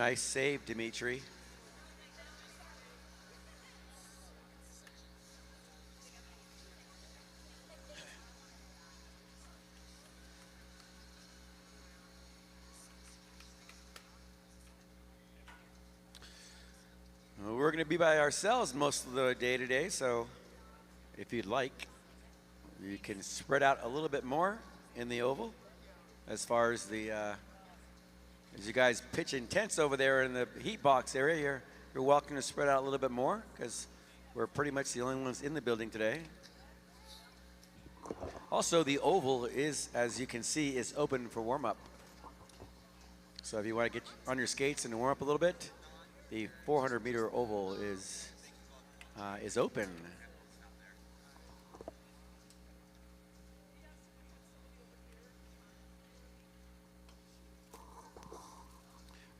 Nice save, Dimitri. Well, we're going to be by ourselves most of the day today, so if you'd like, you can spread out a little bit more in the oval as far as the as you guys pitch intense over there in the heat box area. You're welcome to spread out a little bit more because we're pretty much the only ones in the building today. Also, the oval is, as you can see, is open for warm-up. So if you want to get on your skates and warm up a little bit, the 400-meter oval is open.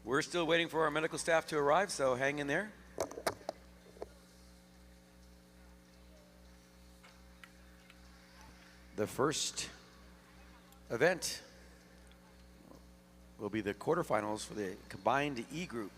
We're still waiting for our medical staff to arrive, so hang in there. The first event will be the quarterfinals for the combined E group.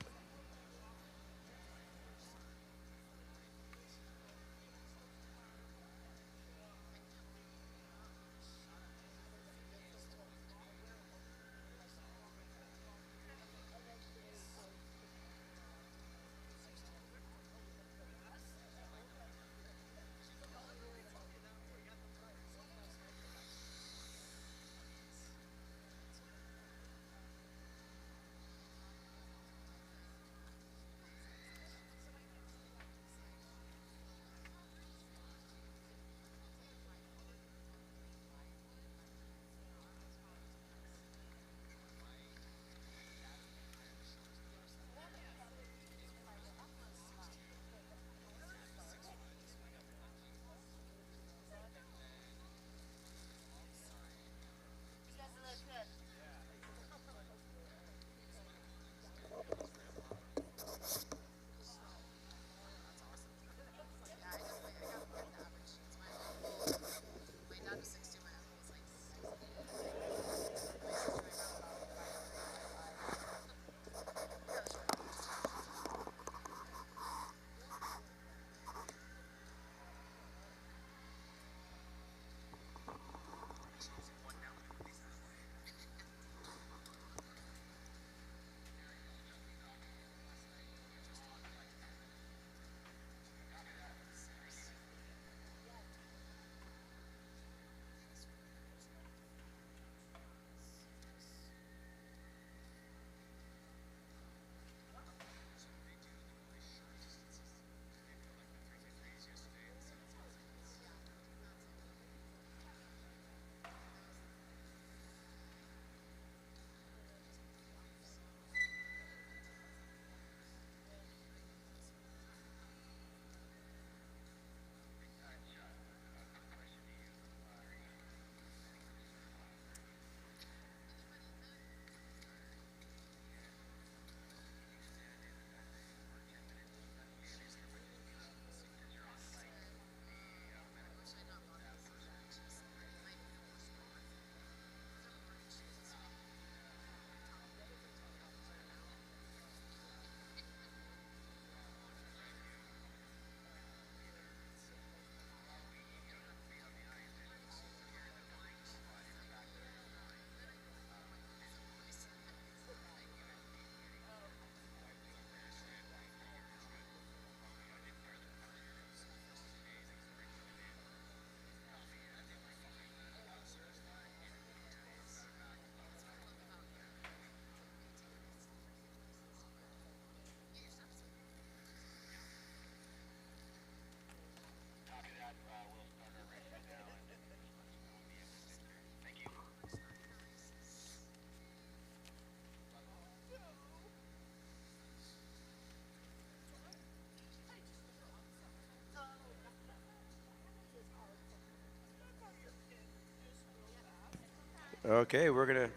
Okay, we're gonna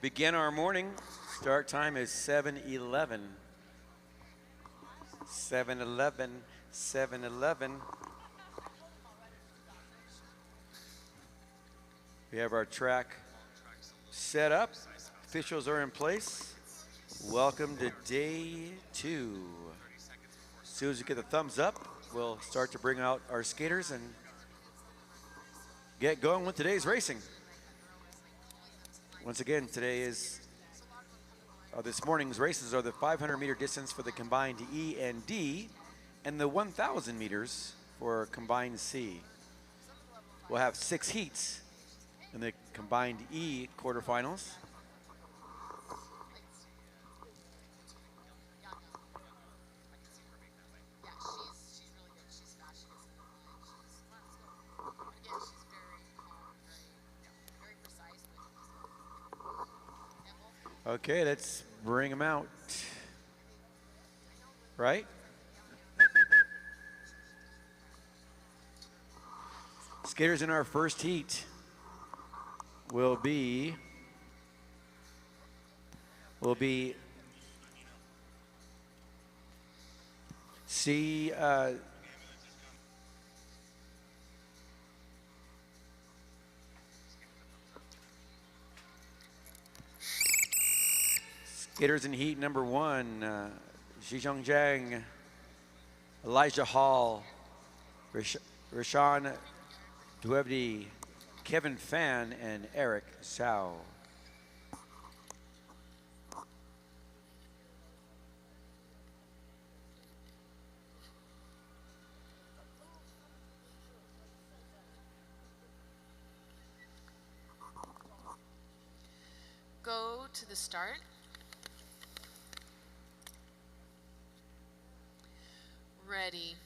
begin our morning. Start time is 7:11. 7:11. 7:11. We have our track set up. Officials are in place. Welcome to day 2. As soon as you get the thumbs up, we'll start to bring out our skaters and get going with today's racing. Once again, this morning's races are the 500-meter distance for the combined E and D, and the 1,000 meters for combined C. We'll have 6 heats in the combined E quarterfinals. Okay, let's bring them out. Right? Skaters in our first heat will be C. Skaters in heat number 1, Zhizhong Zhang, Elijah Hall, Rashawn Duevdi, Kevin Fan, and Eric Zhao. Go to the start. Ready.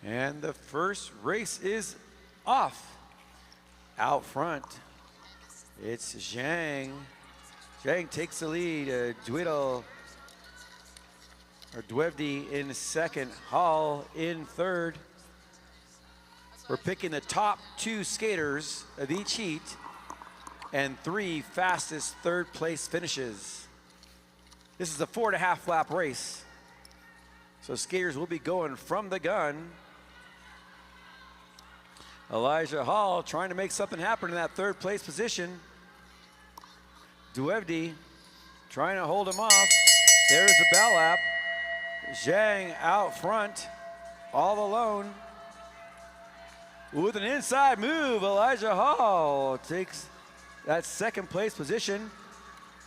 And the first race is off. Out front, it's Zhang. Zhang takes the lead. Duevdi in second. Hall in third. We're picking the top 2 skaters of each heat and 3 fastest third place finishes. This is a 4.5 lap race. So skaters will be going from the gun. Elijah Hall trying to make something happen in that third place position. Duevdi trying to hold him off. There's the bell lap. Zhang out front, all alone. With an inside move, Elijah Hall takes that second place position,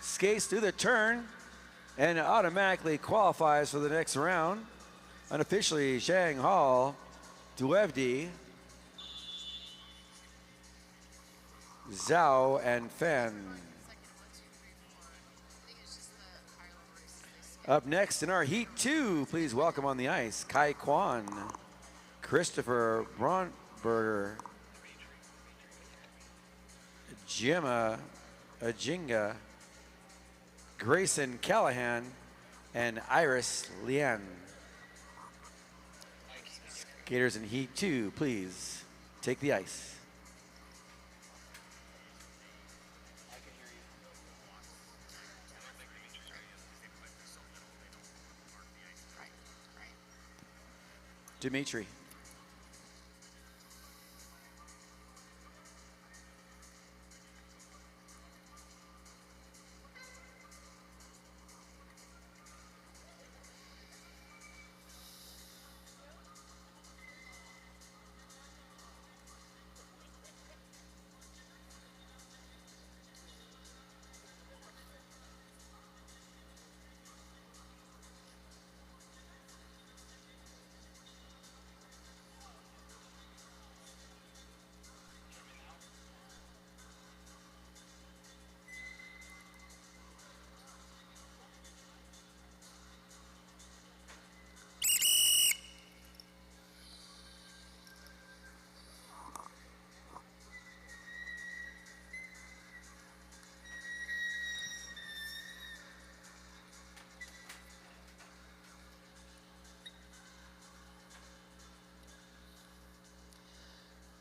skates through the turn, and automatically qualifies for the next round. Unofficially, Zhang, Hall, Duevdi, Zhao, and Fan. Up next in our Heat 2, please welcome on the ice, Kai Kwan, Christopher Braunberger, Gemma Ajinga, Grayson Callahan, and Iris Lian. Skaters in Heat 2, please take the ice. Dimitri.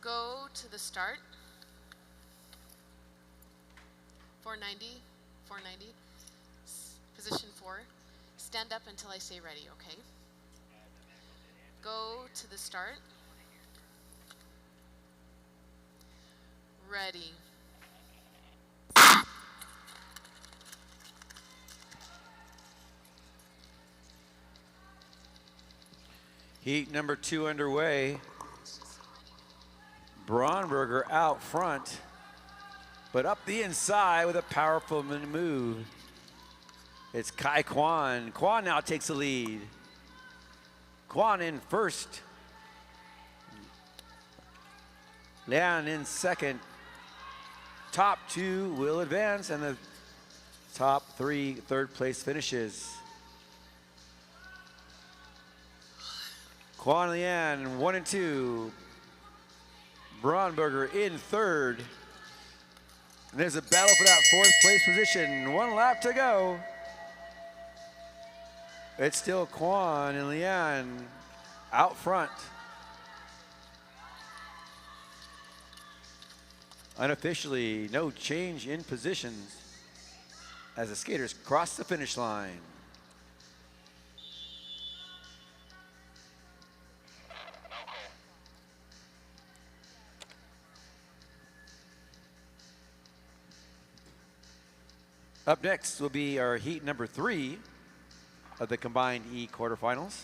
Go to the start. 490, 490. Position 4. Stand up until I say ready, okay? Go to the start. Ready. Heat number 2 underway. Braunberger out front, but up the inside with a powerful move. It's Kai Kwan. Kwan now takes the lead. Kwan in first. Lian in second. Top 2 will advance, and the top 3 third place finishes. Kwan Lian 1 and 2. Braunberger in third. And there's a battle for that 4th place position. 1 lap to go. It's still Kwan and Lian out front. Unofficially, no change in positions as the skaters cross the finish line. Up next will be our heat number 3 of the combined E quarterfinals.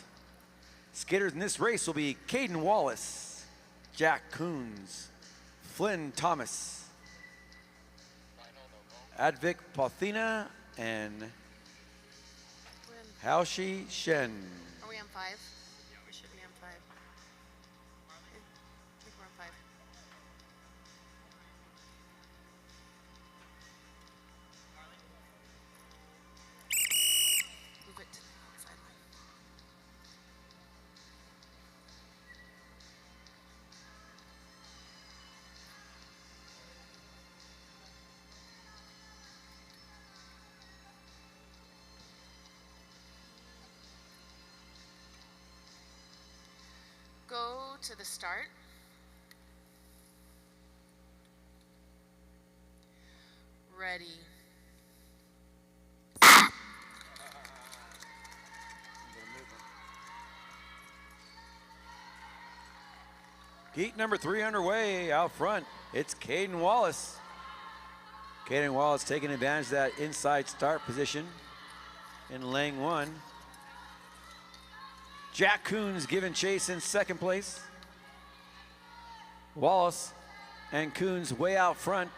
Skaters in this race will be Caden Wallace, Jack Coons, Flynn Thomas, Advik Pothina, and Haoshi Shen. Are we on 5? We should be on 5. I think we're on 5. Move it to the sideline. Go to the start. Ready. Heat number 3 underway. Out front, it's Caden Wallace. Caden Wallace taking advantage of that inside start position in lane 1. Jack Coons giving chase in second place. Wallace and Coons way out front.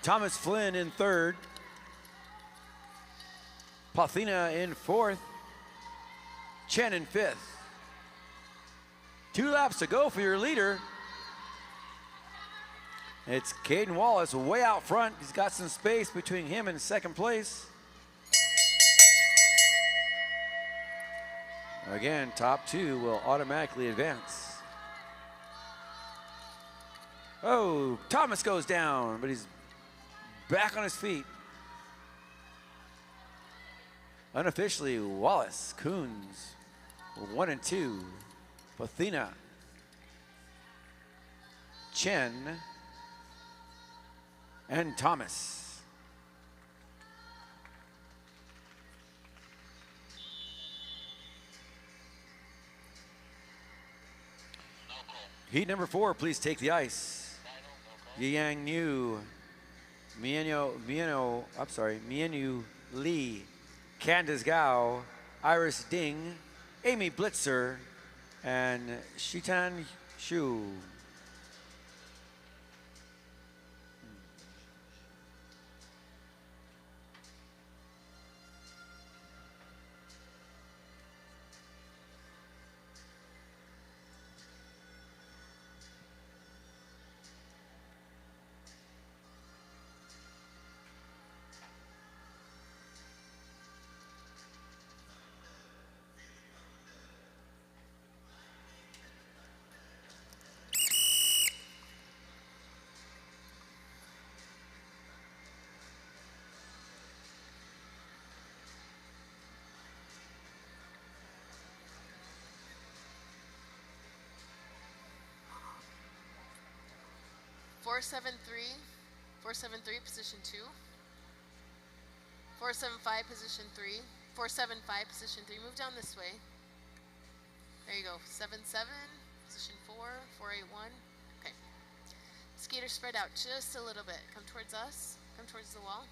Thomas Flynn in third. Pothina in fourth. Chen in fifth. 2 laps to go for your leader. It's Caden Wallace way out front. He's got some space between him and second place. Again, top 2 will automatically advance. Oh, Thomas goes down, but he's back on his feet. Unofficially, Wallace, Coons, 1 and 2. Pothina, Chen, and Thomas. Heat number 4, please take the ice. Yang New, Mienu Lee, Candace Gao, Iris Ding, Amy Blitzer, and Shitan Shu. Four seven three, position 2. 475, position 3. 475, position 3. Move down this way. There you go. 77, position 4. 481. Okay. Skaters spread out just a little bit. Come towards us. Come towards the wall.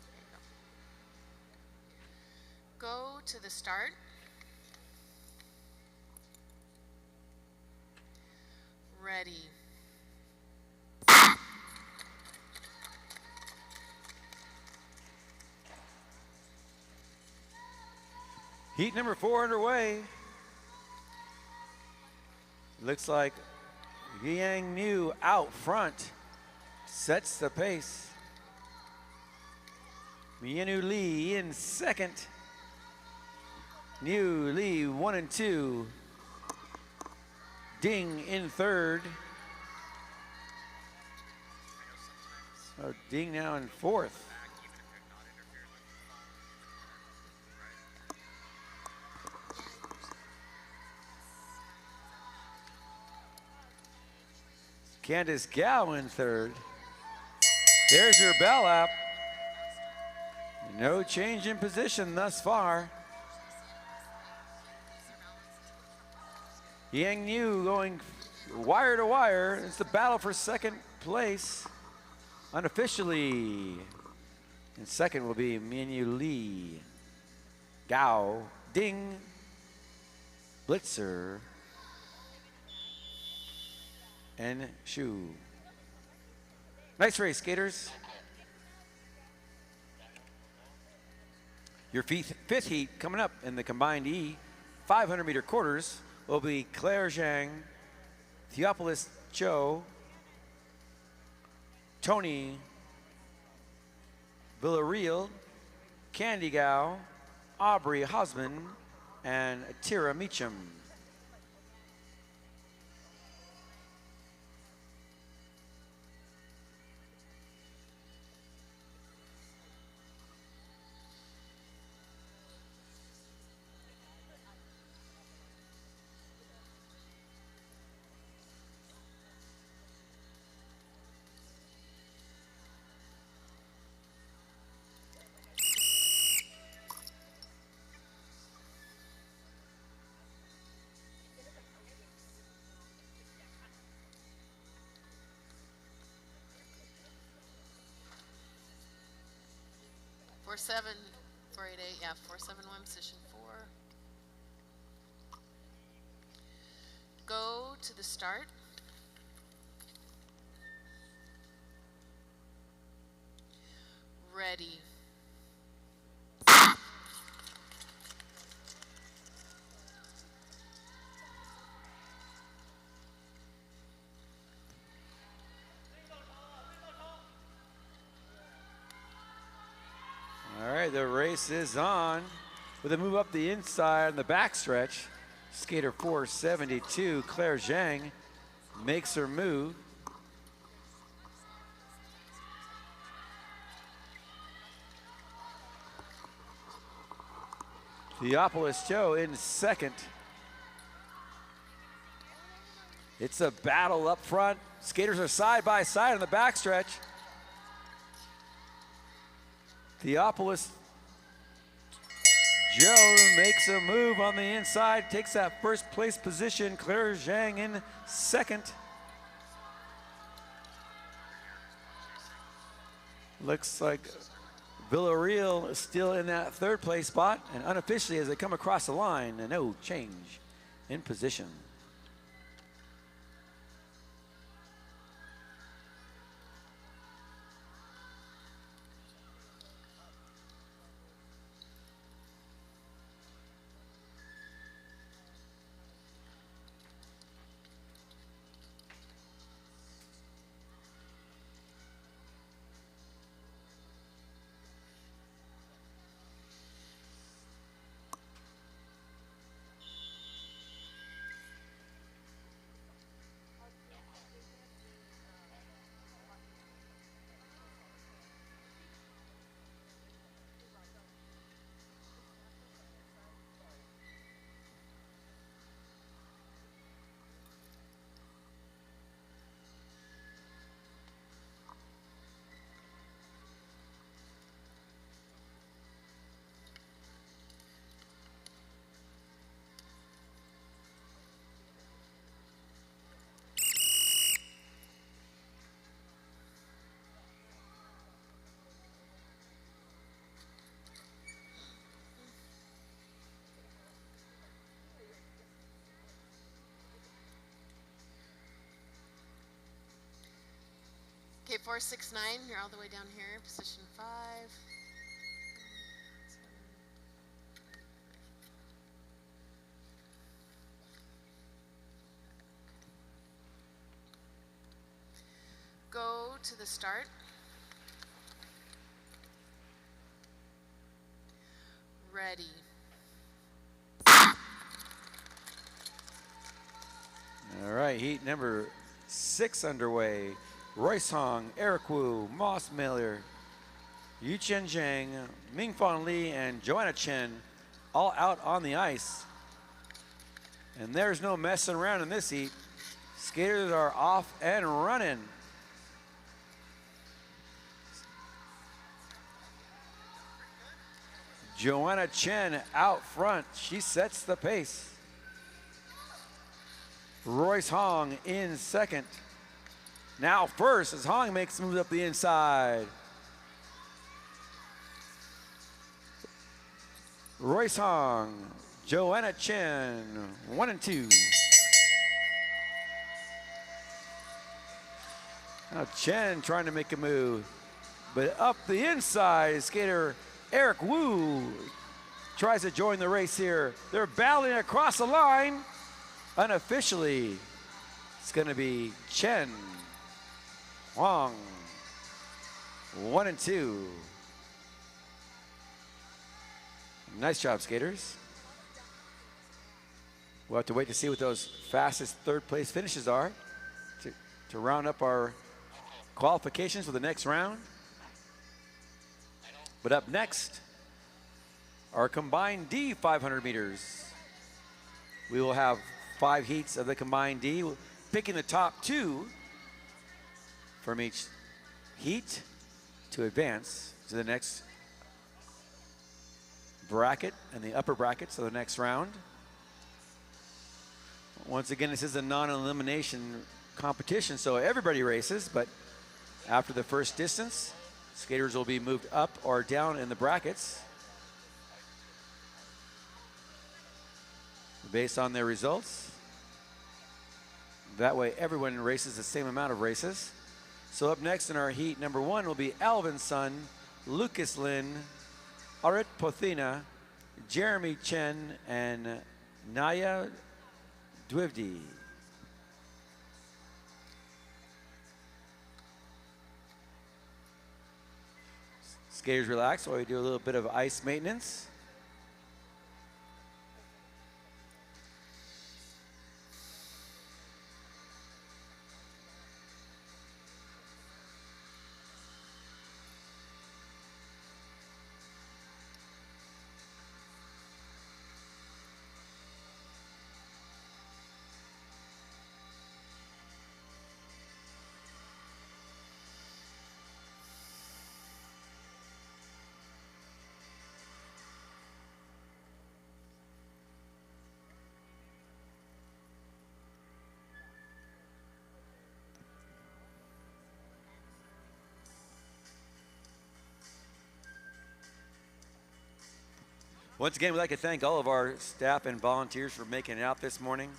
There you go. Go to the start. Ready. Heat number 4 underway. Looks like Yang New out front sets the pace. Mienu Lee in second. New Lee 1 and 2. Ding in third. Oh, Ding now in fourth. Candice Gow in third. There's your bell up. No change in position thus far. Yang New going wire to wire. It's the battle for second place. Unofficially. And second will be Mienu Lee. Gao, Ding, Blitzer, and Shu. Nice race, skaters. Your fifth heat coming up in the combined E 500-meter quarters will be Claire Zhang, Theophilus Cho, Tony Villarreal, Candy Gao, Aubrey Hosman, and Tira Meacham. Four seven, 488, yeah, 471, position 4. Go to the start. Ready. All right, the race is on with a move up the inside on the backstretch. Skater 472, Claire Zhang, makes her move. Theophilus Cho in second. It's a battle up front. Skaters are side by side on the backstretch. Theophilus Joe makes a move on the inside, takes that first place position. Claire Zhang in second. Looks like Villarreal is still in that third place spot, and unofficially as they come across the line, no change in position. 469, you're all the way down here, position 5. Go to the start. Ready. All right, heat number 6 underway. Royce Hong, Eric Wu, Moss Miller, Yu Chen Zhang, Ming Fan Li, and Joanna Chen all out on the ice. And there's no messing around in this heat. Skaters are off and running. Joanna Chen out front. She sets the pace. Royce Hong in second. Now first as Hong makes moves up the inside. Royce Hong, Joanna Chen, 1 and 2. Now Chen trying to make a move, but up the inside, skater Eric Wu tries to join the race here. They're battling across the line. Unofficially, it's going to be Chen Huang, 1 and 2. Nice job, skaters. We'll have to wait to see what those fastest third place finishes are to round up our qualifications for the next round. But up next, our combined D 500 meters. We will have 5 heats of the combined D, picking the top 2 from each heat to advance to the next bracket and the upper brackets of the next round. Once again, this is a non-elimination competition, so everybody races, but after the first distance, skaters will be moved up or down in the brackets based on their results. That way everyone races the same amount of races. So up next in our heat number 1 will be Alvin Sun, Lucas Lin, Arit Pothina, Jeremy Chen, and Naya Dwivdi. Skaters relax while we do a little bit of ice maintenance. Once again, we'd like to thank all of our staff and volunteers for making it out this morning.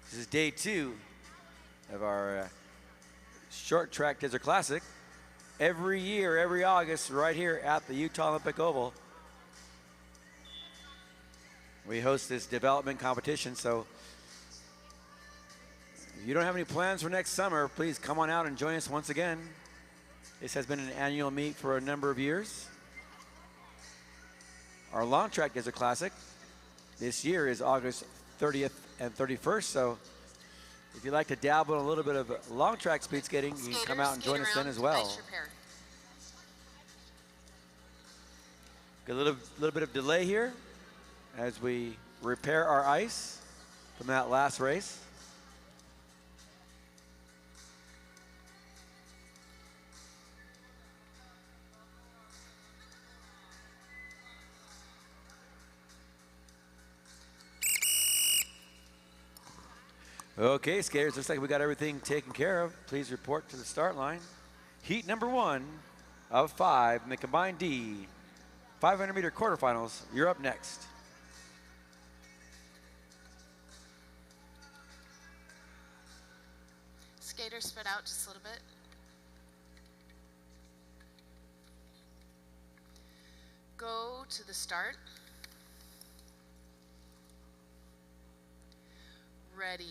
This is day 2 of our short track Desert Classic. Every year, every August, right here at the Utah Olympic Oval, we host this development competition. So if you don't have any plans for next summer, please come on out and join us once again. This has been an annual meet for a number of years. Our long track Desert Classic this year is August 30th and 31st. So if you'd like to dabble in a little bit of long track speed skating, you can come out and join us then as well. Got a little bit of delay here as we repair our ice from that last race. Okay, skaters, looks like we got everything taken care of. Please report to the start line. Heat number 1 of 5 in the combined D 500 meter quarterfinals. You're up next. skaters spread out just a little bit. Go to the start. Ready.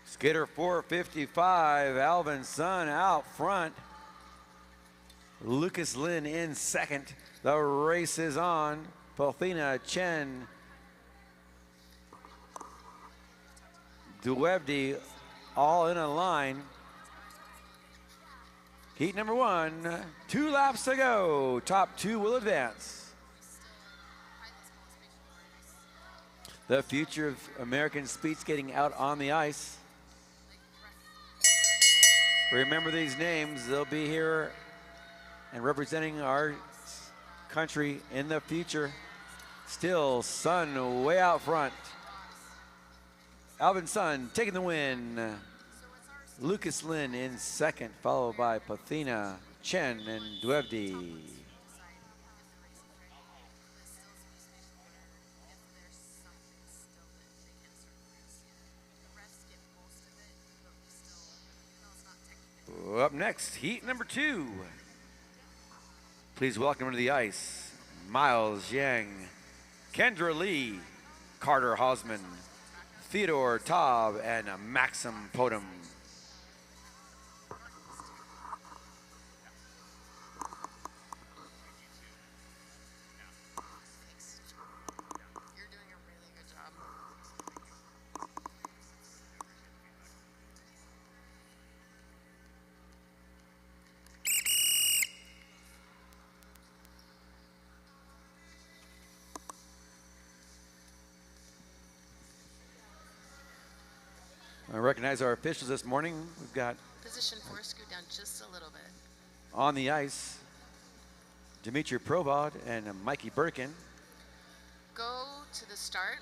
Skater 455, Alvin Sun out front. Lucas Lin in second. The race is on. Pathina Chen. Duebdi all in a line. Heat number 1, 2 laps to go. Top 2 will advance. The future of American speed skating out on the ice. Remember these names, they'll be here and representing our country in the future. Still Sun way out front. Alvin Sun taking the win. Lucas Lin in second, followed by Pathina Chen and Duebdi. Up next, heat number 2. Please welcome to the ice, Miles Yang, Kendra Lee, Carter Hausman, Theodore Taub, and Maxim Podum. You're doing a really good job. I recognize our officials this morning. We've got Position 4, scoot down just a little bit. on the ice Dmitry Provod and Mikey Birkin. Go to the start.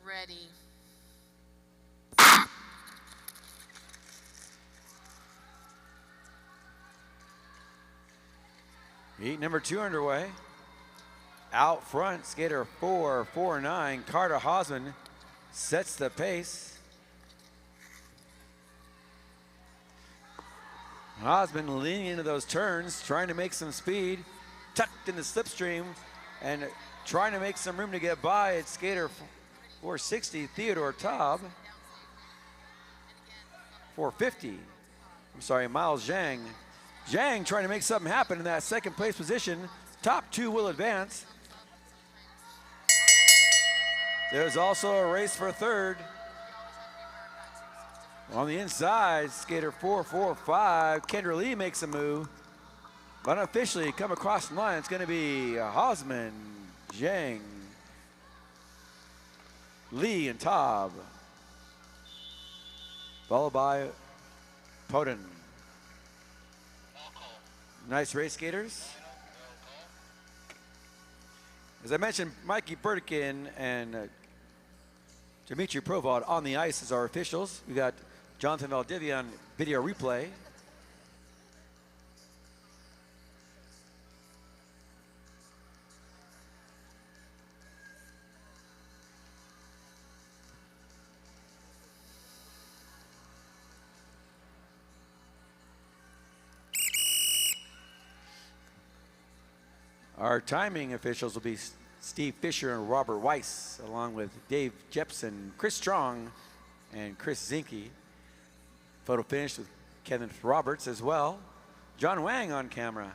Ready. Heat number 2 underway. Out front, skater 449, Carter Hausman sets the pace. Hausman leaning into those turns, trying to make some speed, tucked in the slipstream, and trying to make some room to get by. It's skater 460, Theodore Taub. 450, I'm sorry, Miles Zhang. Zhang trying to make something happen in that second place position. Top 2 will advance. There's also a race for third. On the inside, skater 445, Kendra Lee makes a move. But unofficially, come across the line, it's going to be Hausman, Zhang, Lee, and Taub. Followed by Poden. Nice race, skaters. As I mentioned, Mikey Birkin and Dmitry Provod on the ice as our officials. We got Jonathan Valdivia on video replay. Our timing officials will be Steve Fisher and Robert Weiss, along with Dave Jepson, Chris Strong, and Chris Zinke. Photo finish with Kevin Roberts as well. John Wang on camera.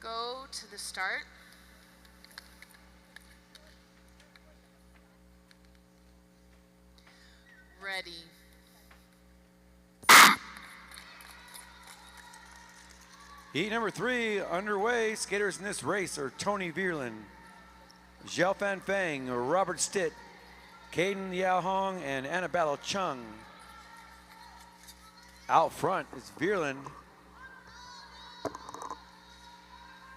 Go to the start. Ready. Heat number 3 underway. Skaters in this race are Tony Vierlin, Zhao Fan Feng, Robert Stitt, Caden Yao Hong, and Annabelle Chung. Out front is Vierlin.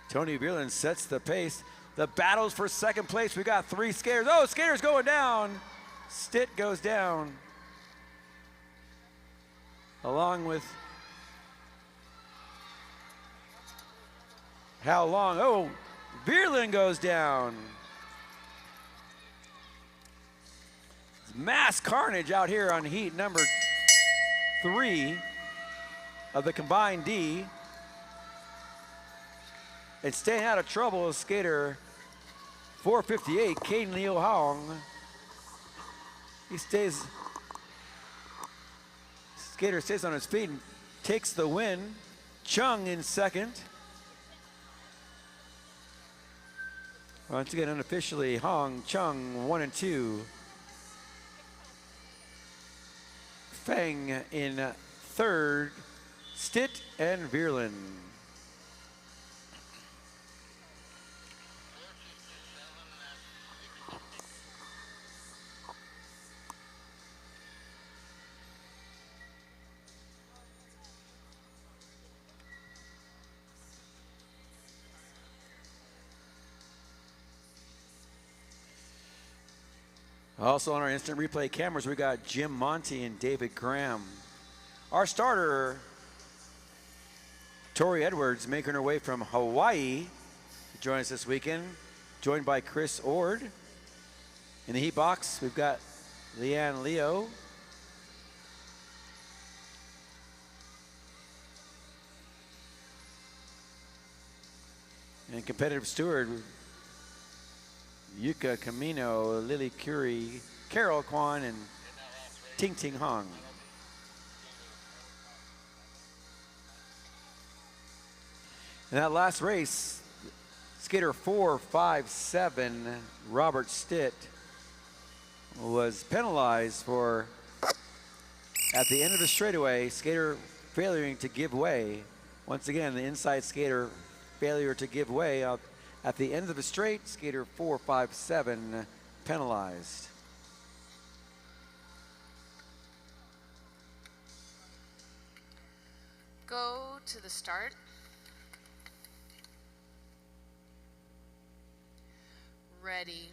Tony Vierlin sets the pace. The battles for second place. We got 3 skaters. Oh, skaters going down. Stitt goes down, along with how long? Oh, Vierlin goes down. Mass carnage out here on heat number 3 of the combined D. And staying out of trouble is skater 458, Caden Leo Hong. Skater stays on his feet and takes the win. Chung in second. Once again, unofficially, Hong, Chung, 1 and 2. Feng in third, Stitt and Vierlin. Also on our instant replay cameras, we got Jim Monty and David Graham. Our starter, Tori Edwards, making her way from Hawaii to join us this weekend, joined by Chris Ord. In the heat box, we've got Leanne Leo. And competitive steward, Yuka Camino, Lily Curie, Carol Kwan, and Ting Ting Hong. In that last race, skater 457, Robert Stitt, was penalized for, at the end of the straightaway, skater failing to give way. Once again, the inside skater failure to give way. At the end of the straight, skater 457 penalized. Go to the start. Ready.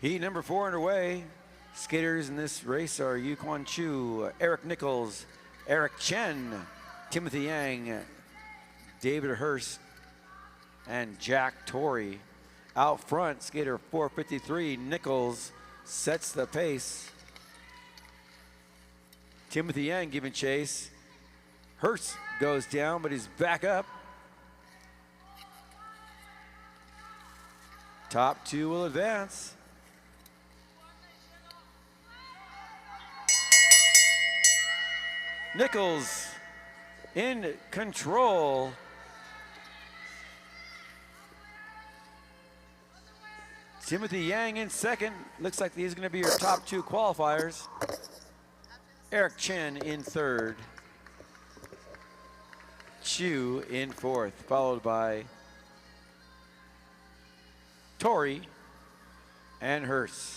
Heat number 4 underway. Skaters in this race are Yu Quan Chu, Eric Nichols, Eric Chen, Timothy Yang, David Hurst, and Jack Torrey. Out front, skater 453, Nichols, sets the pace. Timothy Yang giving chase. Hurst goes down, but he's back up. Top 2 will advance. Nichols in control. Timothy Yang in second. Looks like these are going to be your top 2 qualifiers. Eric Chen in third. Chu in fourth, followed by Torrey and Hurst.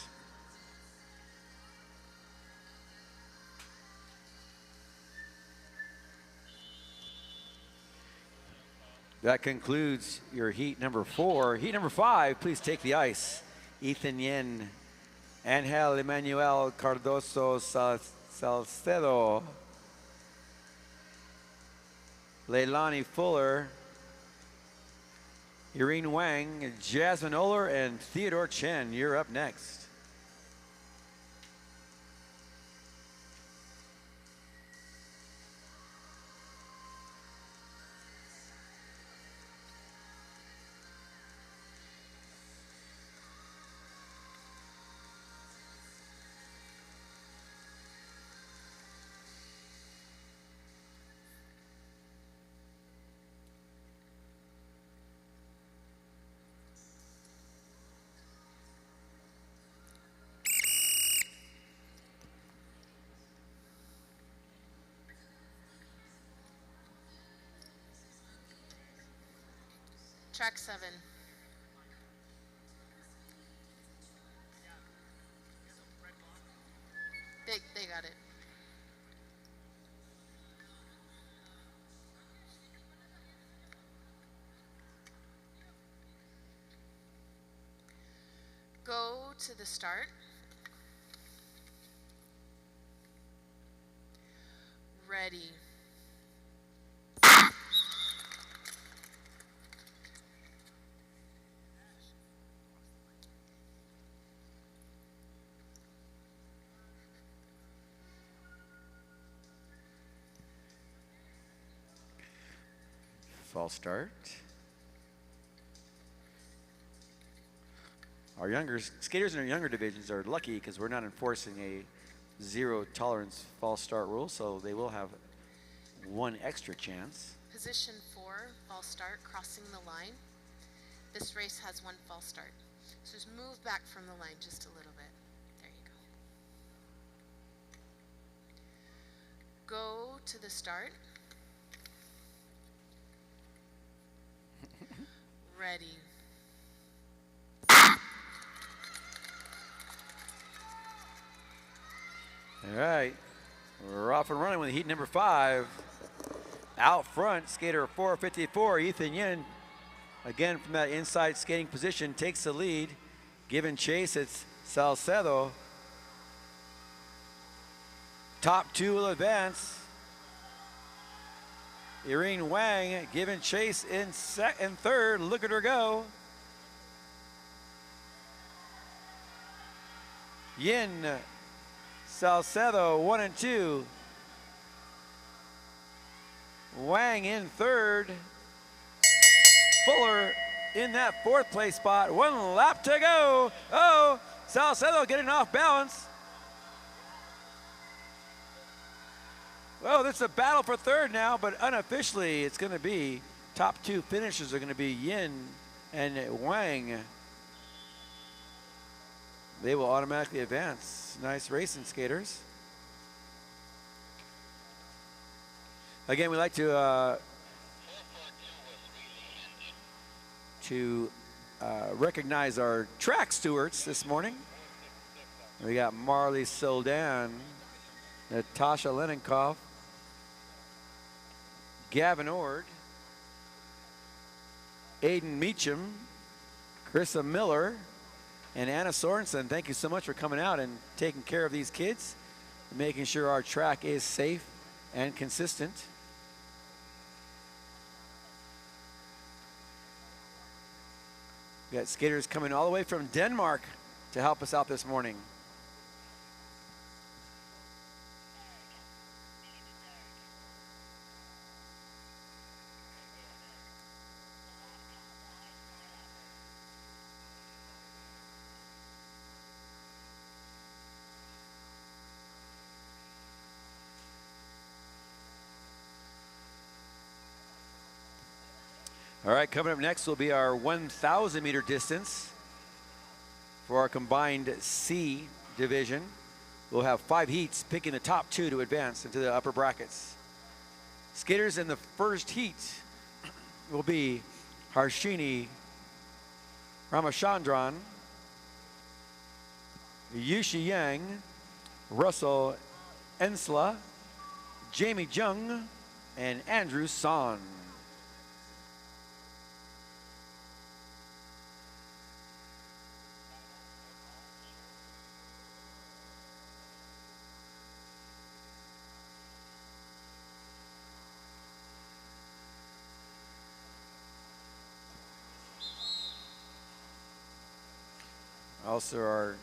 That concludes your heat number 4. Heat number 5, please take the ice. Ethan Yen, Angel Emmanuel Cardoso Salcedo, Leilani Fuller, Irene Wang, Jasmine Oler, and Theodore Chen. You're up next. Track 7. They got it. to the start. Ready. False start. Our younger skaters in our younger divisions are lucky because we're not enforcing a zero tolerance false start rule, so they will have one extra chance. Position 4, false start, crossing the line. This race has one false start. So just move back from the line just a little bit. There you go. Go to the start. Ready. All right, we're off and running with heat number 5. Out front, skater 454, Ethan Yin, again from that inside skating position, takes the lead. Giving chase, it's Salcedo. Top 2 will advance. Irene Wang giving chase in third. Look at her go. Yin, Salcedo 1 and 2. Wang in third. Fuller in that 4th place spot. 1 lap to go. Oh, Salcedo getting off balance. Well, this is a battle for third now, but unofficially it's going to be top 2 finishers are going to be Yin and Wang. They will automatically advance. Nice racing, skaters. Again, we like to recognize our track stewards this morning. We got Marley Soldan, Natasha Leninkoff, Gavin Ord, Aiden Meacham, Carissa Miller, and Anna Sorensen. Thank you so much for coming out and taking care of these kids, and making sure our track is safe and consistent. We got skaters coming all the way from Denmark to help us out this morning. All right, coming up next will be our 1,000 meter distance for our combined C division. We'll have 5 heats, picking the top 2 to advance into the upper brackets. Skaters in the first heat will be Harshini Ramachandran, Yushi Yang, Russell Ensla, Jamie Jung, and Andrew Son. Also our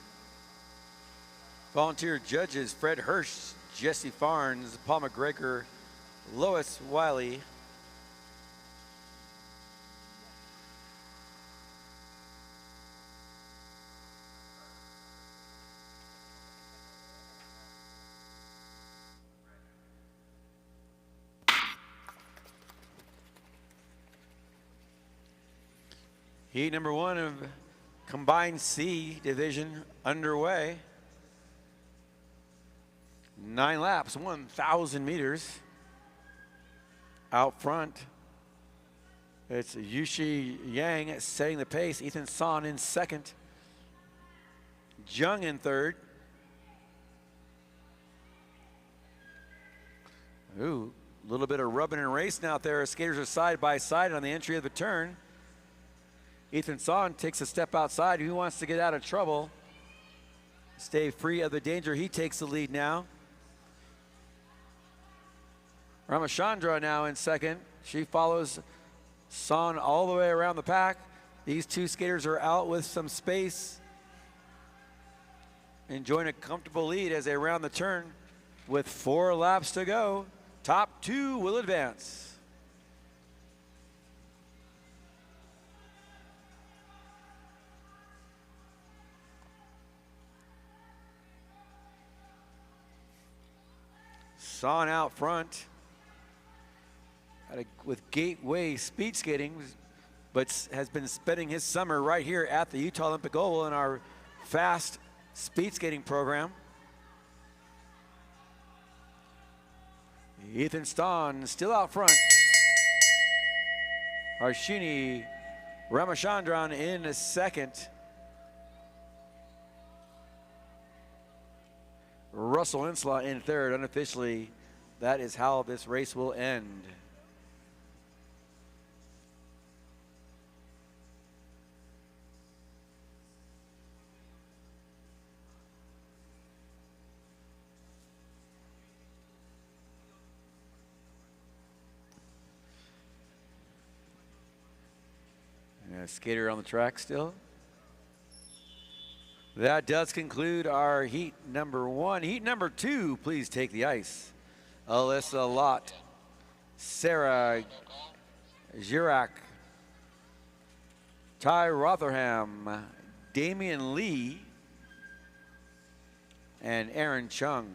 volunteer judges, Fred Hirsch, Jesse Farnes, Paul McGregor, Lois Wiley. Heat number 1 of combined C division underway. 9 laps, 1,000 meters. Out front, it's Yushi Yang setting the pace. Ethan Son in second. Jung in third. Ooh, a little bit of rubbing and racing out there. Skaters are side by side on the entry of the turn. Ethan Son takes a step outside. He wants to get out of trouble. stay free of the danger. He takes the lead now. Ramachandra now in second. She follows Son all the way around the pack. These two skaters are out with some space, enjoying a comfortable lead as they round the turn with 4 laps to go. Top 2 will advance. Son out front with Gateway speed skating, but has been spending his summer right here at the Utah Olympic Oval in our fast speed skating program. Ethan Stahn still out front. Harshini Ramachandran in second. Russell Inslaw in third. Unofficially, that is how this race will end. Skater on the track still. That does conclude our heat number 1. Heat number 2, please take the ice. Alyssa Lott, Sarah Girac, Ty Rotherham, Damian Lee, and Aaron Chung.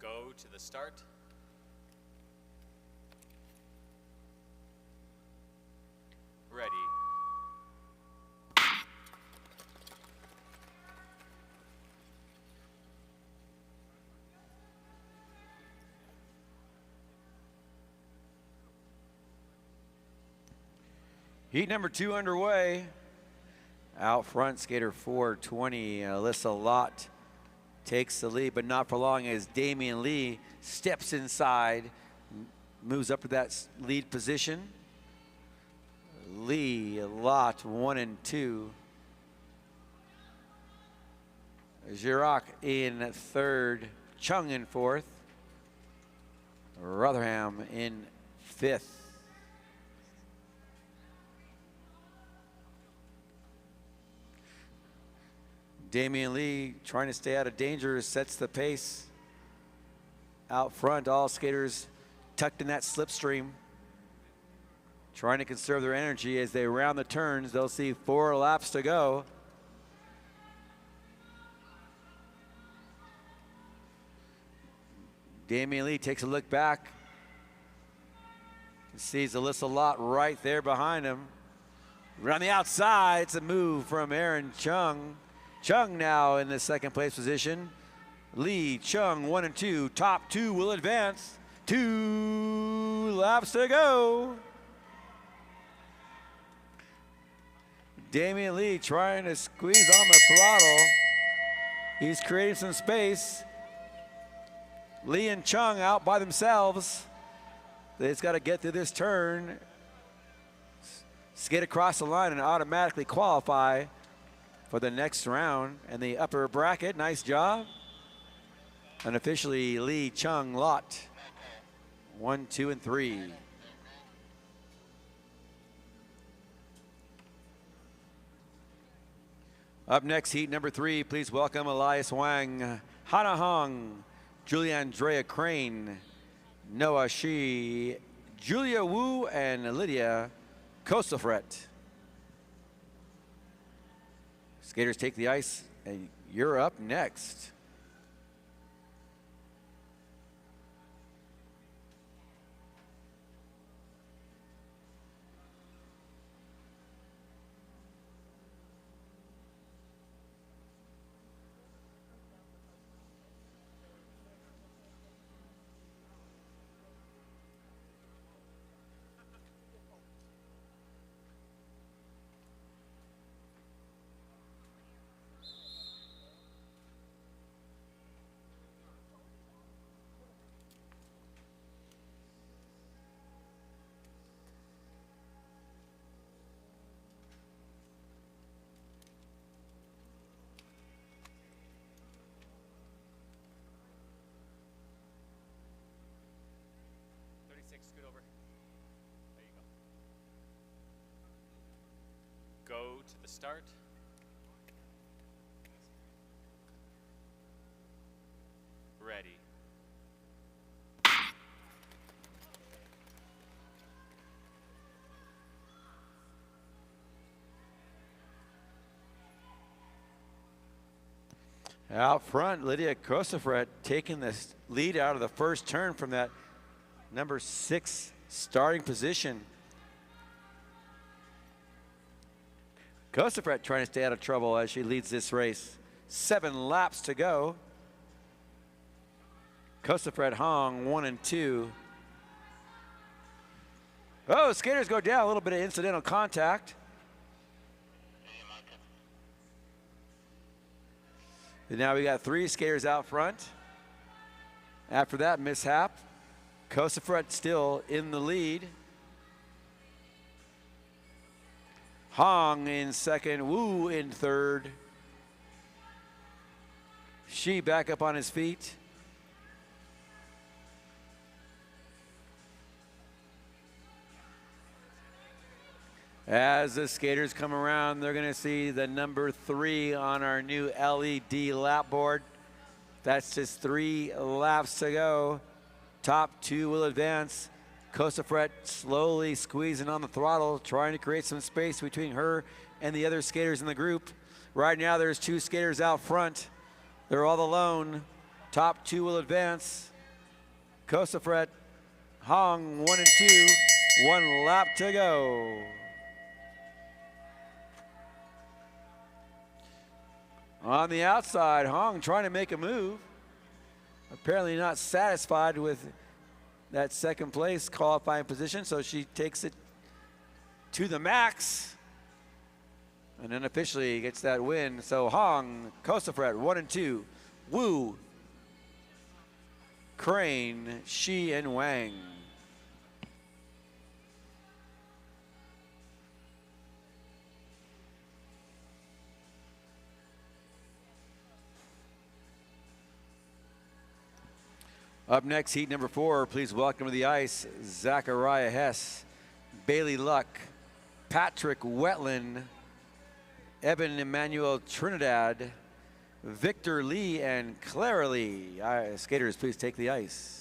Go to the start. Ready. Heat number 2 underway. Out front, skater 420, Alyssa Lott takes the lead, but not for long as Damian Lee steps inside, moves up to that lead position. Lee, Lott, 1 and 2. Girac in third, Chung in fourth, Rotherham in fifth. Damian Lee trying to stay out of danger, sets the pace. Out front, all skaters tucked in that slipstream, trying to conserve their energy as they round the turns. They'll see 4 laps to go. Damian Lee takes a look back, sees Alyssa Lott right there behind him. Around the outside, it's a move from Aaron Chung. Chung now in the second place position. Lee, Chung, 1 and 2. Top 2 will advance. 2 laps to go. Damian Lee trying to squeeze on the throttle. He's creating some space. Lee and Chung out by themselves. They just got to get through this turn, skate across the line, and automatically qualify for the next round in the upper bracket. Nice job. Unofficially, Lee, Chung, Lott, 1, 2, and 3. Up next, heat number 3. Please welcome Elias Wang, Hana Hong, Julia Andrea Crane, Noah Shi, Julia Wu, and Lydia Kosofret. Skaters take the ice, and you're up next. Scoot over. There you go. Go to the start. Ready. Out front, Lydia Kosofret taking the lead out of the first turn from that number 6 starting position. Kosofret trying to stay out of trouble as she leads this race. 7 laps to go. Kosofret, Hong, 1 and 2. Oh, skaters go down, a little bit of incidental contact. And now we got 3 skaters out front. After that mishap, Kosofret still in the lead. Hong in second, Wu in third. Shi back up on his feet. As the skaters come around, they're going to see the number 3 on our new LED lap board. That's just 3 laps to go. Top 2 will advance. Kosofret slowly squeezing on the throttle, trying to create some space between her and the other skaters in the group. Right now, there's 2 skaters out front. They're all alone. Top 2 will advance. Kosofret, Hong, 1 and 2. 1 lap to go. On the outside, Hong trying to make a move. Apparently not satisfied with that second place qualifying position, so she takes it to the max and unofficially gets that win. So Hong, Kosofret, 1 and 2. Wu, Crane, Shi, and Wang. Up next, heat number 4. Please welcome to the ice, Zachariah Hess, Bailey Luck, Patrick Wetland, Evan Emmanuel Trinidad, Victor Lee, and Clara Lee. Skaters, please take the ice.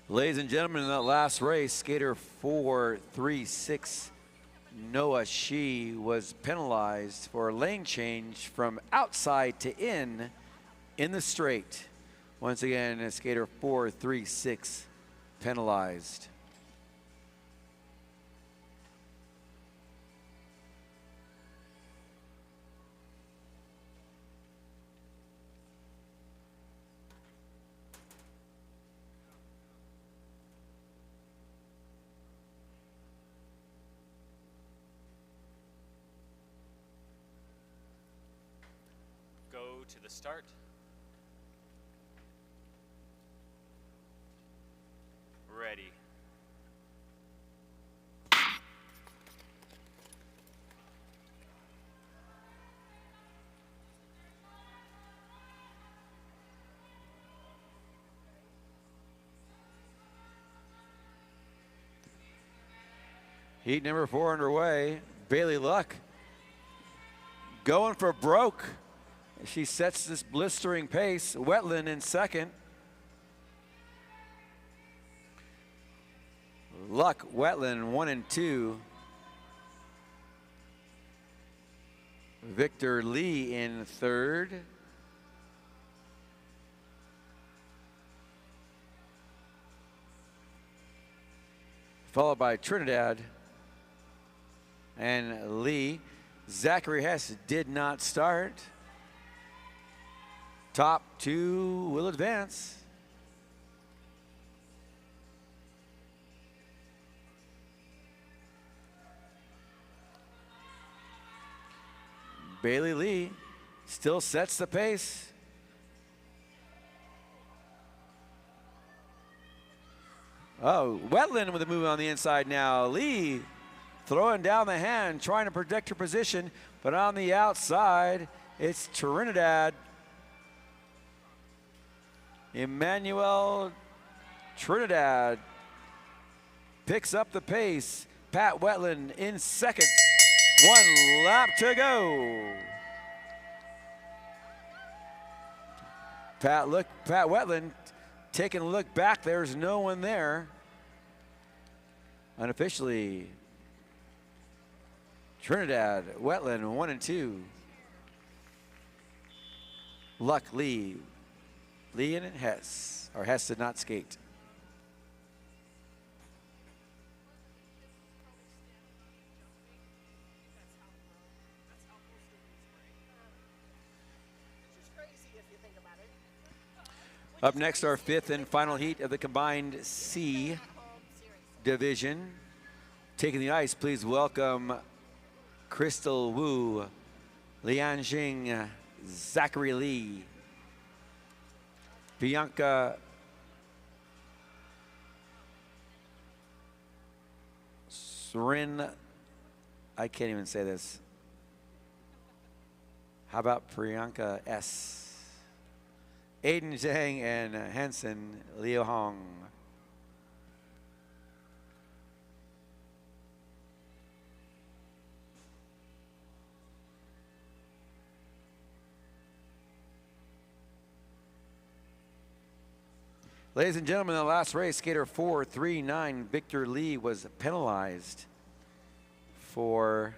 Ladies and gentlemen, in that last race, skater 436, Noah Shi, was penalized for a lane change from outside to in the straight. Once again, skater 436 penalized. Go to the start. Ready. Heat number 4 underway. Bailey Luck going for broke. She sets this blistering pace. Wetland in second. Luck, Wetland 1 and 2. Victor Lee in third. Followed by Trinidad and Lee. Zachary Hess did not start. Top 2 will advance. Bailey Lee still sets the pace. Oh, Wetland with a move on the inside now. Lee throwing down the hand, trying to protect her position, but on the outside, it's Trinidad. Emmanuel Trinidad picks up the pace. Pat Wetland in second. 1 lap to go. Pat Wetland taking a look back. There's no one there. Unofficially, Trinidad, Wetland 1 and 2. Luck, Lee and Hess, or Hess did not skate. Up next, our 5th and final heat of the combined C division. Taking the ice, please welcome Crystal Wu, Lian Jing, Zachary Lee, Bianca Srin, I can't even say this. How about Priyanka S? Aiden Zhang and Hansen Liu Hong. Ladies and gentlemen, in the last race, skater 439, Victor Lee, was penalized for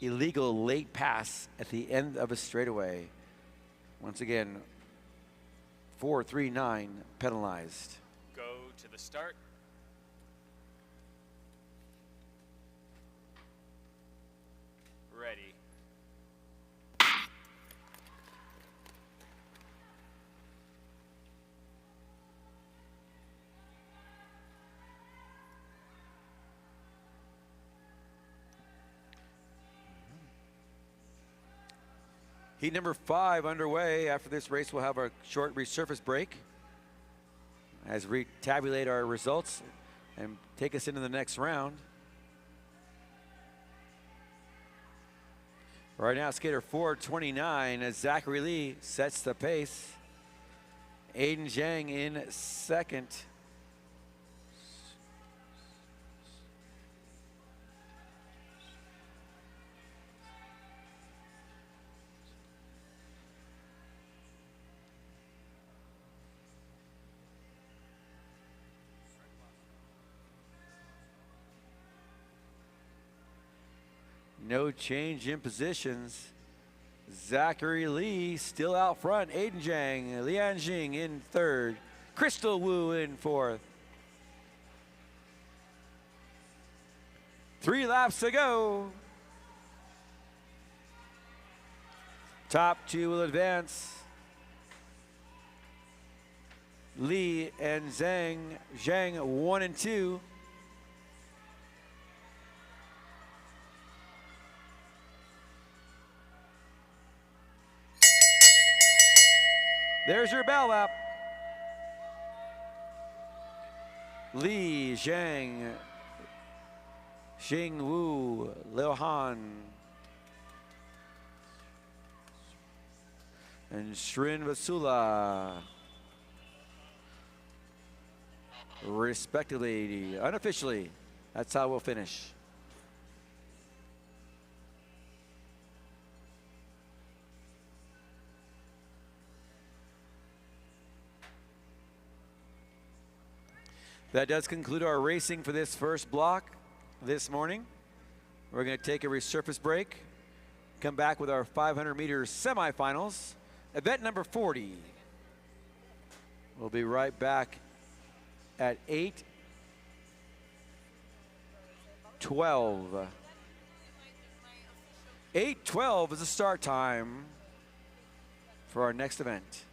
illegal late pass at the end of a straightaway. Once again, 439 penalized. Go to the start. Ready. Heat number 5 underway. After this race, we'll have a short resurface break as we tabulate our results and take us into the next round. Right now, skater 429, as Zachary Lee sets the pace. Aiden Zhang in second. No change in positions. Zachary Lee still out front. Aiden Zhang, Lian Jing in third. Crystal Wu in fourth. 3 laps to go. Top 2 will advance. Lee and Zhang 1 and 2. There's your bell lap. Lee, Zhang, Xing Wu, Liu Han, and Srin Vasula, respectively, unofficially, That's how we'll finish. That does conclude our racing for this first block this morning. We're going to take a resurface break, come back with our 500 meter semifinals, event number 40. We'll be right back at 8:12. 8:12 is the start time for our next event.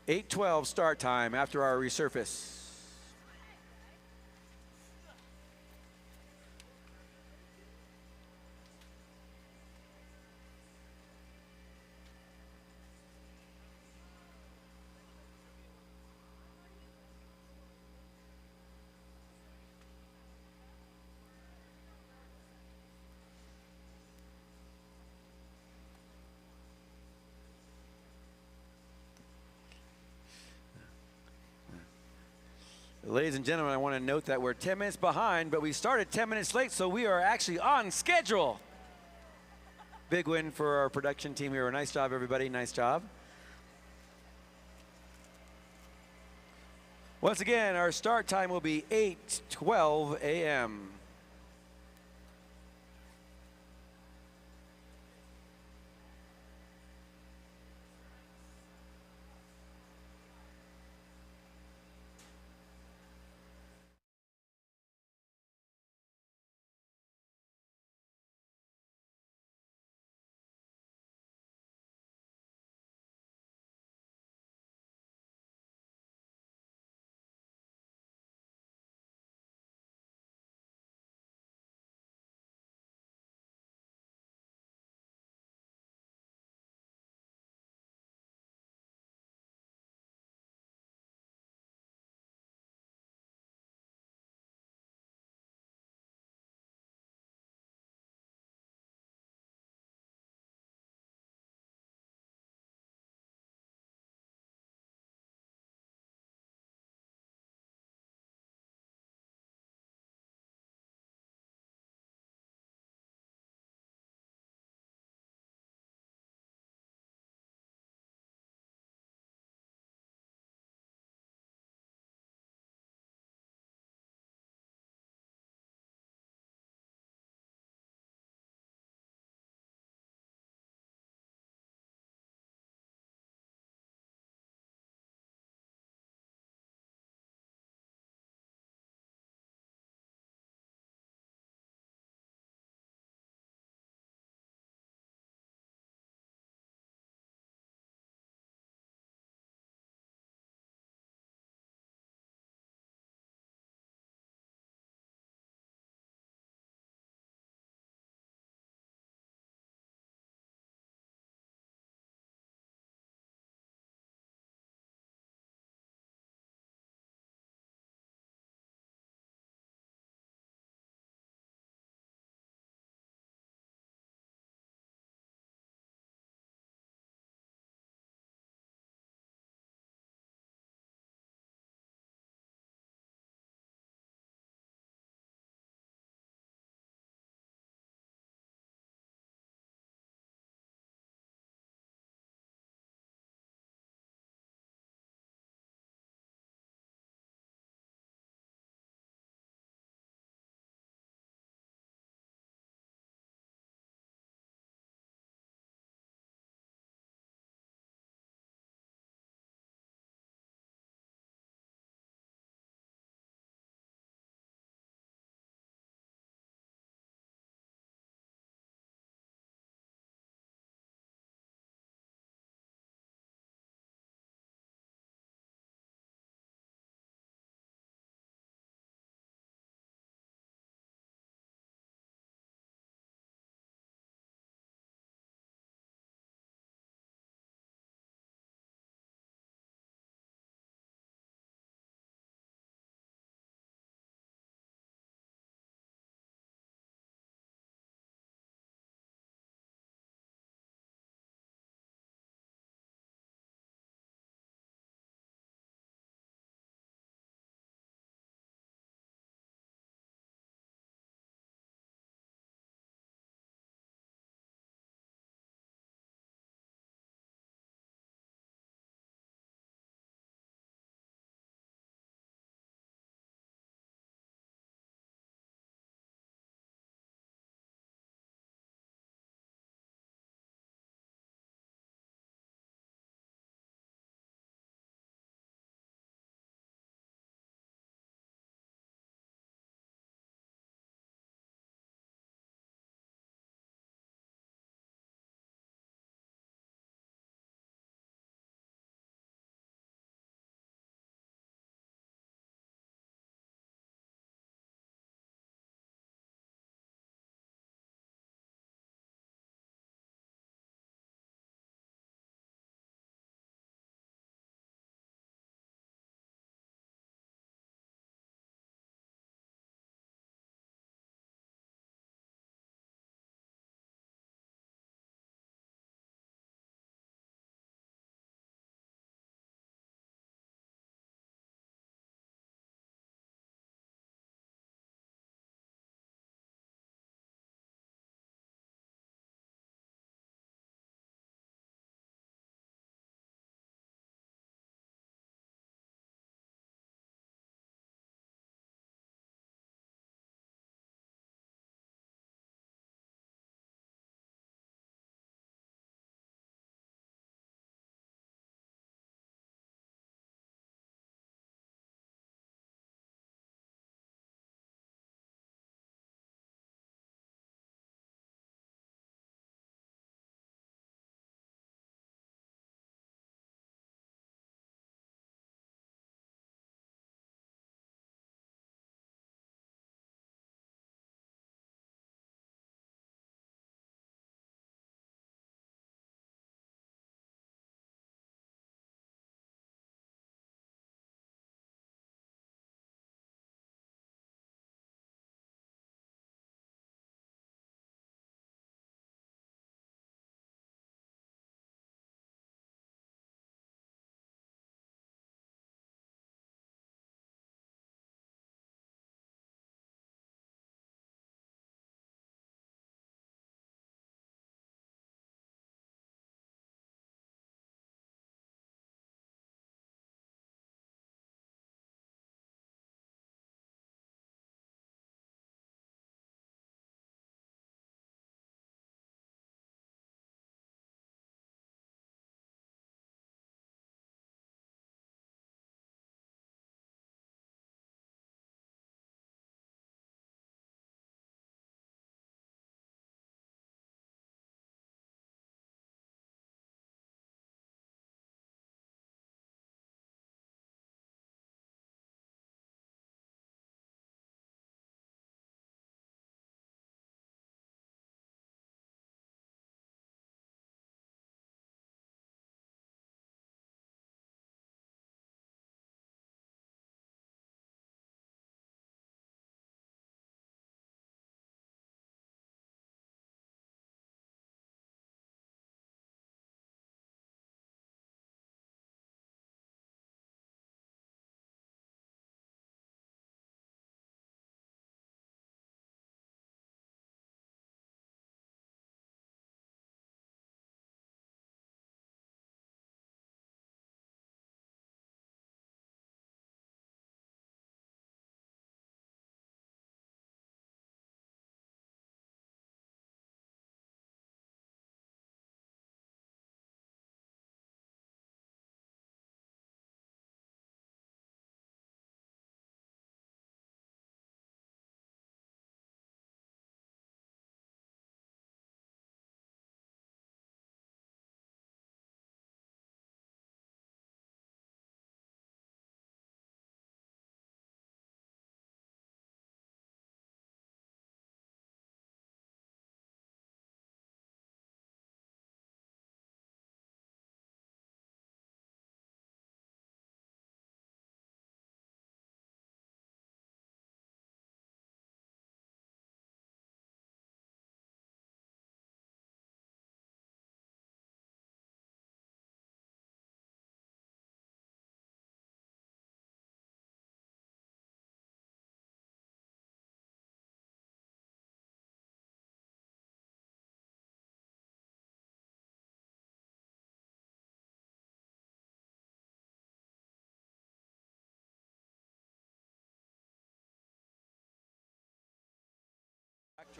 8:12 start time after our resurface. Ladies and gentlemen, I want to note that we're 10 minutes behind, but we started 10 minutes late, so we are actually on schedule. Big win for our production team here. Nice job, everybody. Nice job. Once again, our start time will be 8:12 a.m.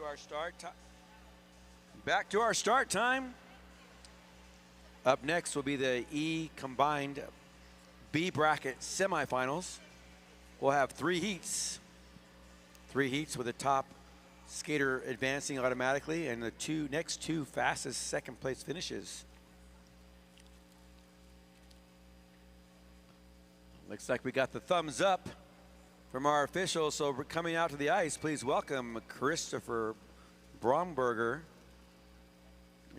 our start time. Back to our start time. Up next will be the E combined B bracket semifinals. We'll have 3 heats. 3 heats with the top skater advancing automatically and the next two fastest second place finishes. Looks like we got the thumbs up from our officials. So we're coming out to the ice, please welcome Christopher Bromberger,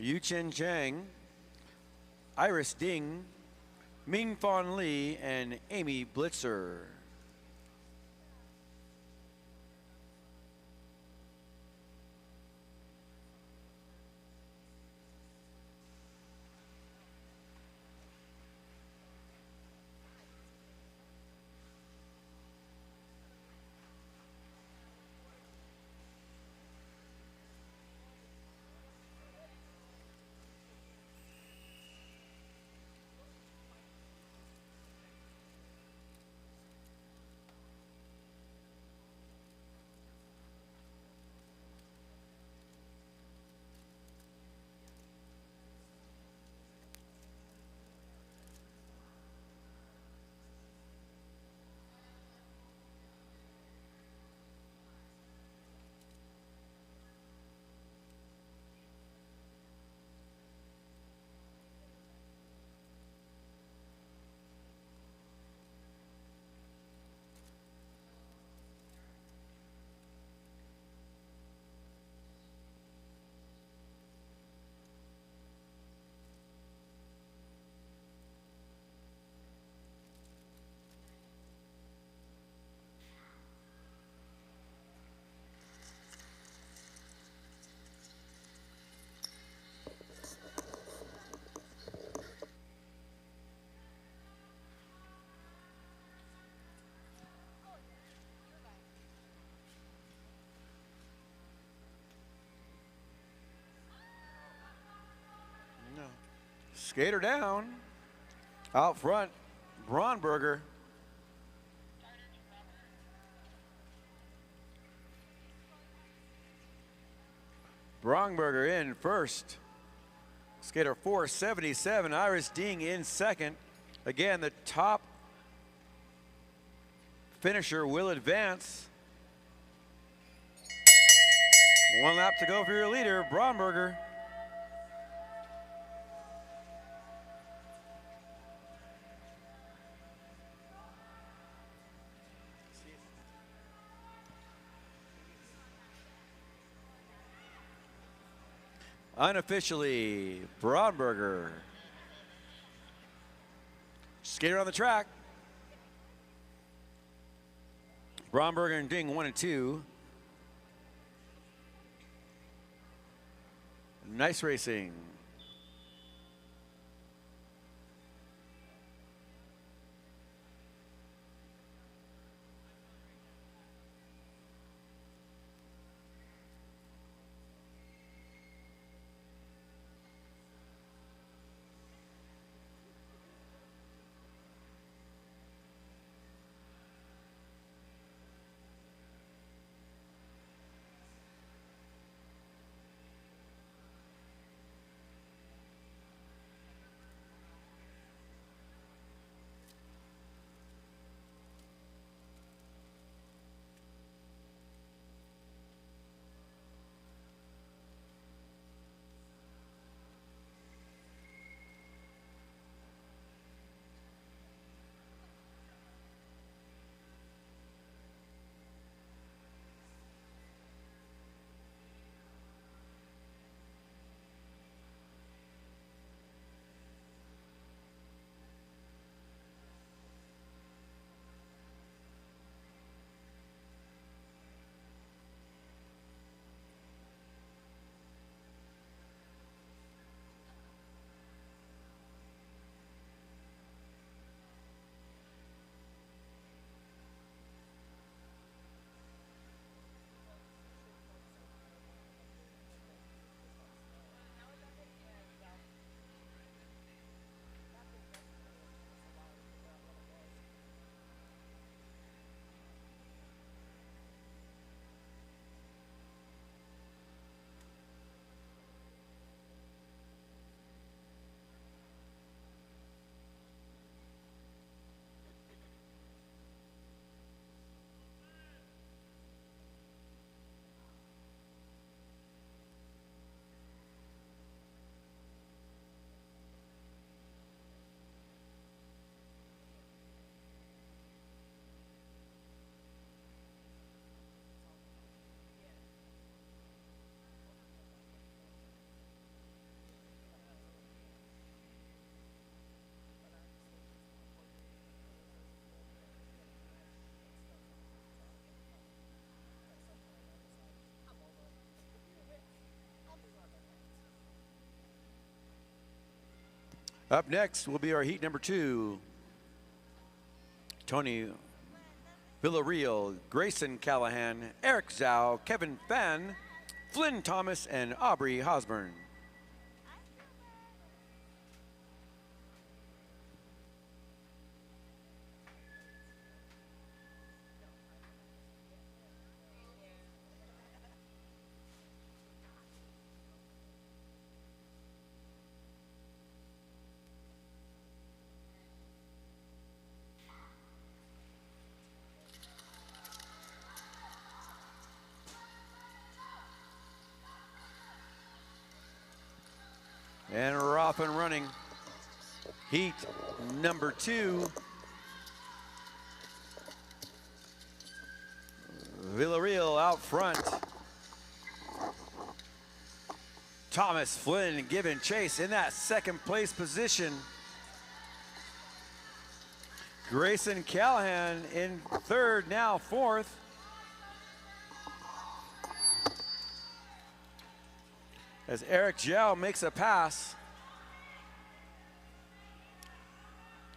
Yuchen Zhang, Iris Ding, Ming Fon Lee, and Amy Blitzer. Skater down. Out front, Bromberger. Bromberger in first. Skater 477, Iris Ding in second. Again, the top finisher will advance. 1 lap to go for your leader, Bromberger. Unofficially, Bromberger. Skater on the track. Bromberger and Ding 1 and 2. Nice racing. Up next will be our heat number 2. Tony Villarreal, Grayson Callahan, Eric Zhao, Kevin Fan, Flynn Thomas, and Aubrey Hosburn. And we're off and running. Heat number 2. Villarreal out front. Thomas Flynn giving chase in that second place position. Grayson Callahan in third, now fourth. As Eric Zhao makes a pass.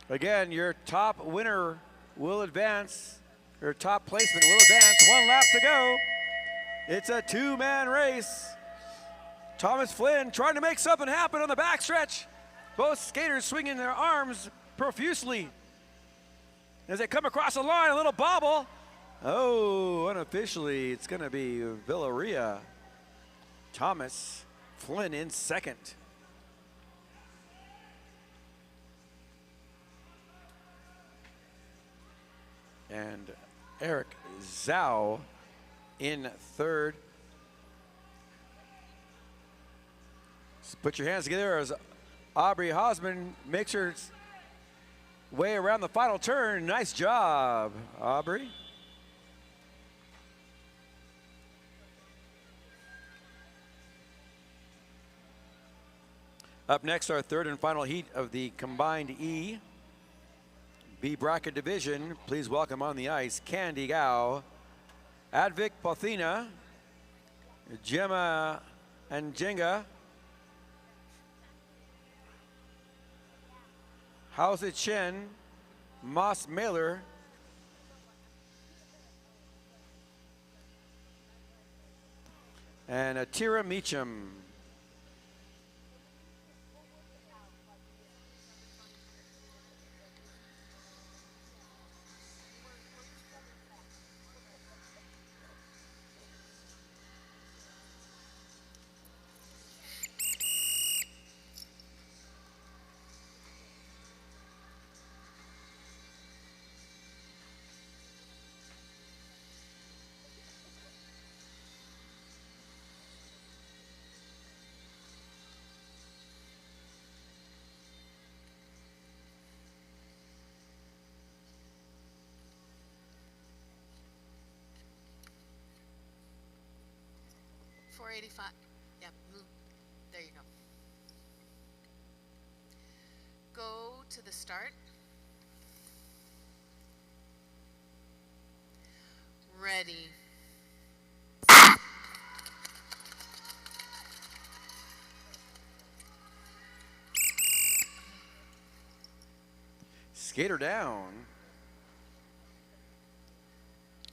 Again, your top winner will advance. Your top placement will advance. 1 lap to go. It's a 2-man race. Thomas Flynn trying to make something happen on the backstretch. Both skaters swinging their arms profusely. As they come across the line, a little bobble. Oh, unofficially, it's going to be Villarreal. Thomas Flynn in second. And Eric Zhao in third. So put your hands together as Aubrey Hosman makes her way around the final turn. Nice job, Aubrey. Up next, our third and final heat of the combined E B bracket division. Please welcome on the ice Candy Gao, Advik Pothina, Gemma Anjenga, Hauze Chen, Moss Mailer, and Atira Meacham. .485. Yeah, move. There you go. Go to the start. Ready. Skater down.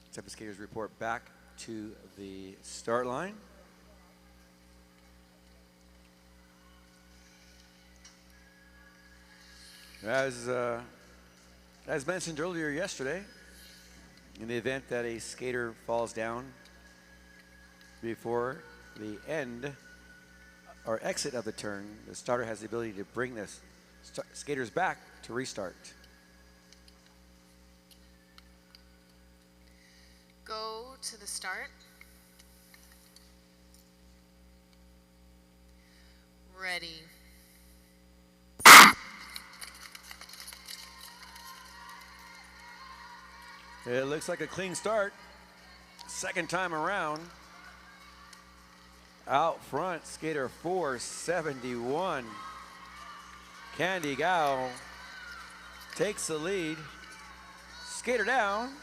Except the skaters report back to the start line. As mentioned earlier yesterday, in the event that a skater falls down before the end or exit of the turn, the starter has the ability to bring the skaters back to restart. Go to the start. Ready. It looks like a clean start. Second time around. Out front, skater 471. Candy Gao takes the lead. Skater down.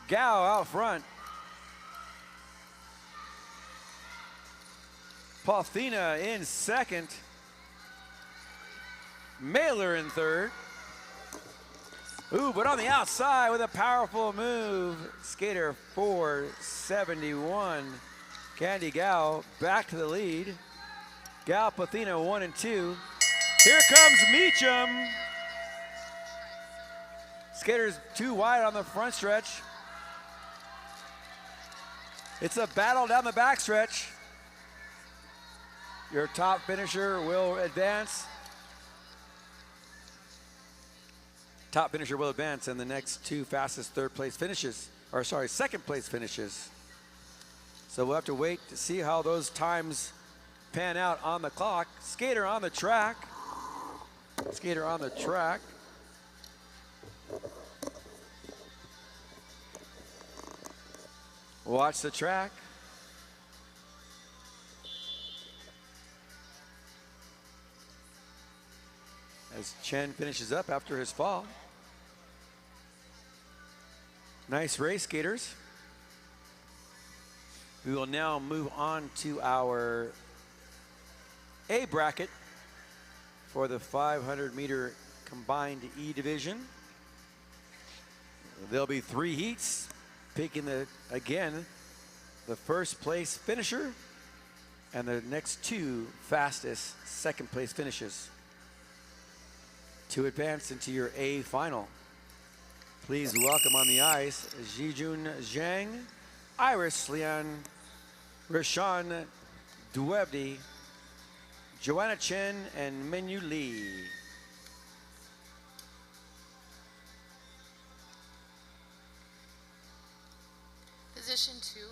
Gao out front. Paulthina in second. Mailer in third. Ooh, but on the outside with a powerful move, skater 471, Candy Gal back to the lead. Gal, Paulthina 1 and 2. Here comes Meacham. Skaters too wide on the front stretch. It's a battle down the backstretch. Your top finisher will advance. Top finisher will advance, and the next two fastest second place finishes. So we'll have to wait to see how those times pan out on the clock. Skater on the track. Skater on the track. Watch the track. As Chen finishes up after his fall. Nice race, skaters. We will now move on to our A bracket for the 500-meter combined E division. There'll be 3 heats, picking the first place finisher and the next 2 fastest second place finishes to advance into your A final. Please welcome on the ice Jijun Zhang, Iris Lian, Rashawn Dwebdi, Joanna Chen, and Menu Lee. Position two.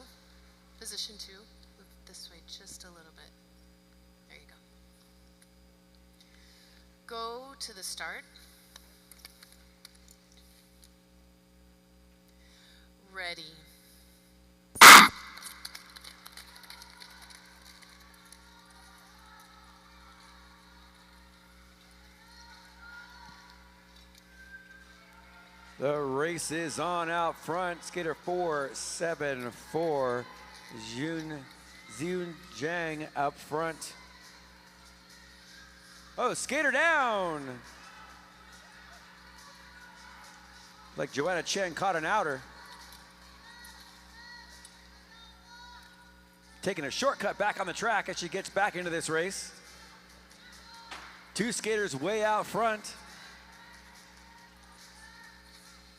Move this way just a little bit. There you go. Go to the start. Ready. The race is on out front. Skater 474, Ziun Zhang up front. Oh, skater down. Like Joanna Chen caught an outer. Taking a shortcut back on the track as she gets back into this race. 2 skaters way out front.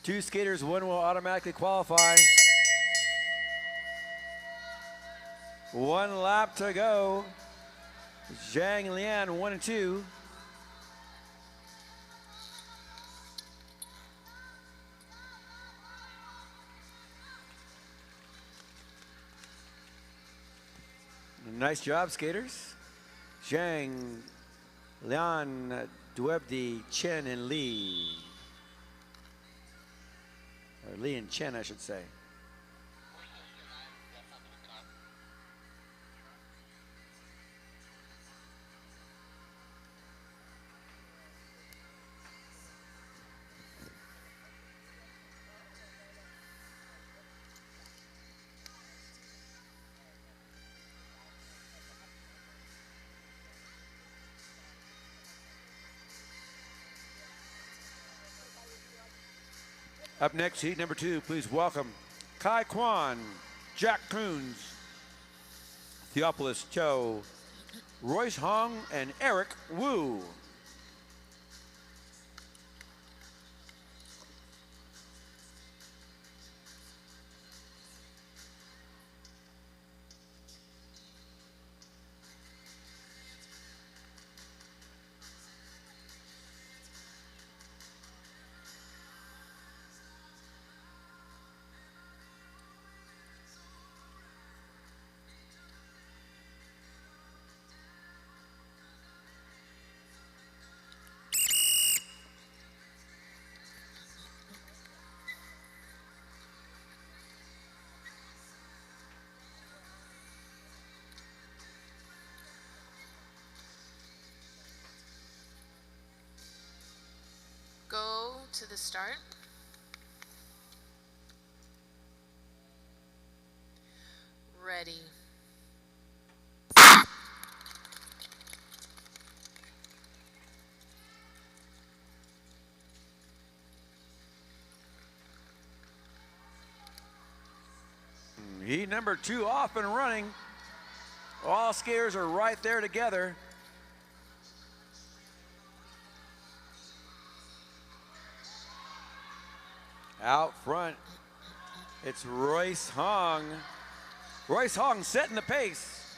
2 skaters, 1 will automatically qualify. 1 lap to go. Zhang Lian 1 and 2. Nice job, skaters. Zhang, Lian, Dwebdi, Chen, and Lee. Or Lee and Chen, I should say. Up next, heat number 2, please welcome Kai Kwan, Jack Coons, Theophilus Cho, Royce Hong, and Eric Wu. Go to the start. Ready. Heat number 2 off and running. All skaters are right there together. Out front, it's Royce Hong. Royce Hong setting the pace.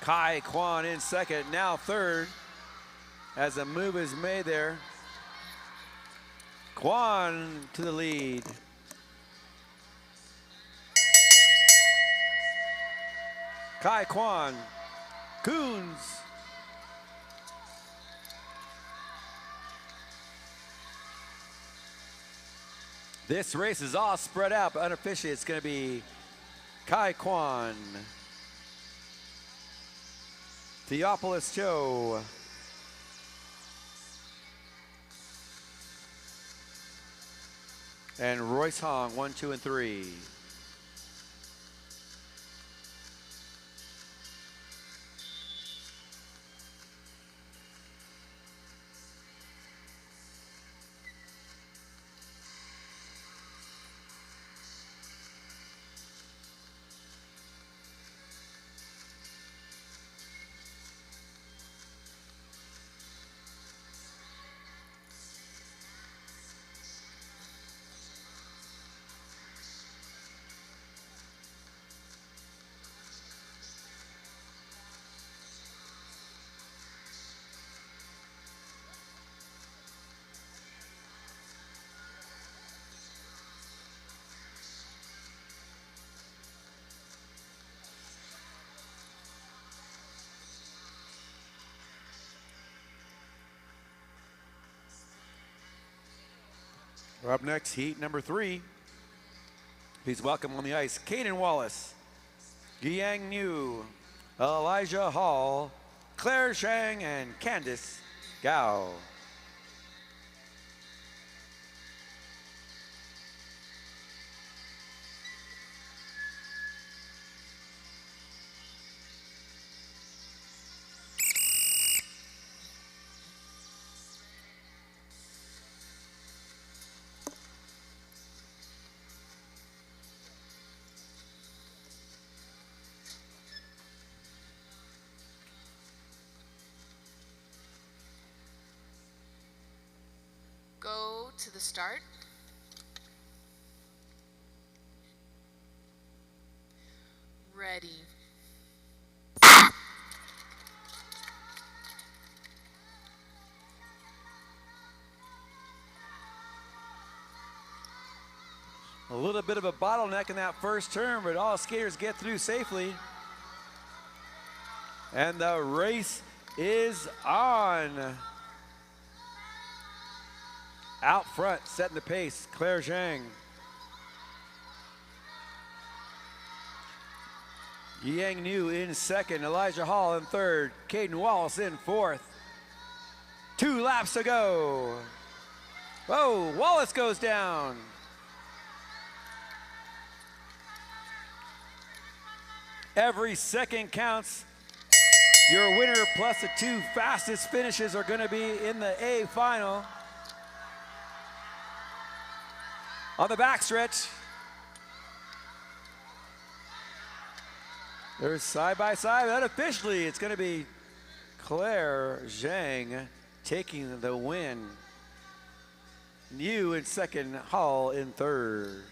Kai Kwan in second, now third, as a move is made there. Kwan to the lead. Kai Kwan, Coons. This race is all spread out, but unofficially it's going to be Kai Kwan, Theopolis Cho, and Royce Hong, 1, 2, and 3. Up next, heat number 3. Please welcome on the ice, Caden Wallace, Giang Niu, Elijah Hall, Claire Shang, and Candice Gao. Go to the start. Ready. A little bit of a bottleneck in that first turn, but all skaters get through safely. And the race is on. Out front, setting the pace, Claire Zhang. Yang Niu in second, Elijah Hall in third, Caden Wallace in fourth. 2 laps to go. Whoa, Wallace goes down. Every second counts. Your winner plus the 2 fastest finishes are gonna be in the A final. On the backstretch, they're side by side. Unofficially, it's going to be Claire Zhang taking the win. Niu in second, Hall in third.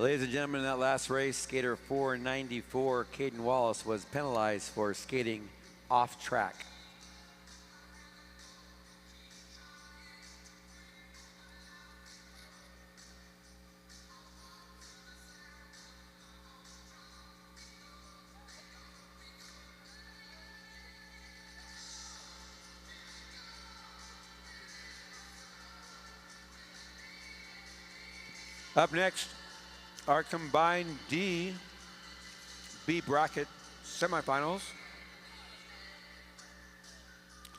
Ladies and gentlemen, in that last race, skater 494, Caden Wallace, was penalized for skating off track. Up next, our combined D, B bracket semifinals.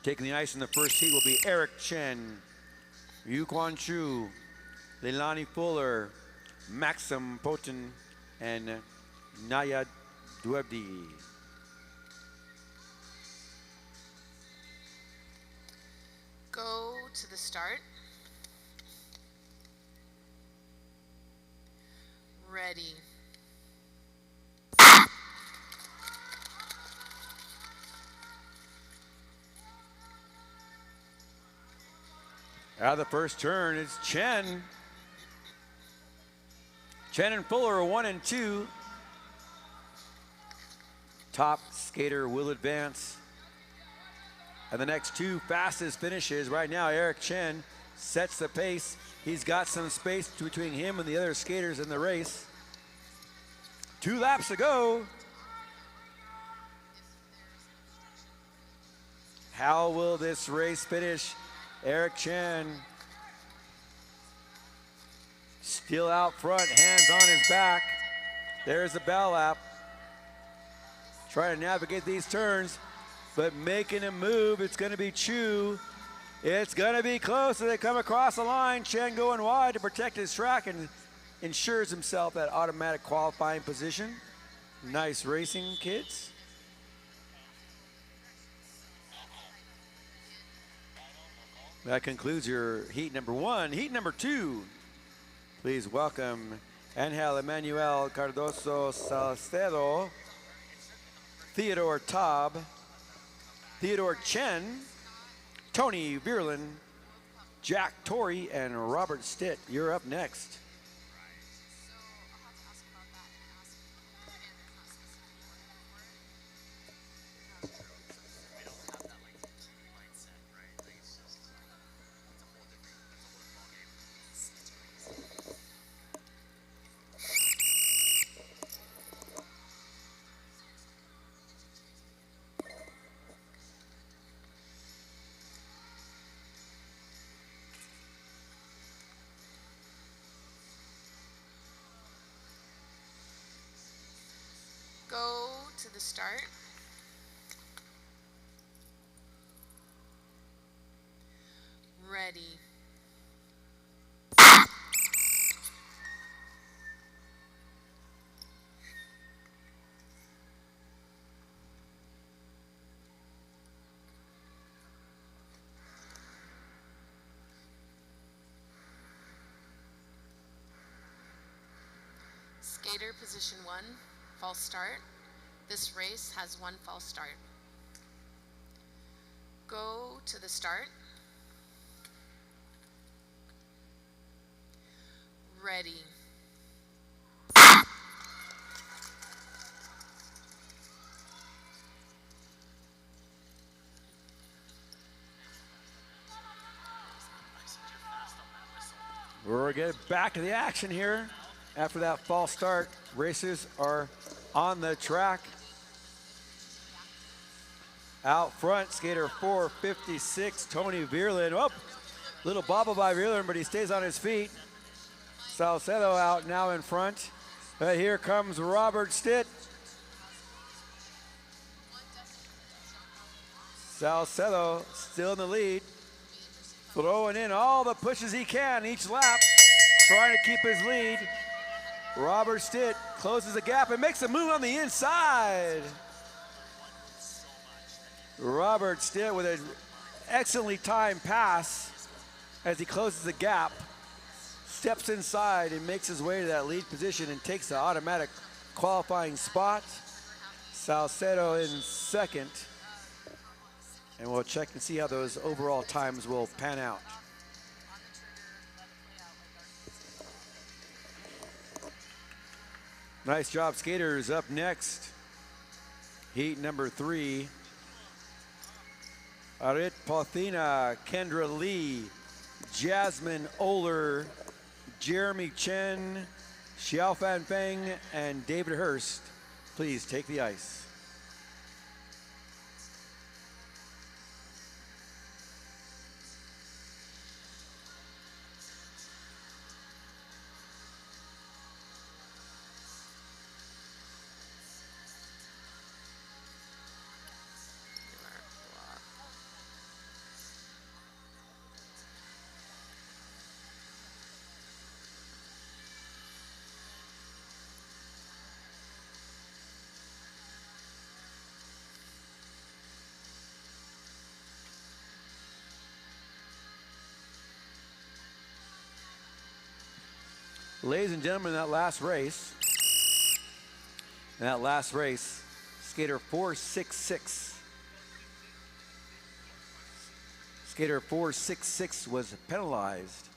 Taking the ice in the first heat will be Eric Chen, Yu Quan Chu, Leilani Fuller, Maxim Poten, and Naya Dwebdi. Go to the start. Ready. Out of the first turn, it's Chen. Chen and Fuller are 1 and 2. Top skater will advance. And the next two fastest finishes right now, Eric Chen sets the pace. He's got some space between him and the other skaters in the race. 2 laps to go. How will this race finish? Eric Chen still out front, hands on his back. There's the bow lap. Trying to navigate these turns, but making a move. It's going to be Chu. It's going to be close as they come across the line. Chen going wide to protect his track and ensures himself that automatic qualifying position. Nice racing, kids. That concludes your heat number 1. Heat number 2. Please welcome Angel Emmanuel Cardoso Salcedo, Theodore Taub, Theodore Chen, Tony Virlin, Jack Torrey, and Robert Stitt. You're up next. Go to the start. Ready. Skater position 1, false start. This race has 1 false start. Go to the start. Ready. We're getting back to the action here. After that false start, racers are on the track. Out front, skater 456, Tony Virlin. Oh, little bobble by Virlin, but he stays on his feet. Salcedo out now in front. Here comes Robert Stitt. Salcedo still in the lead. Throwing in all the pushes he can each lap, trying to keep his lead. Robert Stitt closes the gap and makes a move on the inside. Robert Stitt with an excellently timed pass as he closes the gap, steps inside and makes his way to that lead position and takes the automatic qualifying spot. Salcedo in second. And we'll check and see how those overall times will pan out. Nice job, skaters. Up next, heat number 3. Arit Pothina, Kendra Lee, Jasmine Oler, Jeremy Chen, Xiaofan Feng, and David Hurst. Please take the ice. Ladies and gentlemen, in that last race, skater 466. Skater 466 was penalized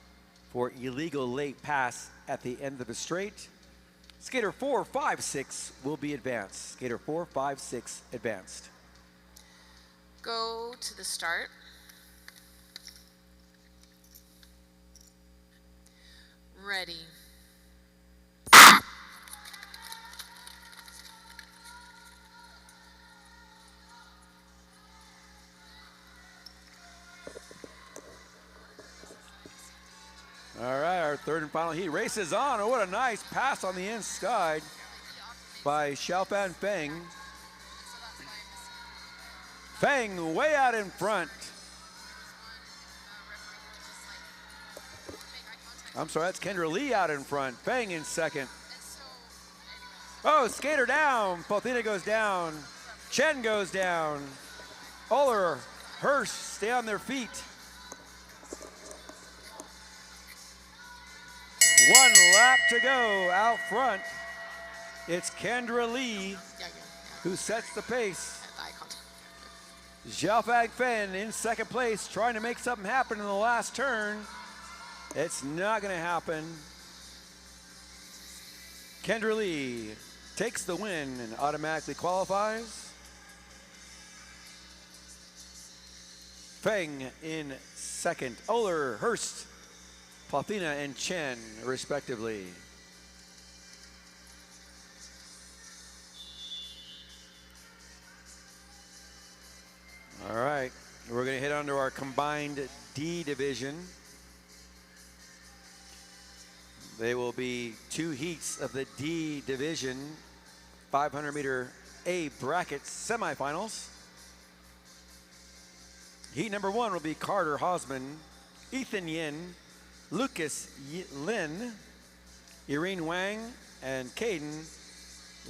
for illegal late pass at the end of the straight. Skater 456 will be advanced. Skater 456 advanced. Go to the start. Ready. All right, our third and final heat. Race is on. Oh, what a nice pass on the inside by Xiaofan Feng. Feng way out in front. I'm sorry, that's Kendra Lee out in front. Feng in second. Oh, skater down. Pothina goes down. Chen goes down. Oler, Hurst stay on their feet. 1 lap to go out front. It's Kendra Lee who sets the pace. Eye contact. Xiaofan Feng in second place, trying to make something happen in the last turn. It's not going to happen. Kendra Lee takes the win and automatically qualifies. Feng in second. Oler, Hurst, Pothina, and Chen, respectively. All right, we're going to hit onto our combined D division. They will be 2 heats of the D division, 500-meter A bracket semifinals. Heat number 1 will be Carter Hosman, Ethan Yin, Lucas Lin, Irene Wang, and Caden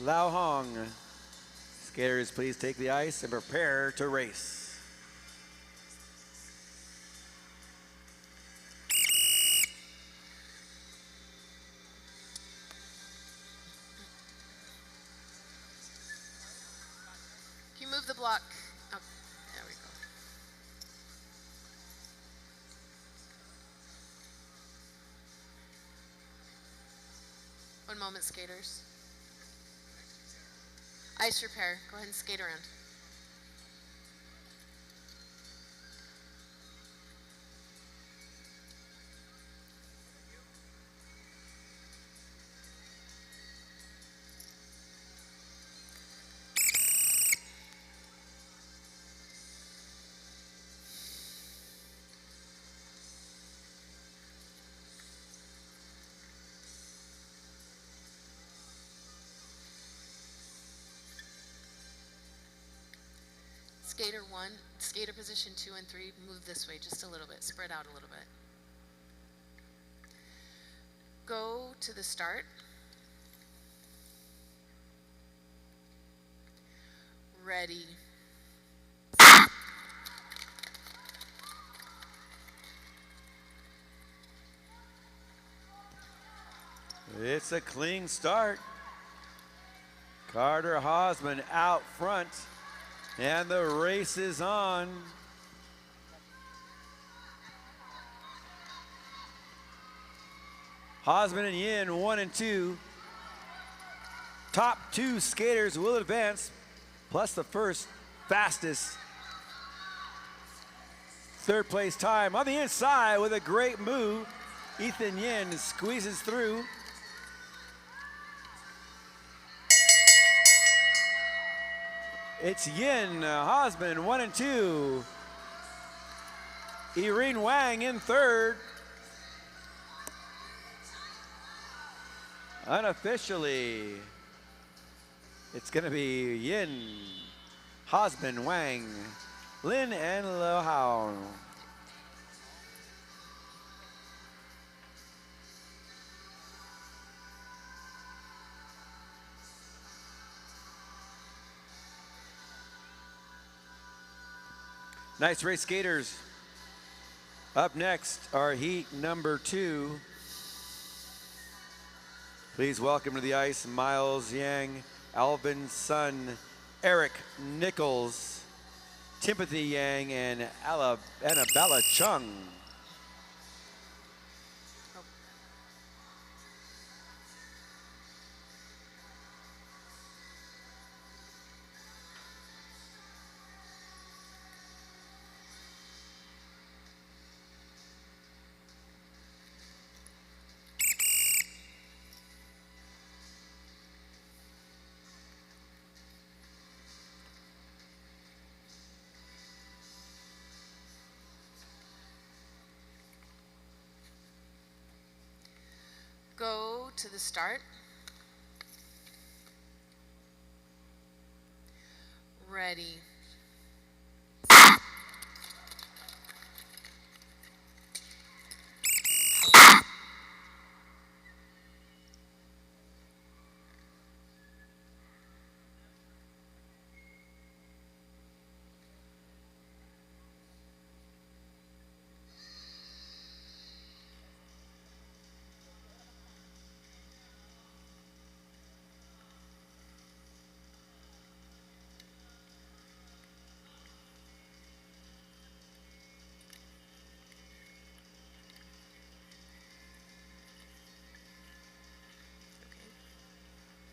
Lao Hong. Skaters, please take the ice and prepare to race. Can you move the block? Oh, there we go. One moment, skaters. Ice repair. Go ahead and skate around. Skater 1, skater position 2 and 3, move this way just a little bit, spread out a little bit. Go to the start. Ready. It's a clean start. Carter Hosman out front. And the race is on. Hosman and Yin, 1 and 2. top 2 skaters will advance, plus the first fastest third place time. On the inside with a great move, Ethan Yin squeezes through. It's Yin, Hosman 1 and 2. Irene Wang in third. Unofficially, it's going to be Yin, Hosman, Wang, Lin, and Lo Hao. Nice race, skaters. Up next, our heat number 2. Please welcome to the ice Miles Yang, Alvin's son, Eric Nichols, Timothy Yang, and Annabella Chung. Go to the start. Ready.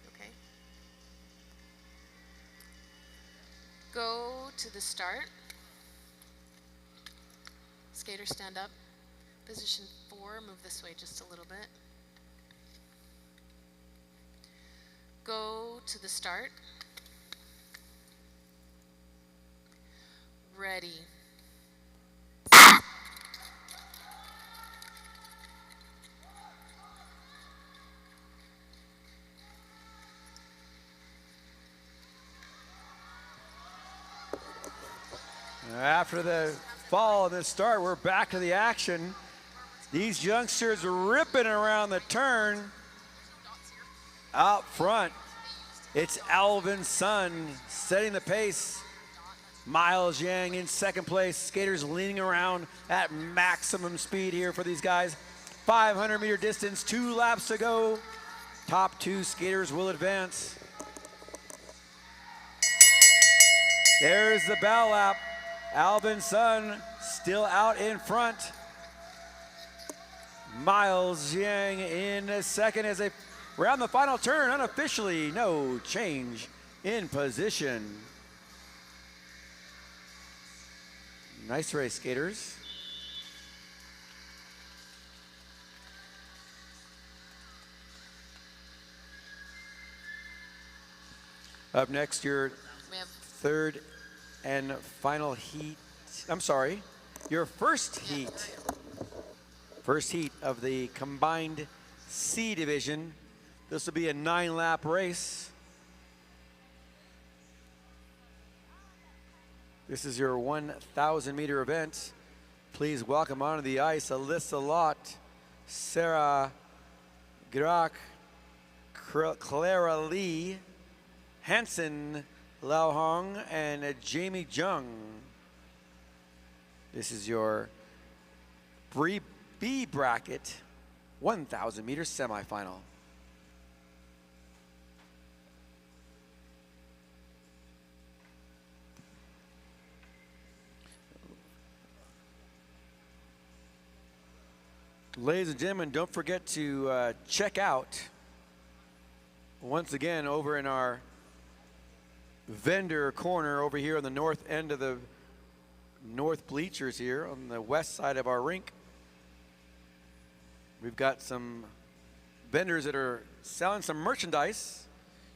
Okay. Go to the start. Skater stand up. Position 4, move this way just a little bit. Go to the start. Ready. After the fall of the start, we're back to the action. These youngsters ripping around the turn. Out front, it's Alvin's son setting the pace. Miles Yang in second place. Skaters leaning around at maximum speed here for these guys. 500-meter distance, 2 laps to go. Top 2 skaters will advance. There's the bow lap. Alvin's son still out in front. Miles Yang in second as they round the final turn. Unofficially, no change in position. Nice race, skaters. Up next, your third and final heat. I'm sorry, your first heat. First heat of the combined C division. This will be a 9-lap race. This is your 1,000-meter event. Please welcome onto the ice Alyssa Lott, Sarah Grach, Clara Lee, Hansen Lao Hong, and Jamie Jung. This is your B bracket 1,000-meter semifinal. Ladies and gentlemen, don't forget to check out once again over in our vendor corner over here on the north end of the north bleachers here on the west side of our rink. We've got some vendors that are selling some merchandise.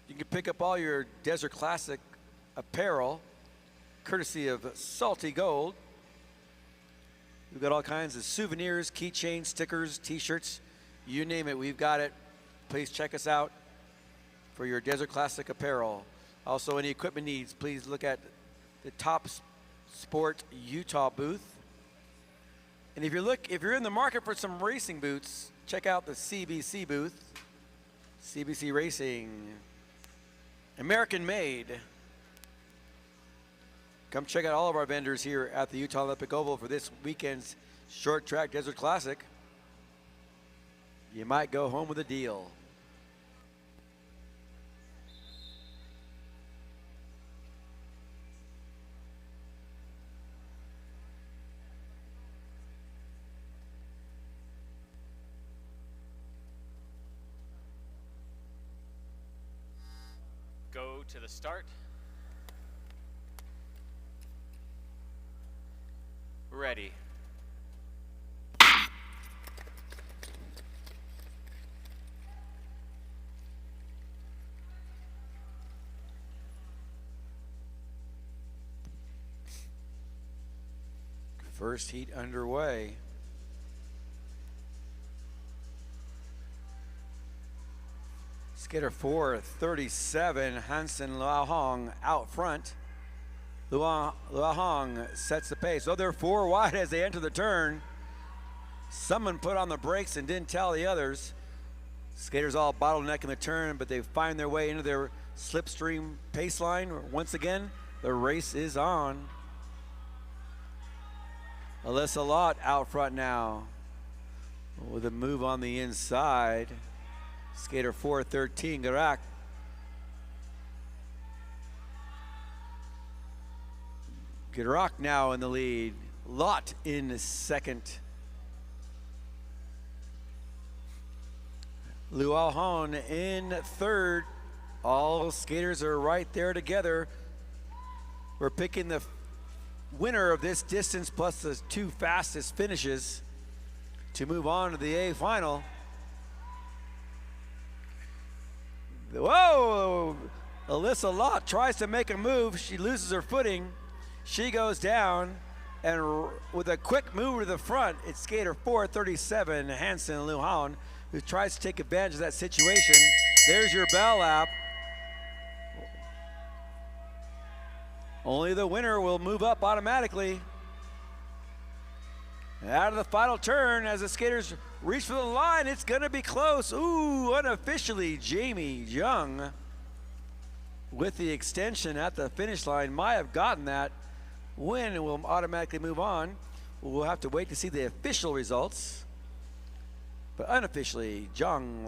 You can pick up all your Desert Classic apparel courtesy of Salty Gold. We've got all kinds of souvenirs, keychains, stickers, t-shirts, you name it, we've got it. Please check us out for your Desert Classic apparel. Also, any equipment needs, please look at the Top Sport Utah booth. And if you're in the market for some racing boots, check out the CBC booth. CBC Racing, American made. Come check out all of our vendors here at the Utah Olympic Oval for this weekend's Short Track Desert Classic. You might go home with a deal. Go to the start. Ready. First heat underway. Skater 437, Hansen Luahong out front. Luahong sets the pace. So they're 4 wide as they enter the turn. Someone put on the brakes and didn't tell the others. Skaters all bottleneck in the turn, but they find their way into their slipstream pace line. Once again, the race is on. Alyssa Lott out front now with a move on the inside. Skater 413, Garak. Garak now in the lead. Lott in second. Luahon in third. All skaters are right there together. We're picking the winner of this distance plus the 2 fastest finishes to move on to the A final. Whoa! Alyssa Lott tries to make a move. She loses her footing. She goes down, and with a quick move to the front, it's skater 437, Hansen Luahon, who tries to take advantage of that situation. There's your bell lap. Only the winner will move up automatically. Out of the final turn as the skaters reach for the line, it's gonna be close. Ooh, unofficially, Jamie Jung with the extension at the finish line might have gotten that win and will automatically move on. We'll have to wait to see the official results. But unofficially, Jung,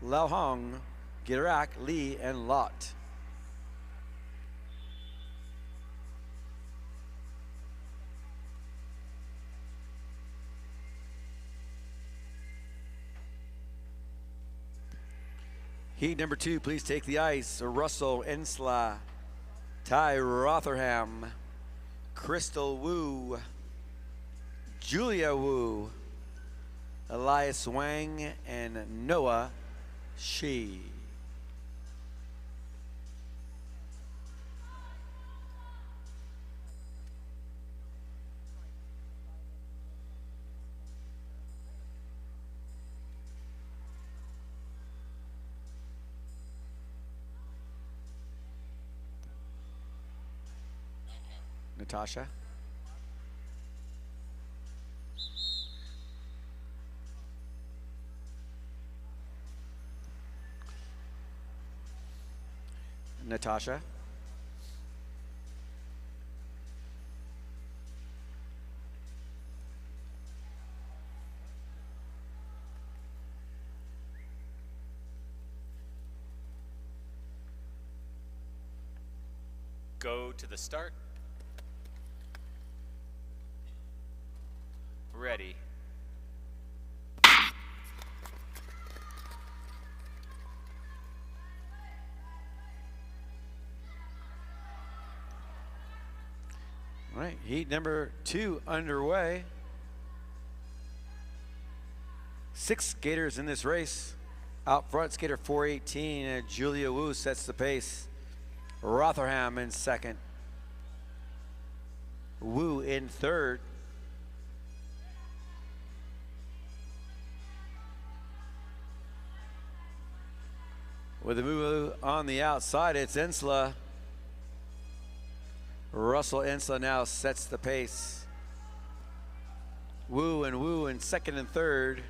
Luahong, Garak, Lee, and Lott. Heat number 2, please take the ice. Russell Ensla, Ty Rotherham, Crystal Wu, Julia Wu, Elias Wang, and Noah Shi. Natasha. Natasha. Go to the start. Ready. right, heat number 2 underway. 6 skaters in this race. Out front, skater 418, Julia Wu sets the pace. Rotherham in second. Wu in third. With a move on the outside, it's Ensla. Russell Ensla now sets the pace. Wu in second and third.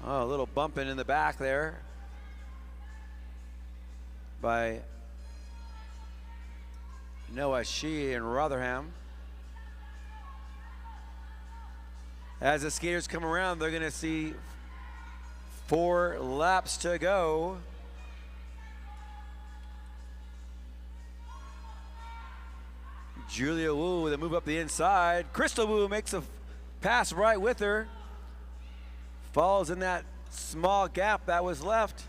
Oh, a little bumping in the back there by Noah Shee and Rotherham. As the skaters come around, they're gonna see 4 laps to go. Julia Wu with a move up the inside. Crystal Wu makes a pass right with her. Falls in that small gap that was left.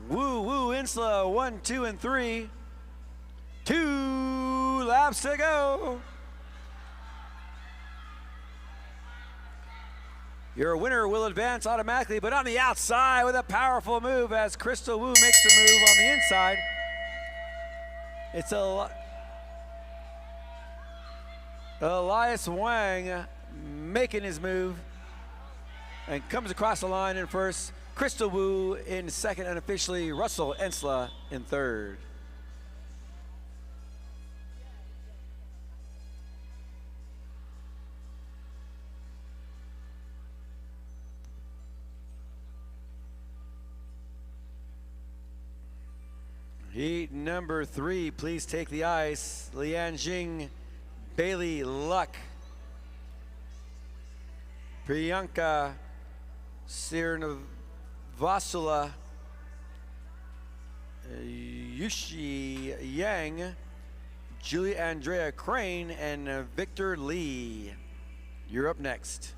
Wu, Insla, 1, 2, and 3. 2 laps to go. Your winner will advance automatically, but on the outside with a powerful move as Crystal Wu makes the move on the inside. It's Elias Wang making his move and comes across the line in first. Crystal Wu in second, and officially Russell Ensla in third. Heat number 3, please take the ice. Lian Jing, Bailey Luck, Priyanka Sirnavasula, Yushi Yang, Julia Andrea Crane, and Victor Lee. You're up next.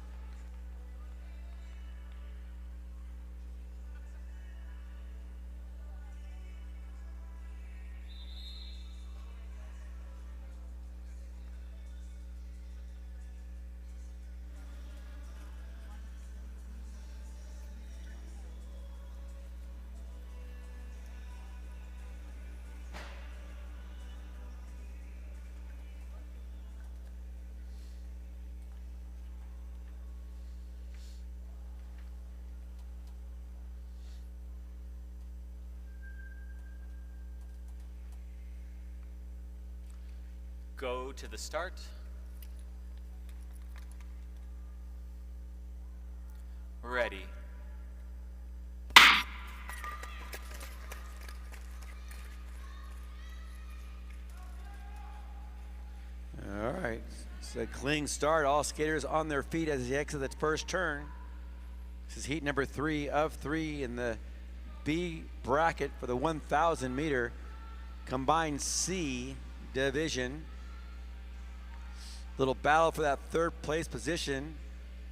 Go to the start. Ready. All right, it's a clean start. All skaters on their feet as they exit the first turn. This is heat number 3 of 3 in the B bracket for the 1,000 meter combined C division. Little battle for that 3rd place position,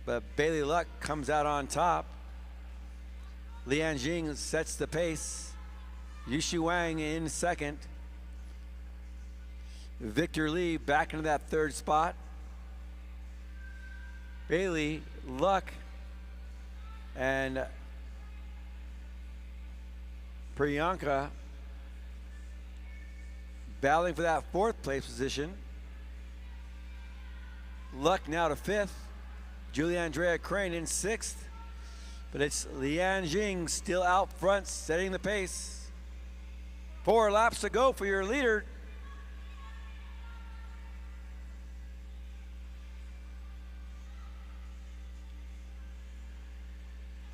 but Bailey Luck comes out on top. Lian Jing sets the pace. Yushi Wang in second. Victor Lee back into that 3rd spot. Bailey Luck and Priyanka battling for that 4th place position. Luck now to 5th. Julia Andrea Crane in 6th. But it's Lian Jing still out front, setting the pace. 4 laps to go for your leader.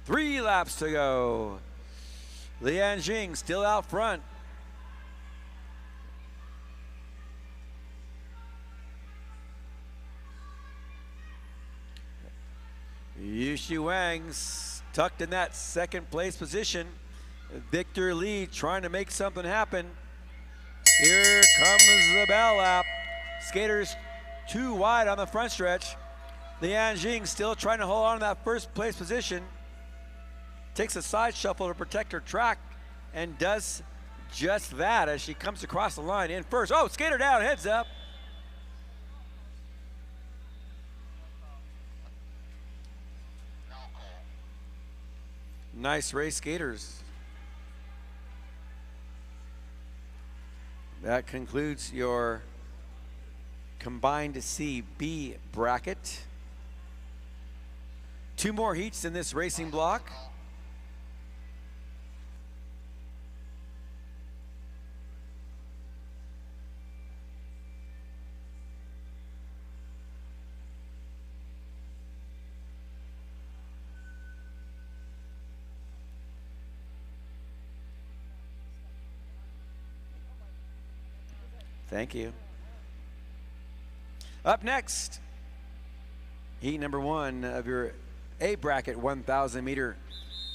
Three laps to go. Lian Jing still out front. Yushi Wang's tucked in that 2nd place position. Victor Lee trying to make something happen. Here comes the bell lap. Skaters too wide on the front stretch. Lian Jing still trying to hold on to that 1st place position. Takes a side shuffle to protect her track and does just that as she comes across the line in first. Oh, skater down, heads up. Nice race, skaters. That concludes your combined C-B bracket. 2 more heats in this racing block. Thank you. Up next, heat number 1 of your A bracket 1,000 meter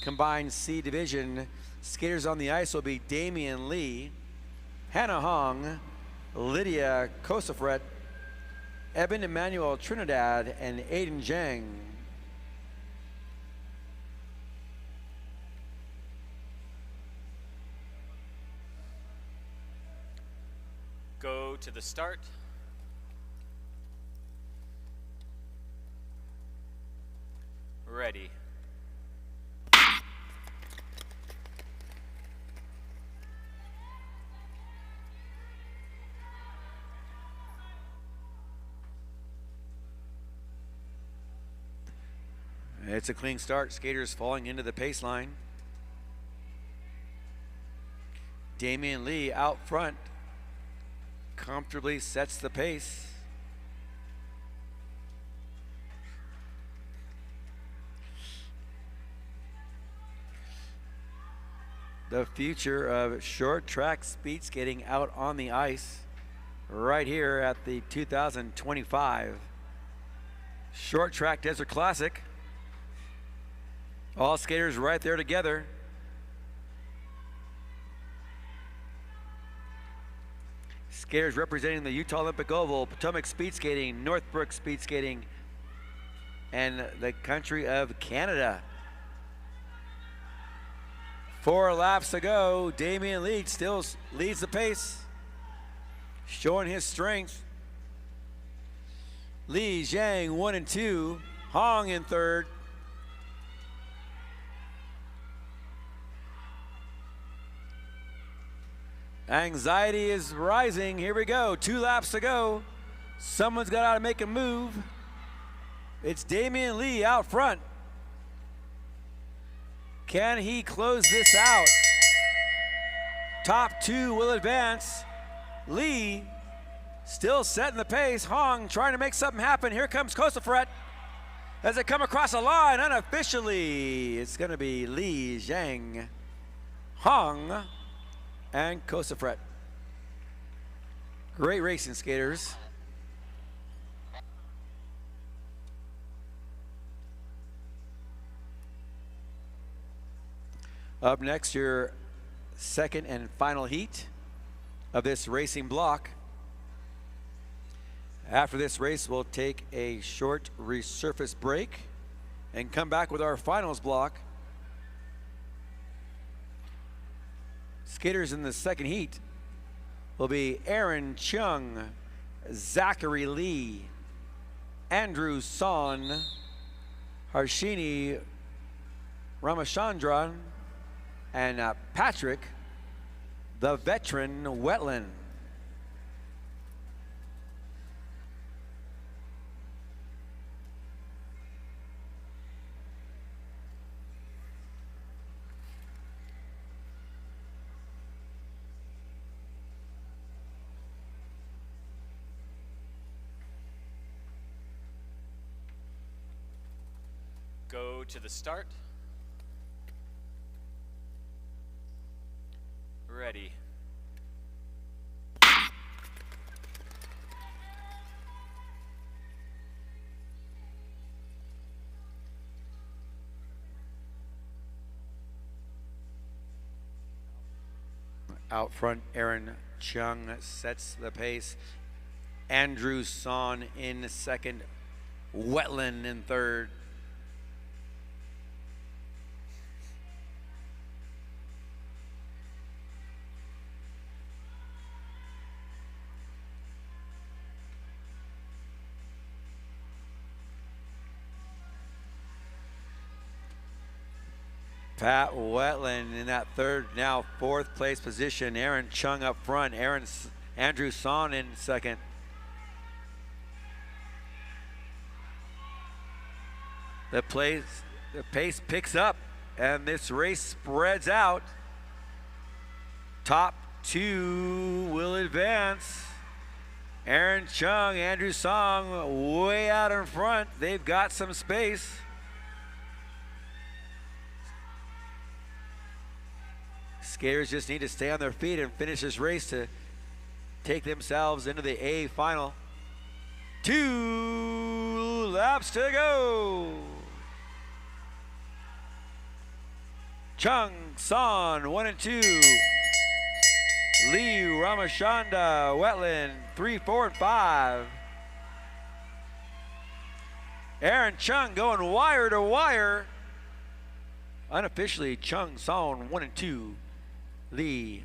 combined C division. Skaters on the ice will be Damian Lee, Hannah Hong, Lydia Kosofret, Eben Emmanuel Trinidad, and Aiden Zhang. Go to the start. Ready. It's a clean start. Skaters falling into the pace line. Damian Lee out front comfortably sets the pace. The future of short track speed skating out on the ice right here at the 2025 Short Track Desert Classic. All skaters right there together. Skaters representing the Utah Olympic Oval, Potomac Speed Skating, Northbrook Speed Skating, and the country of Canada. 4 laps to go. Damian Lee still leads the pace, showing his strength. Lee, Zhang 1 and 2, Hong in 3rd. Anxiety is rising. Here we go. 2 laps to go. Someone's got to make a move. It's Damian Lee out front. Can he close this out? Top 2 will advance. Lee still setting the pace. Hong trying to make something happen. Here comes Kosofret as they come across the line unofficially. It's going to be Lee, Zhang, Hong, and Kosofret. Great racing, skaters. Up next, your second and final heat of this racing block. After this race, we'll take a short resurface break and come back with our finals block. Skaters in the second heat will be Aaron Chung, Zachary Lee, Andrew Son, Harshini Ramachandran, and Patrick, the veteran Wetland. Go to the start. Ready. Out front, Aaron Chung sets the pace. Andrew Son in second. Wetland in third. Pat Wetland in that third, now fourth place position. Aaron Chung up front. Andrew Son in second. The pace picks up, and this race spreads out. Top two will advance. Aaron Chung, Andrew Song way out in front. They've got some space. Skaters just need to stay on their feet and finish this race to take themselves into the A final. 2 laps to go. Chung, Son, 1 and 2. Lee, Ramachandra, Wetland, 3, 4, and 5. Aaron Chung going wire to wire. Unofficially, Chung, Son, 1 and 2. Lee,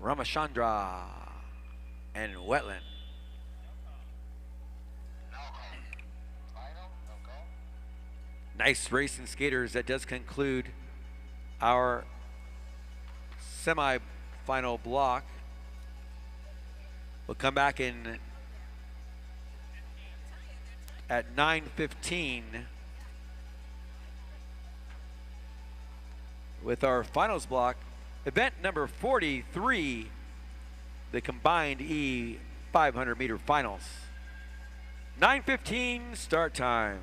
Ramachandra, and Wetland. Nice racing, skaters. That does conclude our semi-final block. We'll come back in at 9:15 with our finals block. Event number 43, the combined E 500 meter finals. 9:15 start time.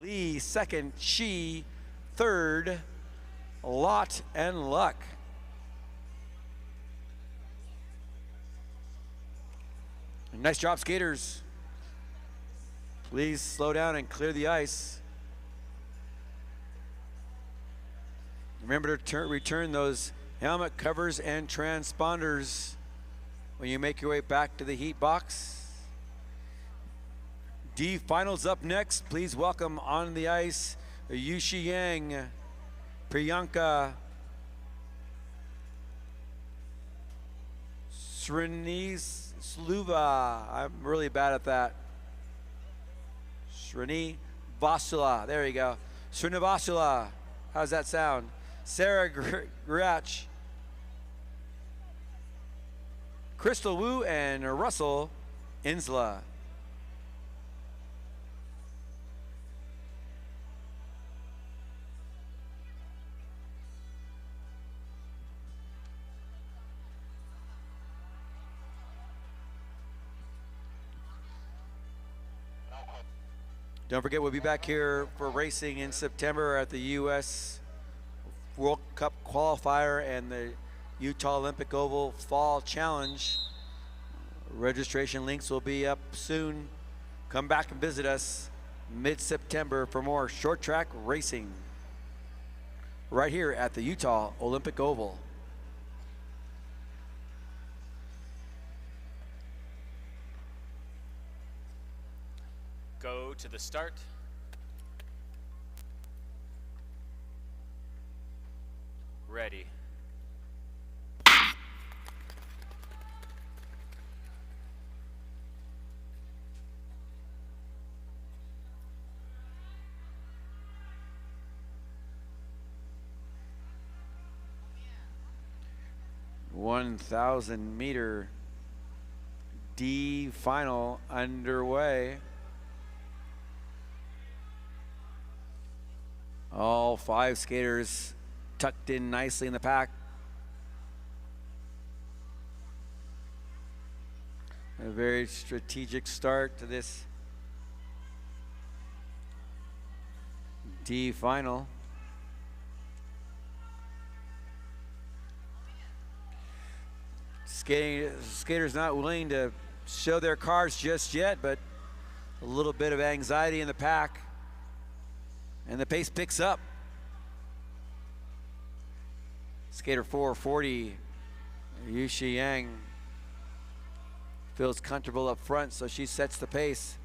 Lee second, Shi third, Lot and Luck. Nice job, skaters. Please slow down and clear the ice. Remember to return those helmet covers and transponders when you make your way back to the heat box. D finals up next. Please welcome on the ice Yushi Yang, Priyanka Sluva. I'm really bad at that. Srini Vasula. There you go. Srinivasula. How's that sound? Sarah Grach, Crystal Wu, and Russell Insla. Don't forget, we'll be back here for racing in September at the U.S. World Cup qualifier and the Utah Olympic Oval Fall Challenge. Registration links will be up soon. Come back and visit us mid-September for more short track racing right here at the Utah Olympic Oval. Go to the start. Ready. Yeah. 1,000 meter D final underway. All 5 skaters tucked in nicely in the pack. A very strategic start to this D final. Skaters not willing to show their cards just yet, but a little bit of anxiety in the pack. And the pace picks up. Skater 440, Yushi Yang, feels comfortable up front, so she sets the pace.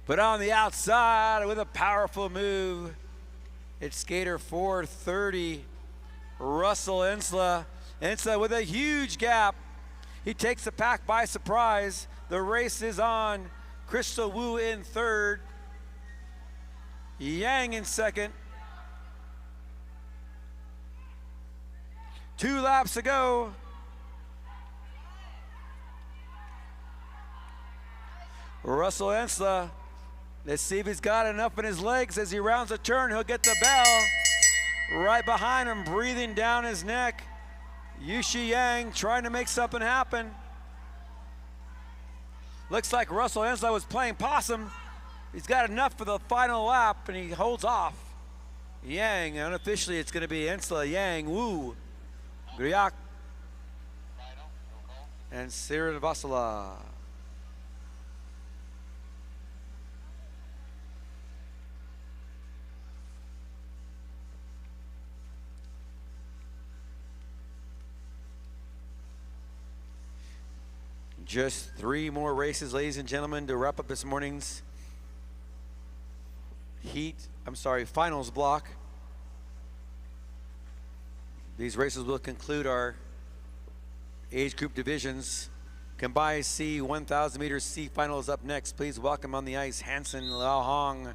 But on the outside with a powerful move, it's skater 430, Russell Insla. Insla with a huge gap. He takes the pack by surprise. The race is on. Crystal Wu in third. Yang in second. 2 laps to go. Russell Insla, let's see if he's got enough in his legs. As he rounds a turn, he'll get the bell. Right behind him, breathing down his neck, Yushi Yang trying to make something happen. Looks like Russell Insla was playing possum. He's got enough for the final lap, and he holds off. Yang, unofficially it's going to be Insla, Yang, Wu, Griak, and Srinivasula. Just 3 more races, ladies and gentlemen, to wrap up this morning's finals block. These races will conclude our age group divisions. Combined C 1,000 meters C finals up next. Please welcome on the ice Hansen Lao Hong,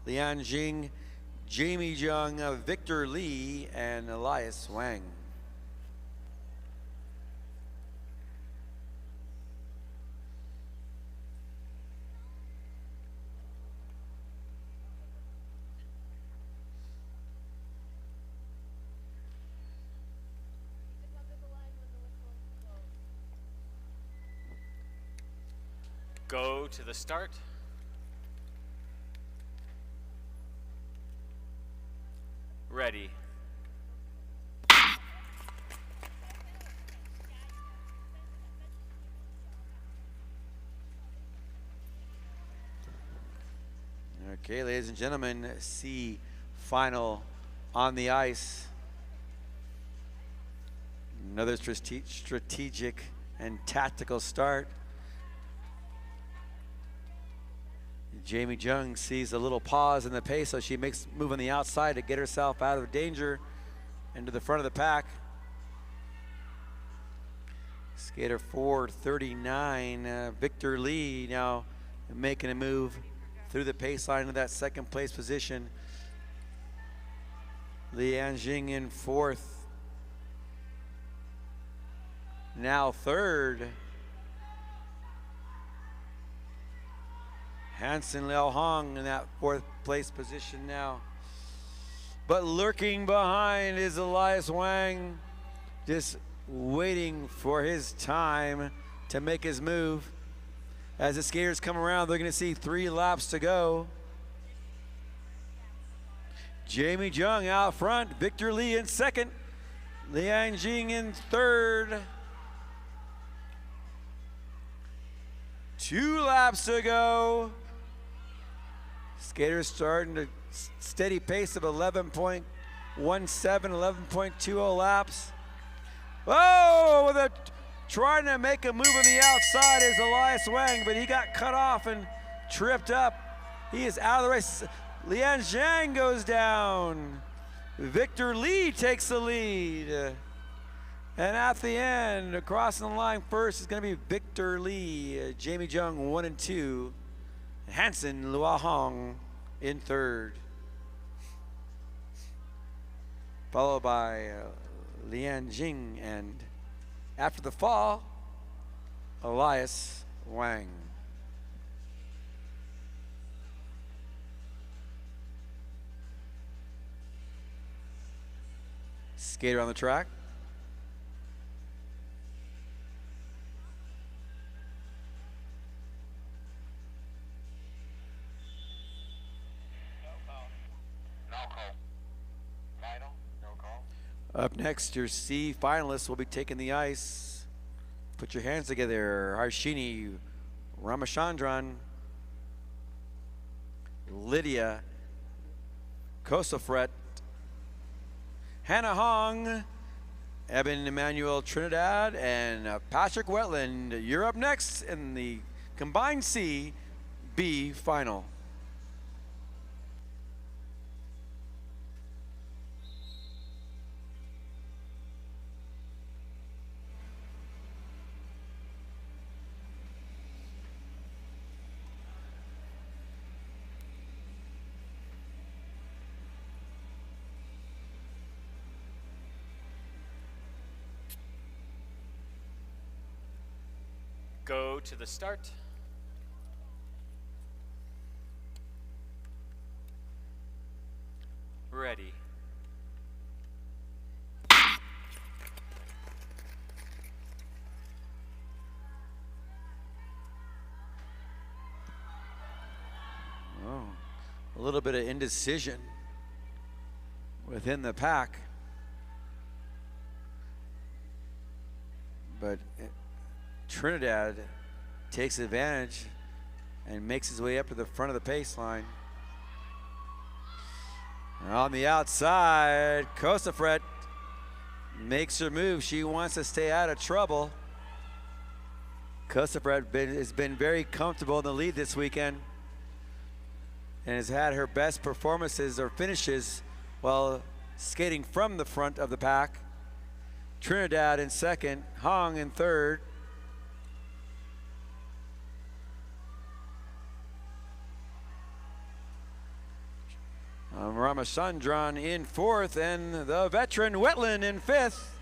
Lian Jing, Jamie Jung, Victor Lee, and Elias Wang. Go to the start. Okay, ladies and gentlemen, C final on the ice. Another strategic and tactical start. Jamie Jung sees a little pause in the pace, so she makes a move on the outside to get herself out of danger into the front of the pack. Skater 439, Victor Lee, now making a move through the pace line to that second place position. Lian Jing in fourth. Now third. Hansen Liao Hong in that fourth place position now. But lurking behind is Elias Wang, just waiting for his time to make his move. As the skaters come around, they're gonna see 3 laps to go. Jamie Jung out front, Victor Lee in second, Lian Jing in third. 2 laps to go. Skaters starting to steady pace of 11.17, 11.20 laps. Oh, trying to make a move on the outside is Elias Wang, but he got cut off and tripped up. He is out of the race. Lian Zhang goes down. Victor Lee takes the lead. And at the end, crossing the line first is going to be Victor Lee. Jamie Jung 1 and 2. Hansen Liao Hong in third. Followed by Lian Jing, and after the fall, Elias Wang. Skater on the track. Up next, your C finalists will be taking the ice. Put your hands together. Harshini Ramachandran, Lydia Kosofret, Hannah Hong, Evan Emmanuel Trinidad, and Patrick Wetland. You're up next in the combined C B final. Go to the start. Ready. Oh, a little bit of indecision within the pack. But Trinidad takes advantage and makes his way up to the front of the pace line. On the outside, Kosofret makes her move. She wants to stay out of trouble. Kosofret has been very comfortable in the lead this weekend and has had her best performances or finishes while skating from the front of the pack. Trinidad in second, Hong in third. Ramachandran in fourth, and the veteran Wetland in fifth.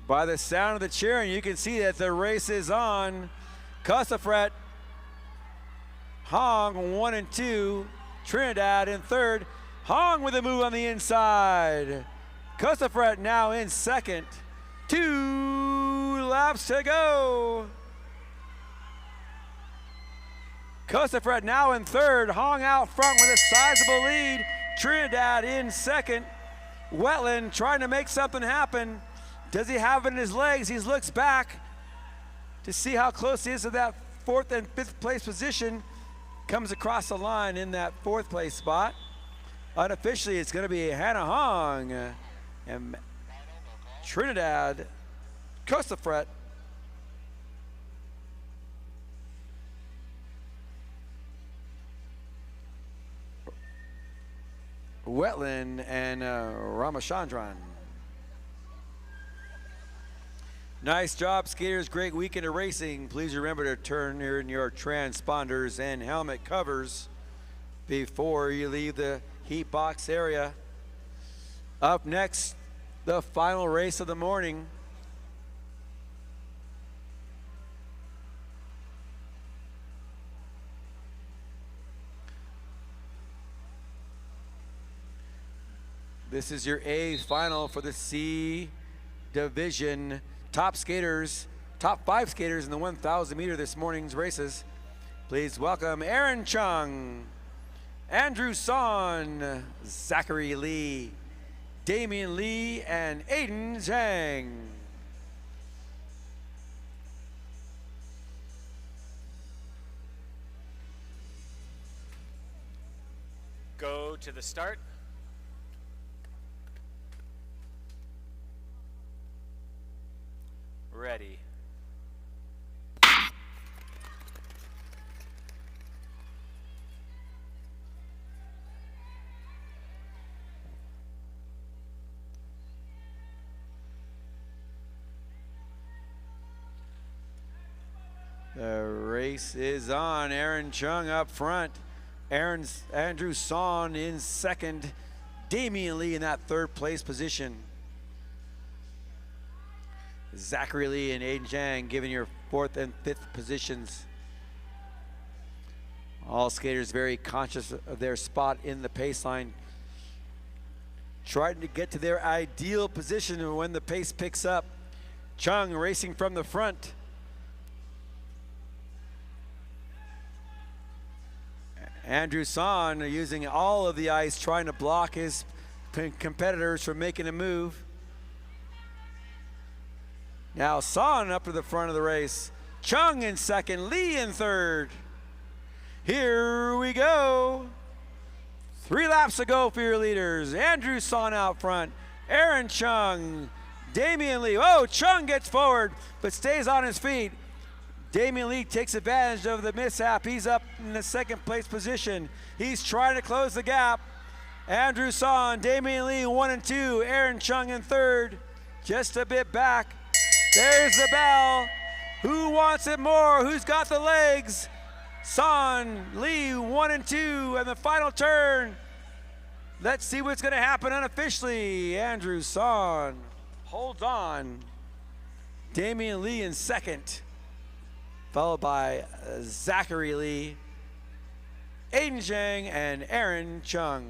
By the sound of the cheering, you can see that the race is on. Kosofret, Hong 1 and 2, Trinidad in third. Hong with a move on the inside. Kosofret now in second. 2 laps to go. Kosofret now in third. Hong out front with a sizable lead. Trinidad in second. Wetland trying to make something happen. Does he have it in his legs? He looks back. to see how close he is to that 4th and 5th place position. Comes across the line in that 4th place spot. Unofficially, it's going to be Hannah Hong and Trinidad Costafret. Wetland and Ramachandran. Nice job, skaters. Great weekend of racing. Please remember to turn in your transponders and helmet covers before you leave the heat box area. Up next, the final race of the morning. This is your A final for the C division. Top skaters, top 5 skaters in the 1,000 meter this morning's races. Please welcome Aaron Chung, Andrew Son, Zachary Lee, Damian Lee, and Aiden Zhang. Go to the start. Ready. The race is on. Aaron Chung up front. Andrew Son in 2nd. Damian Lee in that 3rd place position. Zachary Lee and Aiden Zhang giving your 4th and 5th positions. All skaters very conscious of their spot in the pace line, trying to get to their ideal position when the pace picks up. Chung racing from the front. Andrew Son using all of the ice, trying to block his competitors from making a move. Now Son up to the front of the race. Chung in 2nd, Lee in 3rd. Here we go. 3 laps to go for your leaders. Andrew Son out front. Aaron Chung, Damian Lee. Oh, Chung gets forward, but stays on his feet. Damian Lee takes advantage of the mishap. He's up in the 2nd place position. He's trying to close the gap. Andrew Son, Damian Lee 1 and 2. Aaron Chung in 3rd, just a bit back. There's the bell. Who wants it more? Who's got the legs? Son, Lee 1 and 2, and the final turn. Let's see what's going to happen unofficially. Andrew Son holds on. Damian Lee in 2nd, followed by Zachary Lee, Aiden Zhang, and Aaron Chung.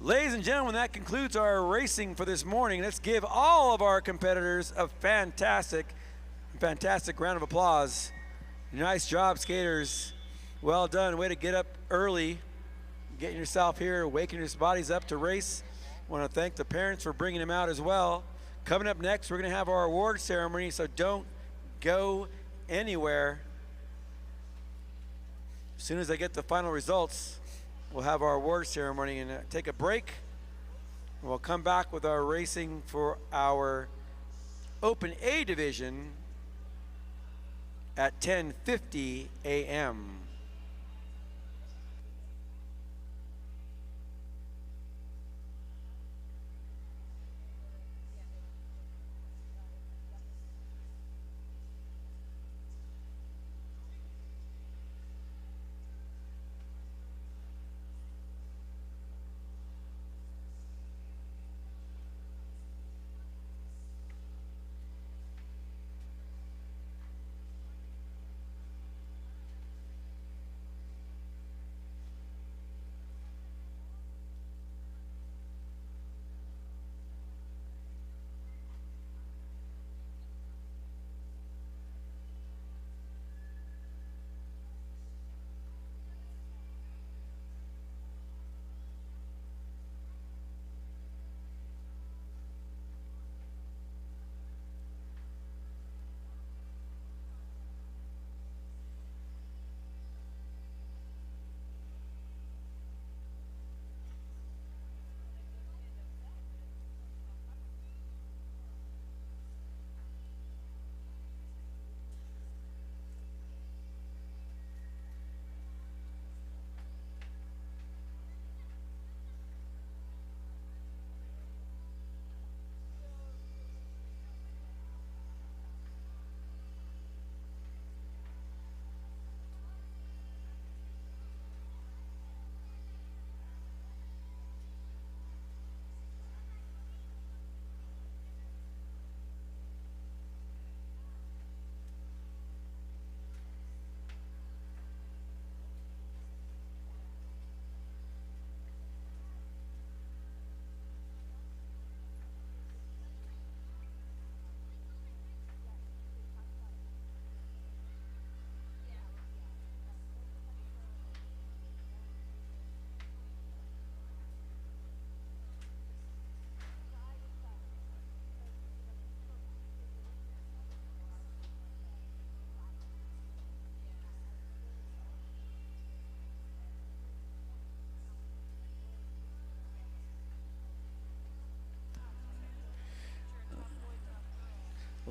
Ladies and gentlemen, that concludes our racing for this morning. Let's give all of our competitors a fantastic round of applause. Nice job, skaters. Well done. Way to get up early, getting yourself here, waking your bodies up to race. I want to thank the parents for bringing them out as well. Coming up next, we're going to have our award ceremony, so don't go anywhere. As soon as I get the final results, we'll have our award ceremony and take a break. We'll come back with our racing for our Open A division at 10:50 a.m.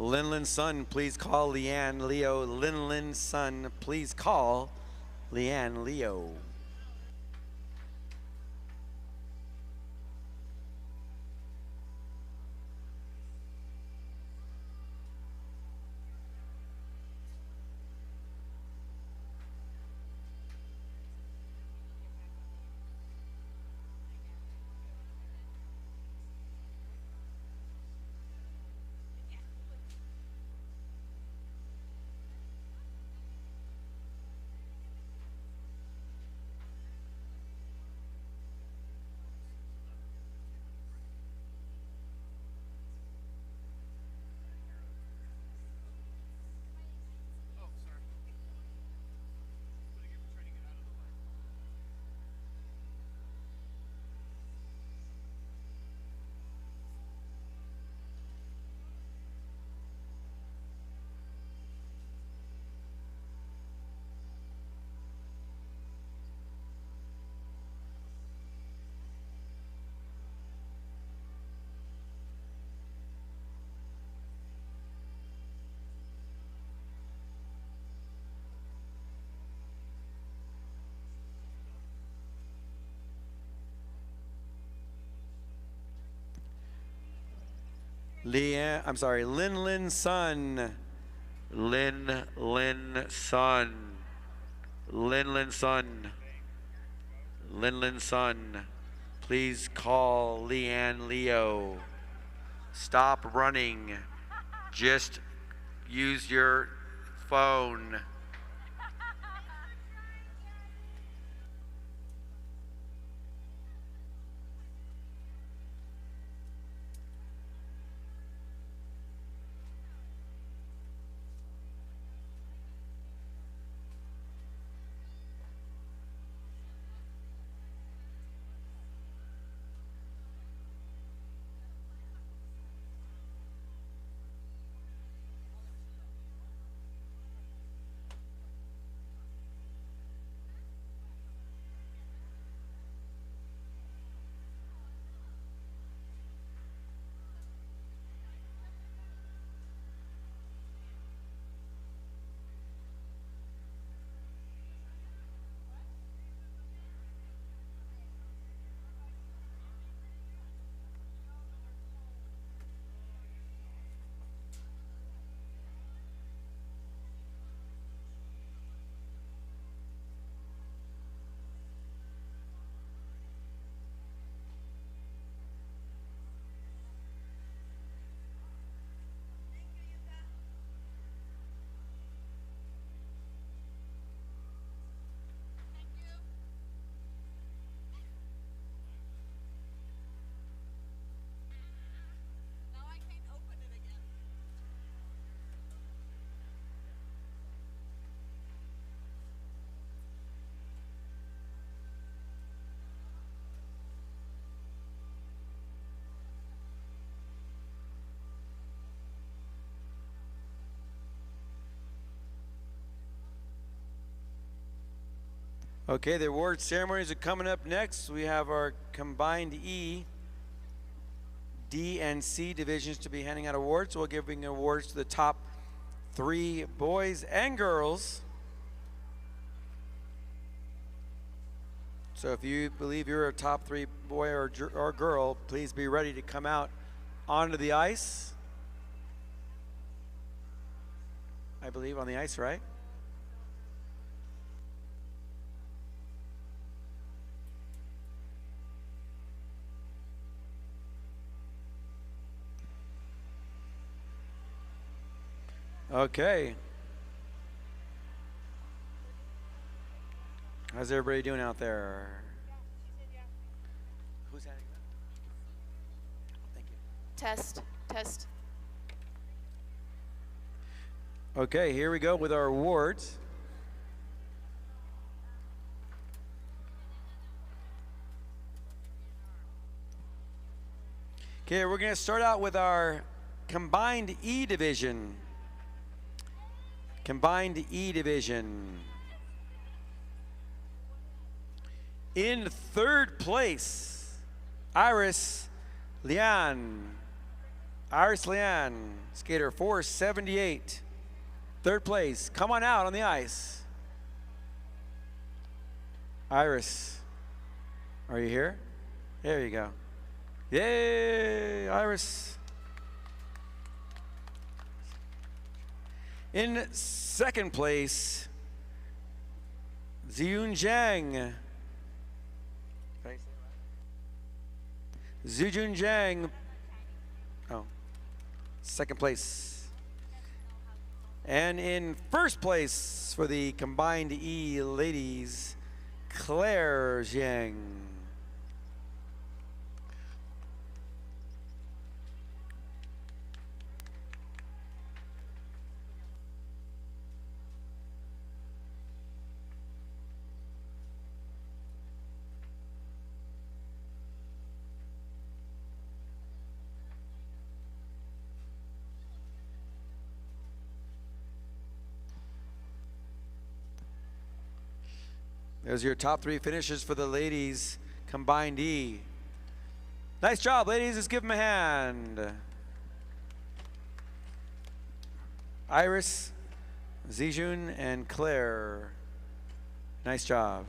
Linlin Sun, please call Leanne Leo. Linlin Sun, please call Leanne Leo. Linlin Sun. Linlin Sun. Linlin Sun. Linlin Sun. Please call Leanne Leo. Stop running. Just use your phone. Okay, the award ceremonies are coming up next. We have our combined E, D, and C divisions to be handing out awards. We're giving awards to the top 3 boys and girls. So if you believe you're a top 3 boy or girl, please be ready to come out onto the ice. I believe on the ice, right? Okay. How's everybody doing out there? Who's having that? Thank you. Test, test. Okay, here we go with our awards. Okay, we're going to start out with our combined E division. Combined E division. In 3rd place, Iris Lian. Iris Lian, skater 478. Third place. Come on out on the ice. Iris, are you here? There you go. Yay, Iris. In second place, Ziyun Zhang. Ziyun Zhang. Oh, second place. And in first place for the combined E ladies, Claire Zhang. There's your top 3 finishes for the ladies combined E. Nice job, ladies. Let's give them a hand. Iris, Zijun, and Claire. Nice job.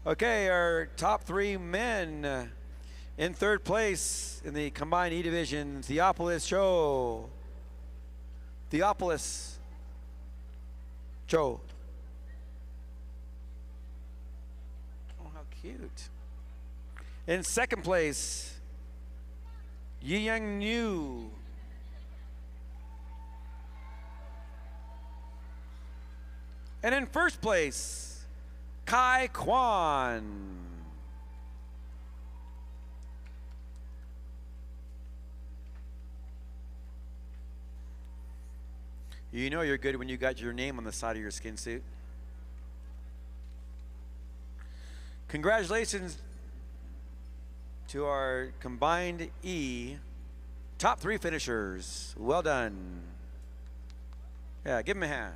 Okay, our top 3 men. In third place in the combined E division, Theopolis Cho. Theopolis Cho. Cute. In second place, Yi Yang Niu. And in first place, Kai Kwan. You know you're good when you got your name on the side of your skin suit. Congratulations to our combined E top 3 finishers. Well done. Yeah, give them a hand.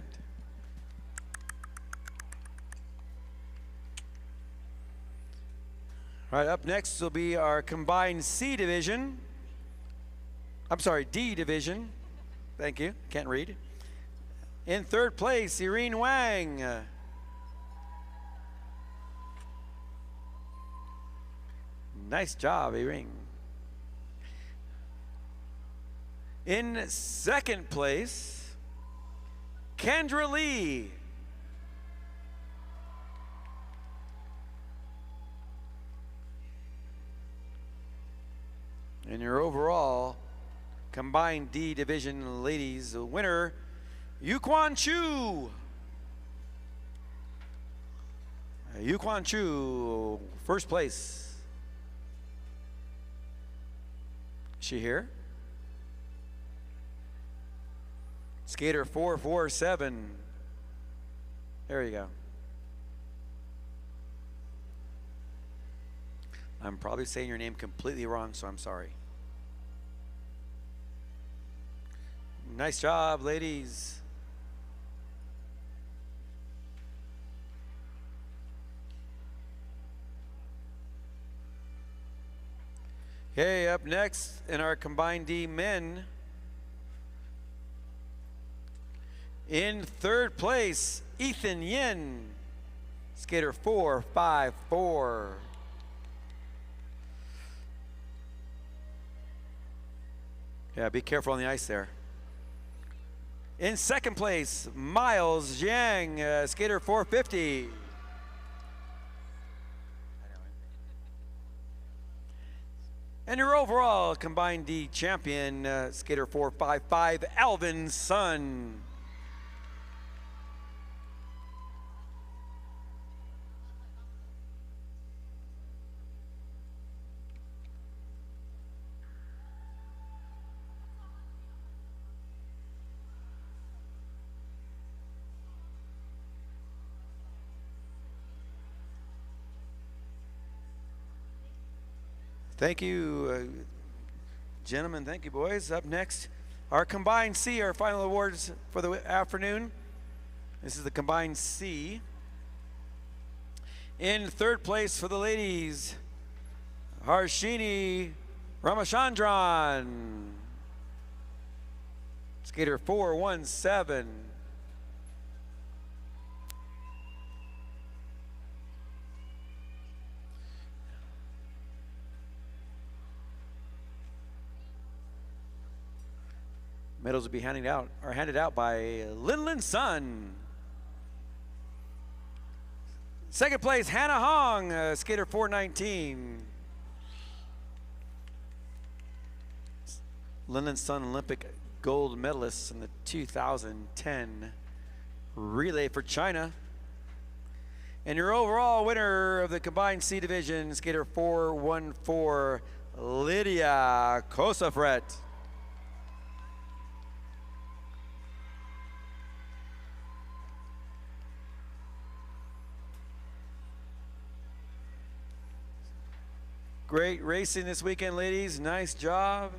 All right, up next will be our combined C division. I'm sorry, D division. Thank you, can't read. In third place, Irene Wang. Nice job, Irene. In second place, Kendra Lee. And your overall combined D division ladies winner, Yuquan Chu. Yuquan Chu, first place. Is she here? Skater 447. There you go. I'm probably saying your name completely wrong, so I'm sorry. Nice job, ladies. Okay, up next in our combined D men. In third place, Ethan Yin, skater 454. Yeah, be careful on the ice there. In second place, Miles Zhang, skater 450. And your overall combined D champion, skater 455, Alvin Sun. Thank you, gentlemen. Thank you, boys. Up next, our combined C, our final awards for the afternoon. This is the combined C. In third place for the ladies, Harshini Ramachandran. Skater 417. Medals will be handed out by Linlin Sun. Second place, Hannah Hong, skater 419. Linlin Sun Olympic gold medalist in the 2010 relay for China. And your overall winner of the combined C division, skater 414, Lydia Kosafret. Great racing this weekend, ladies. Nice job.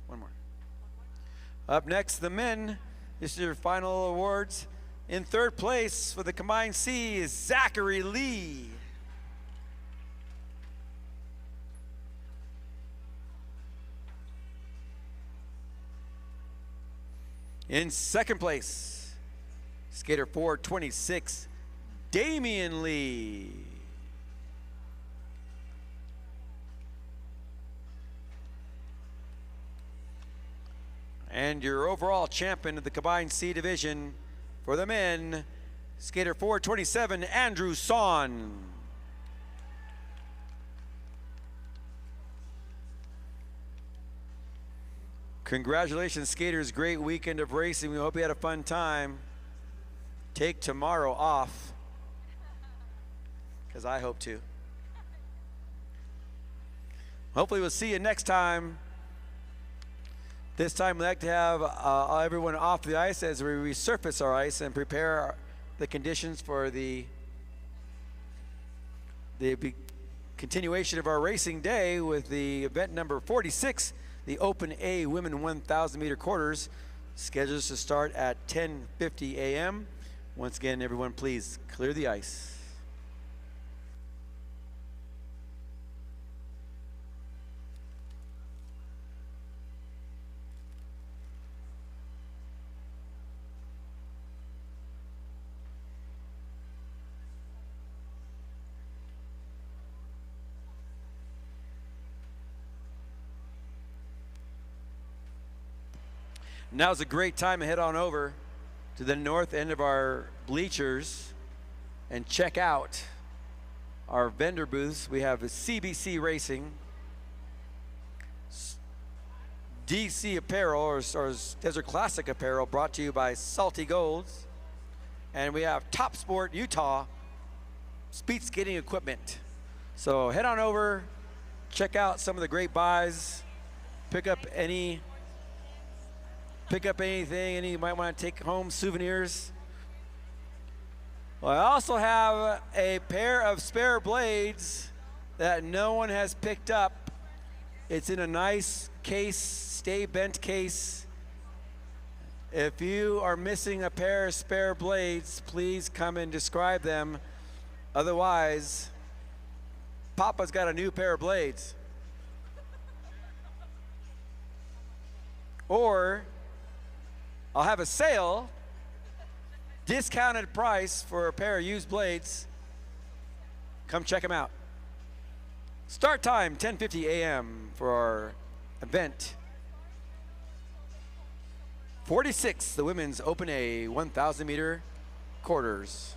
One more. Up next, the men. This is your final awards. In third place for the combined C is Zachary Lee. In second place, skater 426, Damian Lee. And your overall champion of the combined C division for the men, skater 427, Andrew Son. Congratulations, skaters. Great weekend of racing. We hope you had a fun time. Take tomorrow off, because I hope to. Hopefully we'll see you next time. This time we'd like to have everyone off the ice as we resurface our ice and prepare the conditions for the continuation of our racing day with the event number 46, the Open A Women 1,000 meter quarters, scheduled to start at 10:50 a.m. Once again, everyone, please clear the ice. Now's a great time to head on over to the north end of our bleachers and check out our vendor booths. We have CBC Racing, DC Apparel, or Desert Classic Apparel, brought to you by Salty Golds. And we have Top Sport Utah speed skating equipment. So head on over, check out some of the great buys, pick up anything any you might want to take home, souvenirs. Well, I also have a pair of spare blades that no one has picked up. It's in a nice case, stay bent case. If you are missing a pair of spare blades, please come and describe them. Otherwise, Papa's got a new pair of blades. Or I'll have a sale, discounted price for a pair of used blades. Come check them out. Start time, 10:50 a.m. for our event. 46, the women's Open A 1,000 meter quarters.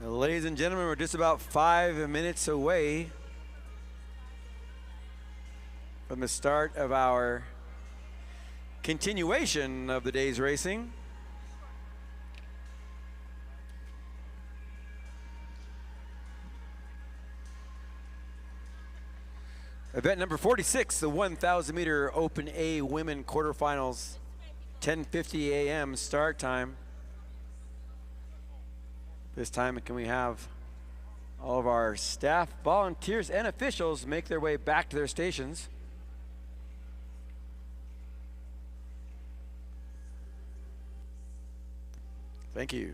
Ladies and gentlemen, we're just about 5 minutes away from the start of our continuation of the day's racing. Event number 46, the 1,000 meter Open A Women quarterfinals, 10:50 a.m. start time. This time, can we have all of our staff, volunteers, and officials make their way back to their stations? Thank you.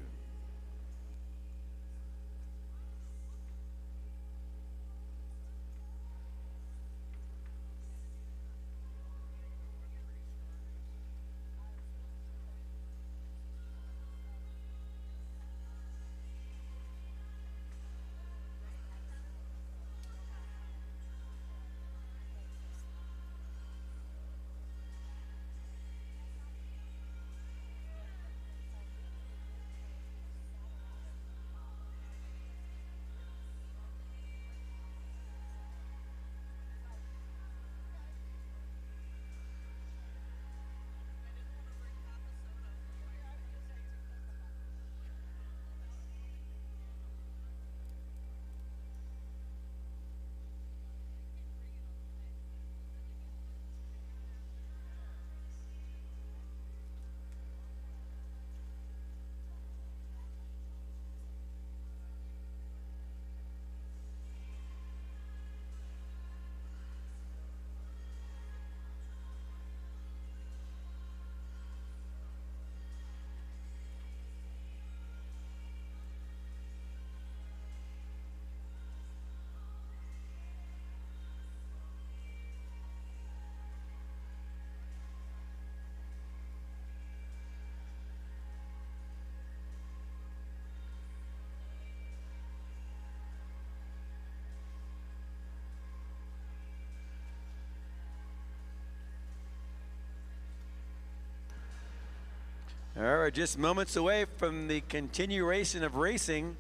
All right, just moments away from the continuation of racing.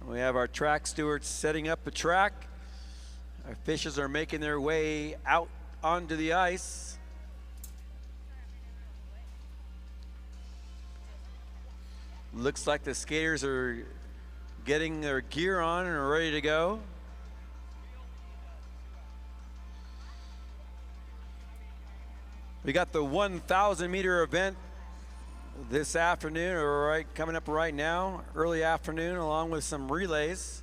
We have our track stewards setting up the track. Our officials are making their way out onto the ice. Looks like the skaters are getting their gear on and are ready to go. We got the 1,000 meter event this afternoon, or coming up right now, early afternoon, along with some relays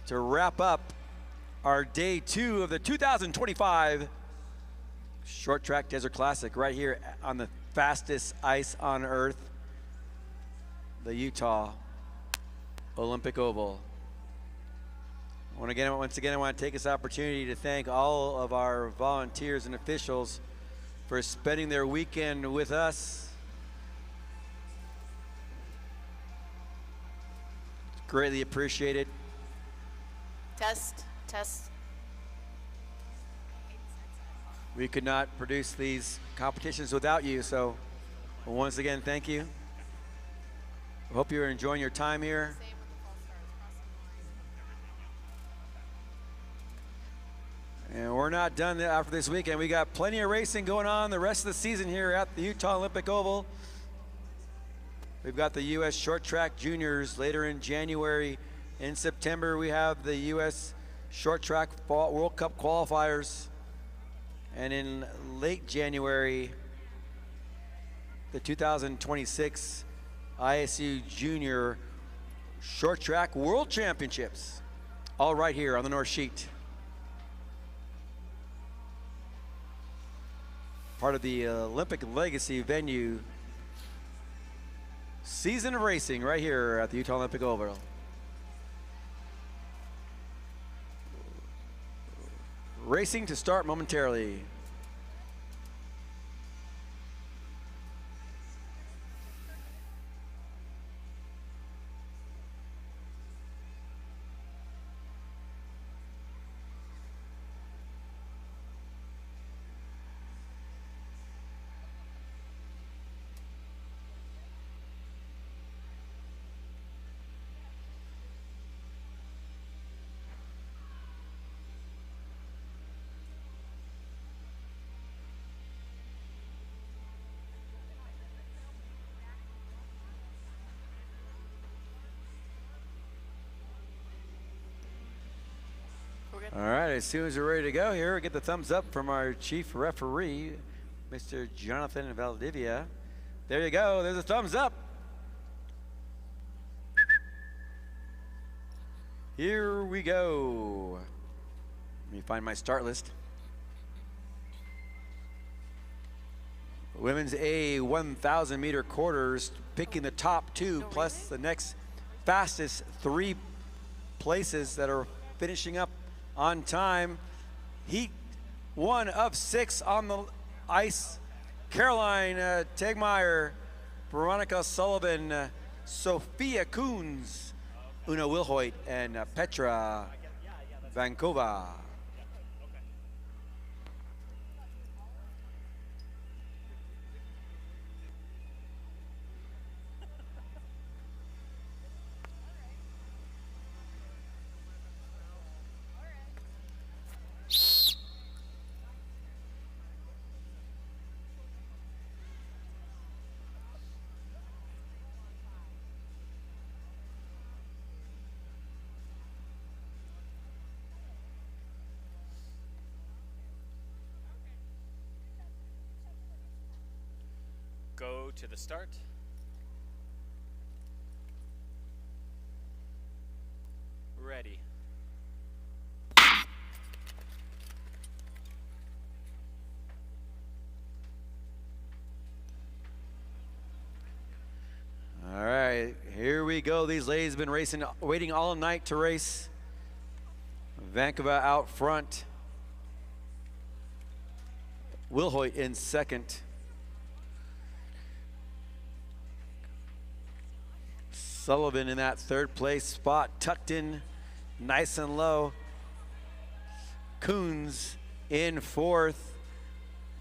to wrap up our day 2 of the 2025 Short Track Desert Classic right here on the fastest ice on earth, the Utah Olympic Oval. Once again, I want to take this opportunity to thank all of our volunteers and officials for spending their weekend with us. Greatly appreciated. Test. We could not produce these competitions without you, so once again, thank you. I hope you're enjoying your time here. And we're not done after this weekend. We got plenty of racing going on the rest of the season here at the Utah Olympic Oval. We've got the U.S. Short Track Juniors later in January. In September, we have the U.S. Short Track World Cup qualifiers. And in late January, the 2026 ISU Junior Short Track World Championships. All right here on the North Sheet. Part of the Olympic Legacy venue season of racing right here at the Utah Olympic Oval. Racing to start momentarily. All right, as soon as we're ready to go here, we get the thumbs up from our chief referee, Mr. Jonathan Valdivia. There you go, there's a thumbs up. Here we go. Let me find my start list. Women's A 1,000 meter quarters, picking the top two plus the next fastest 3 places that are finishing up on time. Heat 1 of 6 on the ice. Caroline Tegmeyer, Veronica Sullivan, Sophia Coons, Una Wilhoit, and Petra Vankova. Go to the start. Ready. All right, here we go. These ladies have been racing, waiting all night to race. Vankova out front. Wilhoit in second. Sullivan in that third place spot, tucked in nice and low. Coons in fourth.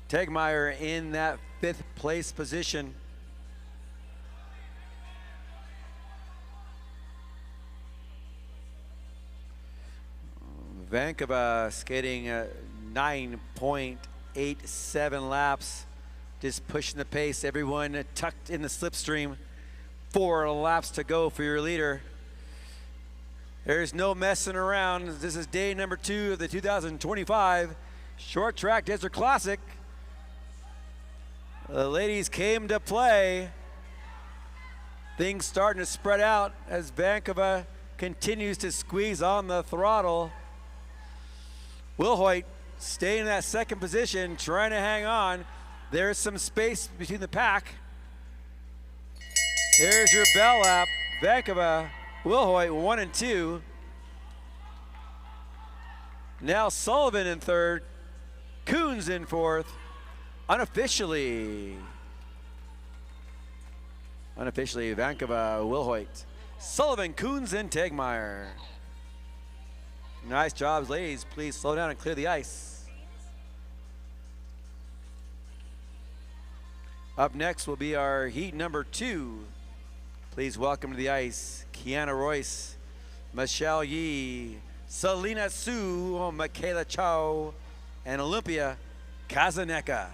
Tegmeyer in that 5th place position. Vankova skating 9.87 laps, just pushing the pace. Everyone tucked in the slipstream. 4 laps to go for your leader. There's no messing around. This is day number 2 of the 2025 Short Track Desert Classic. The ladies came to play. Things starting to spread out as Vankova continues to squeeze on the throttle. Wilhoit staying in that 2nd position, trying to hang on. There's some space between the pack. Here's your bell lap. Vankova, Wilhoit 1 and 2. Now Sullivan in 3rd. Coons in 4th. Unofficially, Vankova, Wilhoit. Sullivan, Coons, and Tegmeyer. Nice jobs, ladies. Please slow down and clear the ice. Up next will be our heat number 2. Please welcome to the ice, Kiana Royce, Michelle Yee, Selena Sue, Michaela Chow, and Olympia Kazaneka.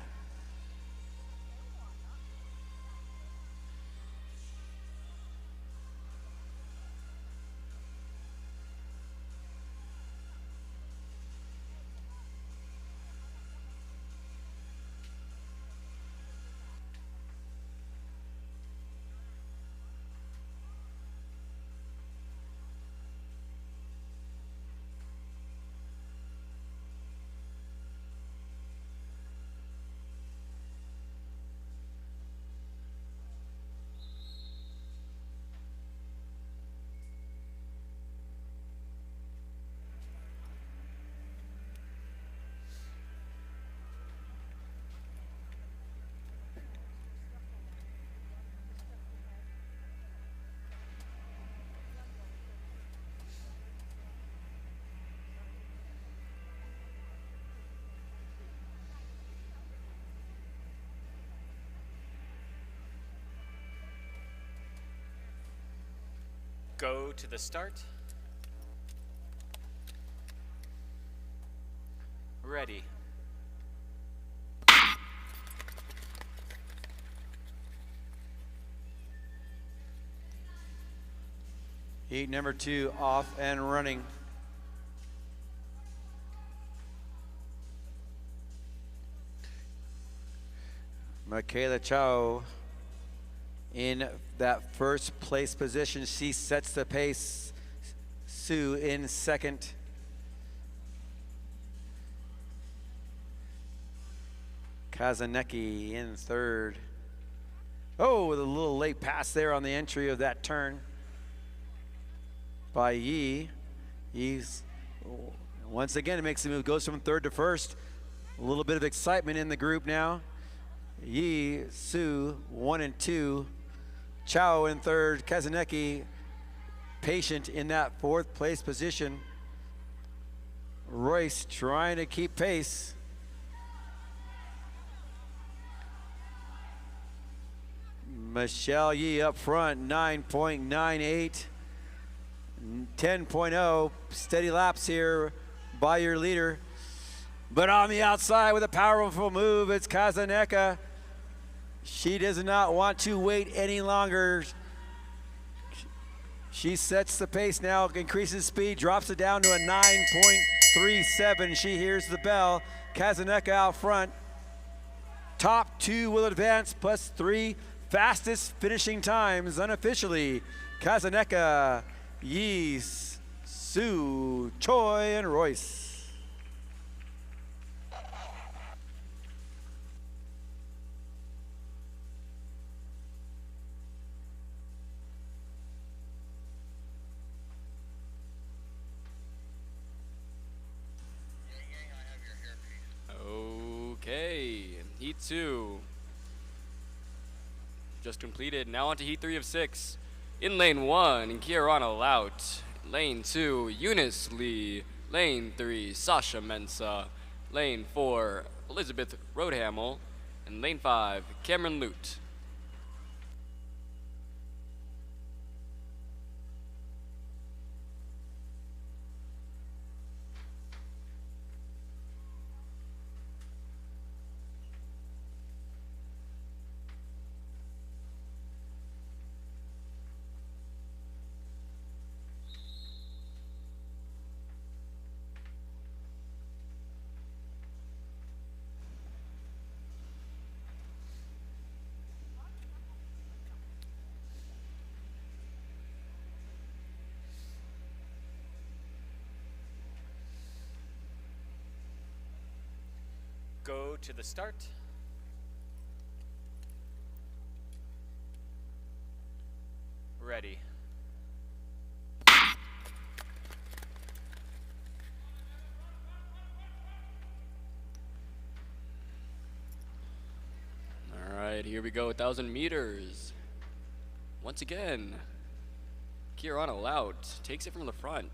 Go to the start. Ready. Heat number 2 off and running. Michaela Chow in that first place position. She sets the pace. Sue in second. Kazanecki in third. Oh, with a little late pass there on the entry of that turn by Yi. He's once again makes the move, goes from third to first. A little bit of excitement in the group now. Yi, Su, 1 and 2. Chow in third. Kazanecki patient in that fourth place position. Royce trying to keep pace. Michelle Yi up front, 9.98. 10.0, steady laps here by your leader. But on the outside with a powerful move, it's Kazanecki. She does not want to wait any longer. She sets the pace now, increases speed, drops it down to a 9.37. She hears the bell. Kazanecki out front. Top two will advance, plus 3 fastest finishing times unofficially. Kazanecki, Yi, Su, Choi, and Royce. Okay, Heat 2 just completed. Now on to Heat 3 of 6. In lane 1, Kiarana Laut. Lane 2, Eunice Lee. Lane 3, Sasha Mensah. Lane 4, Elizabeth Roadhamel. And lane 5, Cameron Lute. Go to the start. Ready. All right, here we go, 1,000 meters. Once again, Kiarana Laut takes it from the front,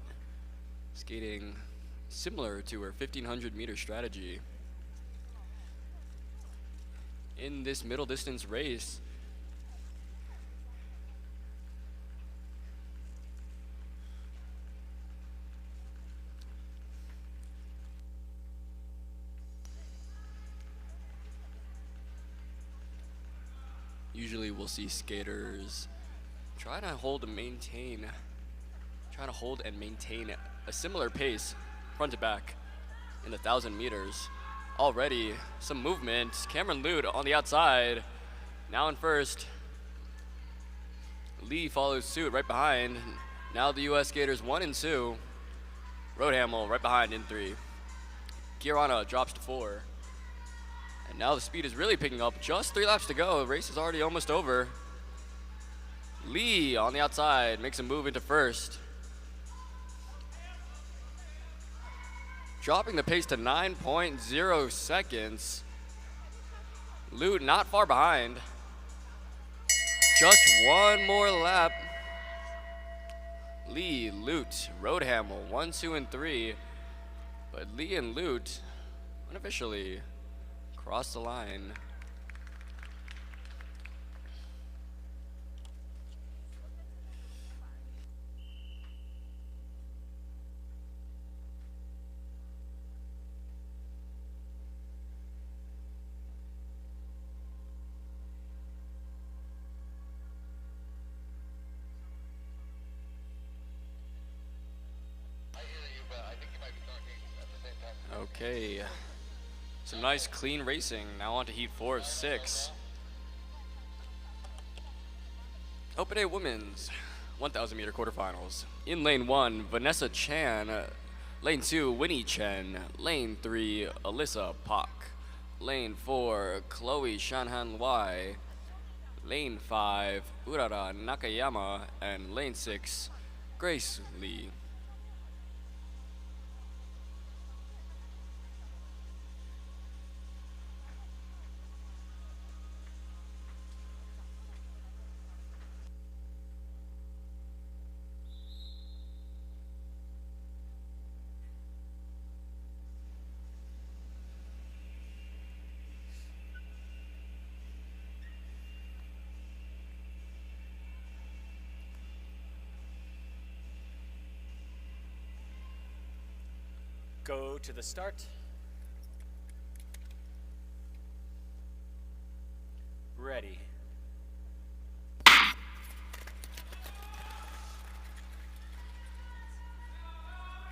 skating similar to her 1,500 meter strategy. In this middle distance race, usually we'll see skaters try to hold and maintain a similar pace front to back in the 1,000 meters. Already some movement. Cameron Lute on the outside, now in first. Lee follows suit right behind. Now the US skaters 1 and 2. Roadhamel right behind in 3. Kiarana drops to 4. And now the speed is really picking up. Just 3 laps to go. The race is already almost over. Lee on the outside makes a move into first. Dropping the pace to 9.0 seconds. Lute not far behind. Just 1 more lap. Lee, Lute, Roadhamel, 1, 2, and 3. But Lee and Lute unofficially cross the line. Okay, some nice clean racing. Now on to Heat 4 of 6. Open A Women's 1,000 meter quarterfinals. In lane 1, Vanessa Chan. Lane 2, Winnie Chen. Lane 3, Alyssa Pak. Lane 4, Chloe Shanhan Wai. Lane 5, Urara Nakayama. And lane 6, Grace Lee. Go to the start. Ready.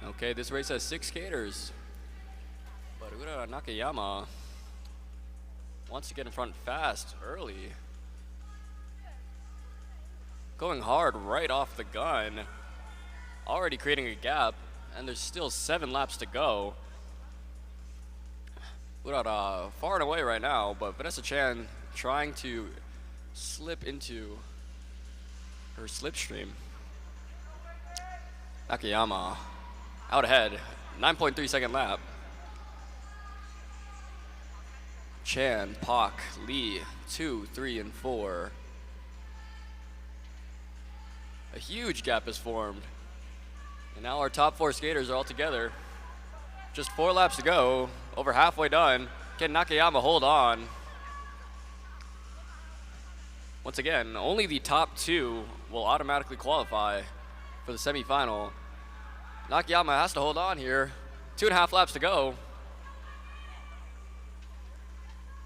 Okay, this race has 6 skaters. But Urara Nakayama wants to get in front fast, early. Going hard right off the gun. Already creating a gap, and there's still 7 laps to go. Urara far and away right now, but Vanessa Chan trying to slip into her slipstream. Nakayama out ahead, 9.3 second lap. Chan, Pak, Lee, 2, 3, and 4. A huge gap is formed. And now our top 4 skaters are all together. Just 4 laps to go, over halfway done. Can Nakayama hold on? Once again, only the top 2 will automatically qualify for the semifinal. Nakayama has to hold on here. 2.5 laps to go.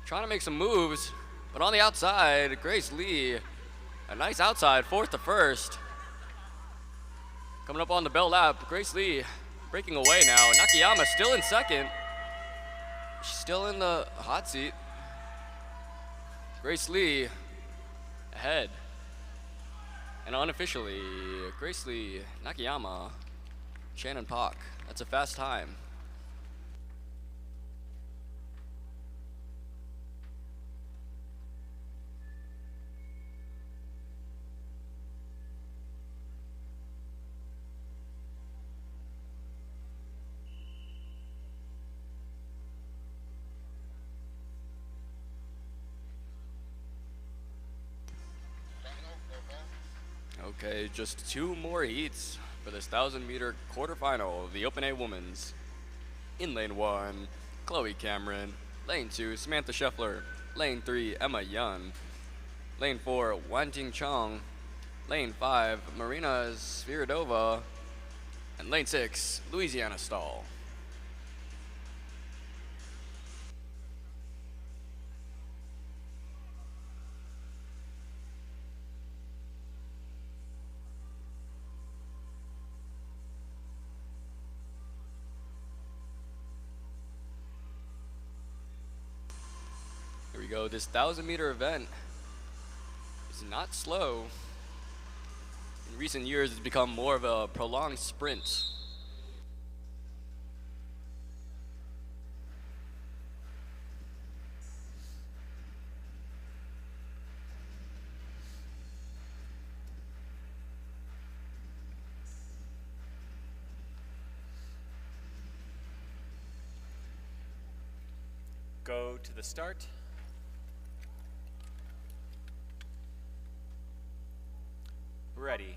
Trying to make some moves, but on the outside, Grace Lee, a nice outside, 4th to 1st. Coming up on the bell lap, Grace Lee breaking away now. Nakayama still in 2nd. She's still in the hot seat. Grace Lee ahead. And unofficially, Grace Lee, Nakayama, Shannon Pak. That's a fast time. Okay, just 2 more heats for this 1,000 meter quarterfinal of the Open A Women's. In lane 1, Chloe Cameron. Lane 2, Samantha Scheffler. Lane 3, Emma Yun. Lane 4, Wanting Chong. Lane 5, Marina Sviridova. And lane 6, Louisiana Stahl. Here we go. This 1,000 meter event is not slow. In recent years, it's become more of a prolonged sprint. Go to the start. Ready.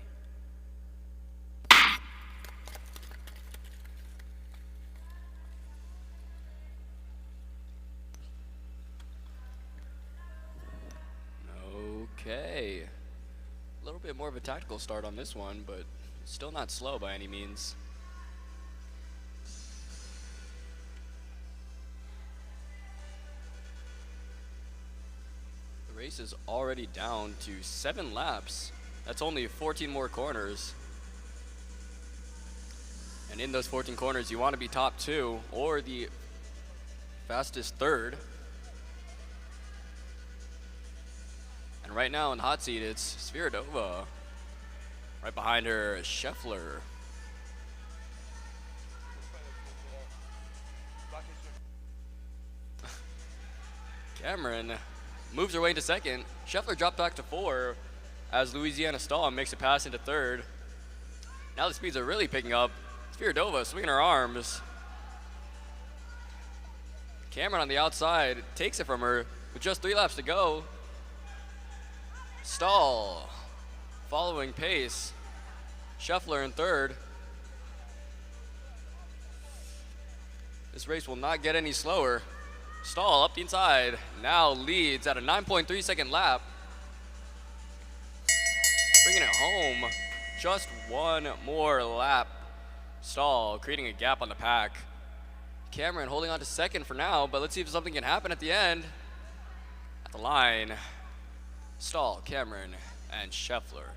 Okay. A little bit more of a tactical start on this one, but still not slow by any means. The race is already down to 7 laps. That's only 14 more corners. And in those 14 corners, you want to be top 2 or the fastest 3rd. And right now in the hot seat, it's Sviridova. Right behind her, Scheffler. Cameron moves her way into second. Scheffler dropped back to 4 as Louisiana Stahl makes a pass into third. Now the speeds are really picking up. Sviridova swinging her arms. Cameron on the outside takes it from her with just 3 laps to go. Stahl following pace. Scheffler in third. This race will not get any slower. Stahl up the inside, now leads at a 9.3 second lap. Bringing it home, just 1 more lap. Stahl creating a gap on the pack. Cameron holding on to second for now, but let's see if something can happen at the end. At the line, Stahl, Cameron, and Scheffler.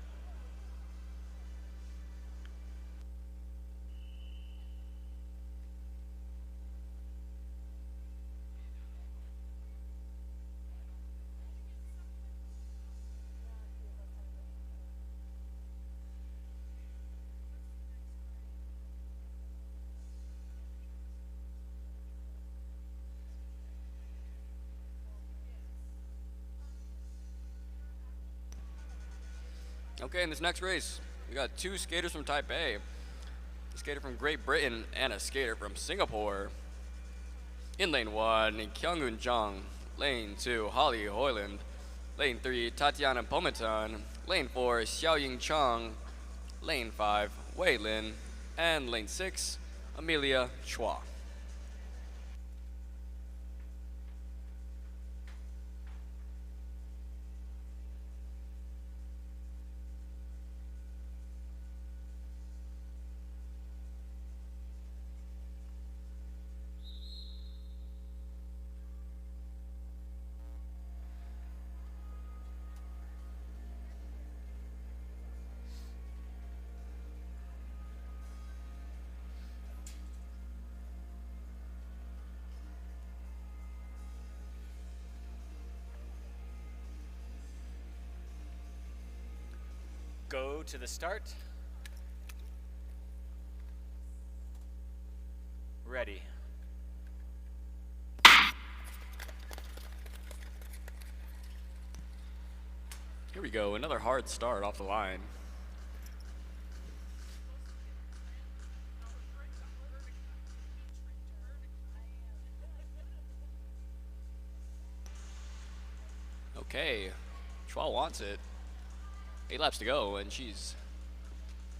Okay, in this next race, we got 2 skaters from Taipei, a skater from Great Britain and a skater from Singapore. In lane 1, Kyungun Jung. Lane 2, Holly Hoyland. Lane 3, Tatiana Pometan. Lane 4, Xiaoying Chang. Lane 5, Wei Lin. And lane 6, Amelia Chua. Go to the start. Ready. Here we go, another hard start off the line. Okay, Chua wants it. 8 laps to go, and she's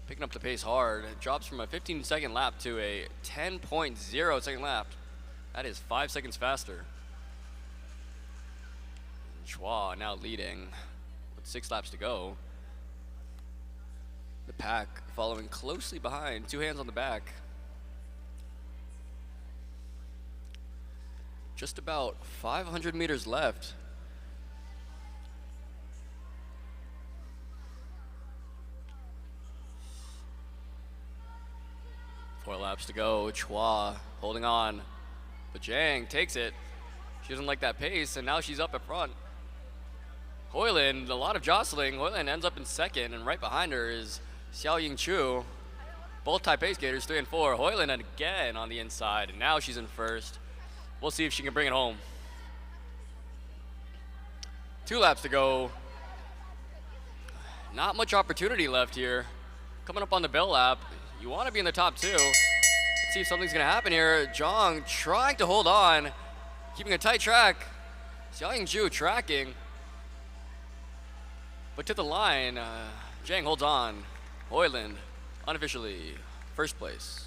picking up the pace hard. It drops from a 15-second lap to a 10.0 second lap. That is 5 seconds faster. And Chua now leading with 6 laps to go. The pack following closely behind, 2 hands on the back. Just about 500 meters left. Four laps to go. Chua holding on, but Zhang takes it. She doesn't like that pace, and now she's up at front. Hoyland, a lot of jostling. Hoyland ends up in second, and right behind her is Xiaoying Chu. Both Taipei skaters, 3 and 4. Hoyland again on the inside, and now she's in first. We'll see if she can bring it home. 2 laps to go. Not much opportunity left here. Coming up on the bell lap. You want to be in the top 2. Let's see if something's going to happen here. Zhang trying to hold on, keeping a tight track. Xiaoying Zhu tracking. But to the line, Zhang holds on. Hoyland, unofficially, first place.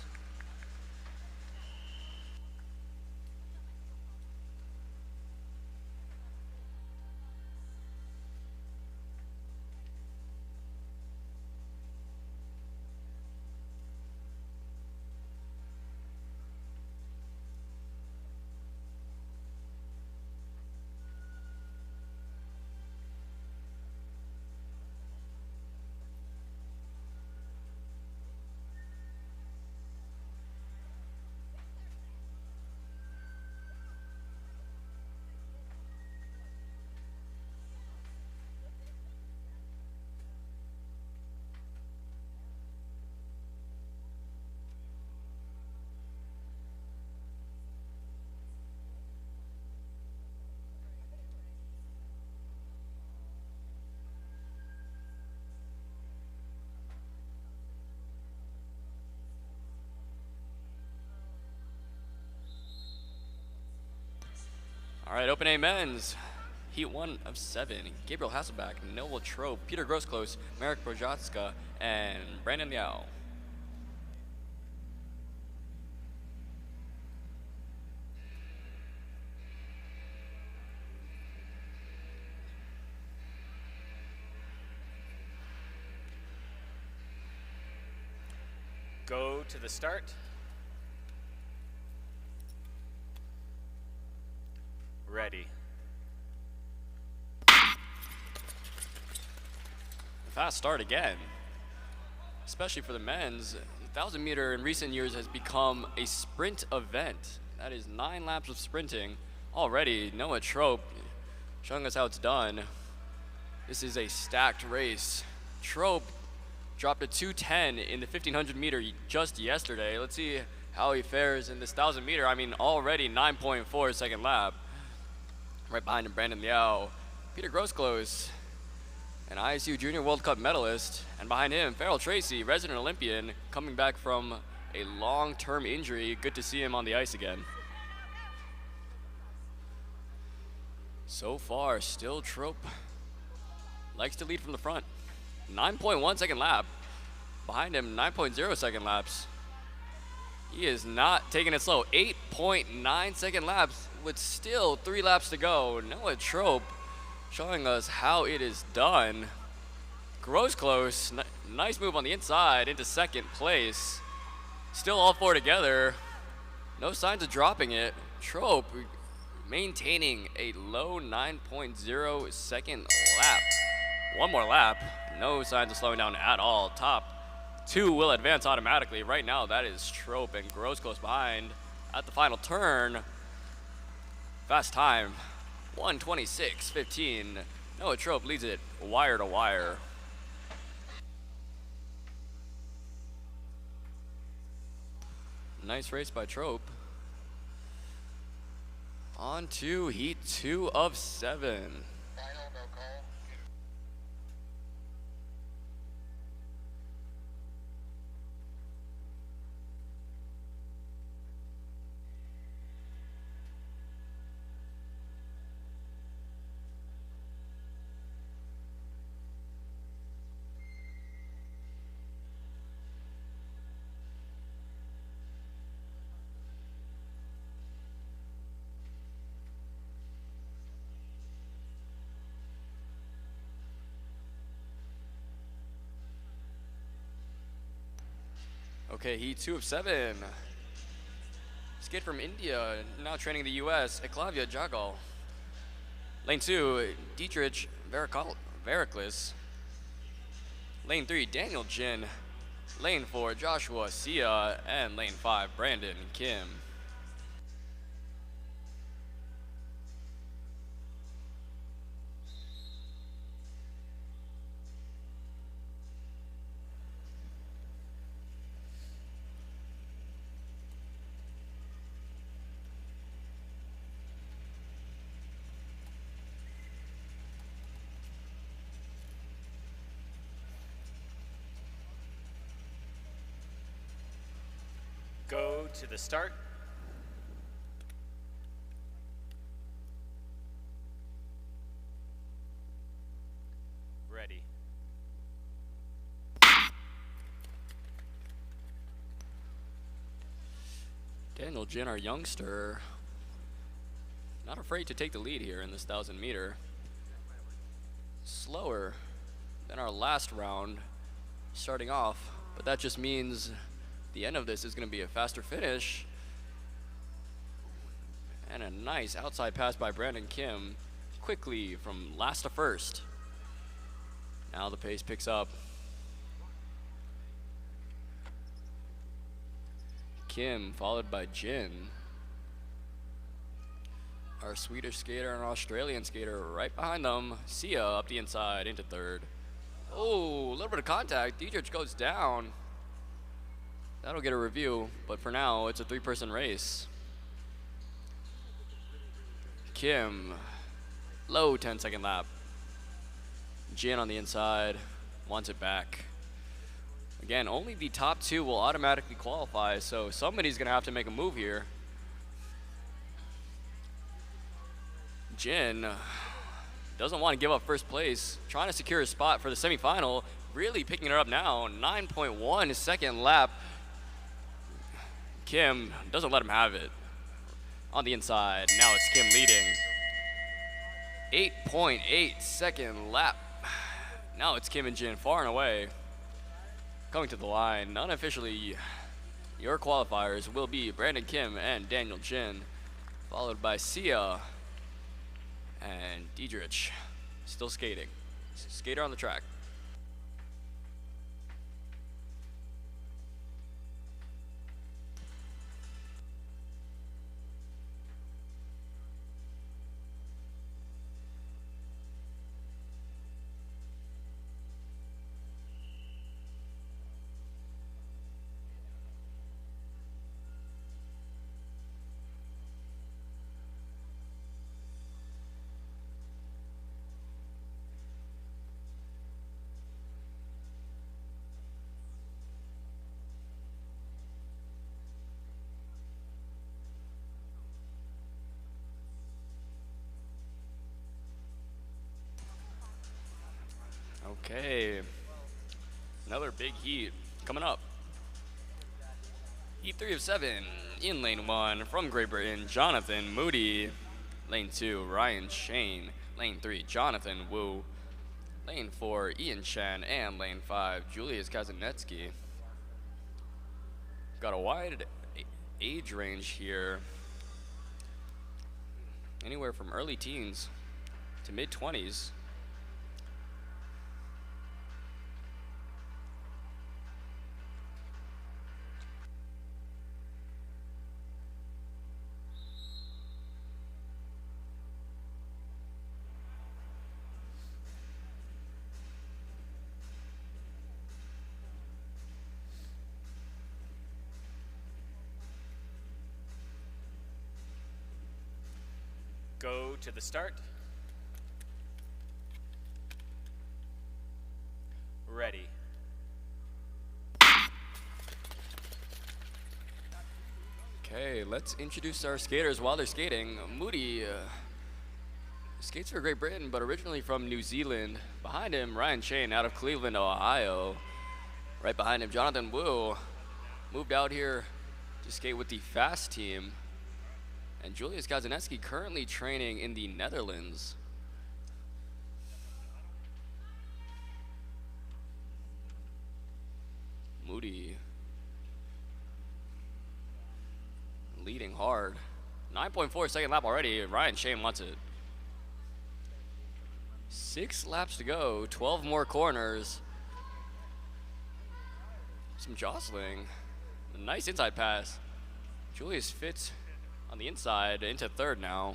All right, Open A men's. Heat 1 of 7. Gabriel Hasselback, Noel Trope, Peter Grossklos, Marek Brojatska, and Brandon Liao. Go to the start. Ready. Fast start again. Especially for the men's, the 1,000 meter in recent years has become a sprint event. That is 9 laps of sprinting. Already, Noah Trope showing us how it's done. This is a stacked race. Trope dropped a 2:10 in the 1,500 meter just yesterday. Let's see how he fares in this 1,000 meter. I mean, already 9.4 second lap. Right behind him, Brandon Liao. Peter Grossklos, an ISU Junior World Cup medalist. And behind him, Farrell Tracy, resident Olympian, coming back from a long-term injury. Good to see him on the ice again. So far, still Trope likes to lead from the front. 9.1 second lap. Behind him, 9.0 second laps. He is not taking it slow. 8.9 second laps with still 3 laps to go. Noah Trope showing us how it is done. Grossklos, nice move on the inside into second place. Still all 4 together. No signs of dropping it. Trope maintaining a low 9.0 second lap. One more lap. No signs of slowing down at all. Top 2 will advance automatically. Right now, that is Trope and Grossklos behind at the final turn. Fast time, 1:26.15. Noah Trope leads it wire to wire. Nice race by Trope. On to Heat 2 of 7. Okay, Heat 2 of 7. Skate from India, now training the US, Eklavia Jagal. Lane 2, Dietrich Veriklis. Lane 3, Daniel Jin. Lane 4, Joshua Sia. And lane 5, Brandon Kim. Go to the start. Ready. Daniel Jin, our youngster, not afraid to take the lead here in this 1,000 meter. Slower than our last round starting off, but that just means the end of this is going to be a faster finish. And a nice outside pass by Brandon Kim, quickly from last to first. Now the pace picks up. Kim followed by Jin. Our Swedish skater and Australian skater right behind them. Sia up the inside into third. Oh, a little bit of contact. Dietrich goes down. That'll get a review, but for now, it's a 3-person race. Kim, low 10-second lap. Jin on the inside, wants it back. Again, only the top 2 will automatically qualify, so somebody's gonna have to make a move here. Jin doesn't want to give up first place, trying to secure a spot for the semifinal, really picking it up now. 9.1 second lap. Kim doesn't let him have it. On the inside, now it's Kim leading. 8.8 second lap. Now it's Kim and Jin far and away. Coming to the line, unofficially, your qualifiers will be Brandon Kim and Daniel Jin, followed by Sia and Diedrich, still skating. Skater on the track. Okay, another big heat coming up. Heat 3 of 7 in lane 1 from Great Britain, Jonathan Moody. Lane 2, Ryan Shane. Lane 3, Jonathan Wu. Lane 4, Ian Chen. And lane 5, Julius Kazanetsky. Got a wide age range here. Anywhere from early teens to mid-20s. Go to the start. Ready. Okay, let's introduce our skaters while they're skating. Moody skates for Great Britain, but originally from New Zealand. Behind him, Ryan Shane out of Cleveland, Ohio. Right behind him, Jonathan Wu moved out here to skate with the Fast team. And Julius Kazanetsky currently training in the Netherlands. Moody leading hard. 9.4 second lap already. Ryan Shane wants it. 6 laps to go. 12 more corners. Some jostling. A nice inside pass. Julius fits on the inside into third now.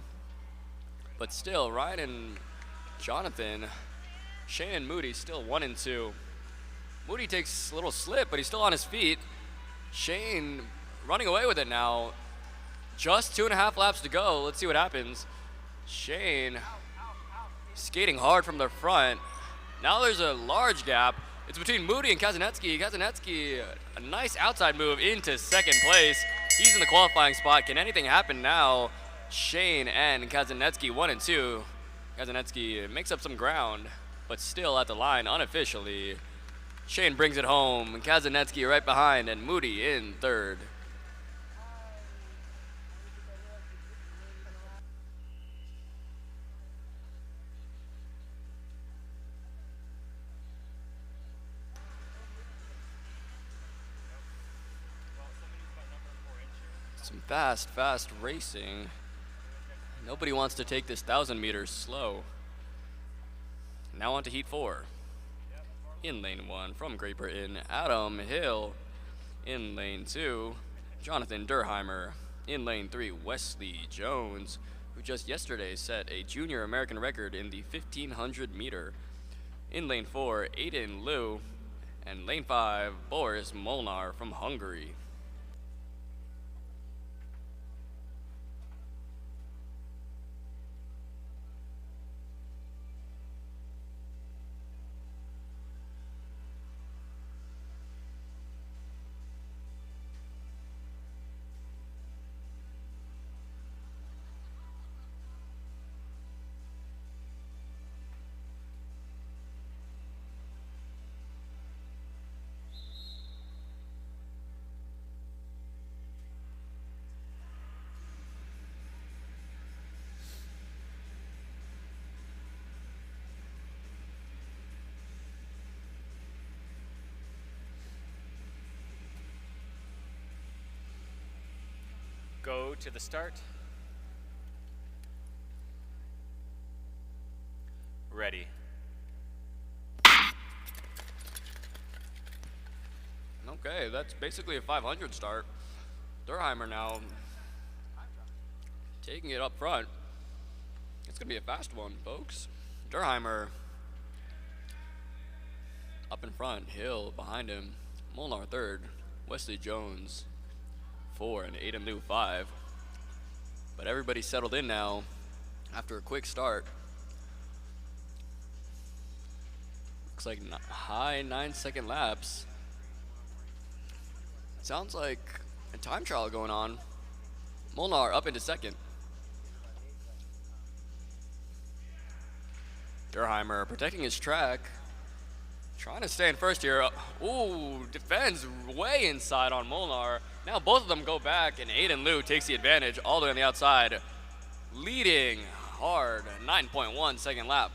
But still, Ryan and Jonathan, Shane and Moody still 1 and 2. Moody takes a little slip, but he's still on his feet. Shane running away with it now. Just 2.5 laps to go. Let's see what happens. Shane skating hard from the front. Now there's a large gap. It's between Moody and Kazanetsky. Kazanetsky, a nice outside move into second place. He's in the qualifying spot. Can anything happen now? Shane and Kazanetsky 1 and 2. Kazanetsky makes up some ground, but still at the line unofficially. Shane brings it home. Kazanetsky right behind, and Moody in third. Some fast racing. Nobody wants to take this 1,000 meters slow. Now on to Heat 4. In lane 1 from Great Britain, Adam Hill. In lane 2, Jonathan Durheimer. In lane 3, Wesley Jones, who just yesterday set a junior American record in the 1,500 meter. In lane 4, Aiden Liu. And lane 5, Boris Molnar from Hungary. Go to the start. Ready. Okay, that's basically a 500 start. Durheimer now taking it up front. It's going to be a fast one, folks. Durheimer up in front, Hill behind him, Molnar third, Wesley Jones 4, and Aiden Liu 5. But everybody's settled in now after a quick start. Looks like high 9-second laps. Sounds like a time trial going on. Molnar up into second. Durheimer protecting his track. Trying to stay in first here. Ooh, defends way inside on Molnar. Now both of them go back, and Aiden Liu takes the advantage all the way on the outside. Leading hard, 9.1 second lap.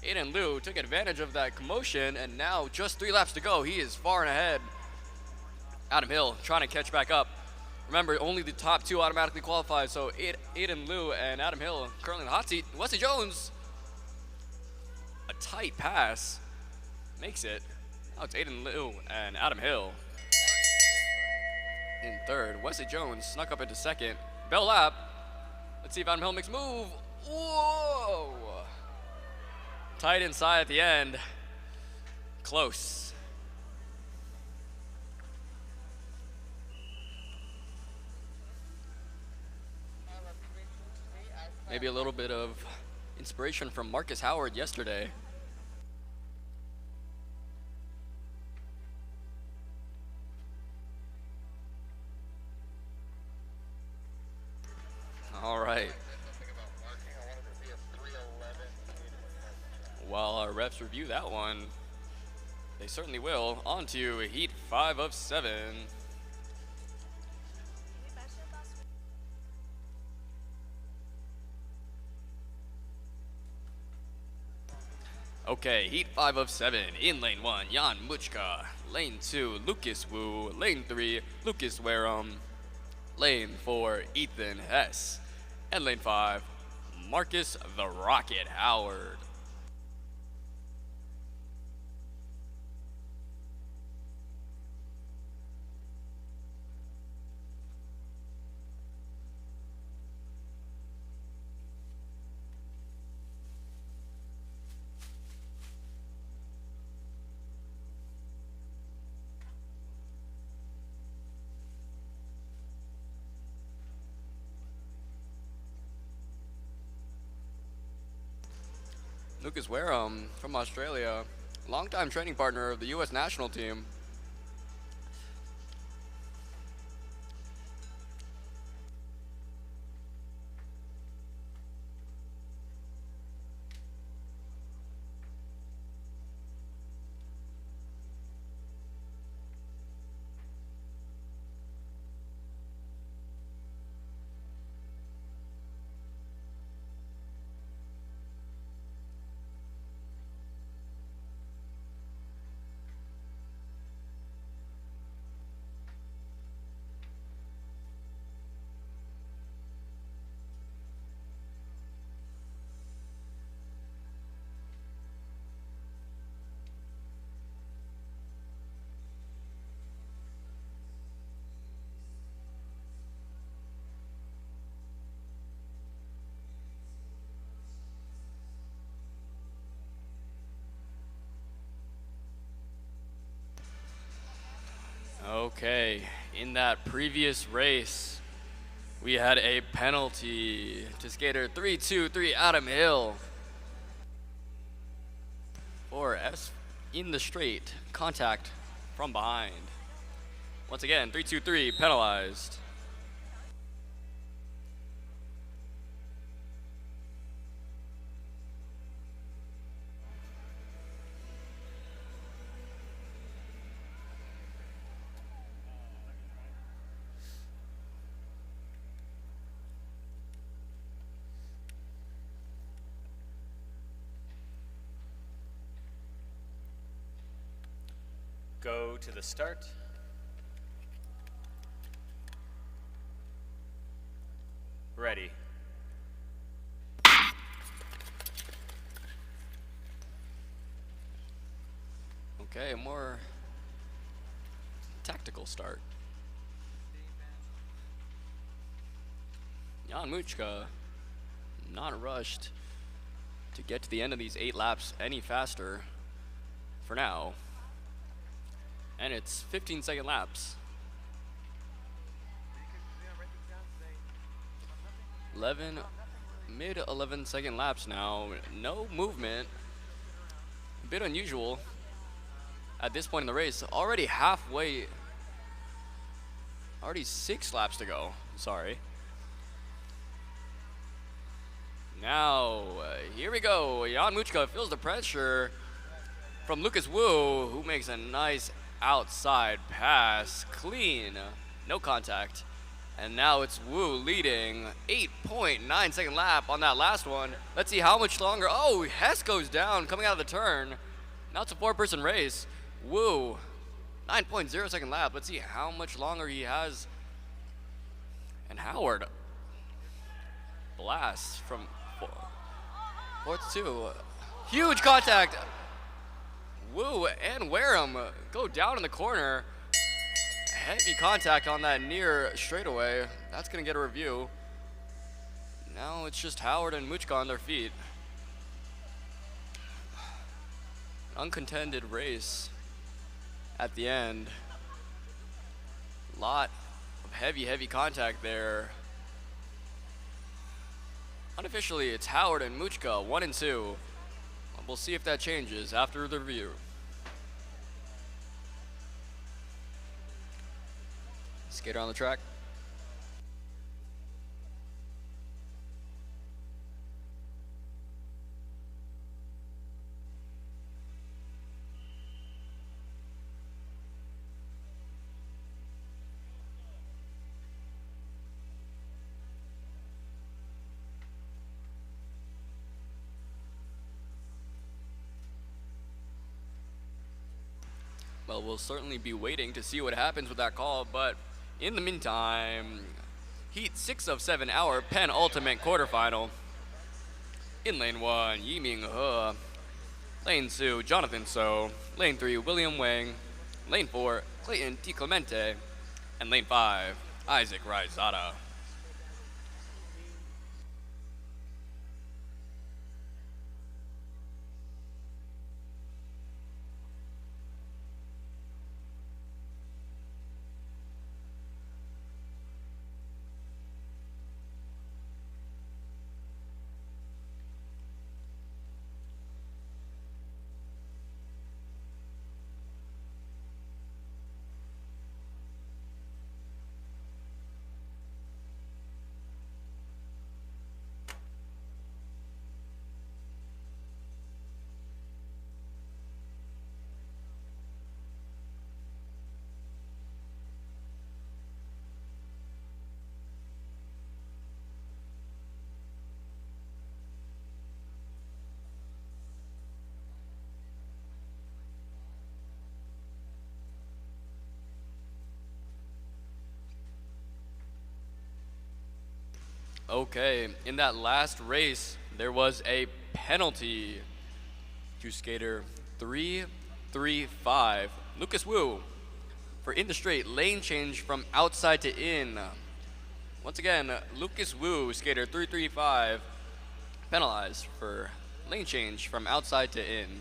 Aiden Liu took advantage of that commotion, and now just 3 laps to go. He is far and ahead. Adam Hill trying to catch back up. Remember, only the top 2 automatically qualify, so Aiden Liu and Adam Hill currently in the hot seat. Wesley Jones, a tight pass, makes it. Now it's Aiden Liu and Adam Hill in third. Wesley Jones snuck up into second. Bell lap. Let's see if Adam Hill makes a move. Whoa! Tight inside at the end. Close. Maybe a little bit of inspiration from Marcus Howard yesterday. All right. While our refs review that one, they certainly will. On to heat 5 of 7. Okay, heat 5 of 7. In lane 1, Jan Muchka. Lane 2, Lucas Wu. Lane 3, Lucas Wareham. Lane 4, Ethan Hess. And lane 5, Marcus the Rocket Howard. Lucas Wareham from Australia, longtime training partner of the U.S. national team. Okay, in that previous race, we had a penalty to skater 323 Adam Hill for S in the straight contact from behind. Once again, 323 penalized. Go to the start. Okay, a more tactical start. Jan Muchka not rushed to get to the end of these 8 laps any faster for now. And it's 15-second laps. 11 laps now. No movement. A bit unusual at this point in the race. Already halfway. Already 6 laps to go. Sorry. Now, here we go. Jan Muchka feels the pressure from Lucas Wu, who makes a nice outside pass. Clean. No contact. And now it's Wu leading. 8.9 second lap on that last one. Let's see how much longer. Oh, Hess goes down coming out of the turn. Now it's a 4-person race. Wu, 9.0 second lap. Let's see how much longer he has. And Howard, blast from fourth two. Huge contact. Wu and Wareham go down in the corner. Heavy contact on that near straightaway. That's gonna get a review. Now it's just Howard and Muchka on their feet. Uncontended race at the end. Lot of heavy contact there. Unofficially, it's Howard and Muchka, 1 and 2. We'll see if that changes after the review. Skater on the track. Well, we'll certainly be waiting to see what happens with that call, but in the meantime, heat 6 of 7, our penultimate quarterfinal. In lane 1, Yiming He. Lane 2, Jonathan So. Lane 3, William Wang. Lane 4, Clayton Di Clemente. And lane 5, Isaac Raizada. Okay, in that last race, there was a penalty to skater 335, Lucas Wu, for in the straight lane change from outside to in. Once again, Lucas Wu, skater 335, penalized for lane change from outside to in.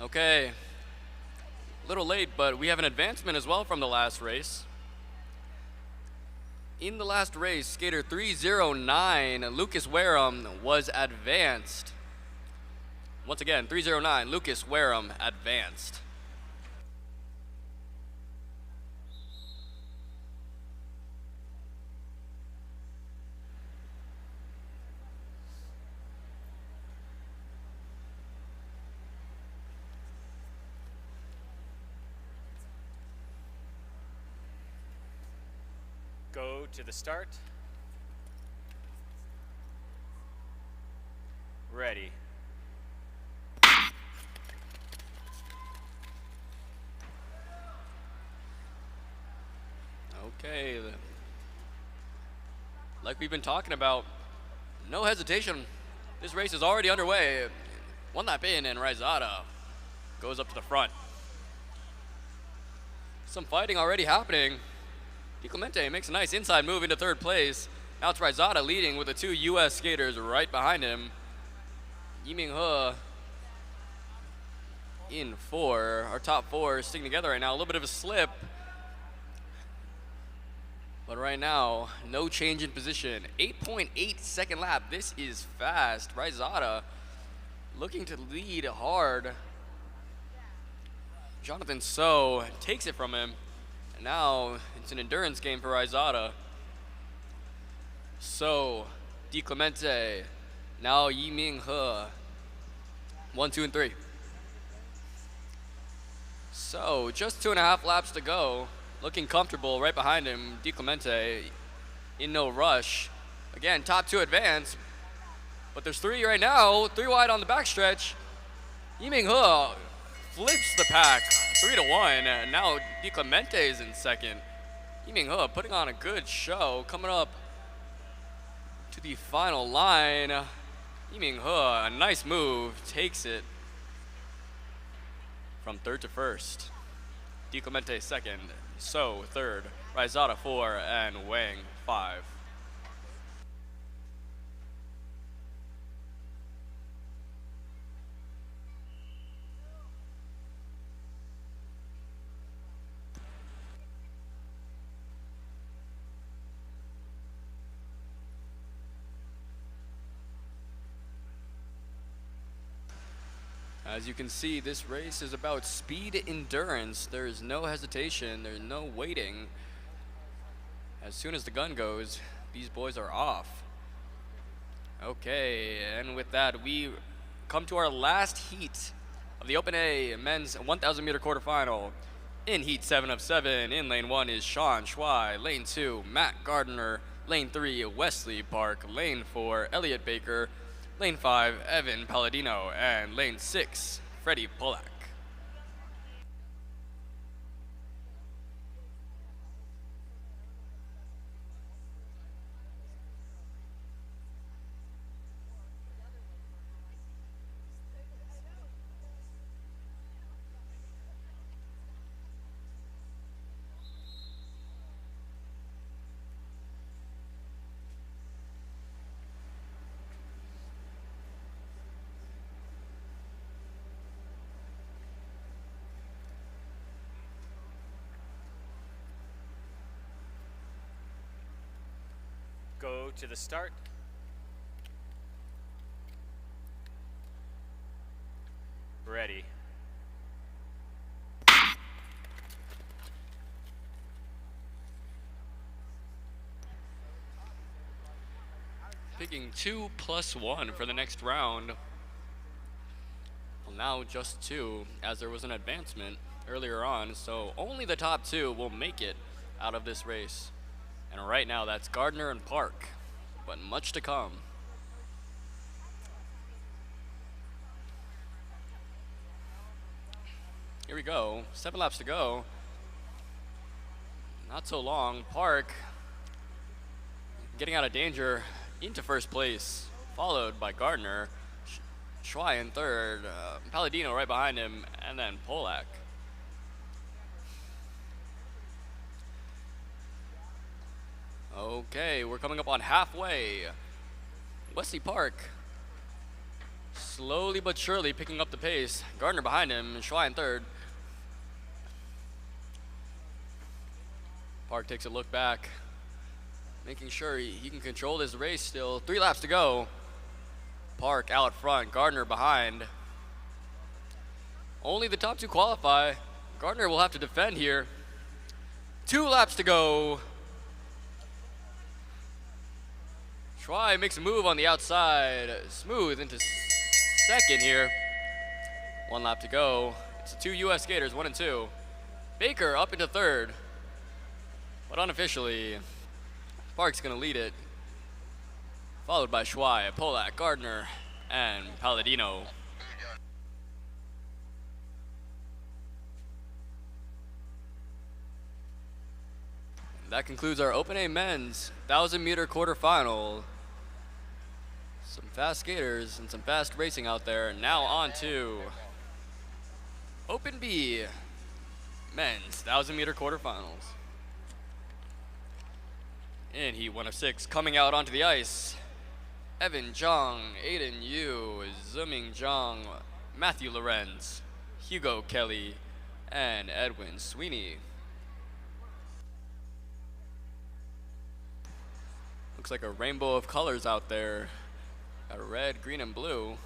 Okay. A little late, but we have an advancement as well from the last race. In the last race, skater 309, Lucas Wareham, was advanced. Once again, 309, Lucas Wareham, advanced. Go to the start. Ready. Okay. Like we've been talking about, no hesitation. This race is already underway. One lap in, and Raizada goes up to the front. Some fighting already happening. Di Clemente makes a nice inside move into third place. Now it's Raizada leading with the two U.S. skaters right behind him. Yiming He in four. Our top four are sticking together right now. A little bit of a slip. But right now, no change in position. 8.8 second lap. This is fast. Raizada looking to lead hard. Jonathan So takes it from him. And now it's an endurance game for Raizada. So, Di Clemente. Now Yiming He. 1, 2, and 3. So, just 2.5 laps to go. Looking comfortable right behind him, Di Clemente in no rush. Again, top two advance, but there's three right now, three wide on the backstretch. Yiming He flips the pack, 3-1, and now Di Clemente is in second. Yiming He putting on a good show, coming up to the final line. Yiming He, a nice move, takes it from third to first. Di Clemente second, So third, Raizada 4, and Wang 5. As you can see, this race is about speed endurance. There is no hesitation, there's no waiting. As soon as the gun goes, these boys are off. Okay, and with that, we come to our last heat of the Open A men's 1,000 meter quarterfinal. In heat 7 of 7, in lane 1 is Sean Schwei, lane 2, Matt Gardner, lane 3, Wesley Park, lane 4, Elliot Baker, lane 5, Evan Palladino, and lane 6, Freddie Pollack. Go to the start. Ready. Picking 2+1 for the next round. Well, now just 2, as there was an advancement earlier on, so only the top 2 will make it out of this race. And right now, that's Gardner and Park, but much to come. Here we go, 7 laps to go. Not so long. Park getting out of danger into first place, followed by Gardner. Schwei in third, Palladino right behind him, and then Pollack. Okay, we're coming up on halfway. Wesley Park Slowly but surely picking up the pace. Gardner behind him, Schwei in third. Park takes a look back, making sure he can control this race still. 3 laps to go. Park out front, Gardner behind. Only the top 2 qualify. Gardner will have to defend here. 2 laps to go. Schwei makes a move on the outside. Smooth into second here. 1 lap to go. It's the 2 US skaters, 1 and 2. Baker up into third. But unofficially, Park's gonna lead it. Followed by Schwei, Polak, Gardner, and Palladino. That concludes our Open A men's 1,000-meter quarterfinal. Some fast skaters and some fast racing out there. Now on to Open B men's 1,000-meter quarterfinals. In heat 1 of 6, coming out onto the ice, Evan Zhang, Aiden Yu, Zuming Zhang, Matthew Lorenz, Hugo Kelly, and Edwin Sweeney. Looks like a rainbow of colors out there. Got red, green, and blue.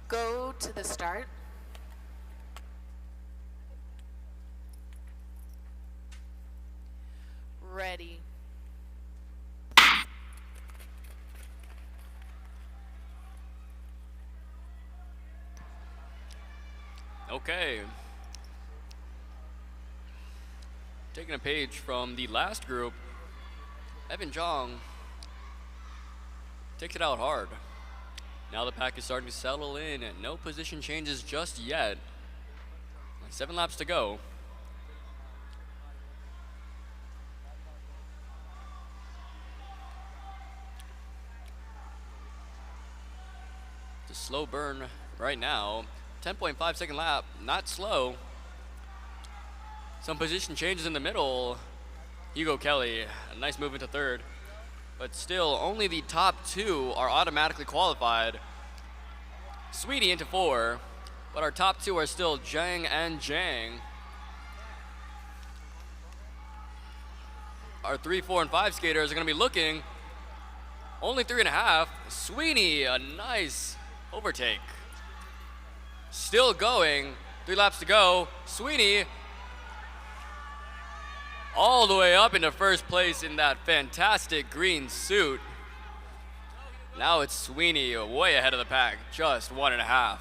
Go to the start. Ready. Okay. Taking a page from the last group, Evan Zhang takes it out hard. Now the pack is starting to settle in and no position changes just yet. 7 laps to go. It's a slow burn right now. 10.5 second lap, not slow. Some position changes in the middle. Hugo Kelly, a nice move into third. But still, only the top 2 are automatically qualified. Sweetie into 4, but our top 2 are still Zhang and Zhang. Our 3, 4, and 5 skaters are gonna be looking only 3.5. Sweeney, a nice overtake. Still going, 3 laps to go. Sweeney all the way up into first place in that fantastic green suit. Now it's Sweeney way ahead of the pack, just 1.5.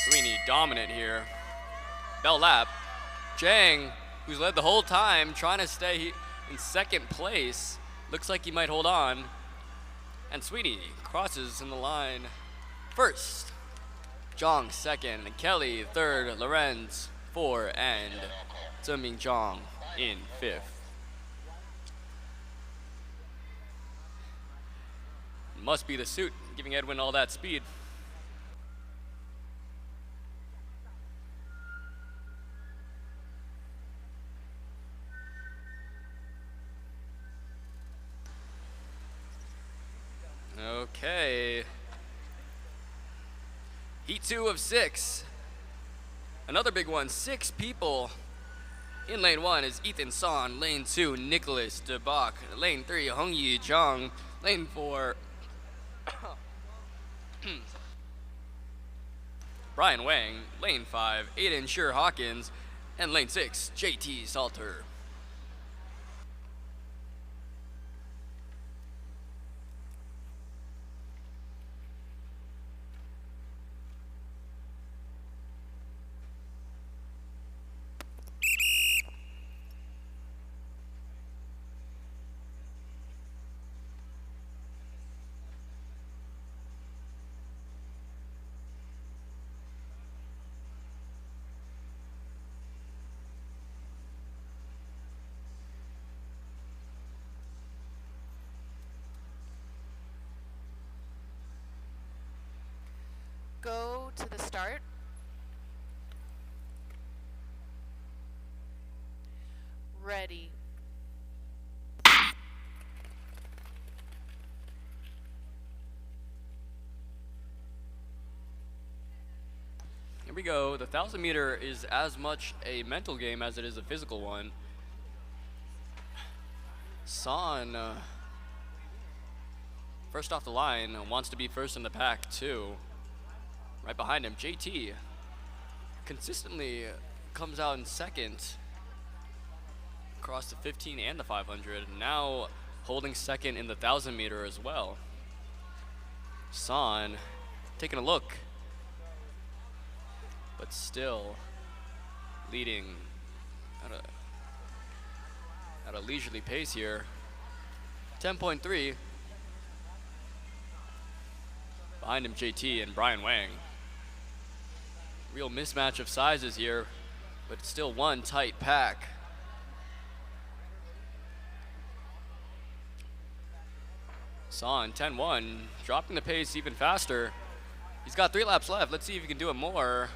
Sweeney dominant here. Bell lap. Zhang, who's led the whole time, trying to stay in second place. Looks like he might hold on. And Sweeney crosses in the line first. Zhang second, Kelly third, Lorenz 4, and Zuming Zhang in 5th. Must be the suit giving Edwin all that speed. Okay. Heat 2 of 6. Another big one, 6 people. In lane 1 is Ethan Son. Lane 2, Nicholas DeBach. Lane 3, Hongyi Zhang. Lane 4, Brian Wang. Lane 5, Aiden Sure Hawkins. And lane 6, JT Salter. to the start. Ready. Here we go. The 1,000 meter is as much a mental game as it is a physical one. Son, first off the line, wants to be first in the pack too. Right behind him, JT consistently comes out in second across the 15 and the 500. Now holding second in the 1,000 meter as well. Son taking a look, but still leading at a leisurely pace here. 10.3. Behind him, JT and Brian Wang. Real mismatch of sizes here, but still one tight pack. Son, 10-1, dropping the pace even faster. He's got 3 laps left. Let's see if he can do it more.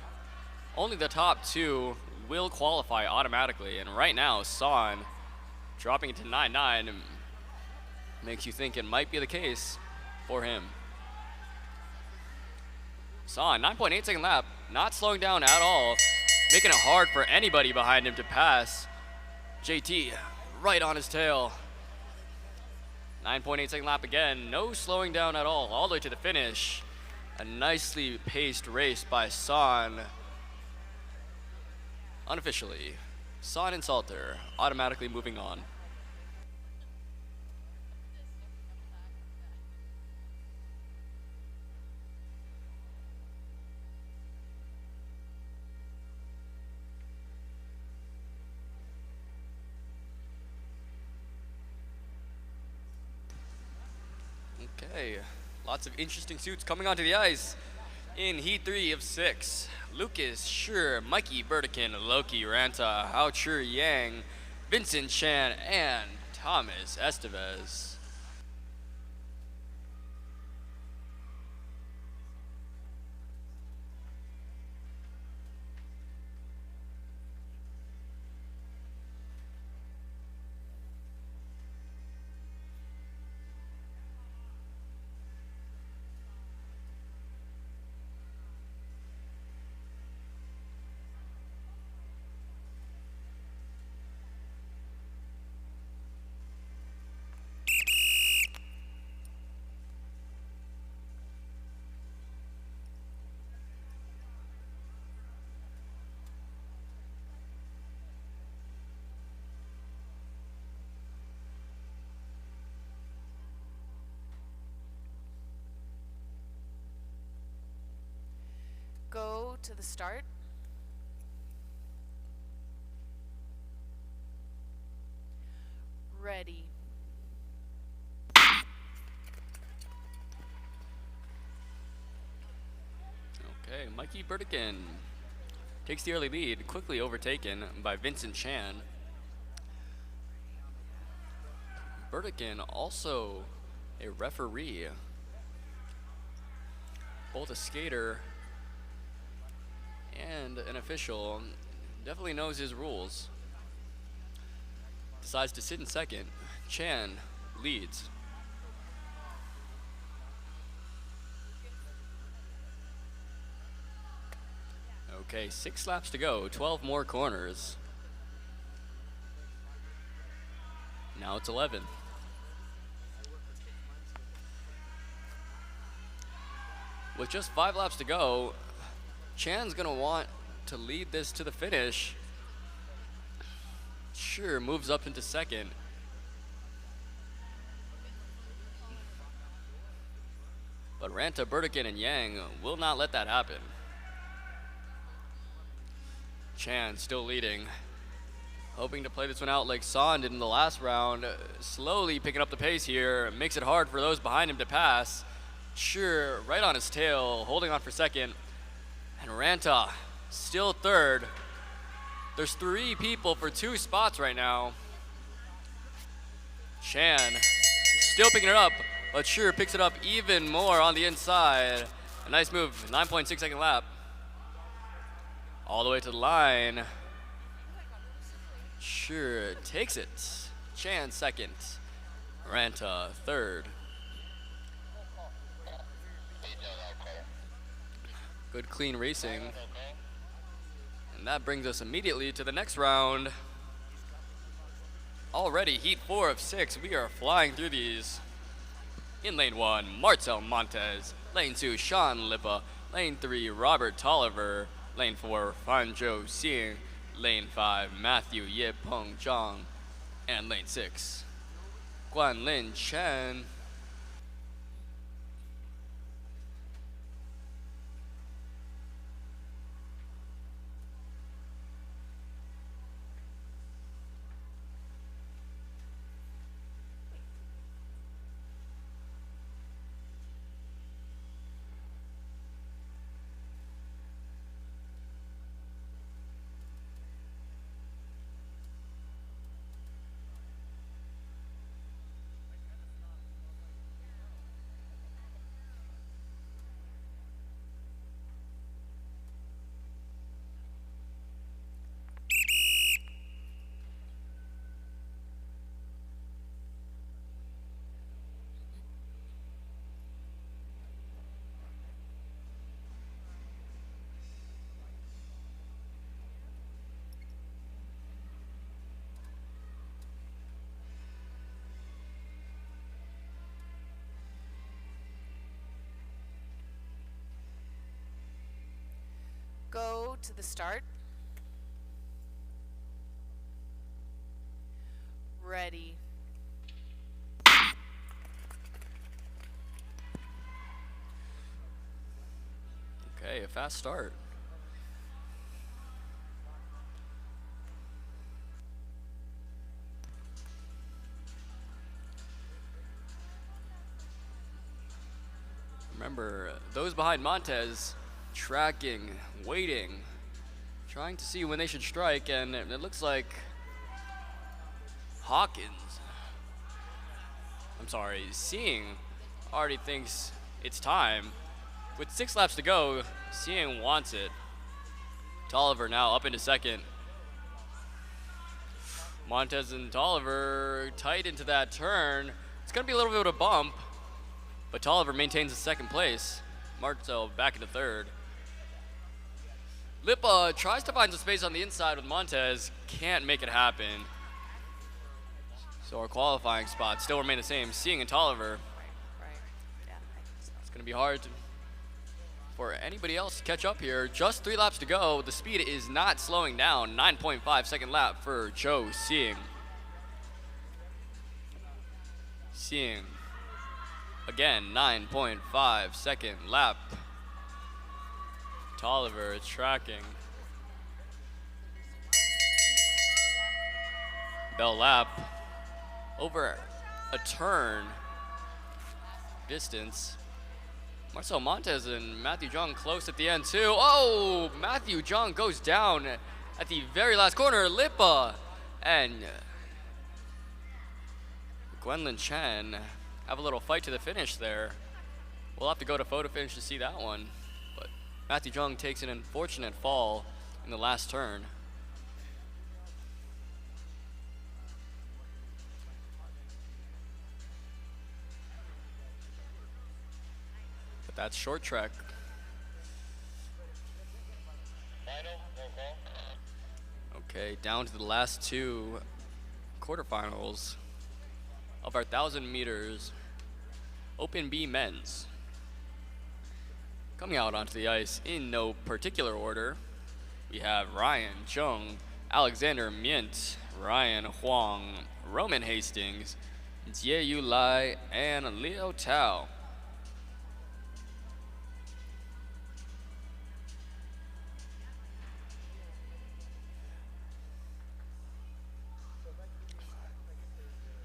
Only the top 2 will qualify automatically, and right now, Son dropping it to 9.9 makes you think it might be the case for him. Son, 9.8 second lap, not slowing down at all, making it hard for anybody behind him to pass. JT right on his tail. 9.8 second lap again, no slowing down at all the way to the finish. A nicely paced race by Son. Unofficially, Son and Salter automatically moving on. Okay, lots of interesting suits coming onto the ice in Heat 3 of 6. Lucas Schur, Mikey Burdikin, Loki Ranta, Hao Chur Yang, Vincent Chan, and Thomas Estevez. Go to the start. Ready. Okay, Mikey Burdikin takes the early lead, quickly overtaken by Vincent Chan. Burdikin also a referee, both a skater and an official, definitely knows his rules. Decides to sit in second. Chan leads. Okay, 6 laps to go, 12 more corners. Now it's 11. With just 5 laps to go, Chan's gonna want to lead this to the finish. Sure, moves up into second. But Ranta, Burdikin, and Yang will not let that happen. Chan still leading. Hoping to play this one out like Son did in the last round. Slowly picking up the pace here. Makes it hard for those behind him to pass. Sure, right on his tail, holding on for second. And Ranta still third. There's 3 people for 2 spots right now. Chan still picking it up, but Sure picks it up even more on the inside. A nice move, 9.6 second lap. All the way to the line. Sure, takes it. Chan second. Ranta third. Good clean racing. And that brings us immediately to the next round. Already heat 4 of 6. We are flying through these. In lane 1, Marcel Montes. Lane 2, Sean Lippa. Lane 3, Robert Tolliver. Lane 4, Fan Zhou Xing. Lane 5, Matthew Yepeng Zhang. And lane 6, Guanlin Chen. Go to the start. Ready. Okay, a fast start. Remember, those behind Montez tracking, waiting, trying to see when they should strike, and it looks like Seeing already thinks it's time. With 6 laps to go, Seeing wants it. Tolliver now up into second. Montez and Tolliver tight into that turn. It's gonna be a little bit of a bump, but Tolliver maintains the second place. Marcel back into third. Lippa tries to find some space on the inside with Montez, can't make it happen. So our qualifying spots still remain the same. Seeing and Tolliver. Right. Yeah, I think so. It's gonna be hard for anybody else to catch up here. Just 3 laps to go. The speed is not slowing down. 9.5 second lap for Zhou Xing. Xing. Again, 9.5 second lap. Tolliver is tracking. Bell lap. Over a turn distance. Marcel Montes and Matthew Zhang close at the end too. Oh, Matthew Zhang goes down at the very last corner. Lippa and Guanlin Chen have a little fight to the finish there. We'll have to go to photo finish to see that one. But Matthew Zhang takes an unfortunate fall in the last turn. But that's short track. Okay, down to the last 2 quarterfinals of our 1,000 meters Open B men's. Coming out onto the ice in no particular order, we have Ryan Chung, Alexander Mint, Ryan Huang, Roman Hastings, Jie Yu Lai, and Liu Tao.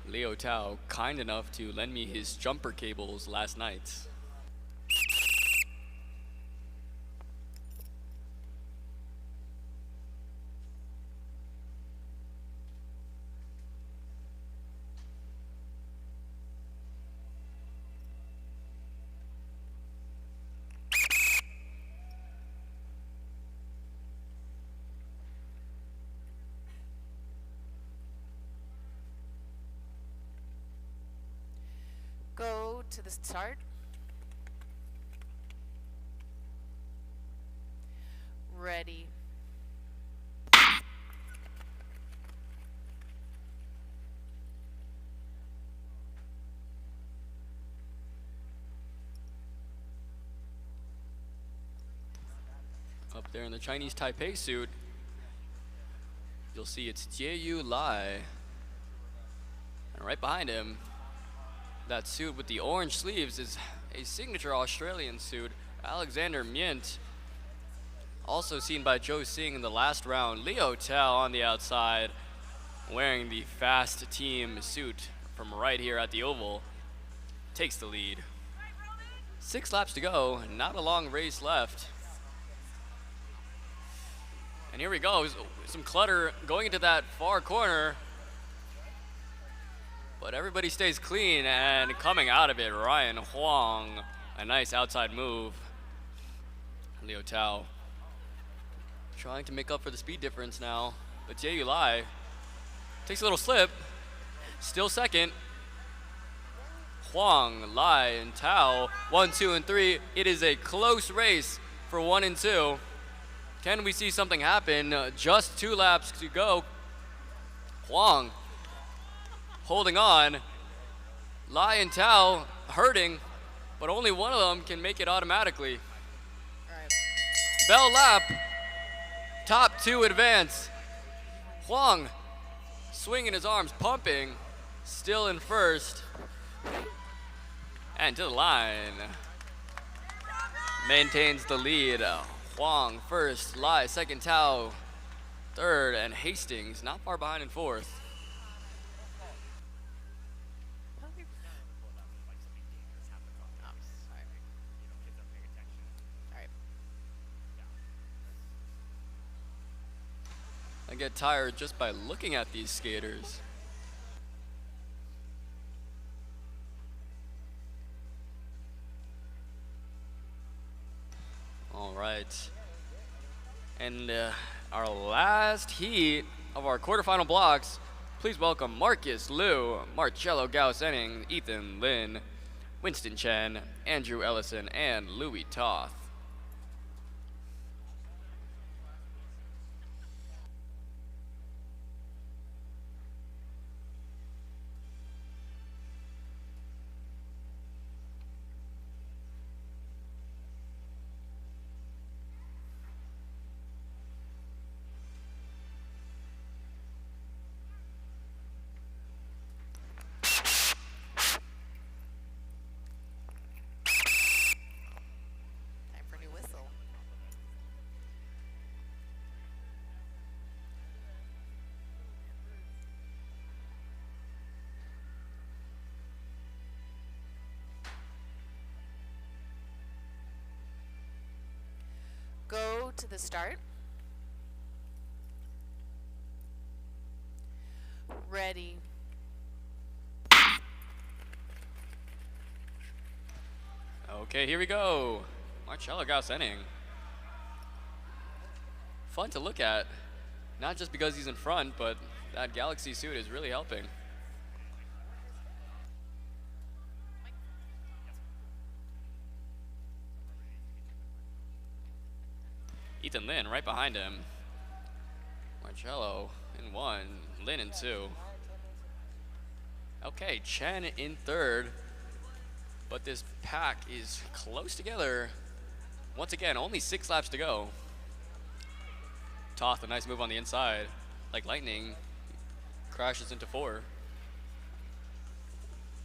Liu Tao kind enough to lend me his jumper cables last night. to the start. Ready. Up there in the Chinese Taipei suit, you'll see it's Jie Lai. And right behind him, that suit with the orange sleeves is a signature Australian suit, Alexander Myint. Also seen by Joe Singh in the last round. Leo Tao on the outside, wearing the fast team suit from right here at the Oval, takes the lead. 6 laps to go, not a long race left. And here we go, some clutter going into that far corner. But everybody stays clean, and coming out of it, Ryan Huang, a nice outside move. Leo Tao trying to make up for the speed difference now, but Jie Lai takes a little slip, still second. Huang, Lai, and Tao, 1, 2, and 3. It is a close race for 1 and 2. Can we see something happen? Just 2 laps to go. Huang holding on. Lai and Tao hurting, but only one of them can make it automatically. Right. Bell lap, top 2 advance. Huang swinging his arms, pumping, still in first. And to the line. Maintains the lead. Huang first, Lai second, Tao third, and Hastings not far behind in fourth. I get tired just by looking at these skaters. All right. And our last heat of our quarterfinal blocks, please welcome Marcus Liu, Marcello Gauss-Enning, Ethan Lin, Winston Chen, Andrew Ellison, and Louis Toth. Time for a new whistle. Go to the start. Ready. Okay, here we go. Marcello Gauss-Enning. Fun to look at, not just because he's in front, but that Galaxy suit is really helping. Ethan Lin right behind him. Marcello in 1, Lin in 2. Okay, Chen in 3rd. But this pack is close together. Once again, only 6 laps to go. Toth, a nice move on the inside. Like lightning, crashes into 4.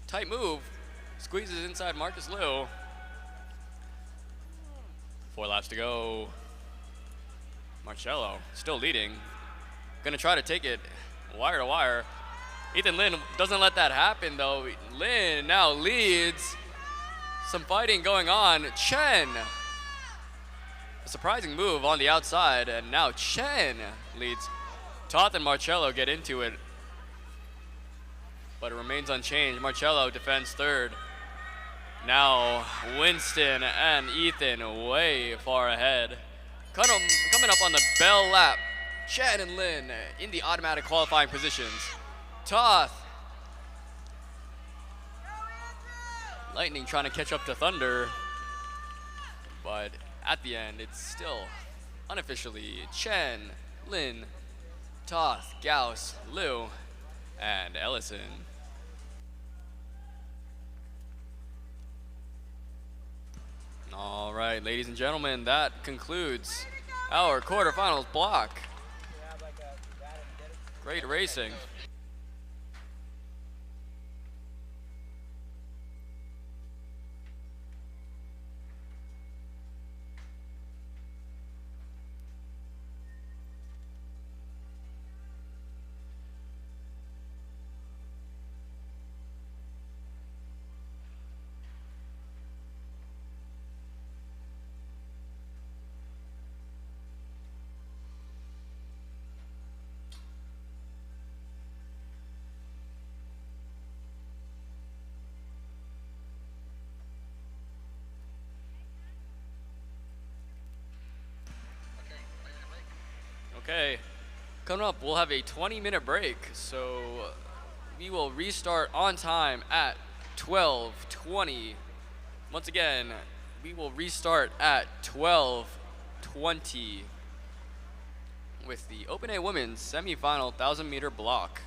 Tight move, squeezes inside Marcus Liu. 4 laps to go. Marcello still leading. Gonna try to take it wire to wire. Ethan Lin doesn't let that happen though. Lin now leads. Some fighting going on. Chen. A surprising move on the outside, and now Chen leads. Toth and Marcello get into it, but it remains unchanged. Marcello defends 3rd. Now Winston and Ethan way far ahead. Coming up on the bell lap. Chen and Lin in the automatic qualifying positions. Toth Lightning trying to catch up to Thunder, but at the end, it's still unofficially Chen, Lin, Toth, Gauss, Liu, and Ellison. All right, ladies and gentlemen, that concludes our quarterfinals block. Great racing. Okay, coming up, we'll have a 20-minute break, so we will restart on time at 12:20. Once again, we will restart at 12:20 with the Open A Women's semifinal 1,000-meter block.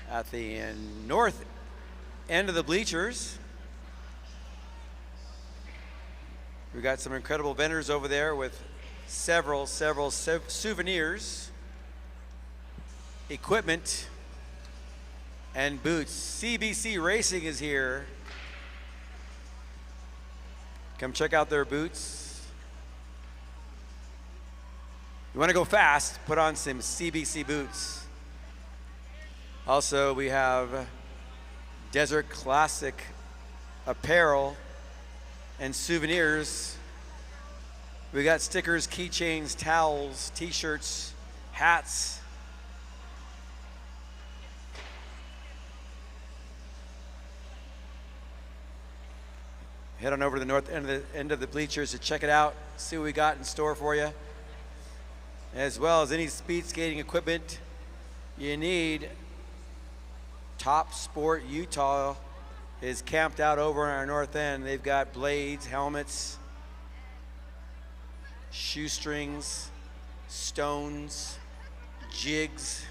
At the north end of the bleachers, we got some incredible vendors over there with several souvenirs, equipment, and boots. CBC Racing is here. Come check out their boots. You want to go fast, put on some CBC boots. Also, we have Desert Classic apparel and souvenirs. We got stickers, keychains, towels, t-shirts, hats. Head on over to the north end of the bleachers to check it out, see what we got in store for you. As well as any speed skating equipment you need. Top Sport Utah is camped out over on our north end. They've got blades, helmets, shoestrings, stones, jigs,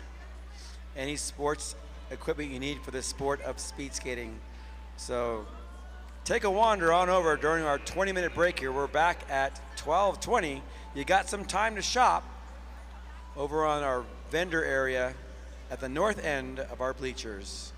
any sports equipment you need for the sport of speed skating. So take a wander on over during our 20-minute break here. We're back at 12:20. You got some time to shop over on our vendor area at the north end of our bleachers.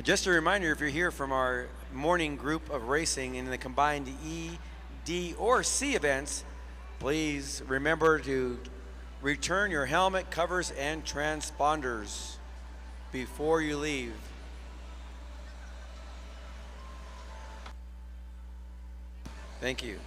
Just a reminder, if you're here from our morning group of racing in the combined E, D, or C events, please remember to return your helmet, covers, and transponders before you leave. Thank you.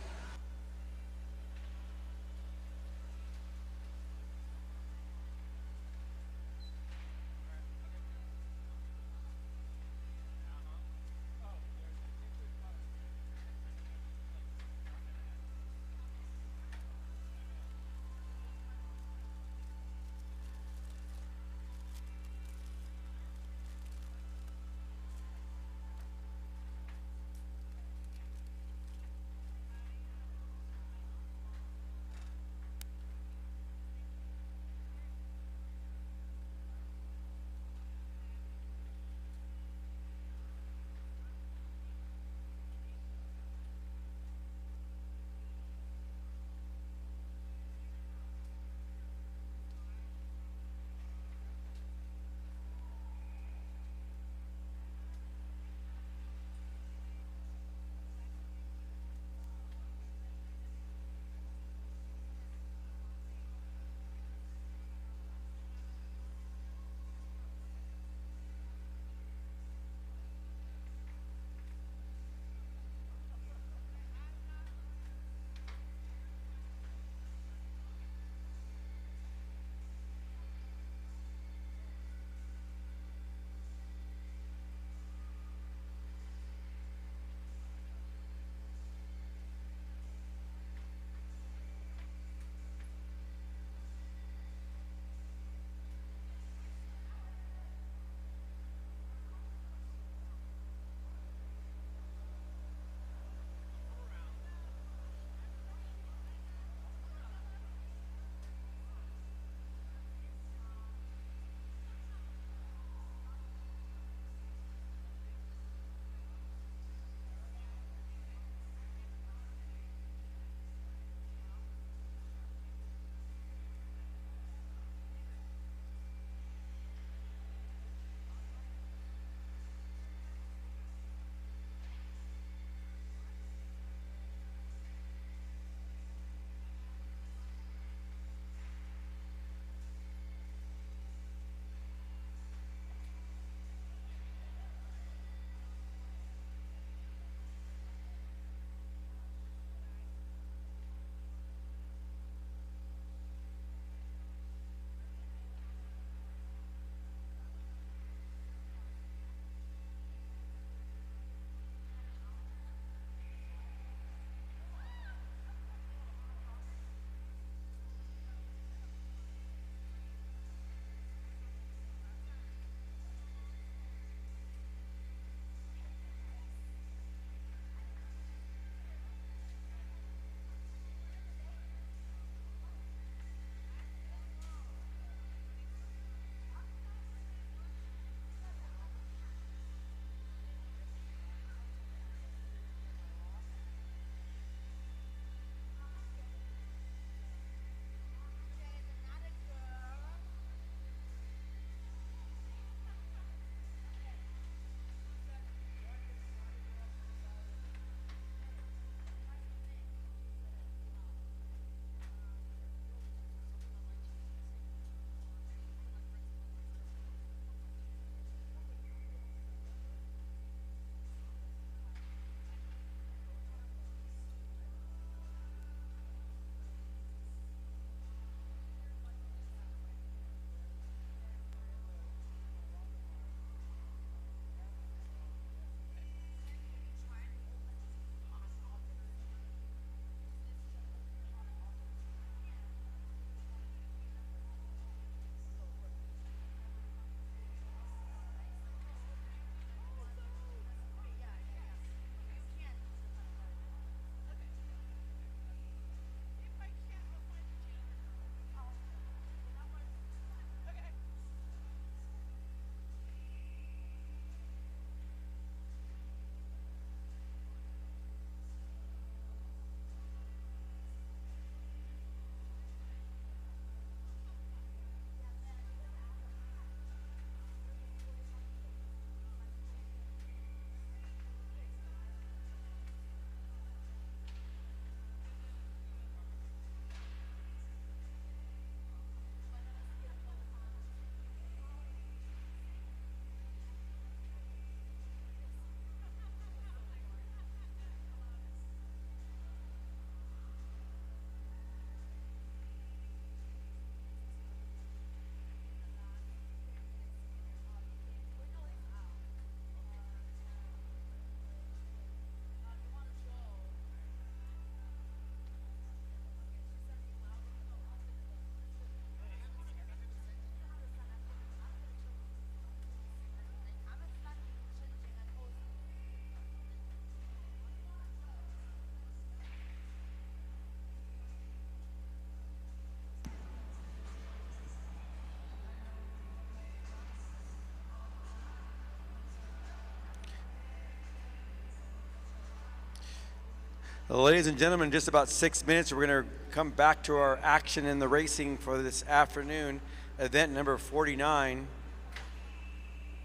Well, ladies and gentlemen, in just about 6 minutes, we're going to come back to our action in the racing for this afternoon. Event number 49,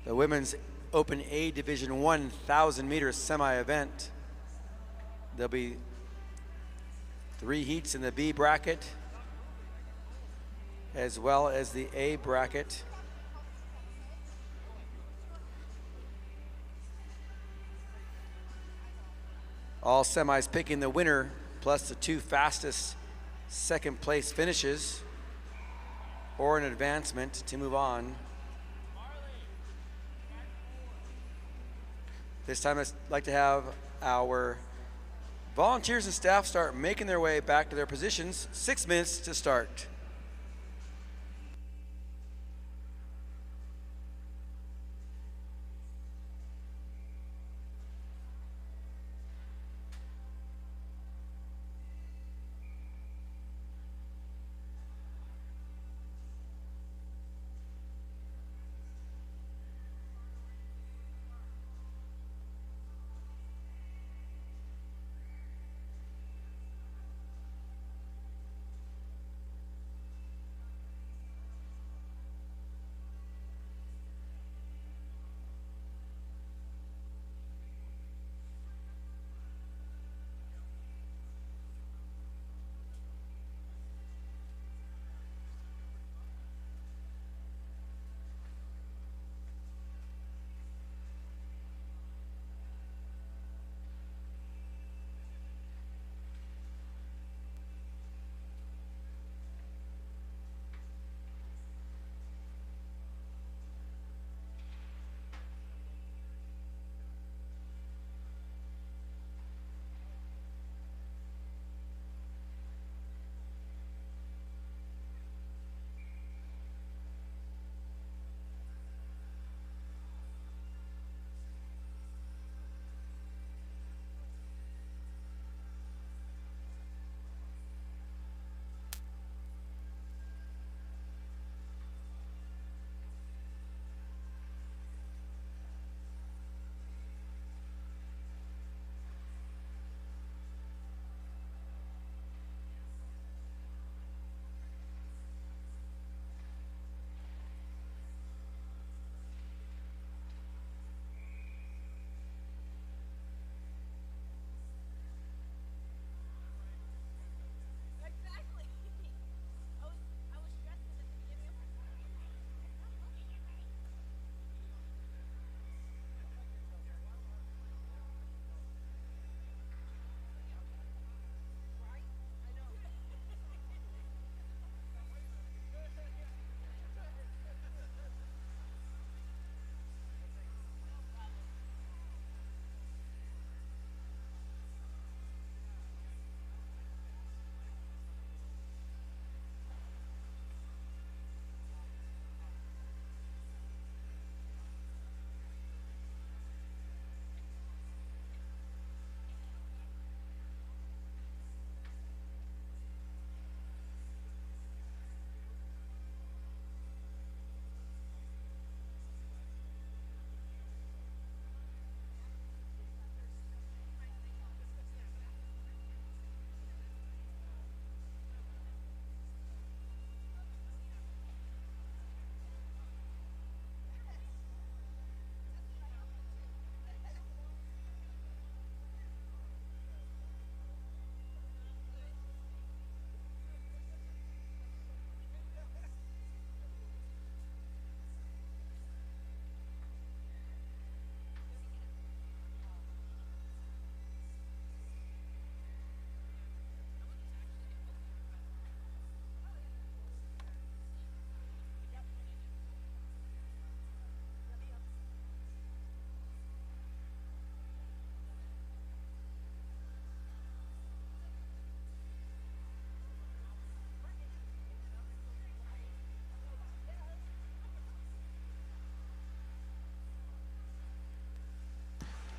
the Women's Open A Division 1,000 meter semi-event. There'll be 3 heats in the B bracket, as well as the A bracket. All semis picking the winner, plus the 2 fastest second place finishes, or an advancement to move on. This time I'd like to have our volunteers and staff start making their way back to their positions. 6 minutes to start.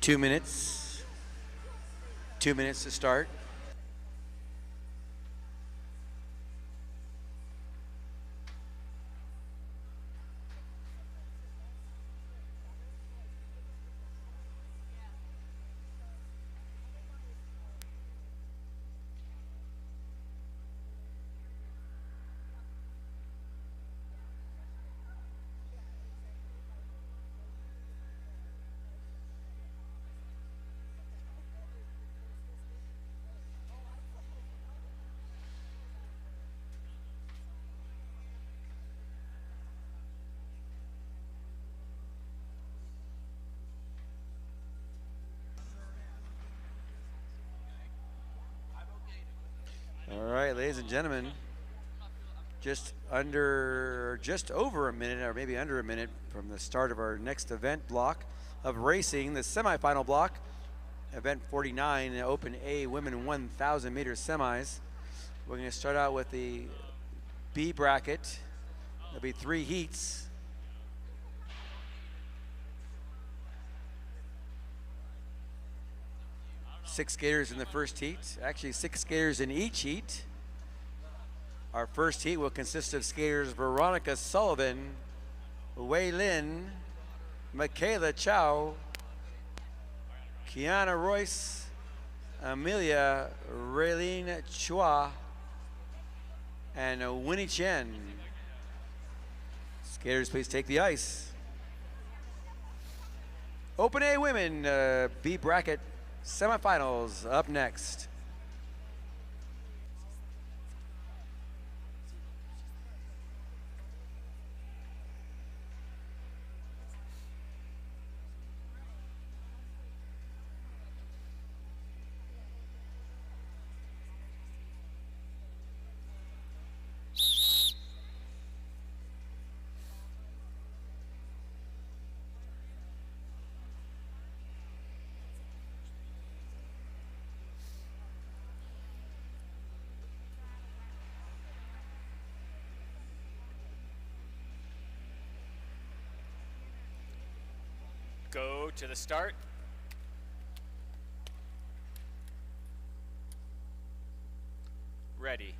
Two minutes to start. right, ladies and gentlemen, just over a minute, or maybe under a minute from the start of our next event block of racing, the semifinal block, event 49, Open A Women 1,000 meter semis. We're going to start out with the B bracket. There'll be 3 heats. Six skaters in the first heat, actually 6 skaters in each heat. Our first heat will consist of skaters Veronica Sullivan, Wei Lin, Michaela Chow, Kiana Royce, Amelia Raylene Chua, and Winnie Chen. Skaters, please take the ice. Open A Women B bracket semifinals up next. Go to the start. Ready.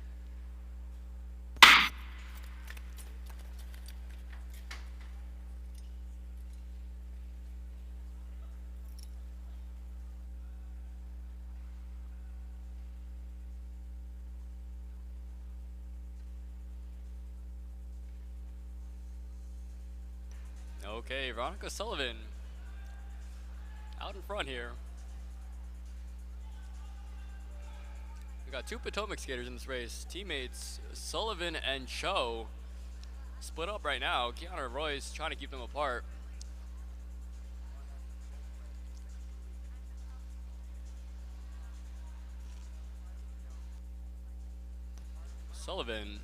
Okay, Veronica Sullivan out in front here. We got 2 Potomac skaters in this race. Teammates Sullivan and Cho split up right now. Kiana Royce trying to keep them apart. Sullivan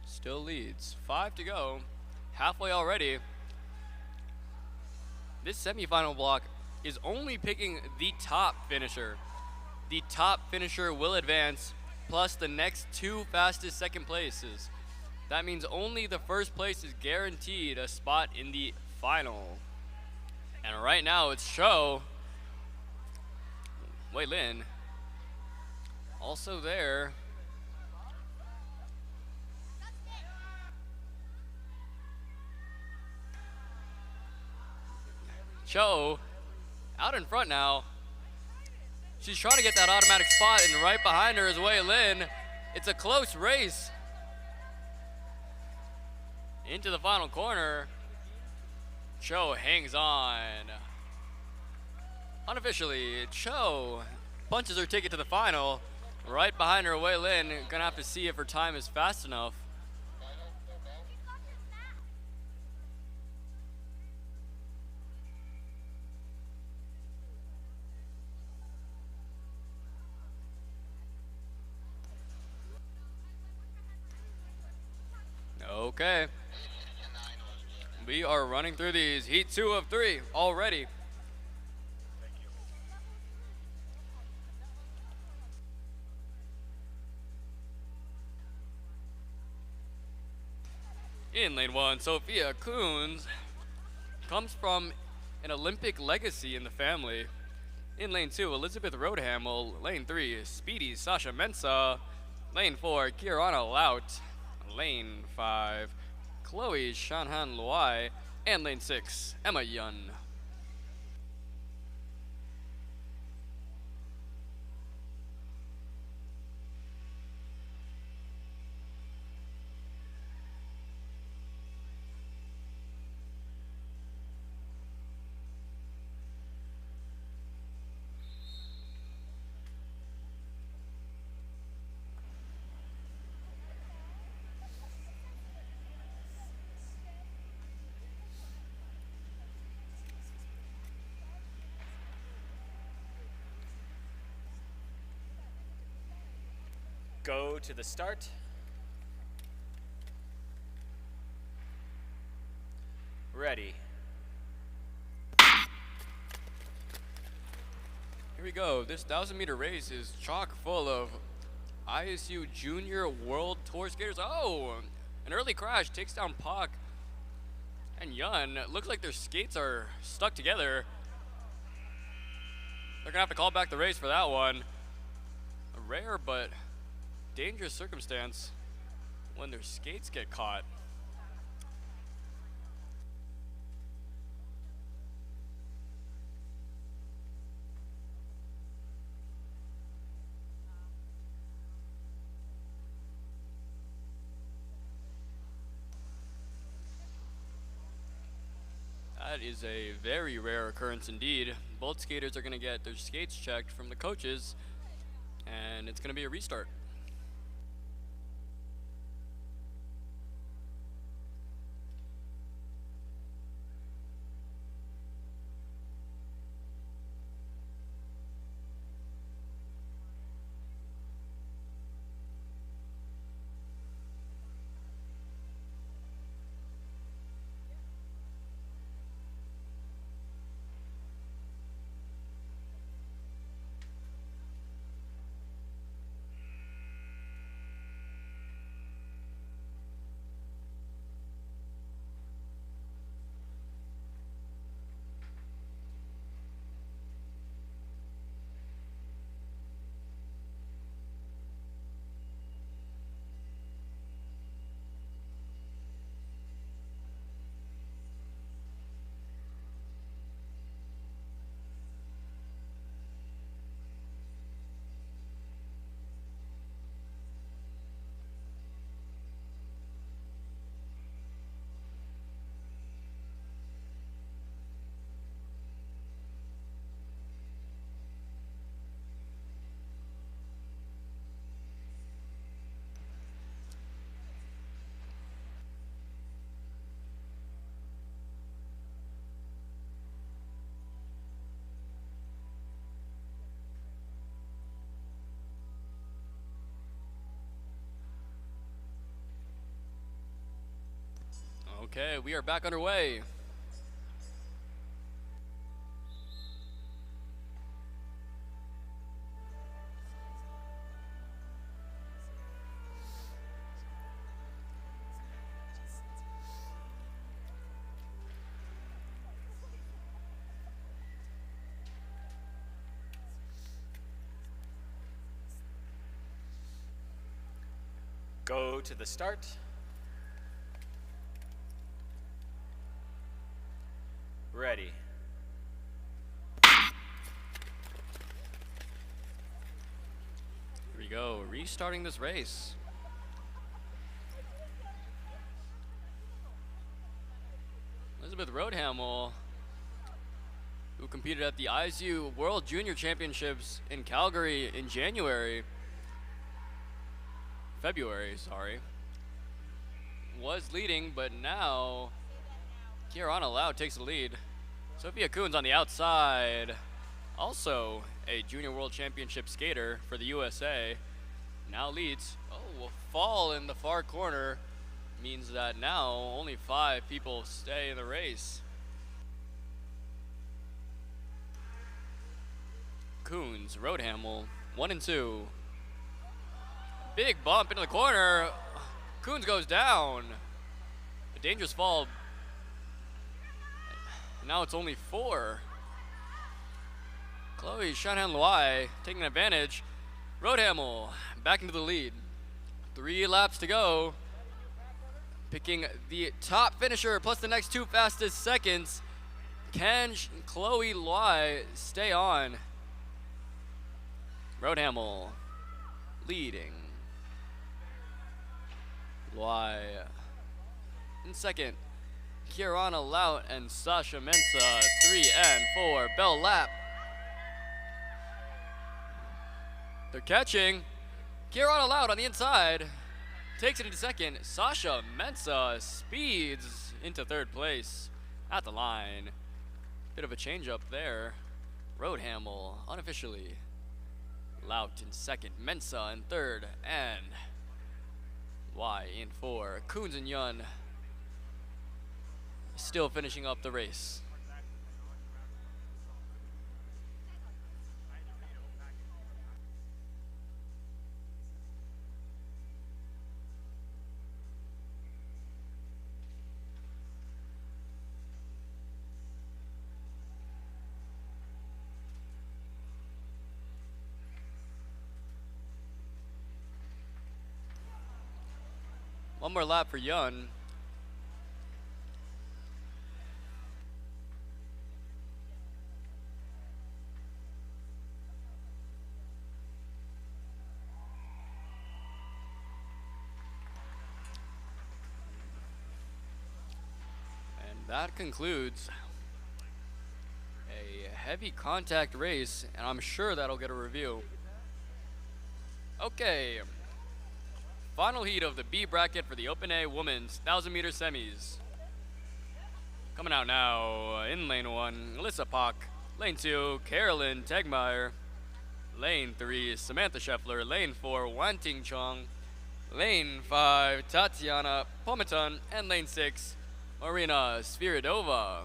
still leads. 5 to go. Halfway already. This semifinal block is only picking the top finisher. The top finisher will advance, plus the next 2 fastest second places. That means only the first place is guaranteed a spot in the final. And right now it's Cho, Wei Lin, also there. Cho out in front now. She's trying to get that automatic spot, and right behind her is Wei Lin. It's a close race. Into the final corner. Cho hangs on. Unofficially, Cho punches her ticket to the final. Right behind her, Wei Lin. Gonna have to see if her time is fast enough. Okay. We are running through these. Heat 2 of 3 already. In lane 1, Sophia Coons comes from an Olympic legacy in the family. In lane 2, Elizabeth Roadhamel. Lane 3, Speedy Sasha Mensah. Lane 4, Kirana Lout. Lane 5, Chloe Shanhan Luai. And lane 6, Emma Yun. Go to the start. Ready. Here we go. This 1,000-meter race is chock full of ISU Junior World Tour skaters. Oh, an early crash takes down Pak and Yun. Looks like their skates are stuck together. They're gonna have to call back the race for that one. A rare but dangerous circumstance when their skates get caught. That is a very rare occurrence indeed. Both skaters are going to get their skates checked from the coaches, and it's going to be a restart. Okay, we are back underway. Go to the start. Ready. Here we go, restarting this race. Elizabeth Roadhamel, who competed at the ISU World Junior Championships in Calgary in February, was leading, but now Kiarana Lau takes the lead. Sophia Coons on the outside, also a Junior World Championship skater for the USA, now leads. Oh, a fall in the far corner means that now only 5 people stay in the race. Coons, Roadhamel, 1 and 2. Big bump into the corner. Coons goes down. A dangerous fall. Now it's only 4. Chloe Shanhan Luai taking advantage. Roadhamel back into the lead. 3 laps to go. Picking the top finisher plus the next 2 fastest seconds. Can Chloe Luai stay on? Roadhamel leading. Luai in second. Kiarana Lout and Sasha Mensa, 3 and 4, bell lap. They're catching. Kiarana Lout on the inside, takes it into second. Sasha Mensa speeds into 3rd place at the line. Bit of a change up there. Roadhamel unofficially Laut in second, Mensa in third, and Y in four. Coons and Yun still finishing up the race. One more lap for Yun. And that concludes a heavy contact race, and I'm sure that'll get a review. Okay. Final heat of the B bracket for the Open A Women's 1,000-meter semis. Coming out now in lane 1, Alyssa Pock. Lane 2, Carolyn Tegmeyer. Lane 3, Samantha Scheffler. Lane 4, Wanting Chong. Lane 5, Tatiana Pometon. And lane 6, Marina Sviridova.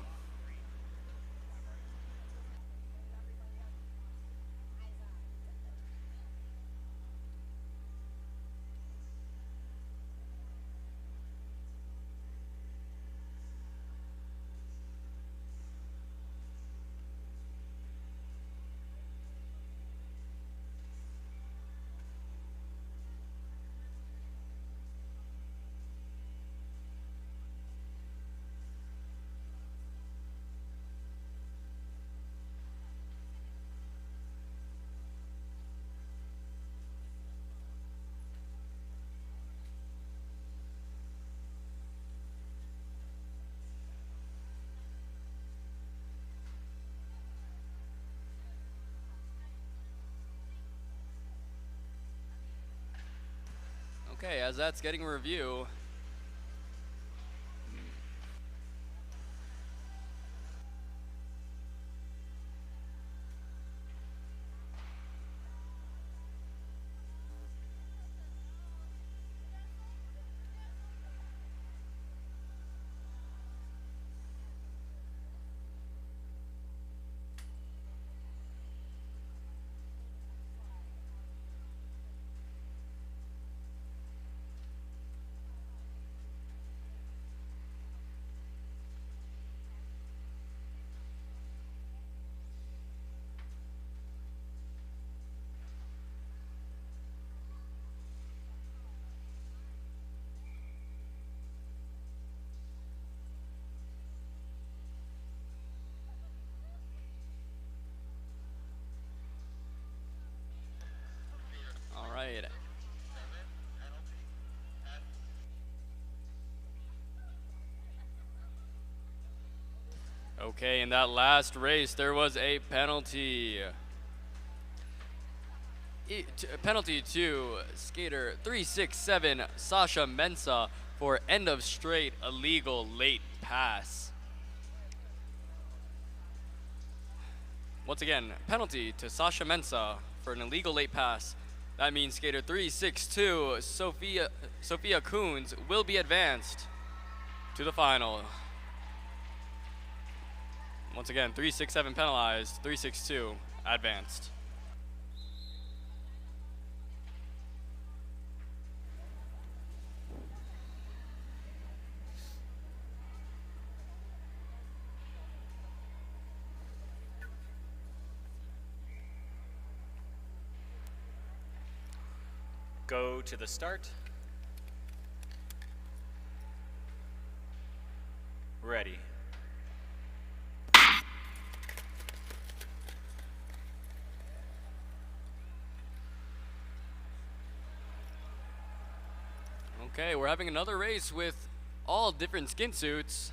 Okay, as that's getting a review, all right. Okay, in that last race, there was a penalty. Penalty to skater 367 Sasha Mensa for end of straight illegal late pass. Once again, penalty to Sasha Mensa for an illegal late pass. That means skater 362 Sophia Coons will be advanced to the final. Once again, 367 penalized, 362 advanced. Go to the start. Ready. Okay, we're having another race with all different skin suits.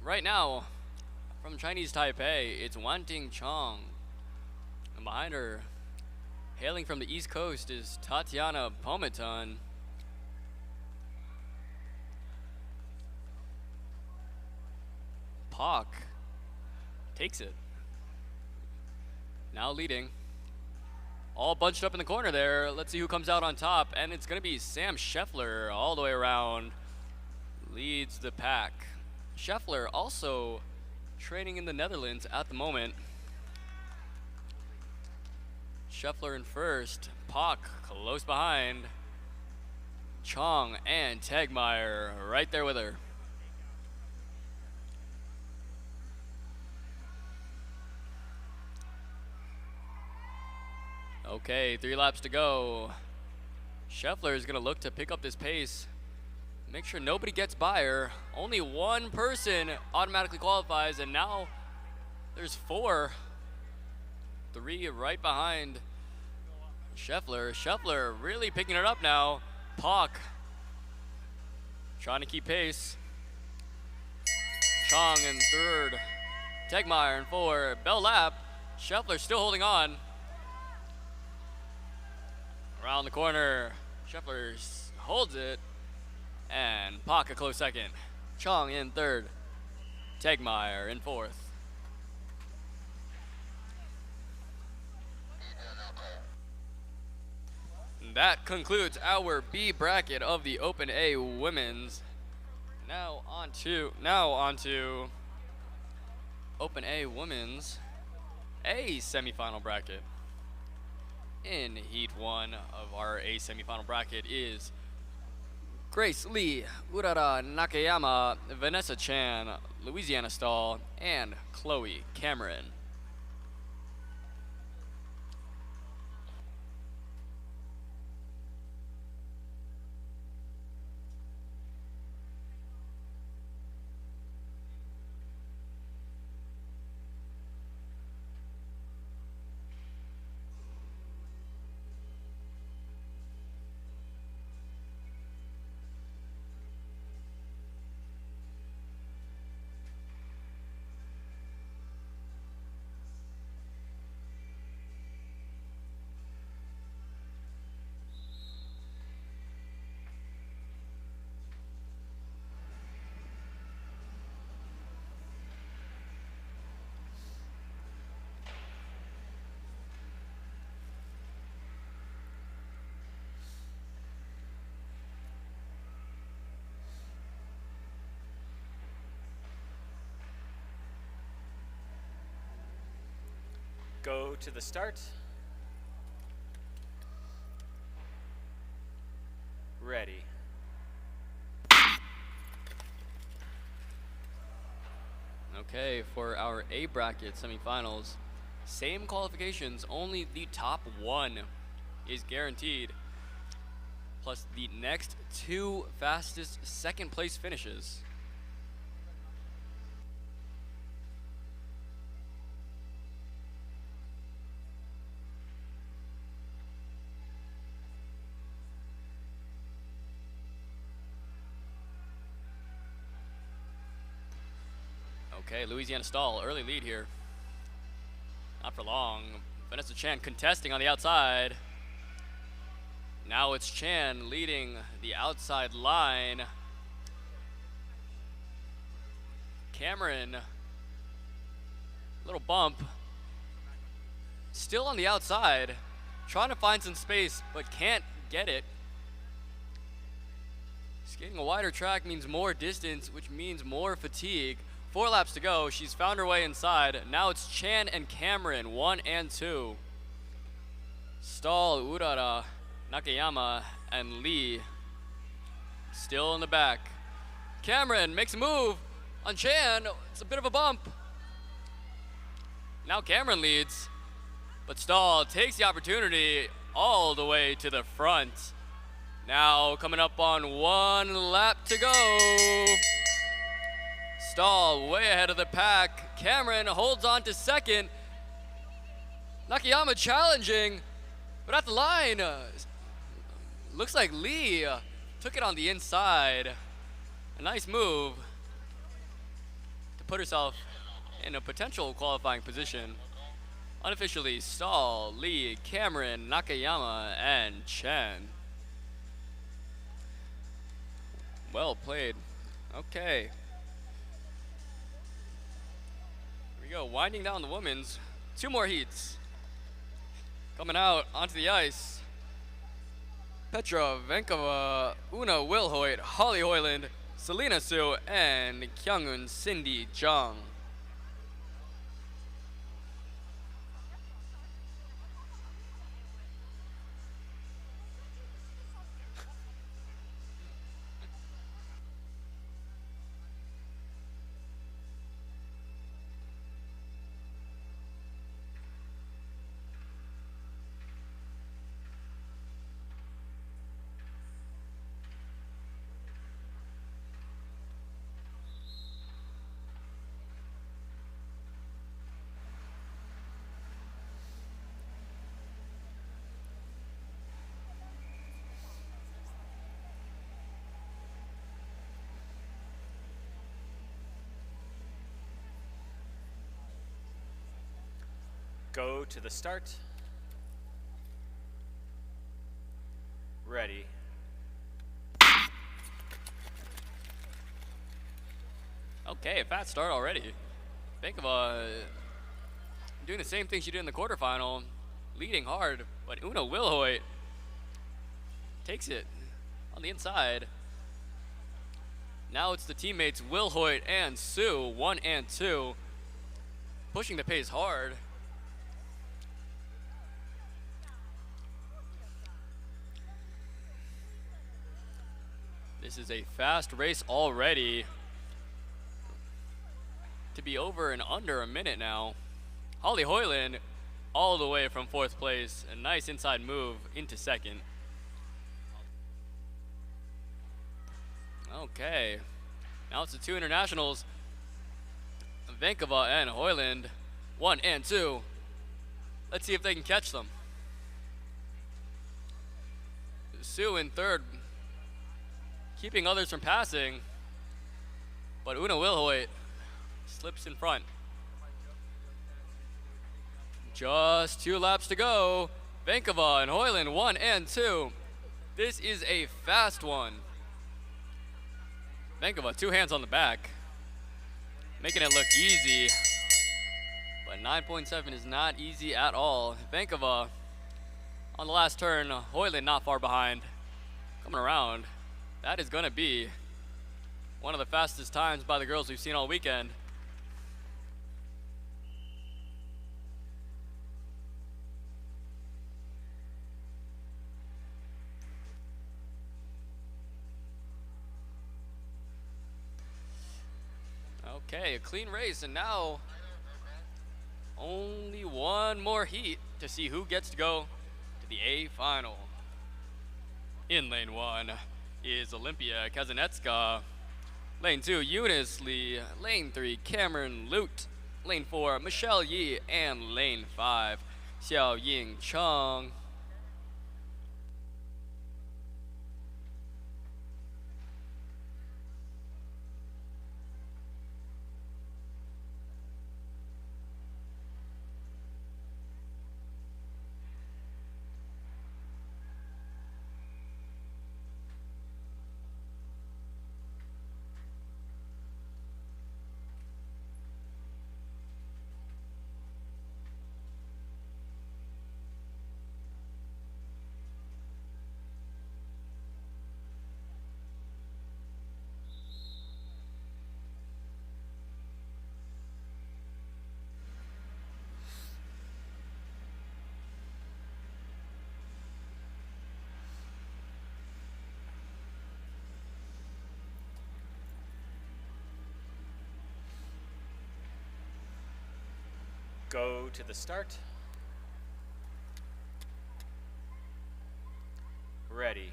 Right now, from Chinese Taipei, it's Wanting Chong. And behind her, hailing from the East Coast, is Tatiana Pometon. Pak takes it. Now leading. all bunched up in the corner there. Let's see who comes out on top, and it's going to be Sam Scheffler all the way around. Leads the pack. Scheffler also training in the Netherlands at the moment. Scheffler in first. Pak close behind. Chong and Tegmeyer right there with her. Okay, 3 laps to go. Scheffler is going to look to pick up this pace. Make sure nobody gets by her. Only one person automatically qualifies, and now there's 4. 3 right behind Scheffler. Scheffler really picking it up now. Pak trying to keep pace. Chong in third. Tegmeyer in 4. Bell lap. Scheffler still holding on. Around the corner. Scheffler holds it. And Pak a close second. Chong in third. Tegmeyer in 4th. That concludes our B bracket of the Open A Women's. Now on to Open A Women's A semifinal bracket. In Heat 1 of our A semifinal bracket is Grace Lee, Urara Nakayama, Vanessa Chan, Louisiana Stahl, and Chloe Cameron. Go to the start. Ready. Okay, for our A bracket semifinals, same qualifications, only the top 1 is guaranteed, plus the next 2 fastest second place finishes. Okay, Louisiana Stahl, early lead here. Not for long. Vanessa Chan contesting on the outside. Now it's Chan leading the outside line. Cameron, little bump. Still on the outside, trying to find some space, but can't get it. Skating a wider track means more distance, which means more fatigue. 4 laps to go. She's found her way inside. Now it's Chan and Cameron, 1 and 2. Stahl, Urara, Nakayama, and Lee still in the back. Cameron makes a move on Chan. It's a bit of a bump. Now Cameron leads, but Stahl takes the opportunity all the way to the front. Now coming up on 1 lap to go. Stahl way ahead of the pack. Cameron holds on to second. Nakayama challenging, but at the line, looks like Lee took it on the inside. A nice move to put herself in a potential qualifying position. Unofficially, Stahl, Lee, Cameron, Nakayama, and Chen. Well played. Okay. Here we go, winding down the women's. 2 more heats Coming out onto the ice. Petra Venkova, Una Wilhoit, Holly Hoyland, Selena Sue, and Kyungun Cindy Jung. Go to the start. Ready. Okay, a fast start already. Think of doing the same thing she did in the quarterfinal, leading hard, but Una Wilhoit takes it on the inside. Now it's the teammates Wilhoit and Sue, 1 and 2, pushing the pace hard. This is a fast race already. To be over in under a minute now. Holly Hoyland all the way from 4th place. A nice inside move into 2nd. Okay. Now it's the 2 internationals. Vankova and Hoyland, 1 and 2. Let's see if they can catch them. Sue in 3rd, keeping others from passing, but Una Wilhoit slips in front. Just 2 laps to go. Vankova and Hoyland, 1 and 2. This is a fast one. Vankova, 2 hands on the back, making it look easy, but 9.7 is not easy at all. Vankova on the last turn, Hoyland not far behind, coming around. That is going to be one of the fastest times by the girls we've seen all weekend. Okay, a clean race, and now only one more heat to see who gets to go to the A final. In lane 1 is Olympia Kazanetska. Lane 2, Eunice Lee. Lane 3, Cameron Lute. Lane 4, Michelle Yi. And lane 5, Xiao Ying Chung. Go to the start. Ready.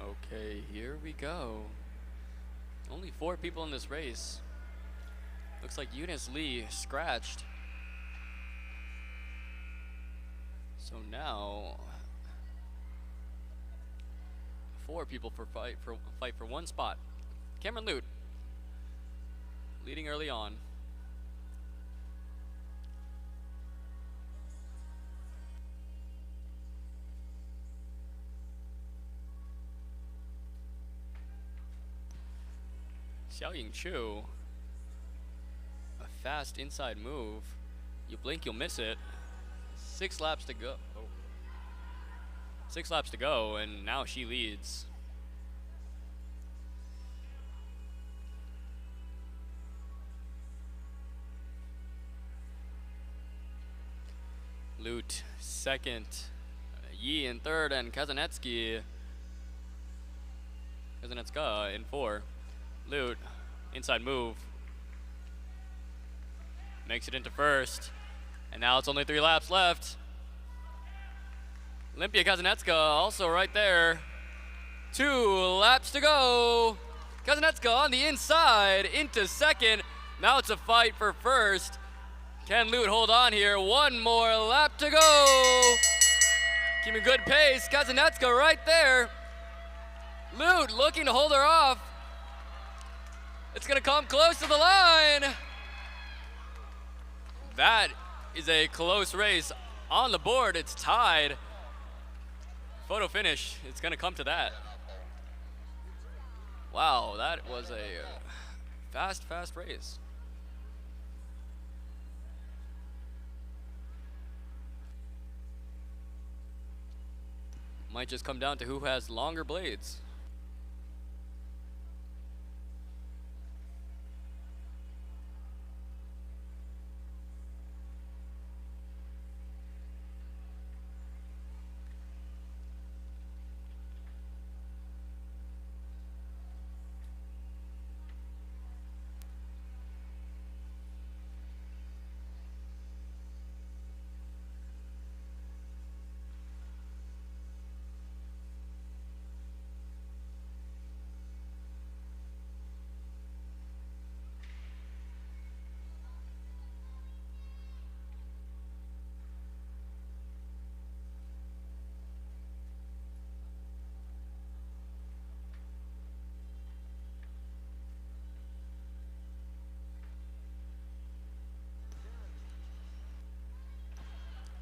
Okay, here we go. Only 4 people in this race. Looks like Eunice Lee scratched. So now 4 people for fight for 1 spot. Cameron Lute leading early on. Xiao Ying Chu, a fast inside move. You blink, you'll miss it. 6 laps to go. Oh. 6 laps to go, and now she leads. Lute second, Yi in third, and Kazanetska in 4. Lute, inside move. Makes it into first. And now it's only 3 laps left. Olympia Kazanetska also right there. 2 laps to go. Kazanetska on the inside into second. Now it's a fight for first. Can Lute hold on here? 1 more lap to go. Keeping good pace. Kazanetska right there. Lute looking to hold her off. It's gonna come close to the line. That is a close race. On the board, it's tied. Photo finish, it's gonna come to that. Wow, that was a fast race. Might just come down to who has longer blades.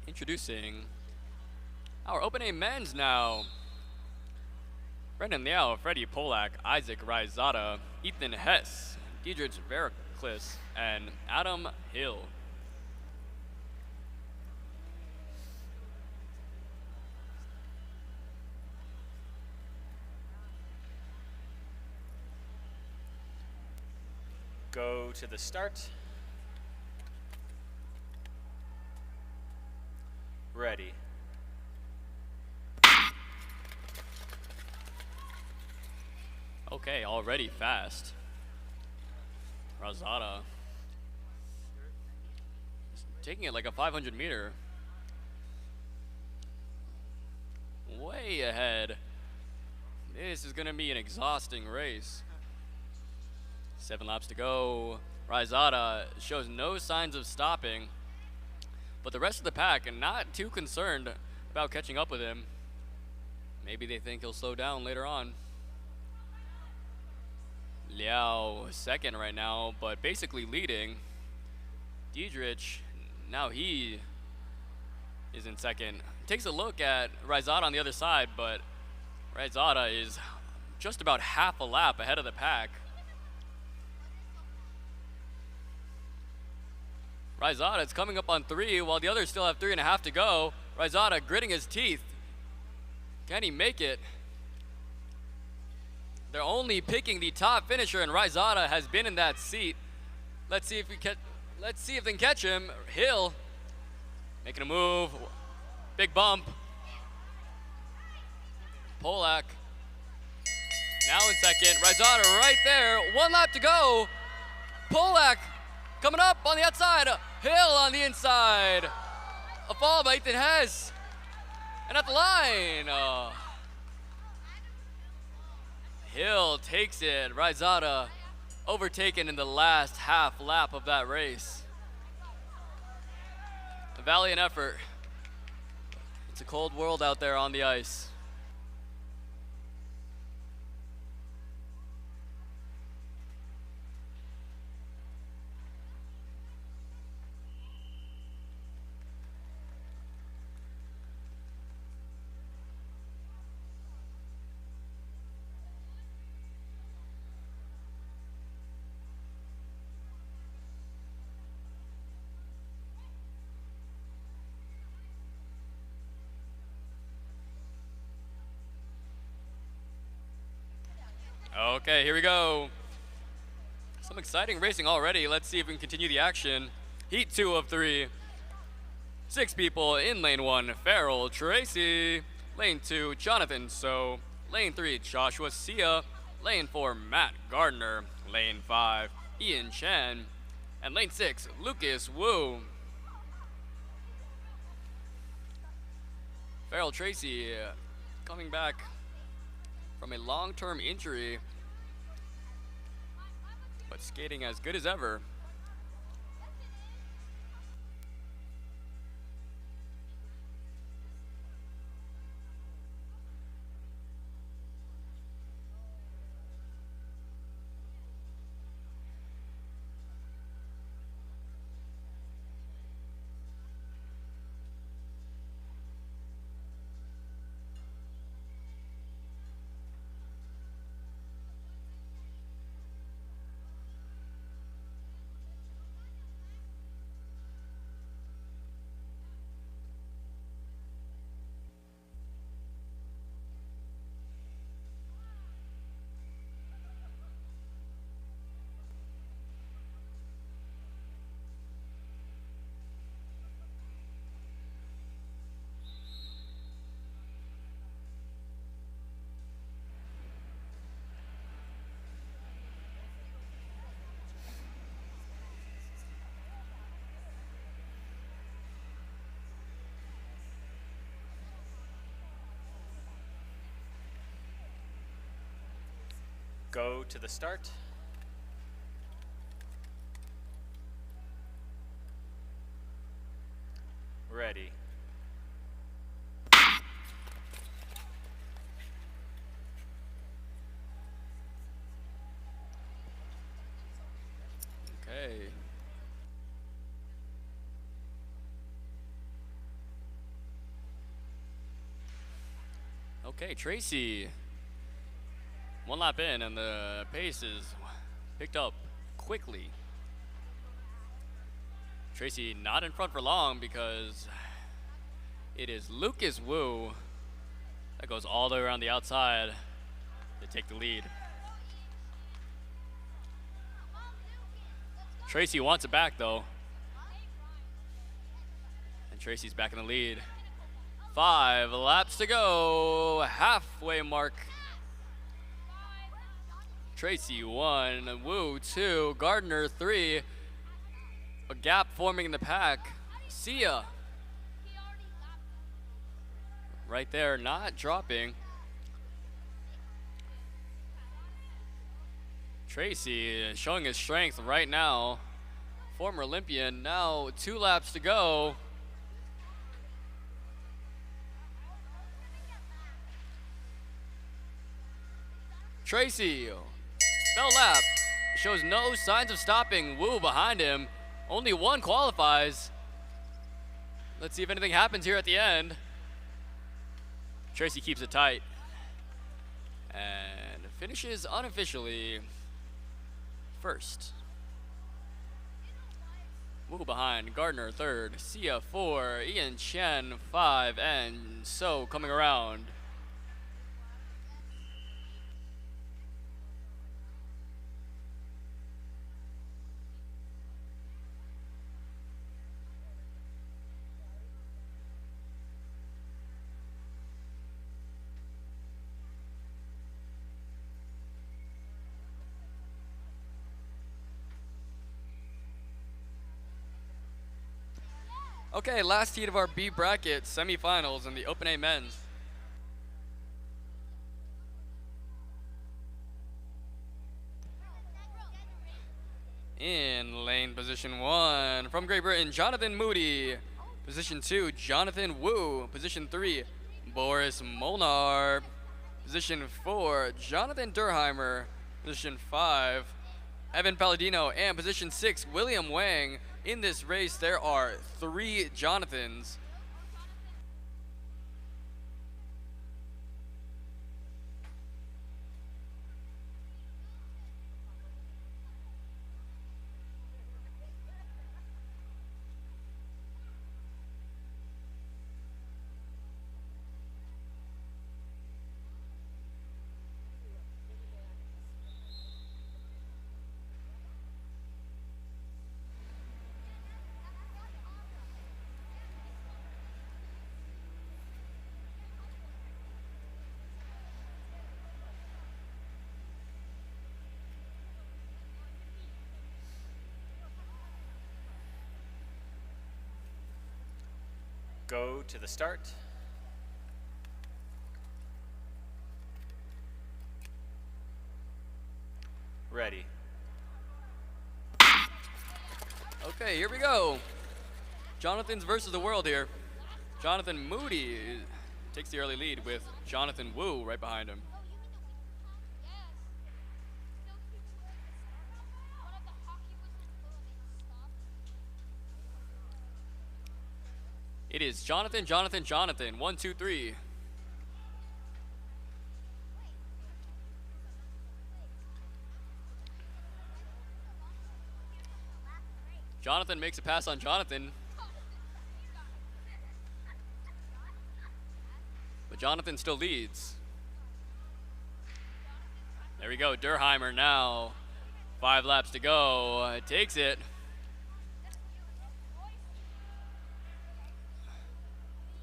Introducing our Open A men's now. Brendan Liao, Freddie Polak, Isaac Rizada, Ethan Hess, Diedrich Veraclis, and Adam Hill. Go to the start. Ready. Okay, already fast. Razada taking it like a 500 meter. Way ahead. This is gonna be an exhausting race. 7 laps to go. Rizada shows no signs of stopping, but the rest of the pack are not too concerned about catching up with him. Maybe they think he'll slow down later on. Liao second right now, but basically leading. Diedrich, now he is in second. Takes a look at Rizada on the other side, but Rizada is just about half a lap ahead of the pack. Rizada is coming up on 3, while the others still have 3.5 to go. Rizada gritting his teeth. Can he make it? They're only picking the top finisher, and Rizada has been in that seat. Let's see if they can catch him. Hill making a move. Big bump. Polak now in second. Rizada right there. 1 lap to go. Polak coming up on the outside. Hill on the inside. A fall by Ethan Hess. And at the line. Hill takes it. Rizada overtaken in the last half lap of that race. A valiant effort. It's a cold world out there on the ice. Okay, here we go. Some exciting racing already. Let's see if we can continue the action. Heat 2 of 3. 6 people in lane 1, Farrell Tracy. Lane 2, Jonathan So. Lane 3, Joshua Sia. Lane 4, Matt Gardner. Lane 5, Ian Chen. And lane 6, Lucas Wu. Farrell Tracy coming back from a long-term injury, but skating as good as ever. Go to the start. Ready. Okay. Okay, Tracy. One lap in, and the pace is picked up quickly. Tracy not in front for long because it is Lucas Wu that goes all the way around the outside to take the lead. Tracy wants it back though. And Tracy's back in the lead. 5 laps to go, halfway mark. Tracy 1, Wu 2, Gardner 3. A gap forming in the pack. Sia right there, not dropping. Tracy showing his strength right now. Former Olympian, now 2 laps to go. Tracy, fell lap, shows no signs of stopping. Wu behind him, only one qualifies. Let's see if anything happens here at the end. Tracy keeps it tight and finishes unofficially first. Wu behind, Gardner 3rd, Sia 4, Ian Chen 5, and So coming around. Okay, last heat of our B bracket, semifinals in the Open A men's. In lane position 1, from Great Britain, Jonathan Moody. Position 2, Jonathan Wu. Position 3, Boris Molnar. Position 4, Jonathan Durheimer. Position 5, Evan Palladino. And position 6, William Wang. In this race, there are 3 Jonathans. Go to the start. Ready. Okay, here we go. Jonathan's versus the world here. Jonathan Moody takes the early lead with Jonathan Wu right behind him. It is Jonathan, Jonathan, Jonathan. 1, 2, 3. Jonathan makes a pass on Jonathan. But Jonathan still leads. There we go, Durheimer now. 5 laps to go, takes it.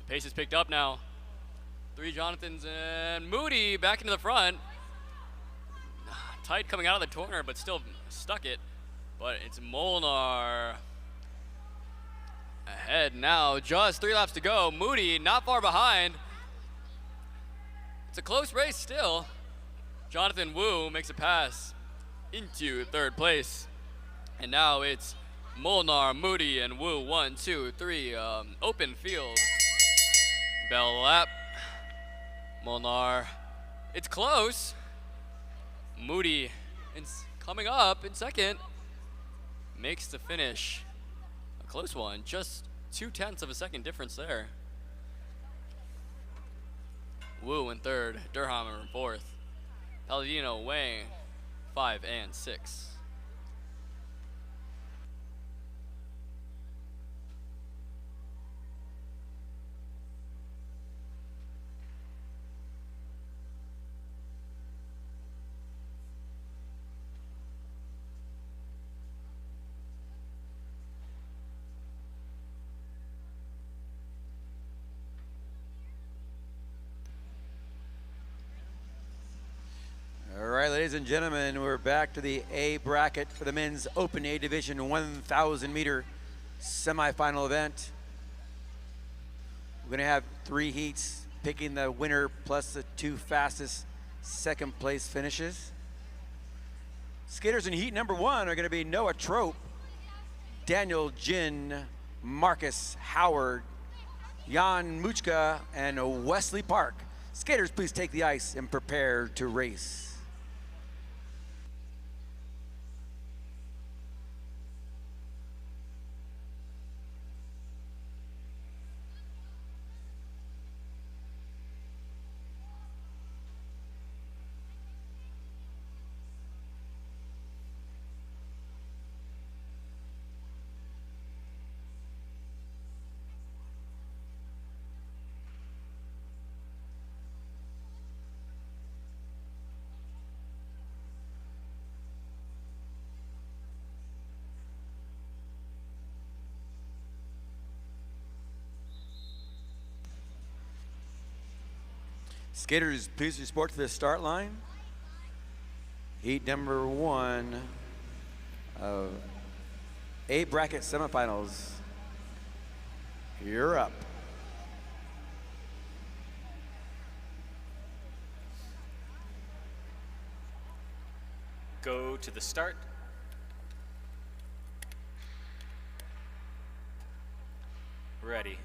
The pace is picked up now. 3 Jonathans and Moody back into the front. Tight coming out of the corner, but still stuck it. But it's Molnar ahead now, just 3 laps to go. Moody not far behind. It's a close race still. Jonathan Wu makes a pass into 3rd place. And now it's Molnar, Moody, and Wu. 1, 2, 3, open field. Bell lap. Molnar, it's close. Moody is coming up in 2nd. Makes the finish a close one, just 0.2 of a second difference there. Wu in 3rd, Durheimer in 4th, Palladino, Wang, 5 and 6. All right, ladies and gentlemen, we're back to the A bracket for the men's Open A Division 1,000 meter semifinal event. We're gonna have 3 heats, picking the winner plus the 2 fastest 2nd place finishes. Skaters in heat number 1 are gonna be Noah Trope, Daniel Jin, Marcus Howard, Jan Muchka, and Wesley Park. Skaters, please take the ice and prepare to race. Skaters, please report to the start line. Heat number 1 of A bracket semifinals. You're up. Go to the start. Ready.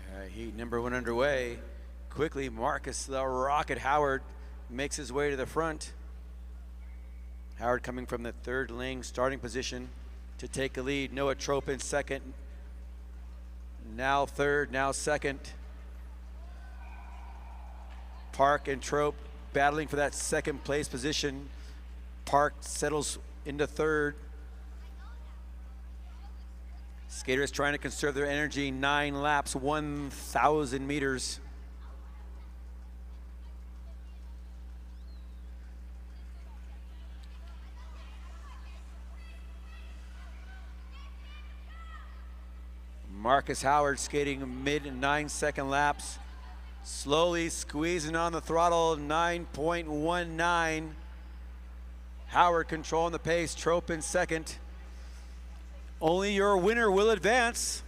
All right, heat number 1 underway. Quickly, Marcus the Rocket Howard makes his way to the front. Howard coming from the 3rd lane starting position to take a lead. Noah Trope in 2nd. Now 3rd, now 2nd. Park and Trope battling for that 2nd place position. Park settles into 3rd. Skaters trying to conserve their energy. 9 laps, 1,000 meters. Marcus Howard skating mid 9-second laps. Slowly squeezing on the throttle, 9.19. Howard controlling the pace, Trope in second. Only your winner will advance.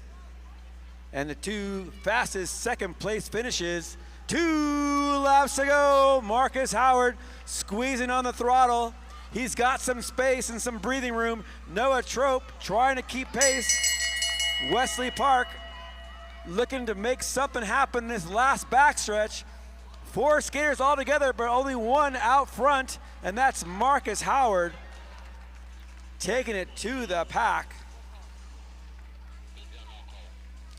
And the two fastest second place finishes. 2 laps to go. Marcus Howard squeezing on the throttle. He's got some space and some breathing room. Noah Trope trying to keep pace. Wesley Park looking to make something happen in this last backstretch. 4 skaters all together, but only one out front, and that's Marcus Howard taking it to the pack.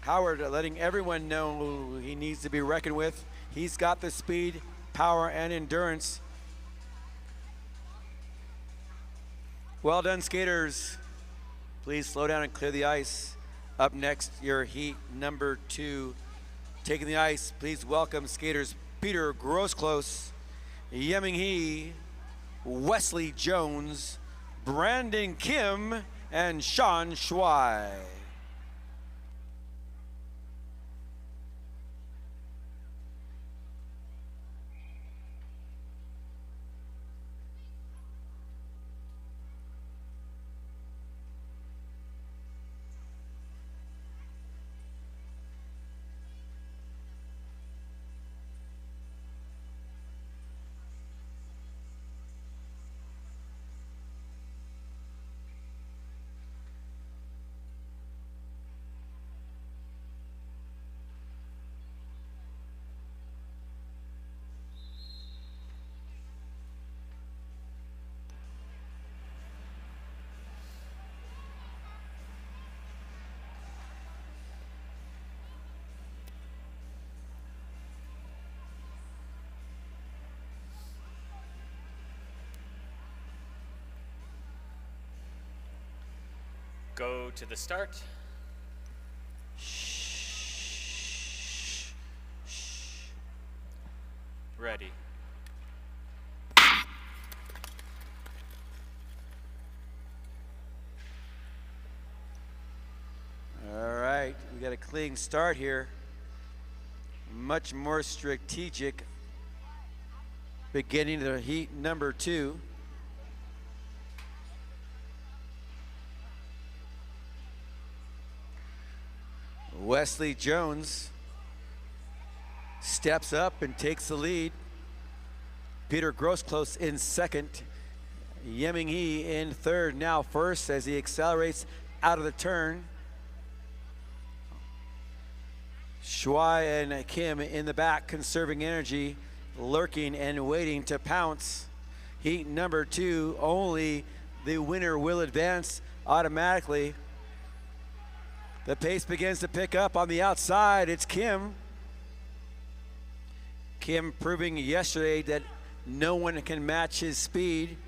Howard letting everyone know who he needs to be reckoned with. He's got the speed, power, and endurance. Well done, skaters. Please slow down and clear the ice. Up next, your heat number 2. Taking the ice, please welcome skaters Peter Grosclose, Yeming He, Wesley Jones, Brandon Kim, and Sean Schwei. Go to the start. Ready. All right, we got a clean start here. Much more strategic beginning of heat number 2. Wesley Jones steps up and takes the lead. Peter Grosclose in second. Yeming He in third, now first as he accelerates out of the turn. Schwei and Kim in the back, conserving energy, lurking and waiting to pounce. Heat number 2, only the winner will advance automatically. The pace begins to pick up on the outside. It's Kim. Kim proving yesterday that no one can match his speed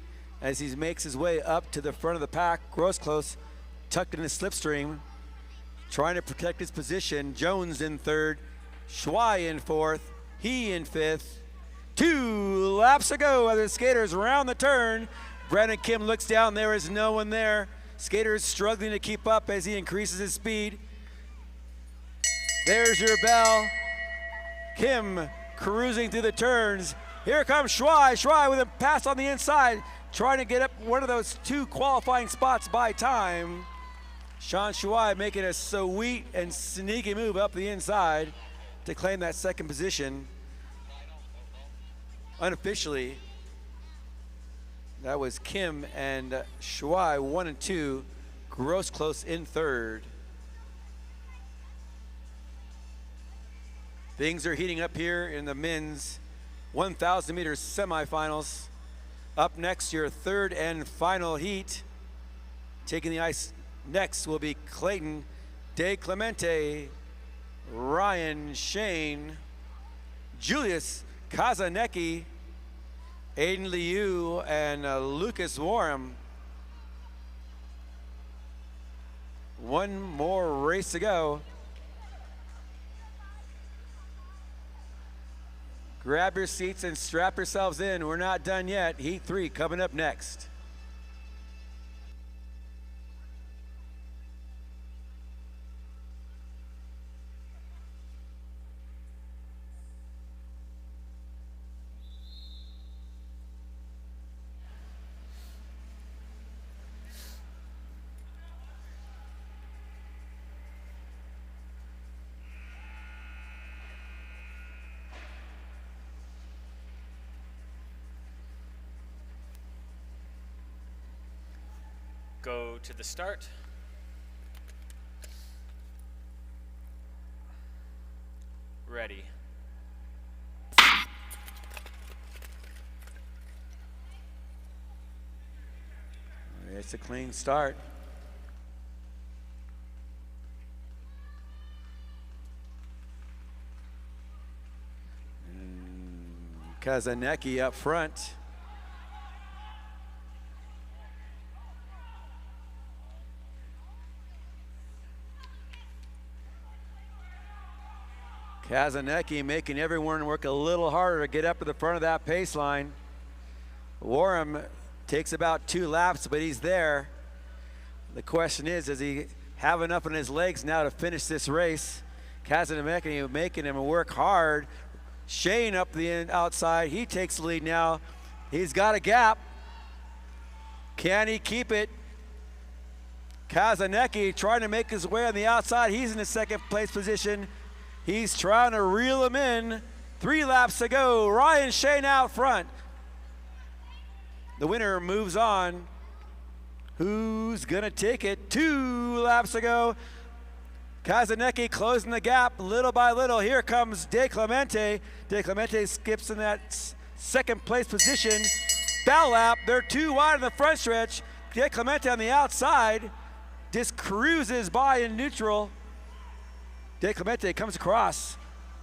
as he makes his way up to the front of the pack. Grosclose tucked in the slipstream, trying to protect his position. Jones in third, Schwei in fourth, he in fifth. 2 laps to go as the skaters round the turn. Brandon Kim looks down, there is no one there. Skater is struggling to keep up as he increases his speed. There's your bell. Kim cruising through the turns. Here comes Schwei. Schwei with a pass on the inside, trying to get up one of those 2 qualifying spots by time. Sean Schwei making a sweet and sneaky move up the inside to claim that second position. Unofficially, that was Kim and Schwei 1 and 2, Grosclose in third. Things are heating up here in the men's 1,000 meters semifinals. Up next, your third and final heat. Taking the ice next will be Clayton De Clemente, Ryan Shane, Julius Kazanecki, Aiden Liu, and Lucas Warham. One more race to go. Grab your seats and strap yourselves in. We're not done yet. Heat 3 coming up next. Go to the start. Ready. It's a clean start. Kazanecki up front. Kazanecki making everyone work a little harder to get up to the front of that pace line. Warham takes about 2 laps, but he's there. The question is, does he have enough in his legs now to finish this race? Kazanecki making him work hard. Shane up the outside, he takes the lead now. He's got a gap. Can he keep it? Kazanecki trying to make his way on the outside. He's in the second place position. He's trying to reel him in. 3 laps to go. Ryan Shane out front. The winner moves on. Who's gonna take it? 2 laps to go. Kazanecki closing the gap little by little. Here comes De Clemente. De Clemente skips in that second place position. Foul lap, they're 2 wide in the front stretch. De Clemente on the outside just cruises by in neutral. De Clemente comes across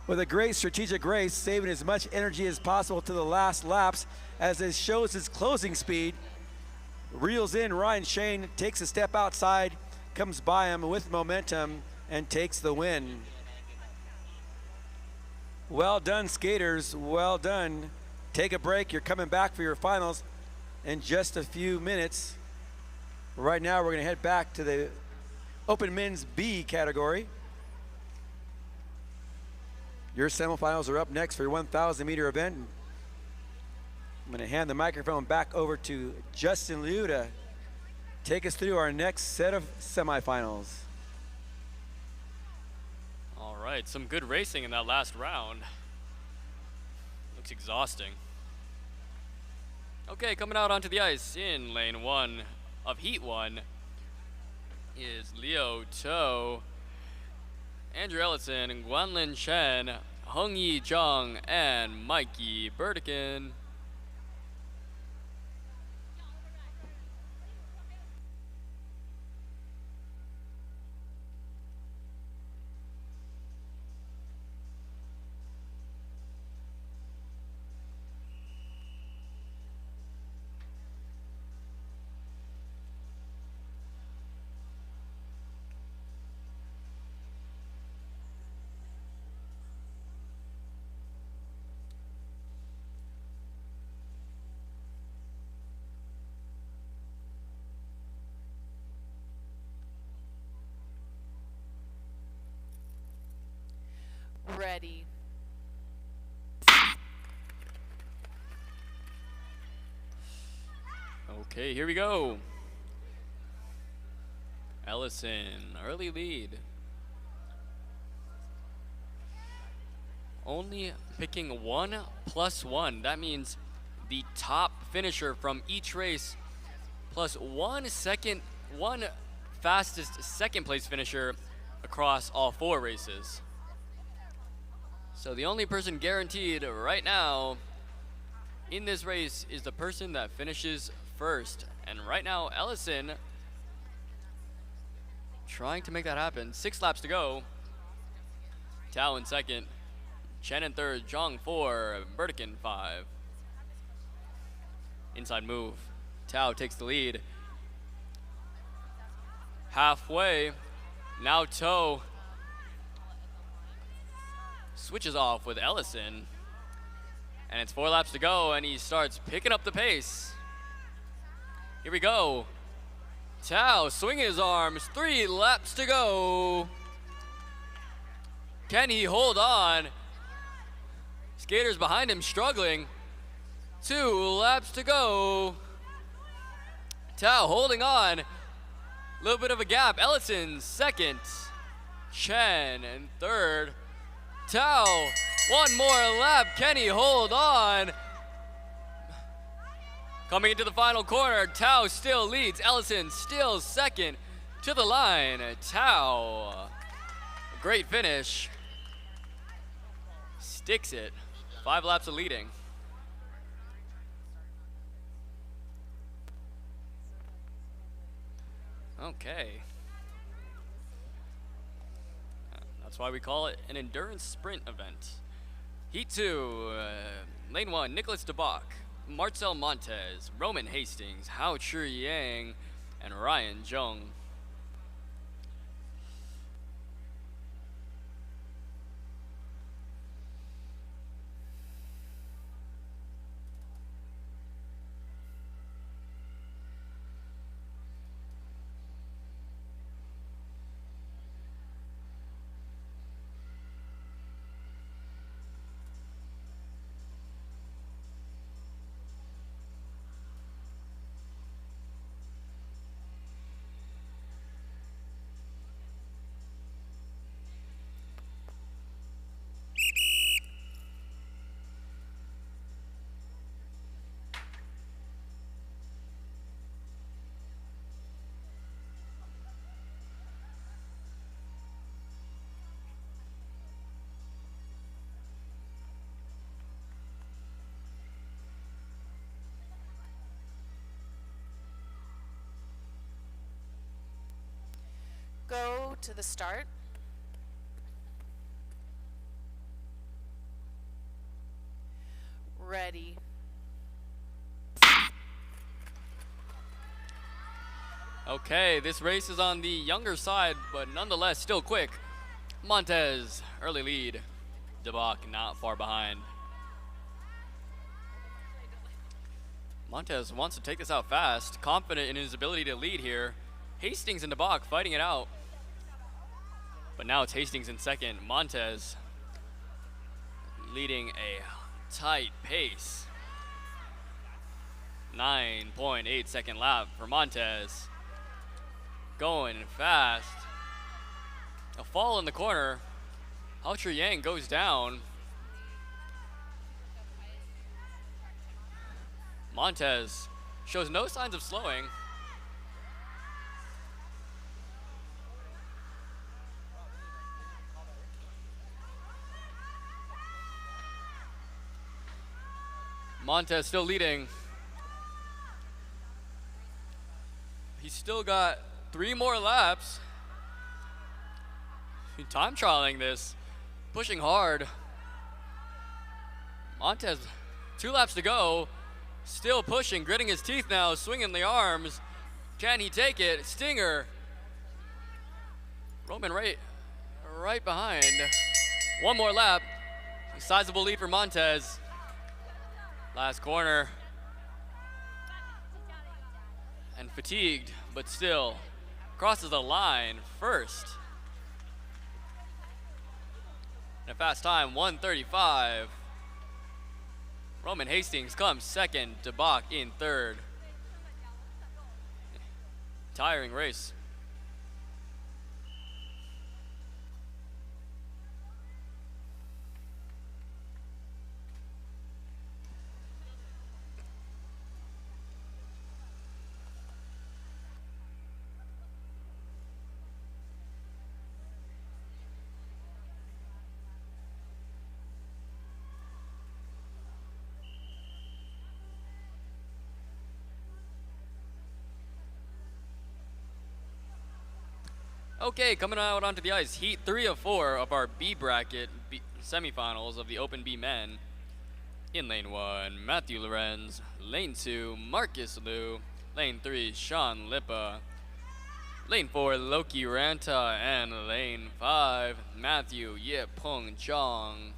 with a great strategic race, saving as much energy as possible to the last laps as it shows his closing speed. Reels in, Ryan Shane takes a step outside, comes by him with momentum, and takes the win. Well done, skaters, well done. Take a break, you're coming back for your finals in just a few minutes. Right now, we're gonna head back to the Open Men's B category. Your semifinals are up next for your 1,000 meter event. I'm gonna hand the microphone back over to Justin Liu to take us through our next set of semifinals. All right, some good racing in that last round. Looks exhausting. Okay, coming out onto the ice in lane 1 of heat 1 is Leo To, Andrew Ellison, Guanlin Chen, Hung Yi Zhang, and Mikey Burdikin. Ready. Okay, here we go. Ellison, early lead. Only picking 1+1. That means the top finisher from each race plus one fastest second place finisher across all 4 races. So the only person guaranteed right now in this race is the person that finishes first. And right now, Ellison trying to make that happen. 6 laps to go. Tao in second, Chen in third, Zhang 4, Burdikin 5. Inside move. Tao takes the lead. Halfway, now To switches off with Ellison, and it's 4 laps to go, and he starts picking up the pace. Here we go. Tao swinging his arms, 3 laps to go. Can he hold on? Skaters behind him struggling. 2 laps to go. Tao holding on. A little bit of a gap. Ellison second. Chen in third. Tao, 1 more lap. Can he hold on? Coming into the final corner, Tao still leads. Ellison still second to the line. Tao, great finish. Sticks it. 5 laps of leading. Okay. That's why we call it an endurance sprint event. Heat 2, Lane 1, Nicholas DeBach, Marcel Montes, Roman Hastings, Hao Chi Yang, and Ryan Zheng. Go to the start. Ready. Okay, this race is on the younger side, but nonetheless still quick. Montes, early lead. DeBach not far behind. Montes wants to take this out fast, confident in his ability to lead here. Hastings and DeBach fighting it out. But now it's Hastings in second. Montes leading a tight pace. 9.8 second lap for Montes. Going fast. A fall in the corner. Hao Chi Yang goes down. Montes shows no signs of slowing. Montes still leading. He's still got 3 more laps. Time trialing this, pushing hard. Montes, 2 laps to go, still pushing, gritting his teeth now, swinging the arms. Can he take it? Stinger. Roman right behind. 1 more lap. A sizable lead for Montes. Last corner. And fatigued, but still crosses the line first. And a fast time, 1:35. Roman Hastings comes second, DeBach in third. Tiring race. Okay, coming out onto the ice, Heat 3 of 4 of our B bracket semifinals of the Open B men. In lane 1, Matthew Lorenz. Lane 2, Marcus Liu. Lane 3, Sean Lippa. Lane 4, Loki Ranta. And lane 5, Matthew Yepeng Chong.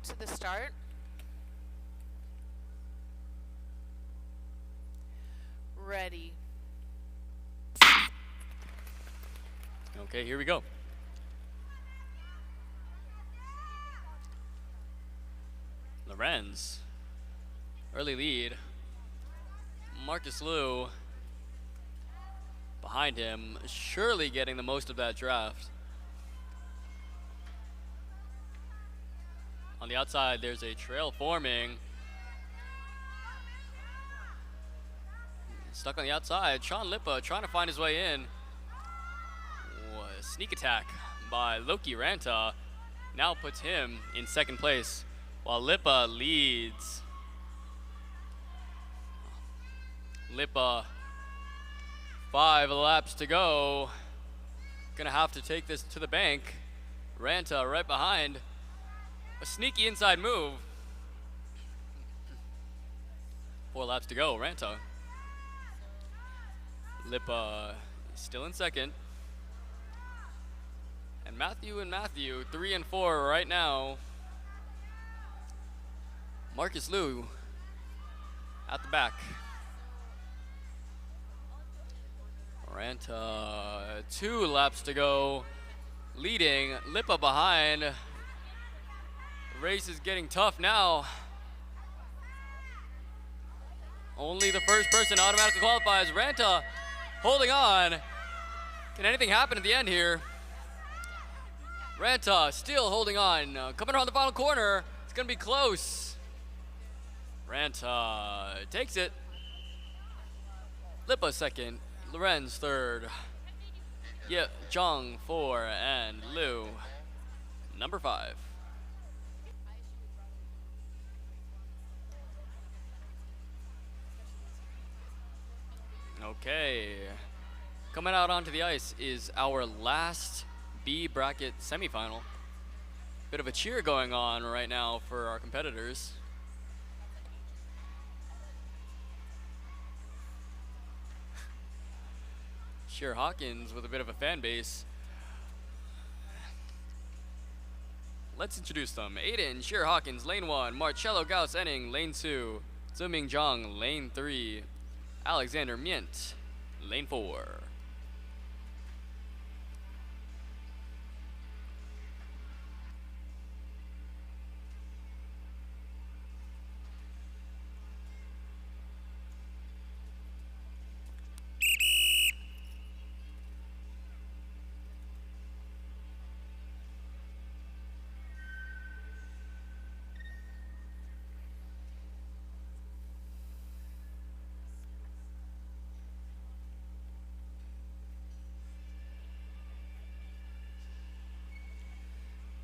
to the start. Ready. Okay, here we go. Lorenz. Early lead. Marcus Liu behind him, surely getting the most of that draft. On the outside, there's a trail forming. Stuck on the outside, Sean Lippa trying to find his way in. A sneak attack by Loki Ranta now puts him in second place, while Lippa leads. Lippa, 5 laps to go. Gonna have to take this to the bank. Ranta right behind. A sneaky inside move. 4 laps to go, Ranta. Lippa still in second. And Matthew, 3 and 4 right now. Marcus Liu at the back. Ranta, 2 laps to go. Leading, Lippa behind. The race is getting tough now. Only the first person automatically qualifies. Ranta holding on. Can anything happen at the end here? Ranta still holding on. Coming around the final corner. It's going to be close. Ranta takes it. Lippa second. Lorenz third. Yeah, Zhang 4 and Liu number 5. Okay. Coming out onto the ice is our last B bracket semifinal. Bit of a cheer going on right now for our competitors. Sheer Hawkins with a bit of a fan base. Let's introduce them. Aiden, Sheer Hawkins, lane 1. Marcello Gauss Enning, lane 2. Zuming Zhang, lane 3. Alexander Mient, lane 4.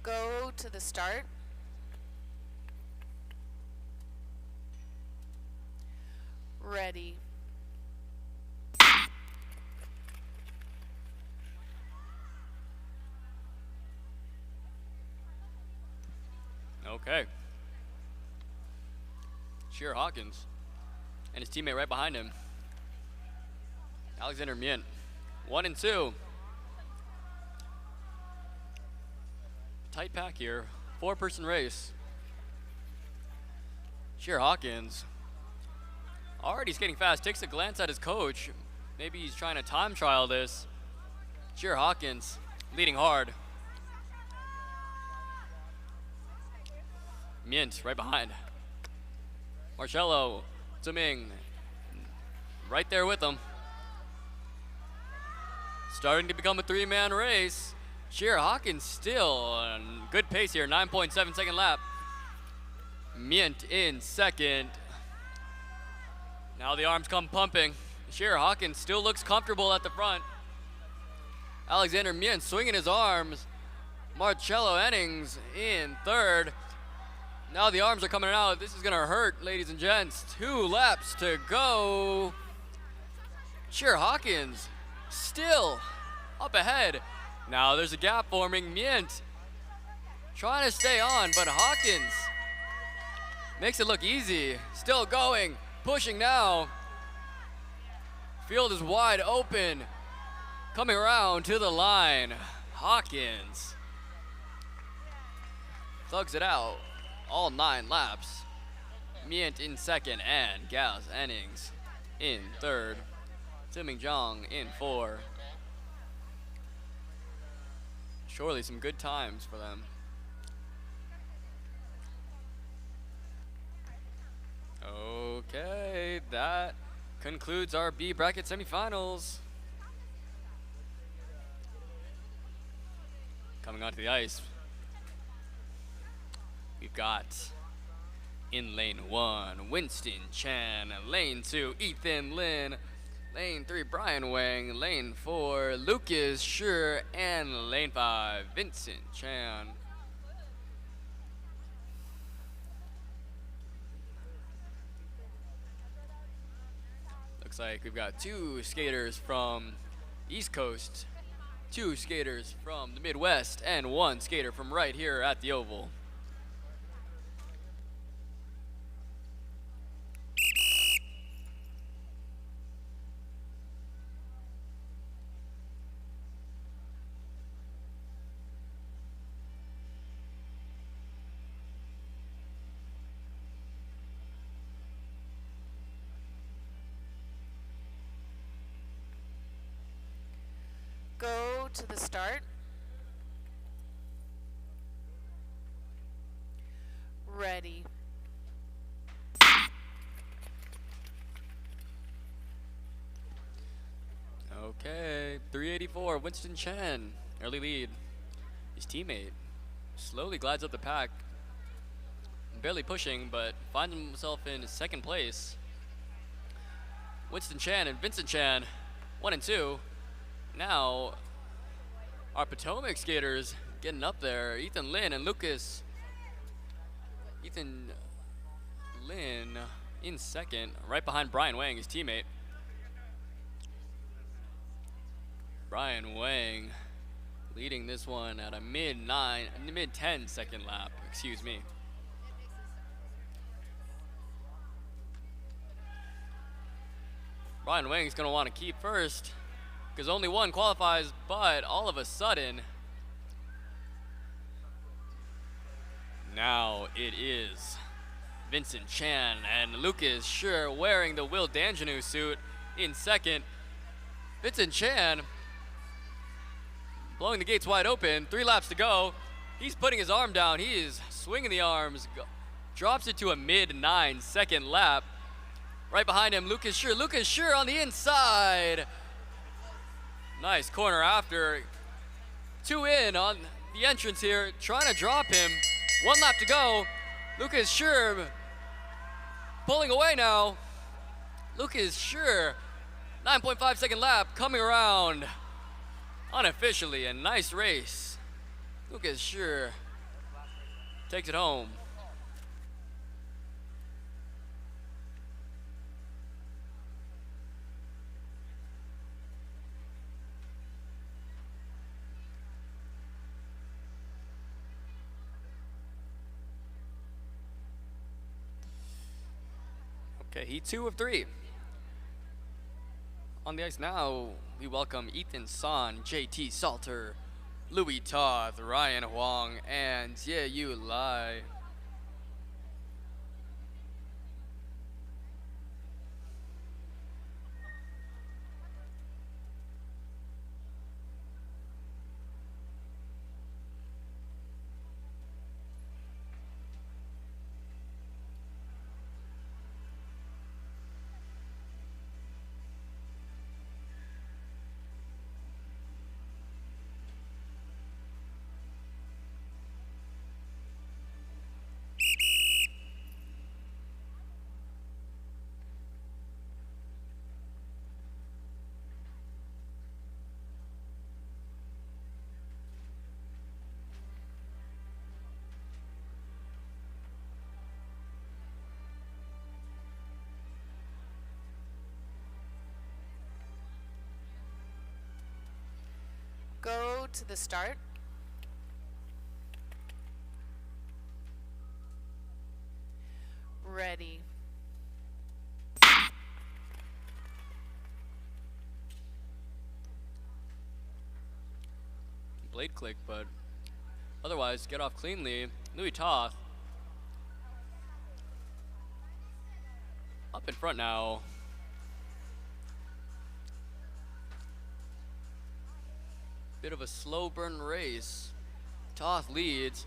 Go to the start. Ready. Okay. Sheer Hawkins and his teammate right behind him. Alexander Mient, 1 and 2. Tight pack here, 4-person race. Sheer Hawkins already skating fast, takes a glance at his coach. Maybe he's trying to time trial this. Sheer Hawkins leading hard. Mient right behind. Marcello, Zuming right there with him. Starting to become a 3-man race. Sheer Hawkins still on good pace here, 9.7 second lap. Mient in second. Now the arms come pumping. Sheer Hawkins still looks comfortable at the front. Alexander Mient swinging his arms. Marcello Ennings in third. Now the arms are coming out. This is gonna hurt, ladies and gents. 2 laps to go. Sheer Hawkins still up ahead. Now there's a gap forming. Mient trying to stay on, but Hawkins makes it look easy. Still going, pushing now. Field is wide open. Coming around to the line. Hawkins thugs it out all 9 laps. Mient in second and Gals Ennings in third. Siming Zhang in 4. Surely some good times for them. Okay, that concludes our B bracket semifinals. Coming onto the ice, we've got in lane 1, Winston Chan. Lane 2, Ethan Lin. Lane 3, Brian Wang. Lane 4, Lucas Schur. And lane 5, Vincent Chan. Looks like we've got 2 skaters from East Coast, 2 skaters from the Midwest, and 1 skater from right here at the Oval. Go to the start. Ready. Okay, 384, Winston Chen, early lead. His teammate slowly glides up the pack, barely pushing, but finds himself in second place. Winston Chan and Vincent Chan, 1 and 2. Now, our Potomac skaters getting up there. Ethan Lin and Lucas. Ethan Lin in second, right behind Brian Wang, his teammate. Brian Wang leading this one at a mid-10 second lap, excuse me. Brian Wang's gonna want to keep first because only 1 qualifies, but all of a sudden, now it is Vincent Chan and Lucas Schur wearing the Will Danjanu suit in second. Vincent Chan blowing the gates wide open, 3 laps to go. He's putting his arm down, he is swinging the arms, drops it to a mid-9 second lap. Right behind him, Lucas Schur on the inside. Nice corner after. 2 in on the entrance here, trying to drop him. 1 lap to go. Lucas Schur pulling away now. Lucas Schur, 9.5 second lap, coming around unofficially. A nice race. Lucas Schur takes it home. Okay, heat 2 of 3. On the ice now, we welcome Ethan Son, JT Salter, Louis Toth, Ryan Huang, and Jie Yu Lai. Go to the start. Ready. Blade click, but otherwise get off cleanly. Louis Toth up in front now. Bit of a slow burn race. Toth leads.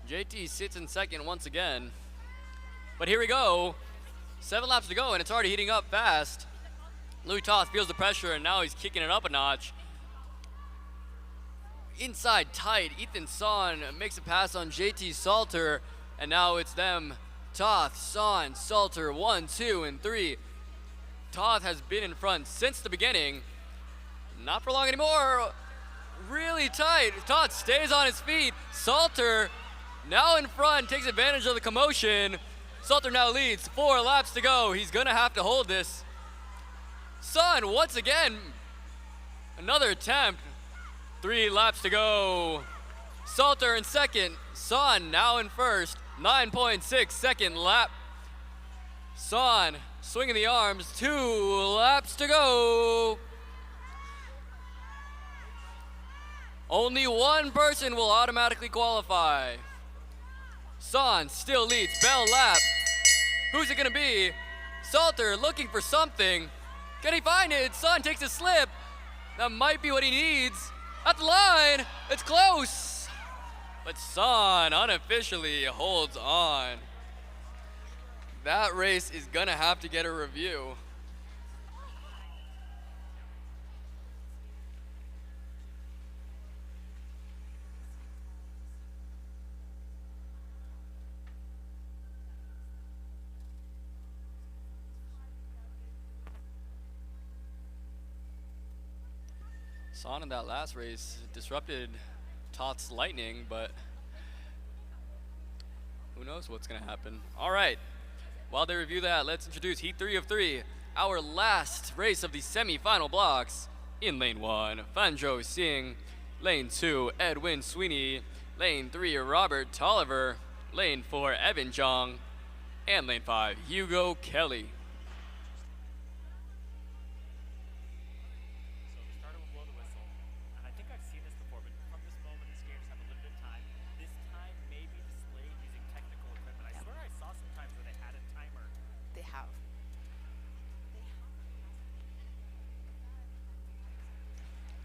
JT sits in second once again. But here we go. 7 laps to go, and it's already heating up fast. Louis Toth feels the pressure, and now he's kicking it up a notch. Inside tight, Ethan Son makes a pass on JT Salter, and now it's them. Toth, Son, Salter, 1, 2, and 3. Toth has been in front since the beginning. Not for long anymore. Really tight. Toth stays on his feet. Salter now in front, takes advantage of the commotion. Salter now leads, 4 laps to go. He's gonna have to hold this. Son, once again, another attempt. 3 laps to go. Salter in second. Son now in first. 9.6 second lap. Son swinging the arms. 2 laps to go. Only one person will automatically qualify. Son still leads. Bell lap. Who's it gonna be? Salter looking for something. Can he find it? Son takes a slip. That might be what he needs. At the line, it's close. But Son unofficially holds on. That race is gonna have to get a review. Son in that last race disrupted Toth's lightning, but who knows what's gonna happen. All right, while they review that, let's introduce Heat 3 of 3, our last race of the semi-final blocks. In lane 1, Fanjo Singh. Lane 2, Edwin Sweeney. Lane 3, Robert Tolliver. Lane 4, Evan Jong. And lane 5, Hugo Kelly.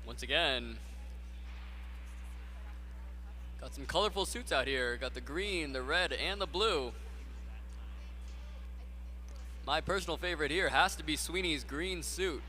Once again, got some colorful suits out here. Got the green, the red, and the blue. My personal favorite here has to be Sweeney's green suit.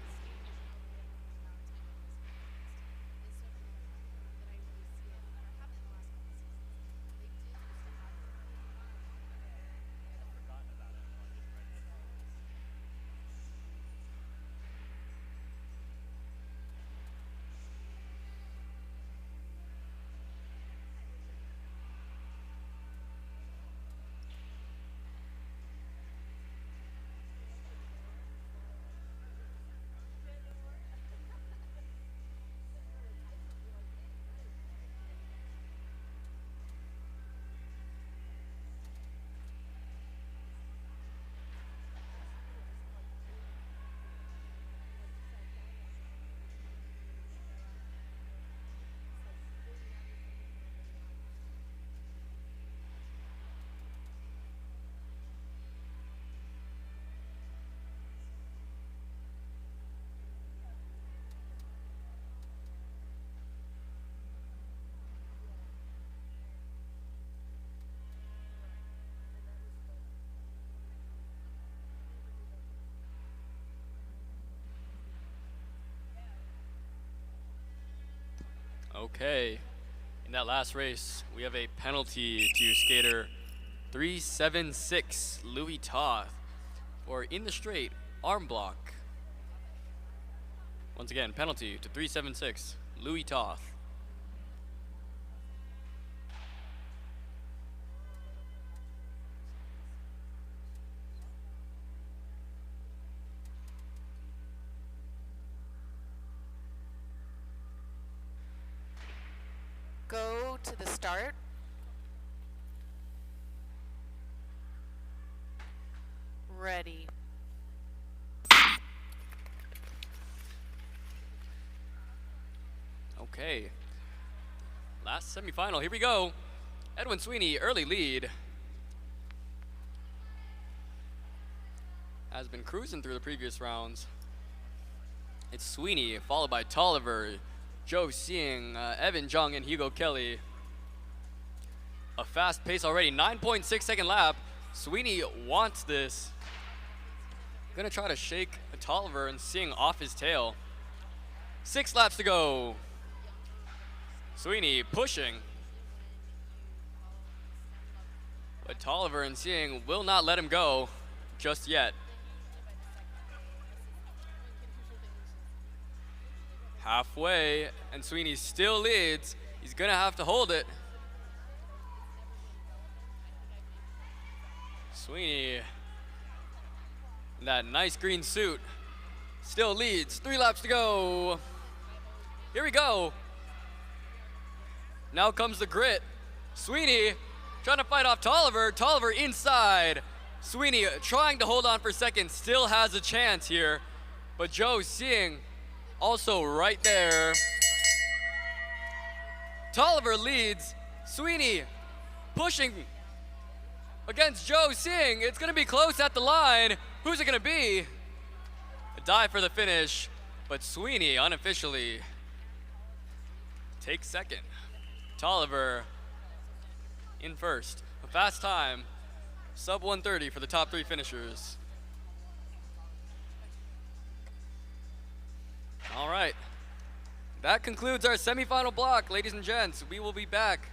Okay, in that last race, we have a penalty to skater 376, Louis Toth, for in the straight arm block. Once again, penalty to 376, Louis Toth. Go to the start. Ready. Okay, last semifinal, here we go. Edwin Sweeney, early lead. has been cruising through the previous rounds. It's Sweeney, followed by Tolliver, Joe Seeing, Evan Jung, and Hugo Kelly. A fast pace already, 9.6 second lap. Sweeney wants this. Gonna try to shake Tolliver and Seeing off his tail. 6 laps to go. Sweeney pushing. But Tolliver and Seeing will not let him go just yet. Halfway, and Sweeney still leads. He's gonna have to hold it. Sweeney, in that nice green suit, still leads. 3 laps to go. Here we go. Now comes the grit. Sweeney trying to fight off Tolliver. Tolliver inside. Sweeney trying to hold on for second. Still has a chance here. But Joe Seeing also right there. Tolliver leads. Sweeney pushing against Joe Seeing. It's going to be close at the line. Who's it going to be? A dive for the finish. But Sweeney unofficially takes second. Tolliver in first. A fast time. Sub 130 for the top 3 finishers. All right. That concludes our semifinal block, ladies and gents. We will be back.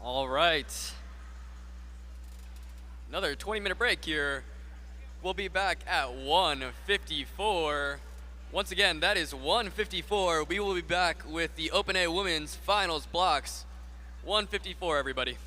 All right. Another 20-minute break here. We'll be back at 1:54. Once again, that is 1:54. We will be back with the Open A Women's Finals blocks. 1:54, everybody.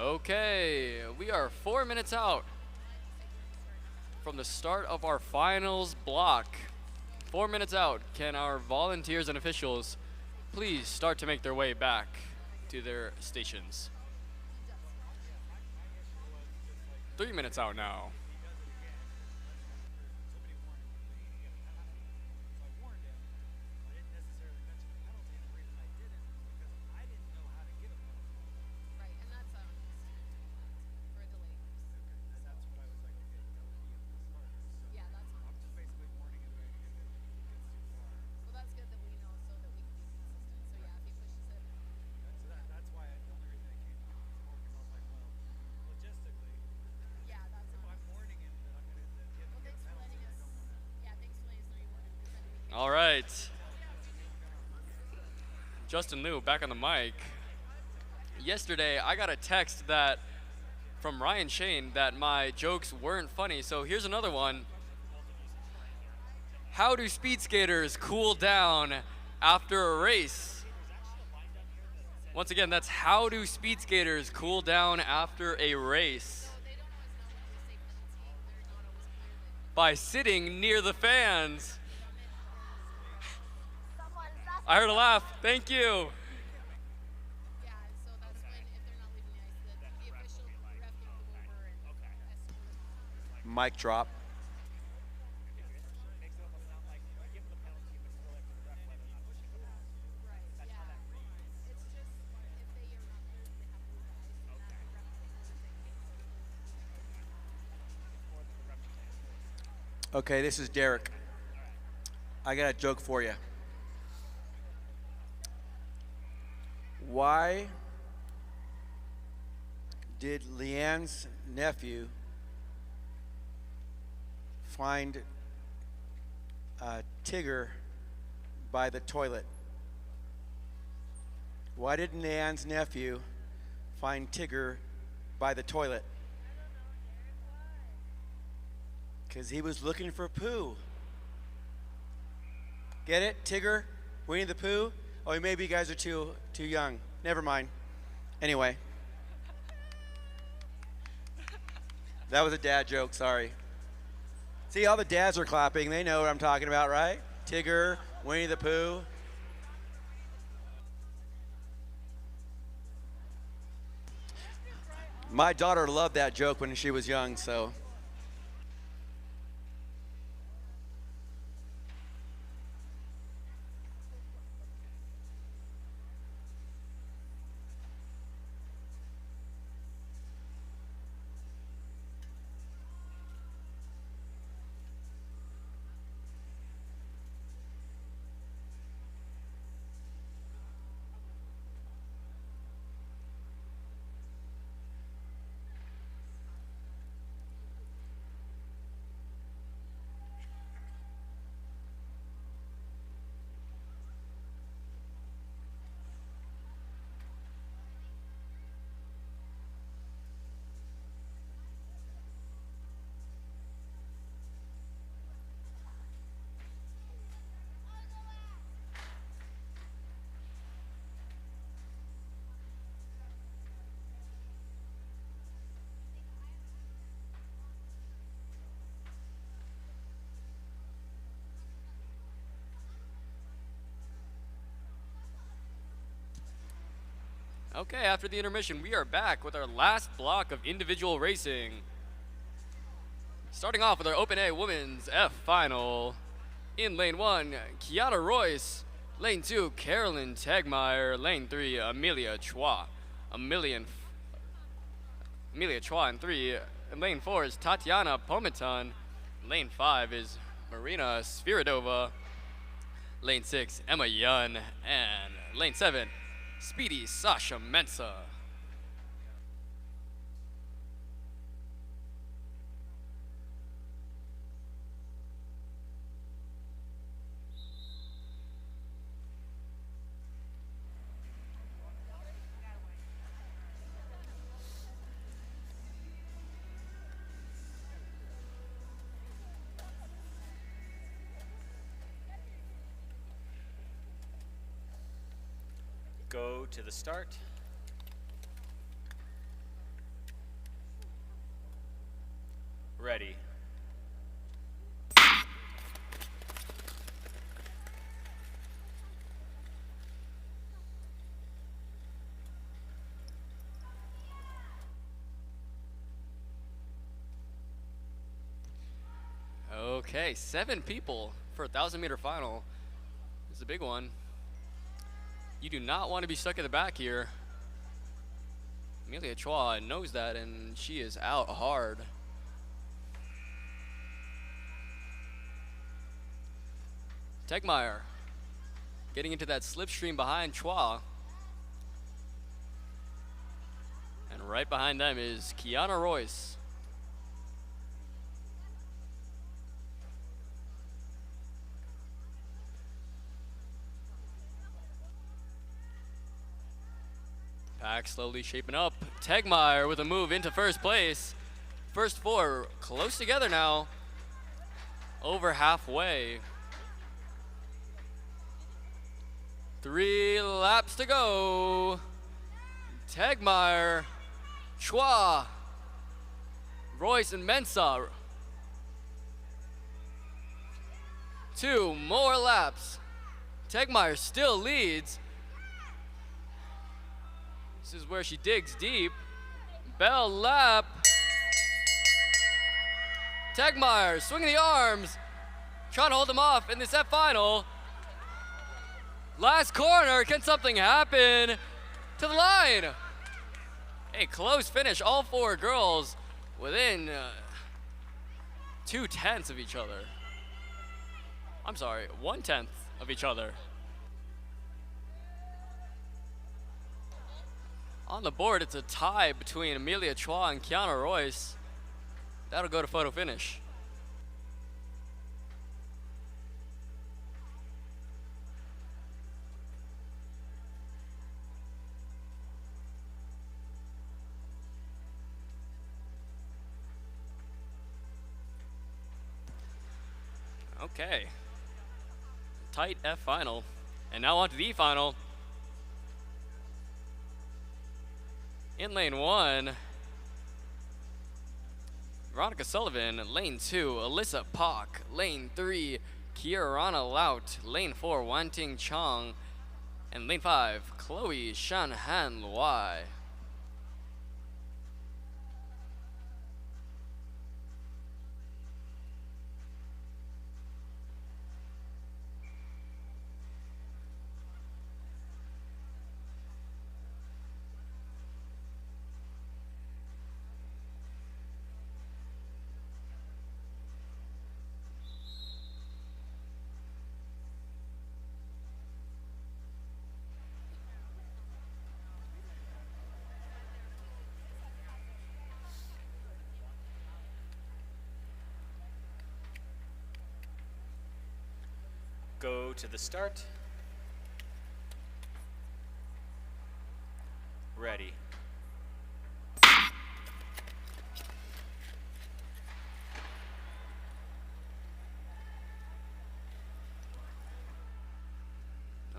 Okay, we are 4 minutes out from the start of our finals block. 4 minutes out. Can our volunteers and officials please start to make their way back to their stations? 3 minutes out now. Right, and that's for the Lakers. Yeah, that's fine. Well, that's good that we know so that we can be consistent. So yeah, if he pushes it. Yeah, that's fine. Well, thanks for letting us. Yeah, thanks for letting us know you wanted to send me. All right. Justin Liu back on the mic. Yesterday, I got a text that from Ryan Shane that my jokes weren't funny. So here's another one. How do speed skaters cool down after a race? Once again, that's how do speed skaters cool down after a race? By sitting near the fans. I heard a laugh. Thank you. Yeah, so that's when if they're not leaving the ice, the official ref can come over and escort them off. Mic drop. Right. Yeah. It's just if they are not there, they have to leave the ice, and that ref takes it. Okay, this is Derek. I got a joke for you. Why did Leanne's nephew find Tigger by the toilet? Why did Leanne's nephew find Tigger by the toilet? Because he was looking for poo. Get it? Tigger? Winnie the Pooh? Oh, maybe you guys are too young. Never mind. Anyway. That was a dad joke, sorry. See, all the dads are clapping. They know what I'm talking about, right? Tigger, Winnie the Pooh. My daughter loved that joke when she was young, so. Okay, after the intermission, we are back with our last block of individual racing. Starting off with our Open A Women's F Final. In lane 1, Kiara Royce. Lane 2, Carolyn Tegmeyer. Lane 3, Amelia Chua. Amelia Chua in 3. And lane 4 is Tatiana Pomitan. Lane 5 is Marina Sviridova. Lane 6, Emma Yun. And lane 7, Speedy Sasha Mensa. Go to the start. Ready. Okay, 7 people for a 1,000-meter final. This is a big one. You do not want to be stuck at the back here. Amelia Chua knows that, and she is out hard. Tegmeyer getting into that slipstream behind Chua. And right behind them is Kiana Royce. Pack slowly shaping up. Tegmeyer with a move into first place. First 4 close together now. Over halfway. 3 laps to go. Tegmeyer, Chua, Royce, and Mensah. 2 more laps. Tegmeyer still leads. This is where she digs deep. Bell lap. Tegmeyer swinging the arms, trying to hold them off in the set final. Last corner, can something happen? To the line. A close finish, all 4 girls within 2/10 of each other. I'm sorry, 1/10 of each other. On the board, it's a tie between Amelia Chua and Kiana Royce. That'll go to photo finish. Okay. Tight F final. And now on to the E final. In lane 1, Veronica Sullivan. Lane 2, Alyssa Pak. Lane 3, Kiarana Laut. Lane 4, Wanting Chong. And lane 5, Chloe Shanhan Luai. Go to the start. Ready.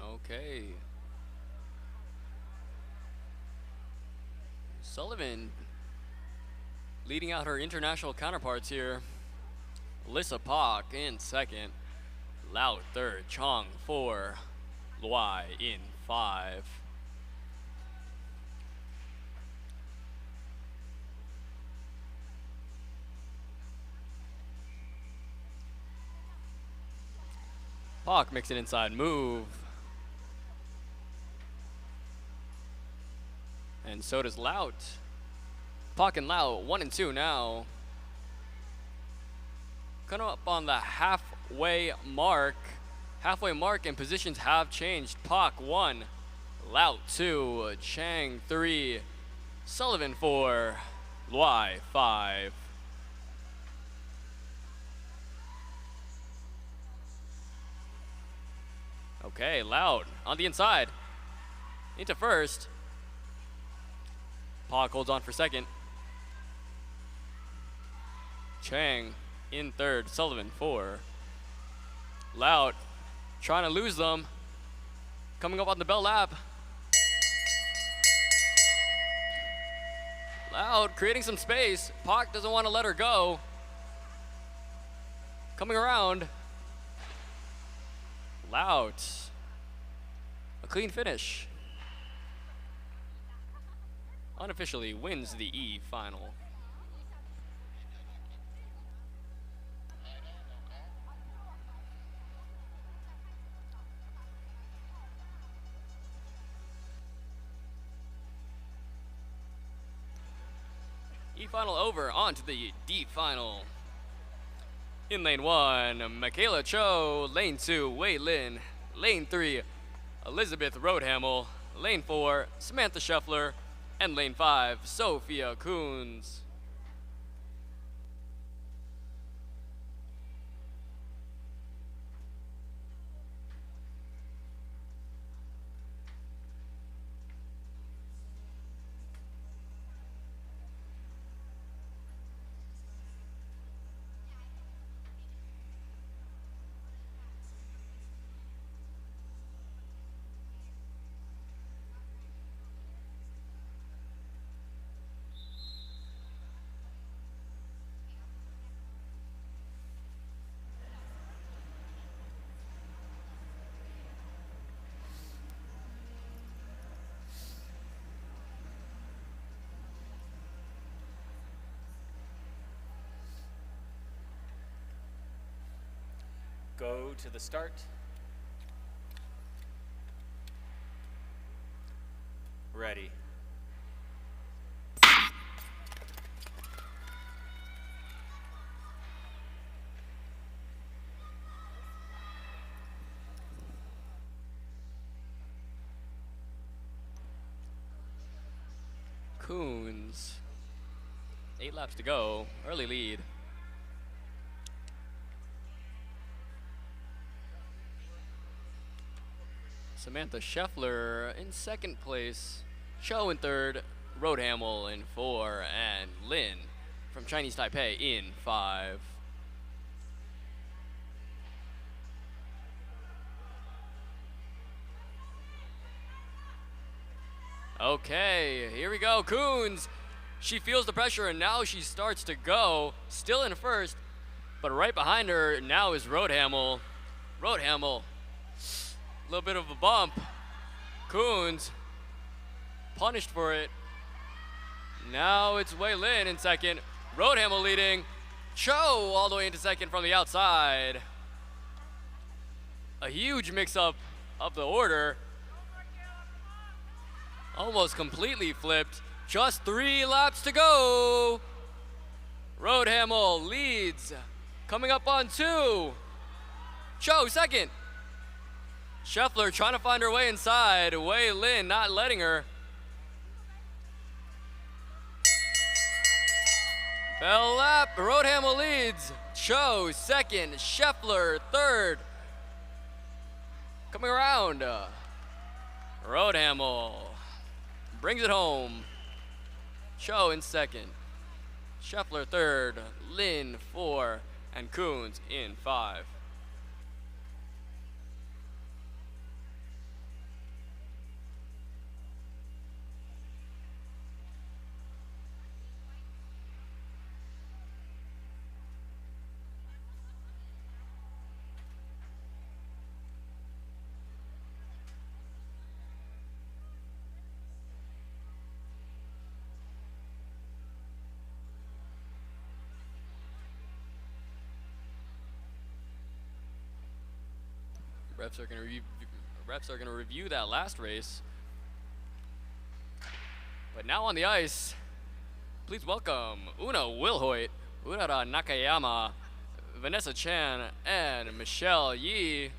Okay. Sullivan leading out her international counterparts here. Alyssa Pak in second. Laut third. Chong 4. Luai in 5. Pak makes an inside move. And so does Laut. Pak and Laut 1 and 2 now. Coming up on the halfway mark. Halfway mark and positions have changed. Pak 1, Laut 2, Chang 3, Sullivan 4, Luai 5. Okay, Laut on the inside. Into first. Pak holds on for second. Chang in third, Sullivan 4. Laut trying to lose them. Coming up on the bell lap. Laut creating some space. Pak doesn't want to let her go. Coming around. Lout. A clean finish. Unofficially wins the E final. E final over, on to the D final. In lane 1, Michaela Cho. Lane 2, Wei Lin. Lane 3, Elizabeth Roadhamel. Lane 4, Samantha Scheffler. And lane 5, Sophia Coons. Go to the start. Ready. Coons. 8 laps to go. Early lead. Samantha Scheffler in second place. Cho in third. Roadhamel in 4. And Lin from Chinese Taipei in 5. Okay, here we go. Coons. She feels the pressure and now she starts to go. Still in first, but right behind her now is Roadhamel. Roadhamel. A little bit of a bump. Coons punished for it. Now it's Wei Lin in second. Roadhamel leading. Cho all the way into second from the outside. A huge mix-up of the order. Almost completely flipped. Just 3 laps to go. Roadhamel leads. Coming up on 2. Cho second. Scheffler trying to find her way inside. Wei Lin not letting her. Bell lap. Roadhamel leads. Cho second. Scheffler third. Coming around. Roadhamel brings it home. Cho in second. Scheffler third. Lin 4. And Coons in 5. Refs are gonna review that last race. But now on the ice, please welcome Una Wilhoit, Unara Nakayama, Vanessa Chan, and Michelle Yi.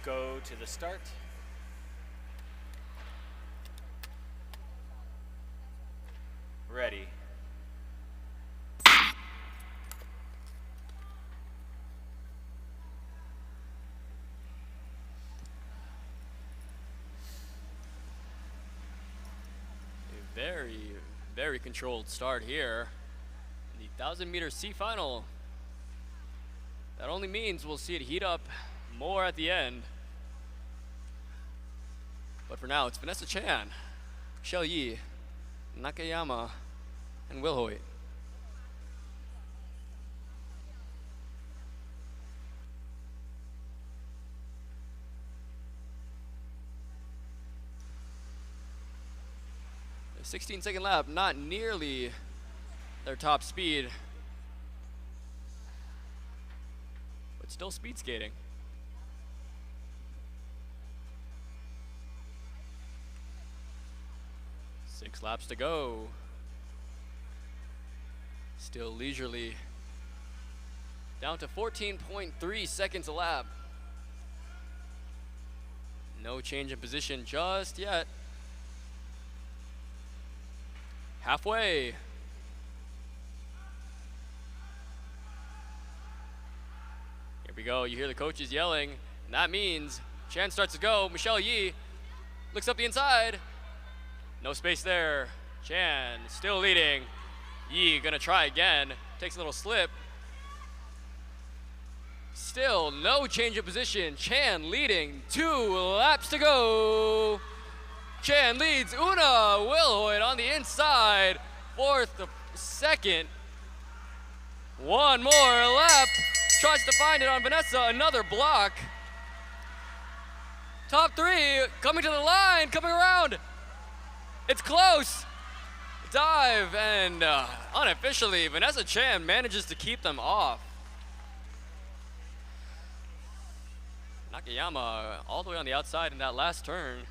Go to the start. Ready. A very, very controlled start here in the 1,000-meter C final. That only means we'll see it heat up more at the end. But for now, it's Vanessa Chan, Michelle Yi, Nakayama, and Will Hoyt. The 16-second lap, not nearly their top speed, but still speed skating. Six laps to go. Still leisurely. Down to 14.3 seconds a lap. No change in position just yet. Halfway. Here we go. You hear the coaches yelling, and that means Chan starts to go. Michelle Yi looks up the inside. No space there. Chan still leading. Yi gonna try again. Takes a little slip. Still no change of position. Chan leading. 2 laps to go. Chan leads Una Wilhoit on the inside. 4th, 2nd. One more lap. Tries to find it on Vanessa. Another block. Top 3 coming to the line. Coming around. It's close. Dive, and unofficially, Vanessa Chan manages to keep them off. Nakayama all the way on the outside in that last turn.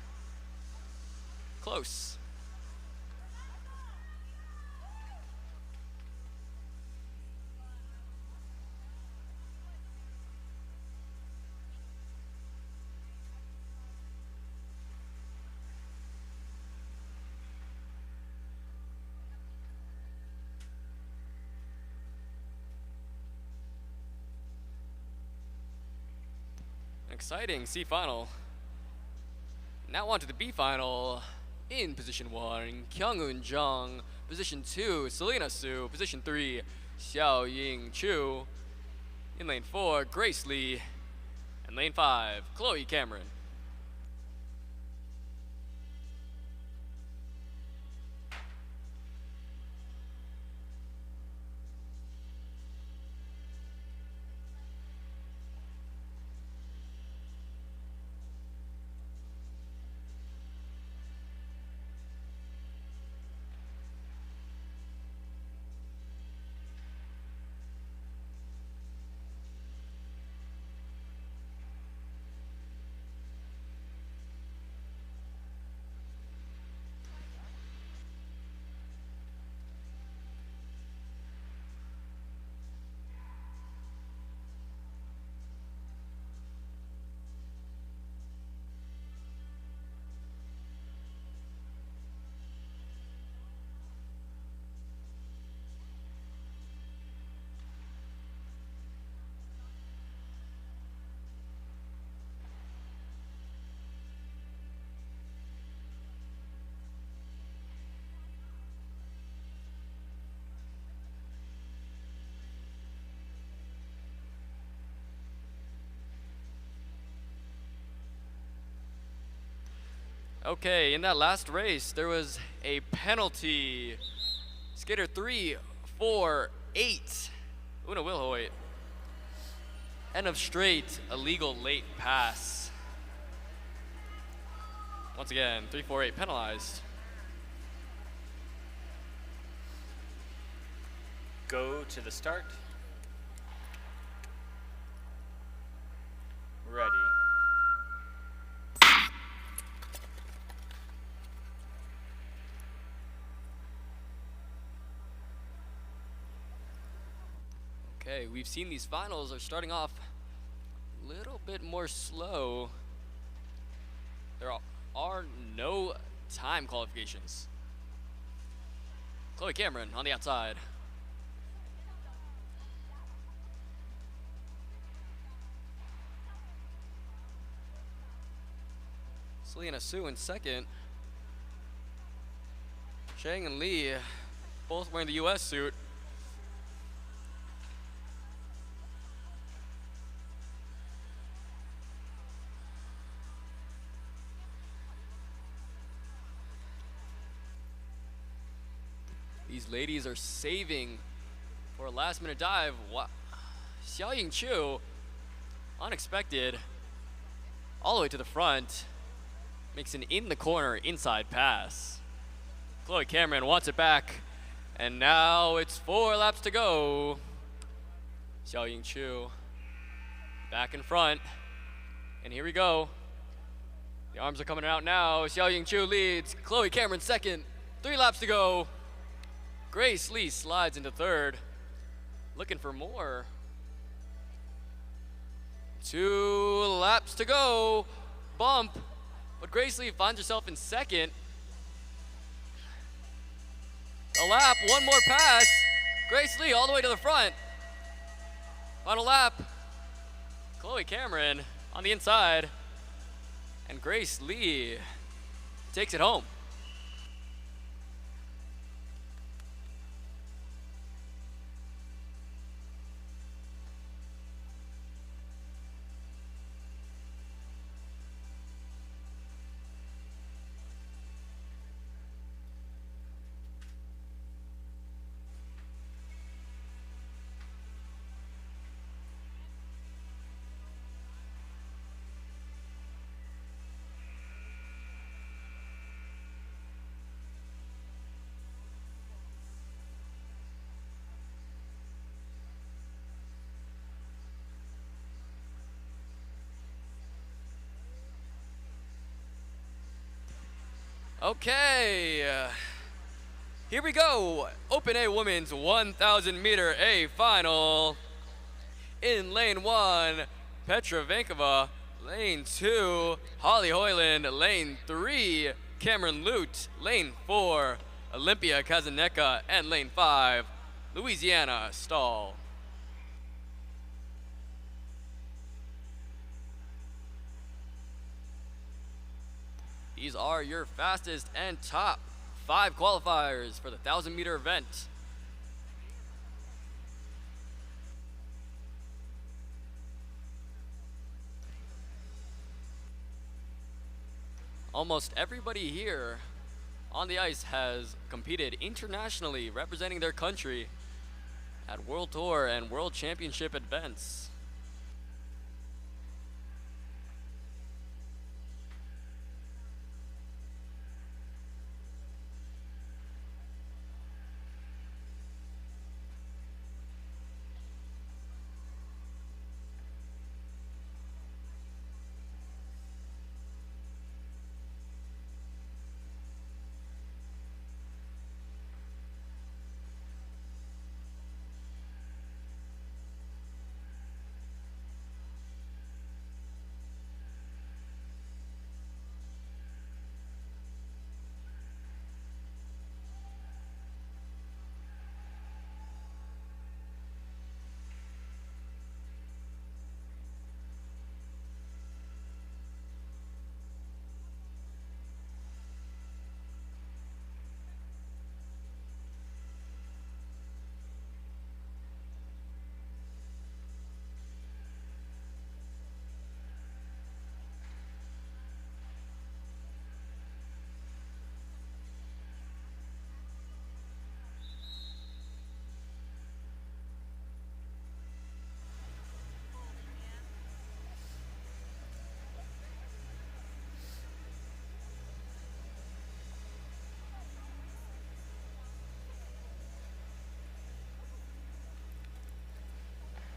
Close. Exciting C final. Now on to the B final. In position 1, Kyung-Eun Jung. Position 2, Selena Su. Position 3, Xiao Ying Chu. In lane 4, Grace Lee. And lane 5, Chloe Cameron. Okay, in that last race, there was a penalty. Skater 3, 4, 8. Una Wilhoit. End of straight, illegal late pass. Once again, 3, 4, 8 penalized. Go to the start. Ready. Okay, we've seen these finals are starting off a little bit more slow. there are no time qualifications. Chloe Cameron on the outside. Selena Sue in second. Chang and Lee both wearing the US suit. These ladies are saving for a last minute dive. Xiaoying Chu, unexpected, all the way to the front, makes an in the corner inside pass. Chloe Cameron wants it back, and now it's 4 laps to go. Xiaoying Chu back in front, and here we go. The arms are coming out now. Xiaoying Chu leads, Chloe Cameron second, 3 laps to go. Grace Lee slides into third, looking for more. 2 laps to go, bump, but Grace Lee finds herself in second. A lap, one more pass. Grace Lee all the way to the front. Final lap. Chloe Cameron on the inside. And Grace Lee takes it home. Okay, here we go. Open A Women's 1,000 meter A final. In lane 1, Petra Vankova. Lane 2, Holly Hoyland. Lane 3, Cameron Lute. Lane 4, Olympia Kazaneka. And lane 5, Louisiana Stahl. These are your fastest and top 5 qualifiers for the 1,000 meter event. Almost everybody here on the ice has competed internationally, representing their country at World Tour and World Championship events.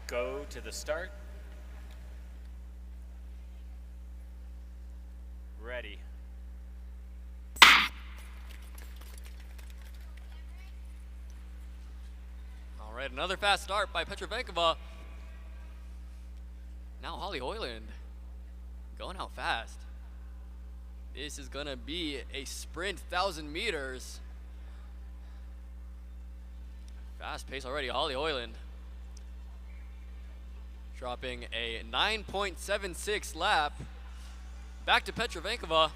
Go to the start. Ready. All right, another fast start by Petra Vankova. Now Holly Hoyland going out fast. This is gonna be a sprint 1,000 meters. Fast pace already, Holly Hoyland. Dropping a 9.76 lap. Back to Petra Vankova.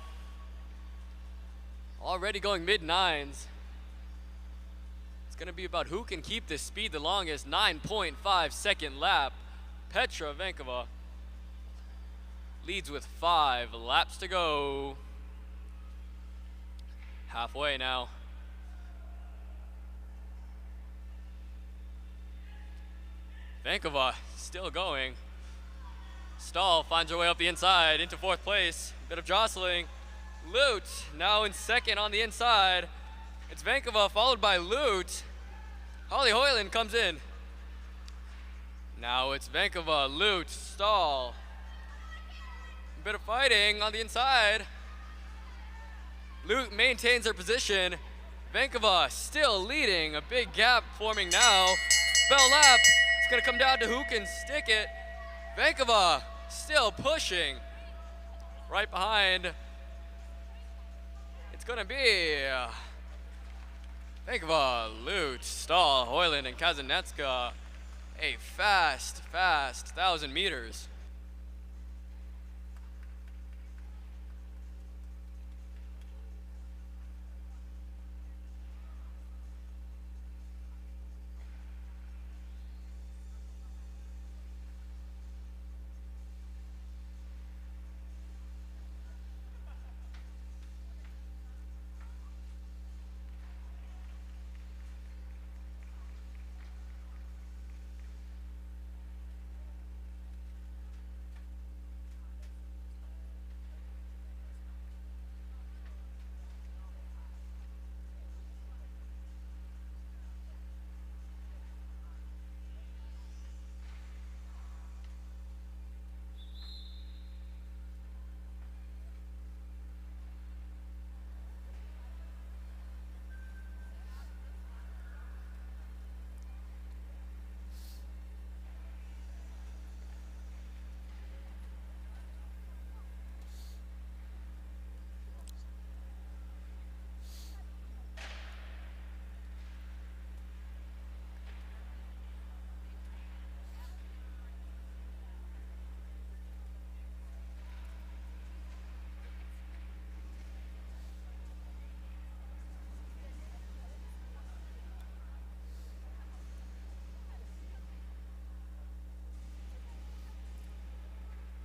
Already going mid-9s. It's gonna be about who can keep this speed the longest. 9.5 second lap. Petra Vankova leads with 5 laps to go. Halfway now. Vankova still going. Stahl finds her way up the inside into 4th place. Bit of jostling. Lute now in 2nd on the inside. It's Vankova followed by Lute. Holly Hoyland comes in. Now it's Vankova, Lute, Stahl. A bit of fighting on the inside. Lute maintains her position. Vankova still leading. A big gap forming now. Bell lap. It's going to come down to who can stick it. Vankova still pushing. Right behind. It's going to be Vankova, Lute, Stahl, Hoyland, and Kazanetska. A fast 1,000 meters.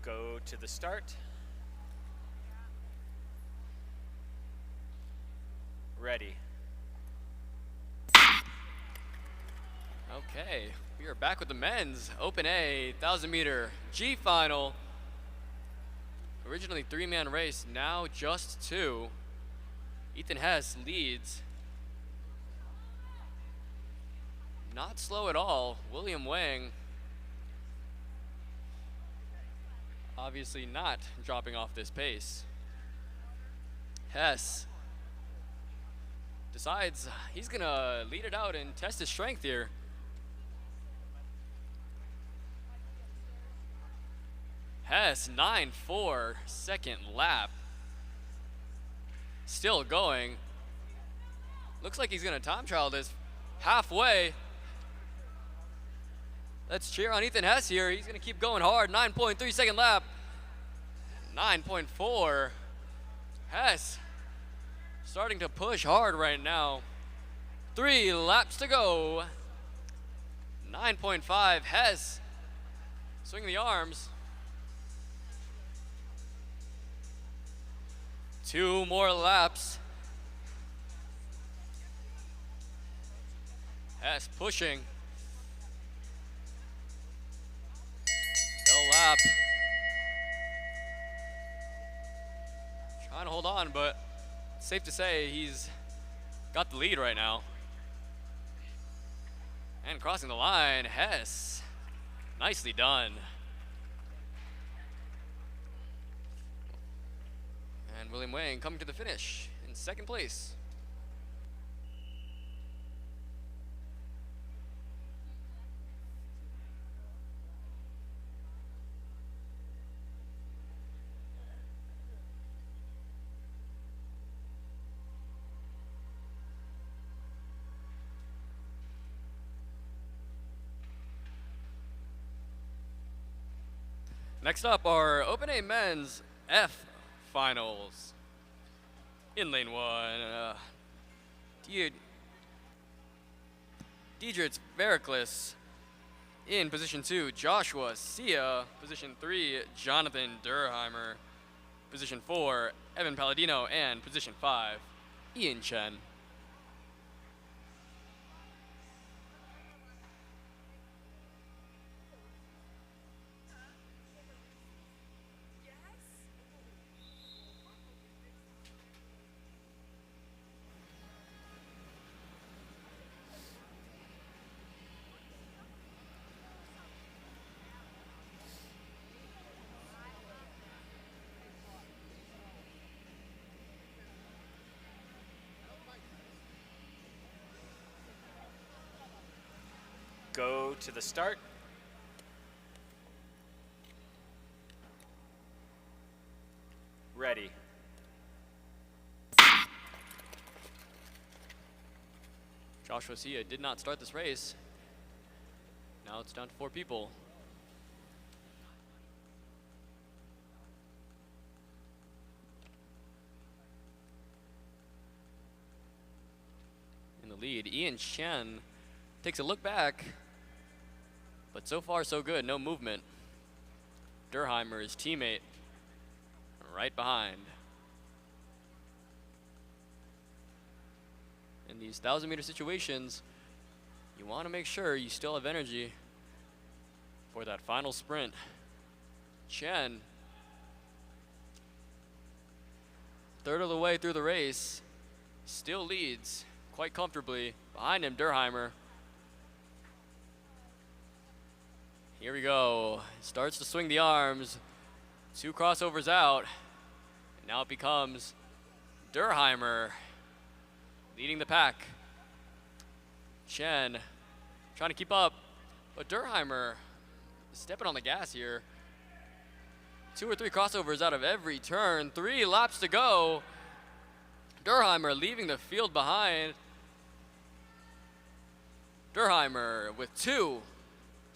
Go to the start. Ready. Okay, we are back with the men's Open A 1,000 meter G final. Originally 3-man race, now just 2. Ethan Hess leads. Not slow at all. William Wang obviously not dropping off this pace. Hess decides he's gonna lead it out and test his strength here. Hess, 9.4 second lap. Still going. Looks like he's gonna time trial this halfway. Let's cheer on Ethan Hess here. He's gonna keep going hard. 9.3 second lap. 9.4. Hess starting to push hard right now. 3 laps to go. 9.5. Hess swinging the arms. 2 more laps. Hess pushing. Bell lap. Trying to hold on, but it's safe to say he's got the lead right now. And crossing the line, Hess. Nicely done. And William Wang coming to the finish in 2nd place. Next up are Open A Men's F Finals. In lane 1, Diedrich Vericlis. In position 2, Joshua Sia. Position 3, Jonathan Durheimer. Position 4, Evan Palladino. And position 5, Ian Chen. Go to the start. Ready. Joshua Sia did not start this race. Now it's down to 4 people. In the lead, Ian Chen takes a look back, but so far so good, no movement. Durheimer, his teammate, right behind. In these 1,000-meter situations, you want to make sure you still have energy for that final sprint. Chen, third of the way through the race, still leads quite comfortably. Behind him, Durheimer. Here we go. Starts to swing the arms. 2 crossovers out. And now it becomes Durheimer leading the pack. Chen trying to keep up, but Durheimer stepping on the gas here. 2 or 3 crossovers out of every turn. 3 laps to go. Durheimer leaving the field behind. Durheimer with 2.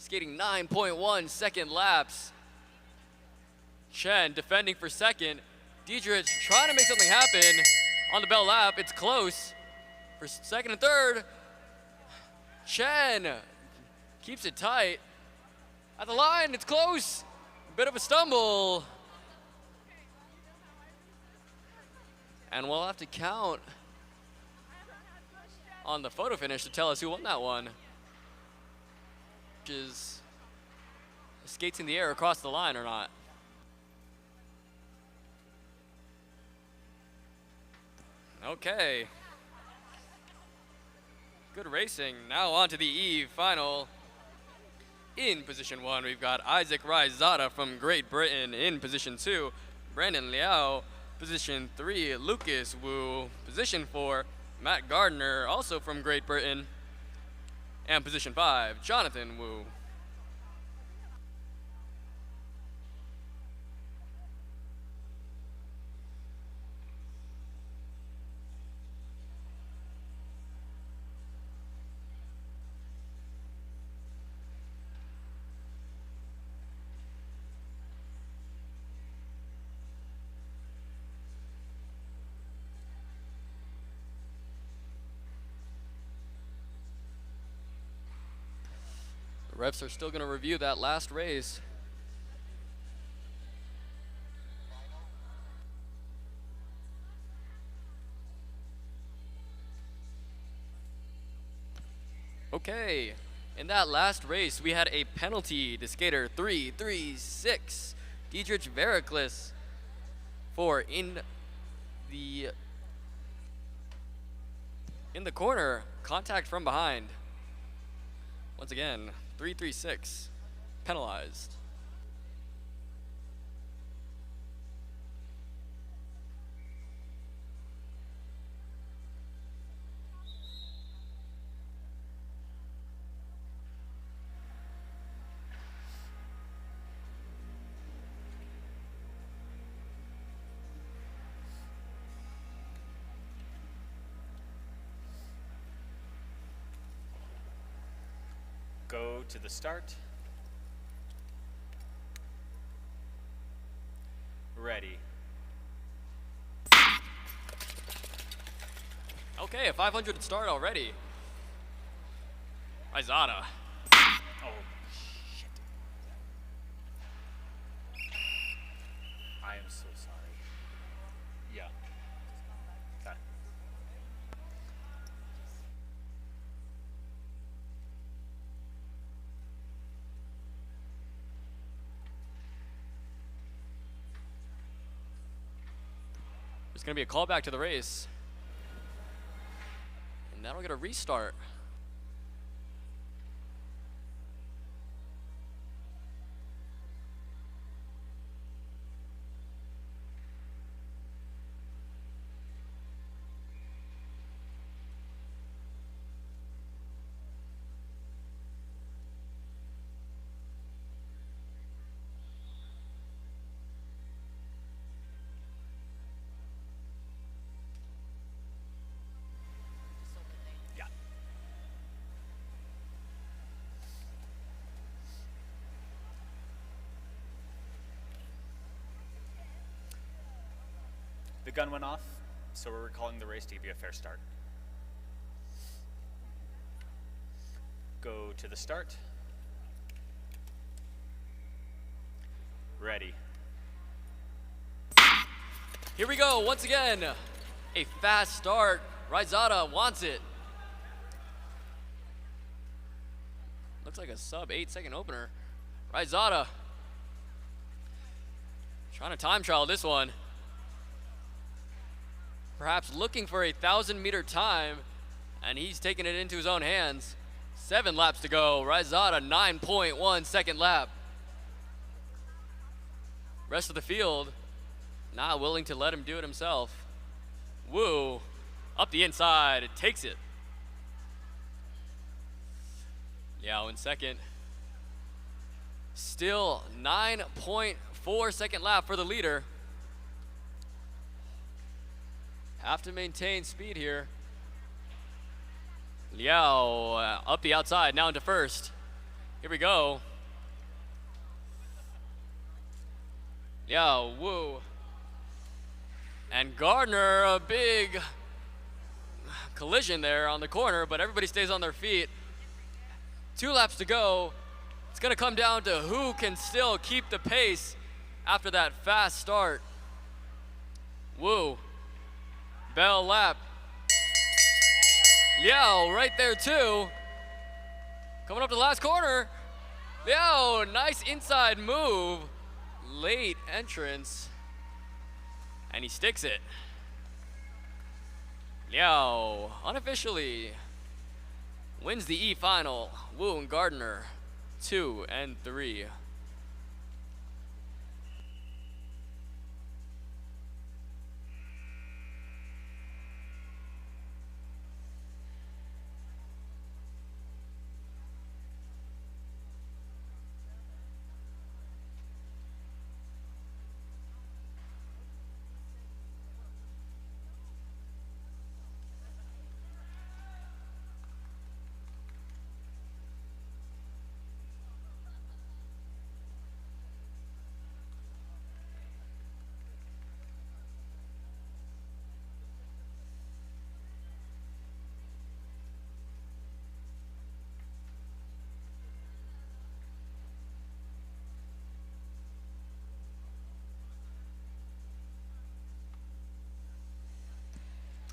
Skating 9.1 second laps. Chen defending for second. Diedrich trying to make something happen on the bell lap. It's close for second and third. Chen keeps it tight. At the line, it's close. A bit of a stumble. And we'll have to count on the photo finish to tell us who won that one. Is skates in the air across the line or not. Okay. Good racing. Now on to the eve final. In position 1, we've got Isaac Rizada from Great Britain. In position 2, Brandon Liao. Position 3, Lucas Wu. Position 4, Matt Gardner, also from Great Britain. And position 5, Jonathan Wu. Refs are still going to review that last race. Okay, in that last race, we had a penalty to skater 336, Diedrich Vericlis, for in the corner, contact from behind. Once again, 336, penalized. Go to the start. Okay, a 500 start already. Rizada. Oh, shit. I am so sorry. Yeah. Okay. There's going to be a callback to the race. And that'll get a restart. Yeah. The gun went off, so we're recalling the race to give you a fair start. Go to the start. Ready. Here we go, once again. A fast start. Rizada wants it. Looks like a sub 8-second opener. Rizada trying to time trial this one. Perhaps looking for a 1,000-meter time, and he's taking it into his own hands. 7 laps to go. Rizada 9.1 second lap. Rest of the field not willing to let him do it himself. Woo, up the inside, it takes it. Liao in second. Still 9.4 second lap for the leader. Have to maintain speed here. Liao up the outside, now into first. Here we go. Liao, woo. And Gardner, a big collision there on the corner, but everybody stays on their feet. 2 laps to go. It's gonna come down to who can still keep the pace after that fast start. Woo. Bell lap. Liao right there too. Coming up to the last corner. Liao, nice inside move. Late entrance. And he sticks it. Liao, unofficially, wins the E final. Wu and Gardner, 2 and 3.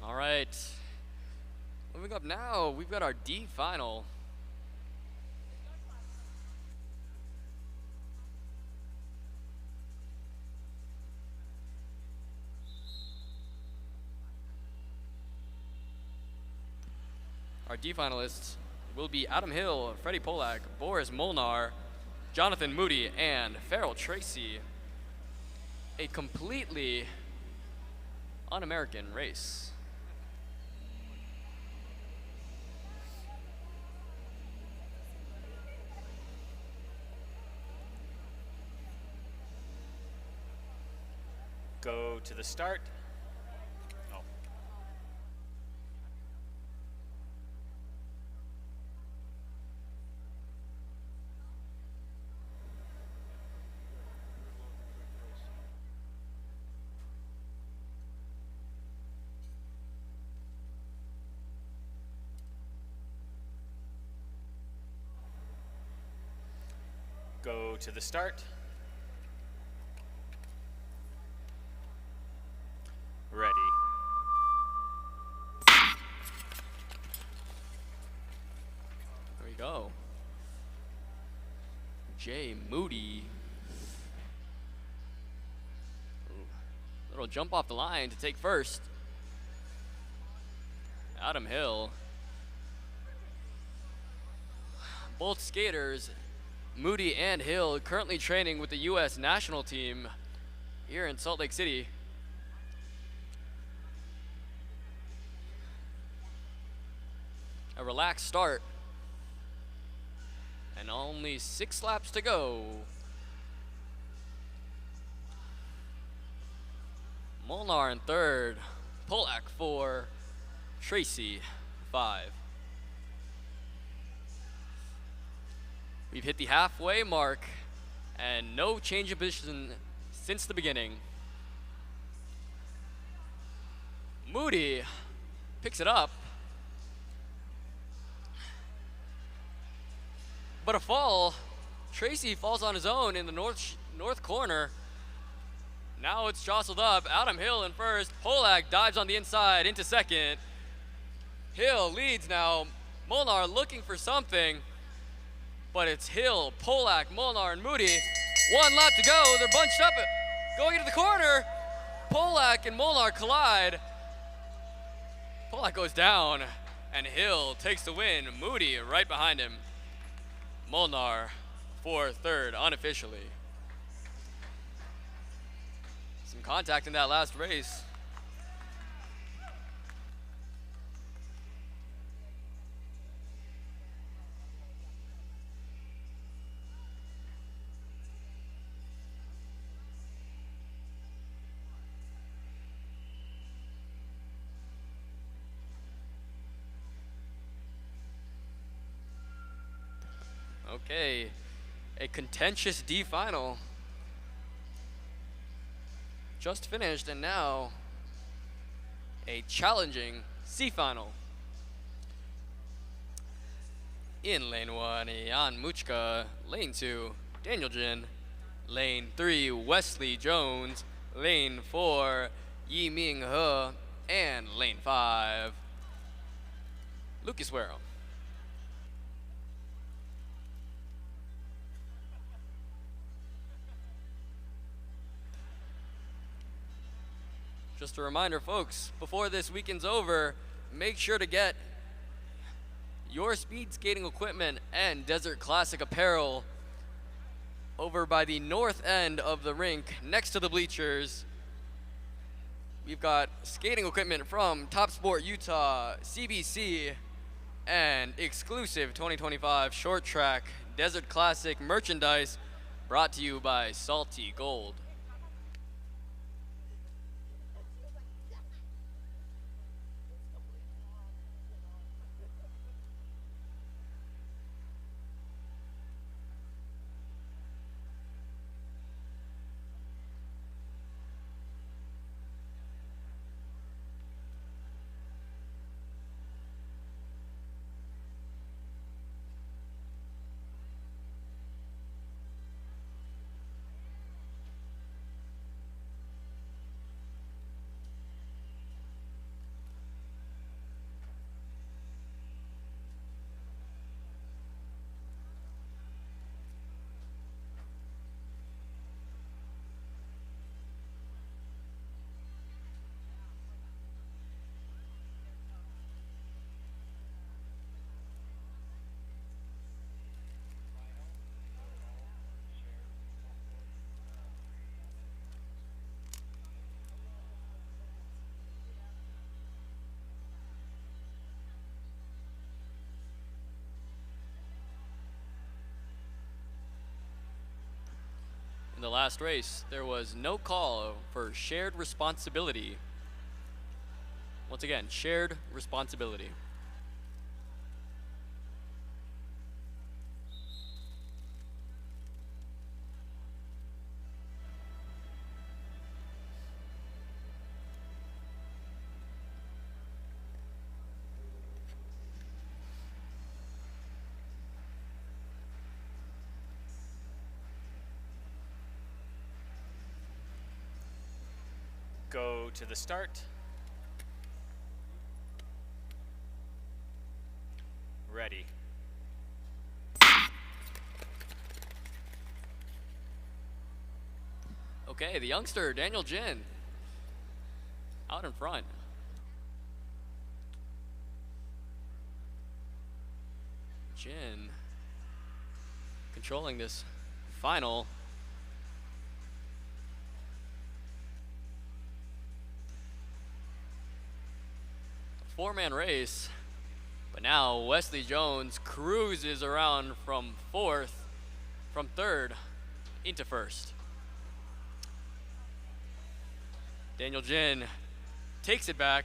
All right, moving up now, we've got our D final. Our D finalists will be Adam Hill, Freddie Polak, Boris Molnar, Jonathan Moody, and Farrell Tracy. A completely un-American race. Go to the start. Oh. Go to the start. Ready. There we go. Jay Moody. Ooh. Little jump off the line to take first. Adam Hill. Both skaters, Moody and Hill, currently training with the U.S. national team here in Salt Lake City. A relaxed start. And only 6 laps to go. Molnar in third, Polak 4, Tracy 5. We've hit the halfway mark and no change of position since the beginning. Moody picks it up. But a fall. Tracy falls on his own in the north corner. Now it's jostled up. Adam Hill in first. Polak dives on the inside into second. Hill leads now. Molnar looking for something. But it's Hill, Polak, Molnar, and Moody. 1 lap to go. They're bunched up, going into the corner. Polak and Molnar collide. Polak goes down, and Hill takes the win. Moody right behind him. Molnar for third, unofficially. Some contact in that last race. Okay, a contentious D final just finished, and now a challenging C final. In lane 1, Jan Muchka. Lane 2, Daniel Jin. Lane 3, Wesley Jones. Lane 4, Yi Ming He. And lane 5, Lucas Werrell. Just a reminder, folks, before this weekend's over, make sure to get your speed skating equipment and Desert Classic apparel over by the north end of the rink next to the bleachers. We've got skating equipment from Top Sport Utah, CBC, and exclusive 2025 short track Desert Classic merchandise brought to you by Salty Gold. In the last race, there was no call for shared responsibility. Once again, shared responsibility. Go to the start. Ready. Okay, the youngster, Daniel Jin, out in front. Jin controlling this final. Four-man race, but now Wesley Jones cruises around from third into first. Daniel Jin takes it back.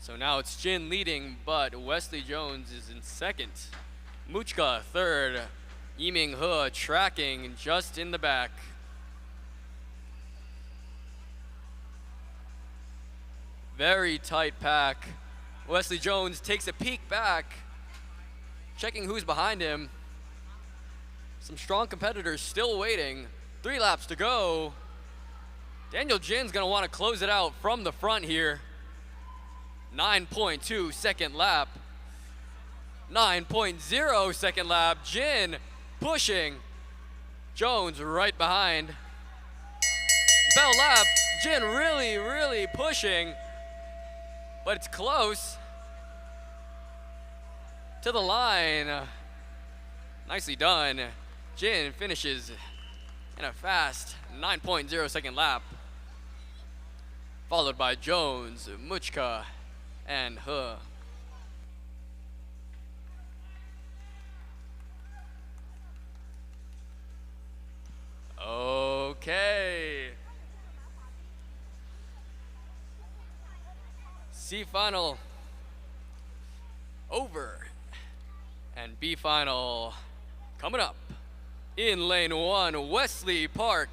So now it's Jin leading, but Wesley Jones is in second. Muchka third. Yiming He tracking just in the back. Very tight pack. Wesley Jones takes a peek back, checking who's behind him. Some strong competitors still waiting. 3 laps to go. Daniel Jin's gonna want to close it out from the front here. 9.2 second lap. 9.0 second lap. Jin pushing. Jones right behind. Bell lap. Jin really pushing. But it's close to the line. Nicely done. Jin finishes in a fast 9.0 second lap, followed by Jones, Muchka, and He. Okay. C final over, and B final coming up. In lane 1, Wesley Park.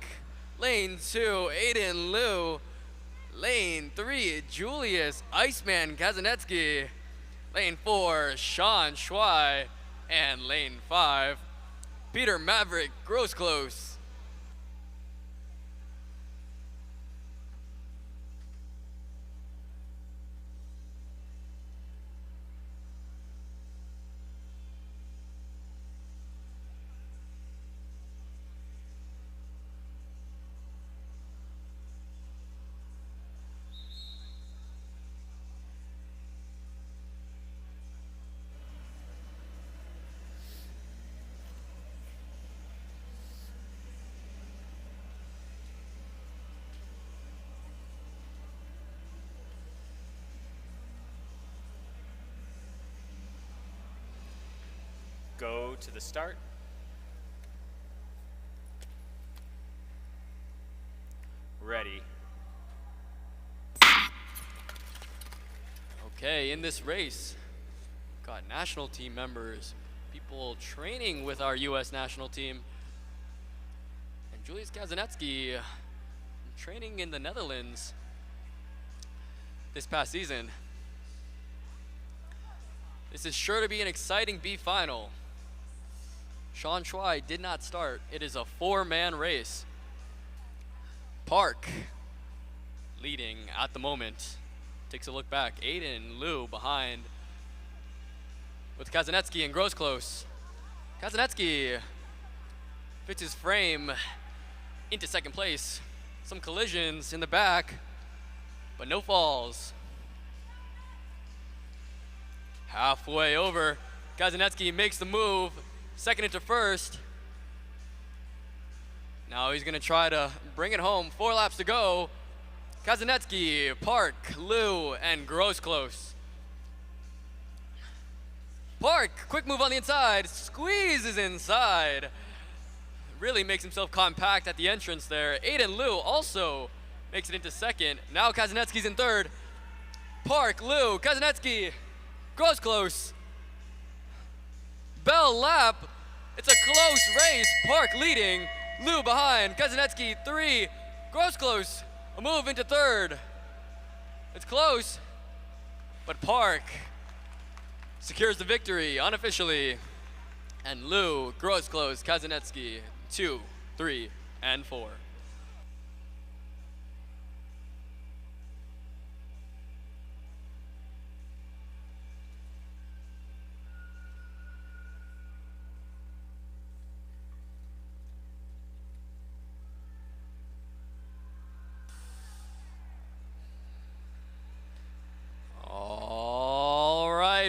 Lane 2, Aiden Liu. Lane 3, Julius Iceman Kazanetsky. Lane 4, Sean Schwei. And lane 5, Peter Maverick Grossclose. Go to the start. Ready. Okay, in this race, got national team members, people training with our U.S. national team, and Julius Kazanetsky training in the Netherlands this past season. This is sure to be an exciting B final. Sean Schwei did not start. It is a 4-man race. Park leading at the moment. Takes a look back. Aiden Liu behind with Kazanetsky and Grossclose. Kazanetsky fits his frame into second place. Some collisions in the back, but no falls. Halfway over, Kazanetsky makes the move, second into first. Now he's gonna try to bring it home. 4 laps to go. Kazanetsky, Park, Liu, and Grossclose. Park, quick move on the inside, squeezes inside. Really makes himself compact at the entrance there. Aiden Liu also makes it into second. Now Kazanetsky's in third. Park, Liu, Kazanetsky, Grossclose. Bell lap. It's a close race. Park leading. Liu behind. Kazanetsky 3. Grossclose a move into third. It's close, but Park secures the victory unofficially. And Liu, Grossclose, Kazanetsky 2, 3, and 4.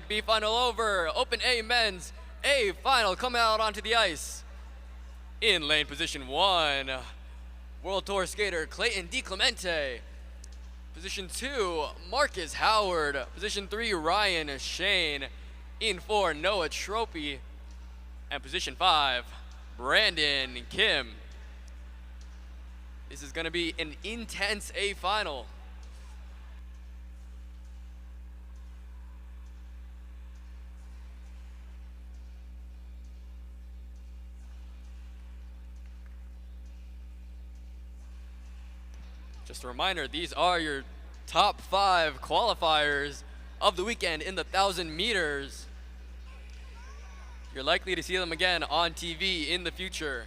right, B final over. Open A men's A final coming out onto the ice. In lane position 1, World Tour skater Clayton DiClemente. Position 2, Marcus Howard. Position 3, Ryan Shane. In 4, Noah Tropy. And position 5, Brandon Kim. This is going to be an intense A final. Just a reminder, these are your top 5 qualifiers of the weekend in the 1,000 meters. You're likely to see them again on TV in the future.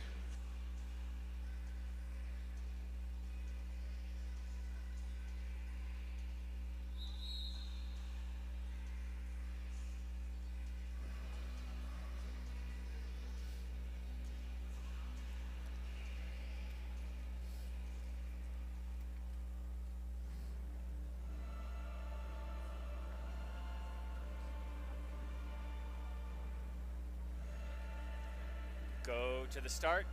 Go to the start.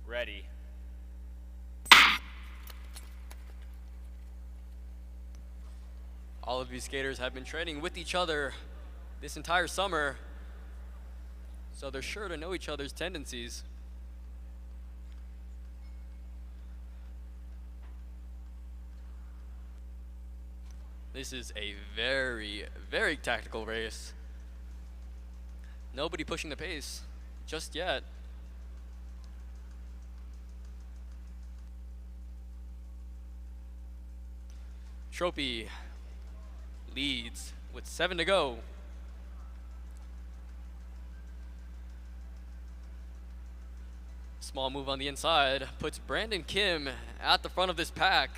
Ready. All of these skaters have been training with each other this entire summer, so they're sure to know each other's tendencies. This is a very, very tactical race. Nobody pushing the pace just yet. Tropy leads with 7 to go. Small move on the inside puts Brandon Kim at the front of this pack.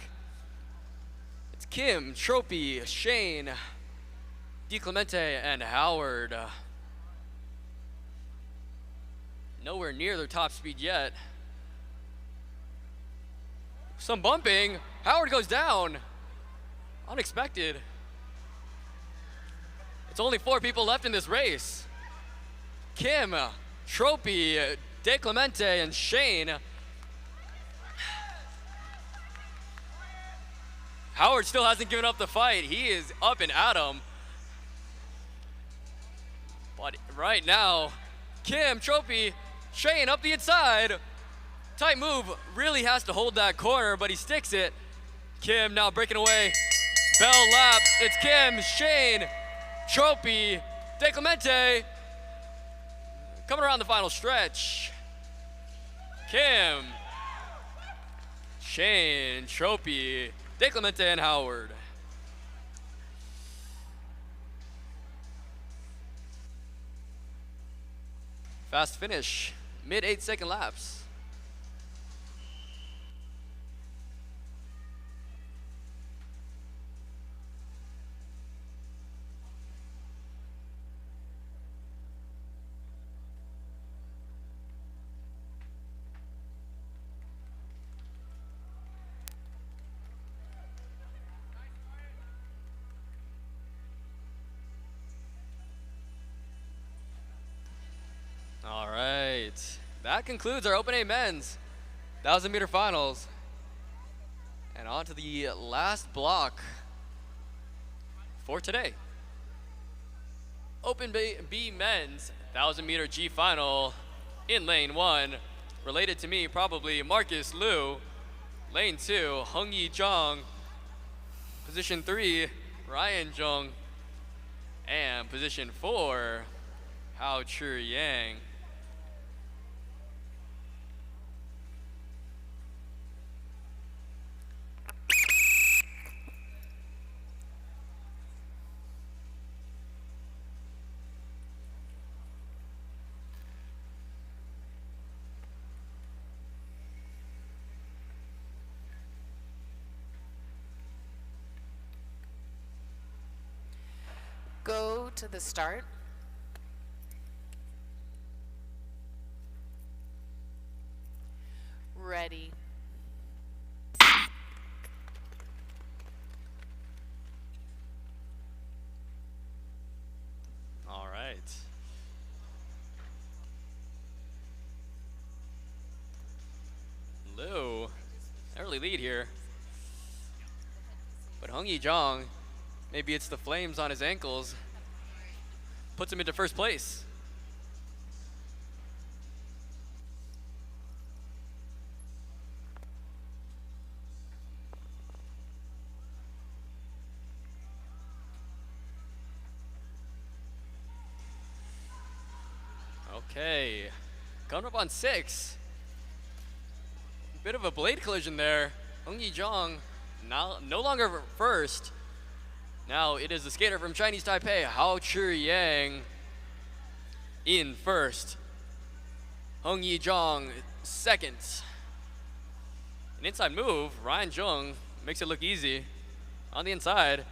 It's Kim, Tropy, Shane, DiClemente, and Howard. Nowhere near their top speed yet. Some bumping. Howard goes down. Unexpected. It's only 4 people left in this race. Kim, Tropy, DiClemente, and Shane. Howard still hasn't given up the fight. He is up and at 'em. But right now, Kim, Tropy, Shane up the inside. Tight move, really has to hold that corner, but he sticks it. Kim now breaking away. Bell lap, it's Kim, Shane, Tropy, DiClemente. Coming around the final stretch. Kim, Shane, Tropy, DiClemente, and Howard. Fast finish, mid 8-second laps. All right, that concludes our Open A men's 1,000 meter finals. And on to the last block for today. Open B men's 1,000 meter G final in lane 1. Related to me, probably Marcus Liu. Lane 2, Hung Yi Zhang. Position 3, Ryan Zhong. And position 4, Hao Chu Yang. Go to the start. Ready. early lead here. But Hung Yi-jong, maybe it's the flames on his ankles, puts him into first place. Okay, coming up on 6. Bit of a blade collision there. Hung Yi-jong now no longer first. Now it is the skater from Chinese Taipei, Hao Chi-yang, in first. Hung Yi-jong second. An inside move, Ryan Jung makes it look easy. On the inside,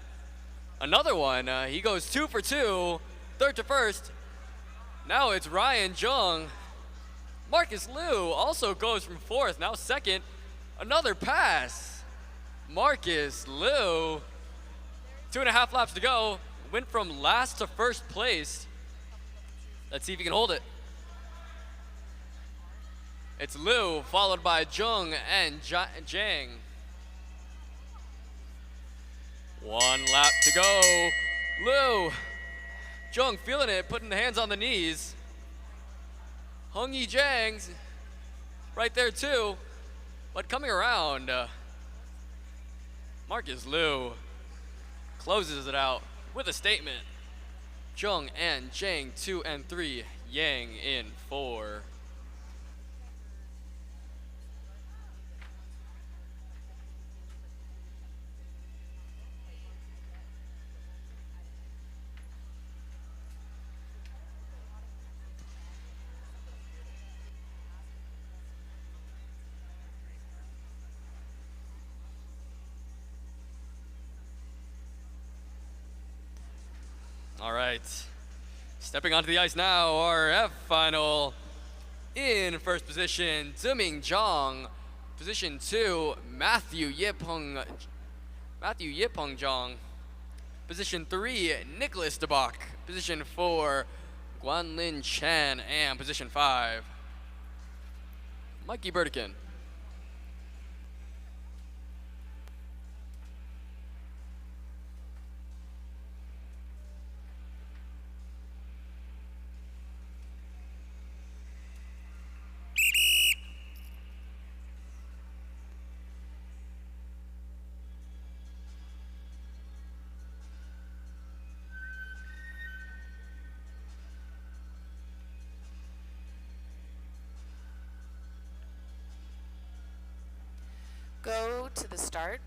another one. He goes 2 for 2, third to first. Now it's Ryan Jung. Marcus Liu also goes from fourth, now second. Another pass. Marcus Liu, 2.5 laps to go. Went from last to first place. Let's see if he can hold it. It's Liu, followed by Jung and Jang. 1 lap to go. Liu, Jung feeling it, putting the hands on the knees. Hung Yi-jang's right there too, but coming around. Marcus Liu closes it out with a statement. Jung and Jang 2 and 3, Yang in 4. All right, stepping onto the ice now, our F final. In first position, Ziming Zhang. Position 2, Matthew Yipeng Zhang. Position 3, Nicholas DeBach. Position 4, Guanlin Chen. And position 5, Mikey Burdikin. Go to the start.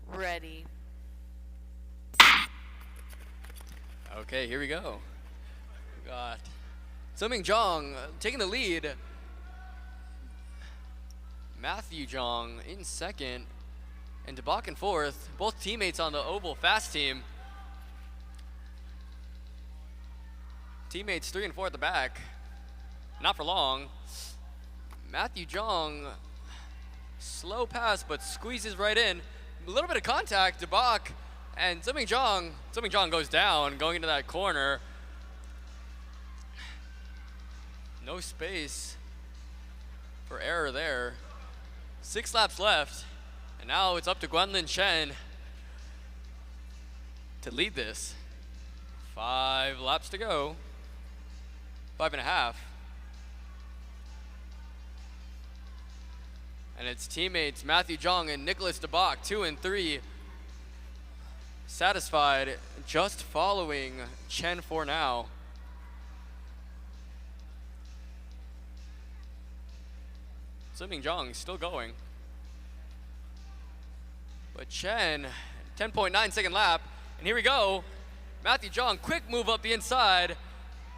Ready. Okay, here we go. We got Ziming Zhang taking the lead. Matthew Zhang in second. And DeBach in fourth. Both teammates on the Oval Fast team. Teammates 3 and 4 at the back. Not for long. Matthew Zhang, slow pass, but squeezes right in. A little bit of contact, DeBach, and Ziming Zhang. Ziming Zhang goes down, going into that corner. No space for error there. 6 laps left, and now it's up to Guanlin Chen to lead this. 5 laps to go. 5.5. And its teammates Matthew Zhang and Nicholas DeBach, 2 and 3, satisfied, just following Chen for now. Ziming Zhang still going. But Chen, 10.9 second lap, and here we go. Matthew Zhang, quick move up the inside,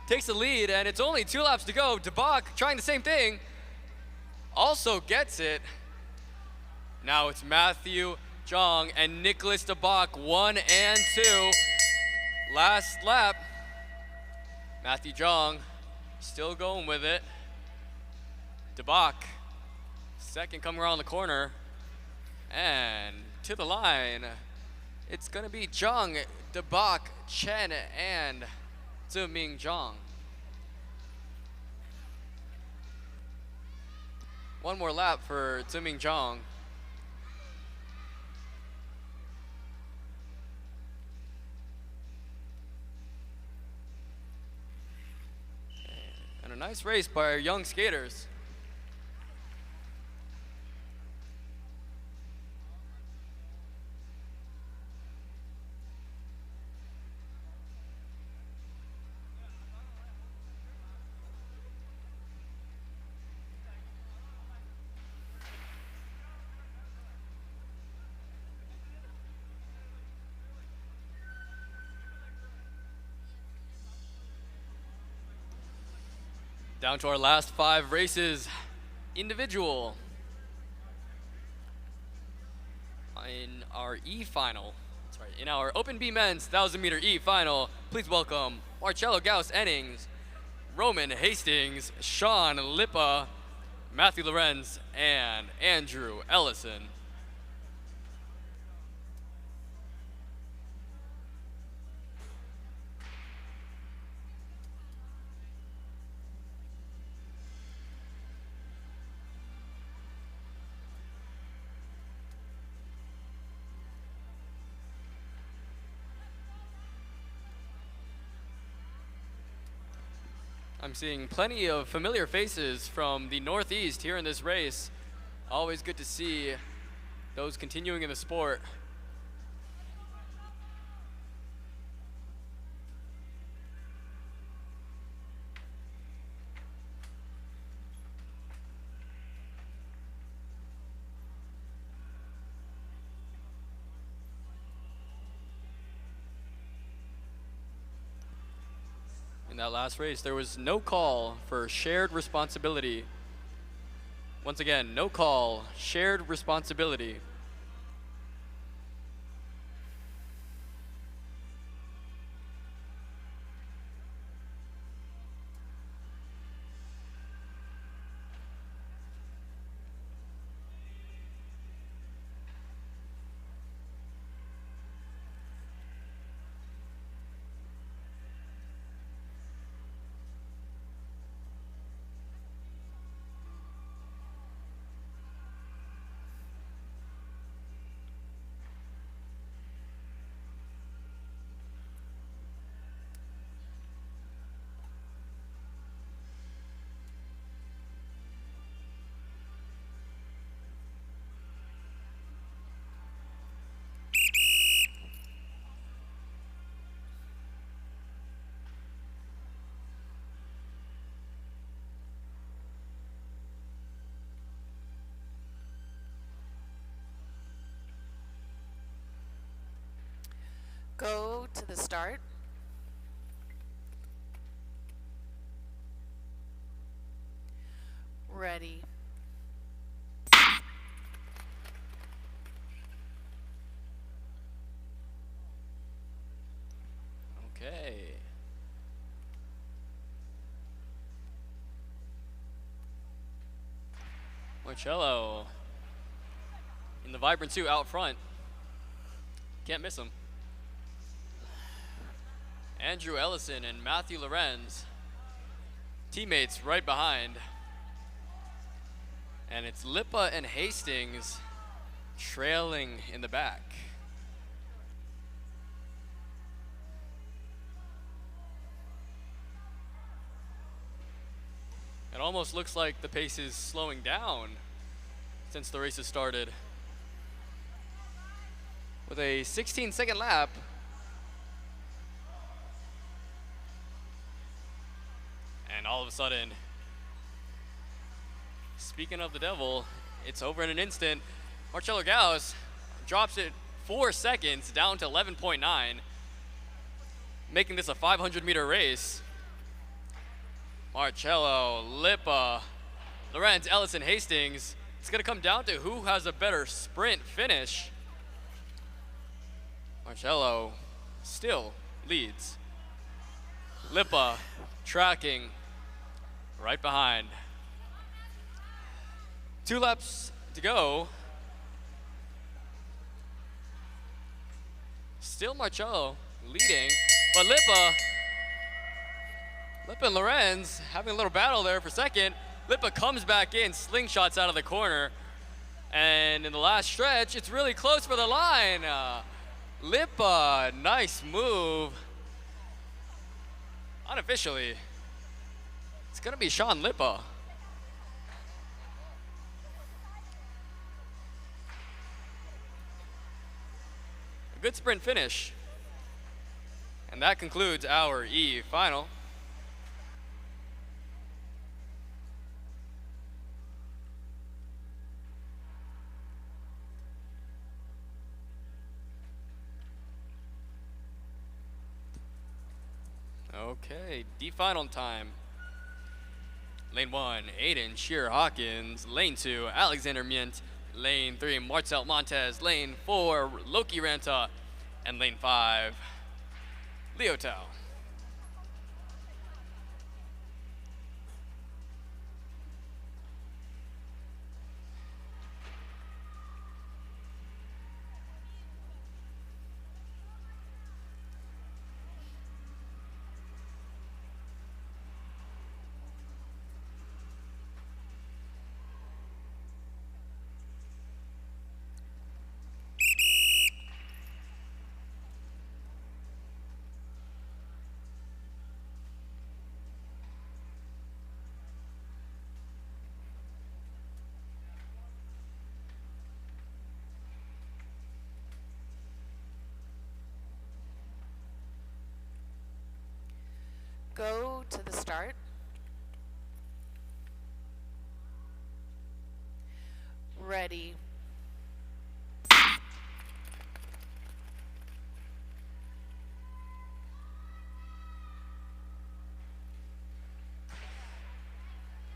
takes the lead, and it's only 2 laps to go. DeBach trying the same thing. Also gets it. Now it's Matthew Zhang and Nicholas DeBach, 1 and 2. Last lap. Matthew Zhang still going with it. DeBach, second coming around the corner. And to the line, it's gonna be Zhang, DeBach, Chen, and Ziming Zhang. One more lap for Ziming Zhang. And a nice race by our young skaters. Down to our last 5 races, individual. In our E final, that's right, in our Open B Men's 1,000 meter E final, please welcome Marcello Gauss-Ennings, Roman Hastings, Sean Lippa, Matthew Lorenz, and Andrew Ellison. I'm seeing plenty of familiar faces from the Northeast here in this race. Always good to see those continuing in the sport. In that last race, there was no call for shared responsibility. Once again, no call, shared responsibility. Go to the start. Ready. Okay. Marcello in the Vibrant 2 out front. Can't miss him. Andrew Ellison and Matthew Lorenz, teammates right behind. And it's Lippa and Hastings trailing in the back. It almost looks like the pace is slowing down since the race has started. With a 16-second lap, and all of a sudden, speaking of the devil, it's over in an instant. Marcello Gauss drops it 4 seconds down to 11.9, making this a 500-meter race. Marcello, Lippa, Lorenz, Ellison, Hastings. It's going to come down to who has a better sprint finish. Marcello still leads. Lippa tracking right behind. 2 laps to go. Still Marcello leading, but Lippa and Lorenz having a little battle there for second. Lipa comes back in, slingshots out of the corner. And in the last stretch, it's really close for the line. Lipa, nice move. Unofficially, it's gonna be Sean Lipa. A good sprint finish. And that concludes our E final. Okay, D final time. Lane 1, Aiden Sheer Hawkins. Lane 2, Alexander Mient. Lane 3, Marcel Montez. Lane 4, Loki Ranta. And lane 5, Leo Tao. Go to the start. Ready.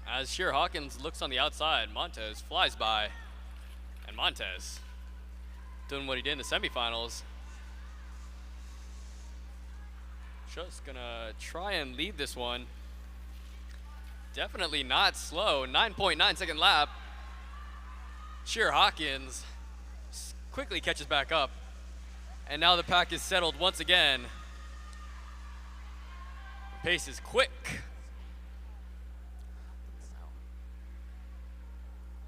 As Sheer Hawkins looks on the outside, Montez flies by. And Montez doing what he did in the semifinals. Just gonna try and lead this one. Definitely not slow. 9.9 second lap. Sheer Hawkins quickly catches back up. And now the pack is settled once again. The pace is quick.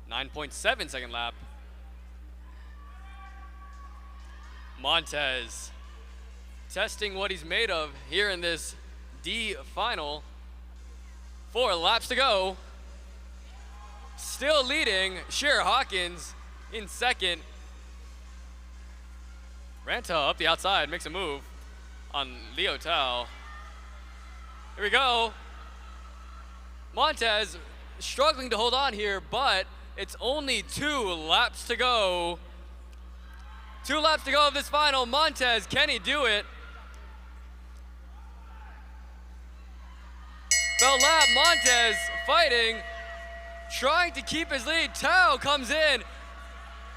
9.7 second lap. Montez testing what he's made of here in this D final. 4 laps to go. Still leading, Sheer Hawkins in second. Ranta up the outside, makes a move on Leo Tao. Here we go. Montez struggling to hold on here, but it's only 2 laps to go. 2 laps to go of this final. Montez, can he do it? Bell lap, Montez fighting, trying to keep his lead. Tao comes in.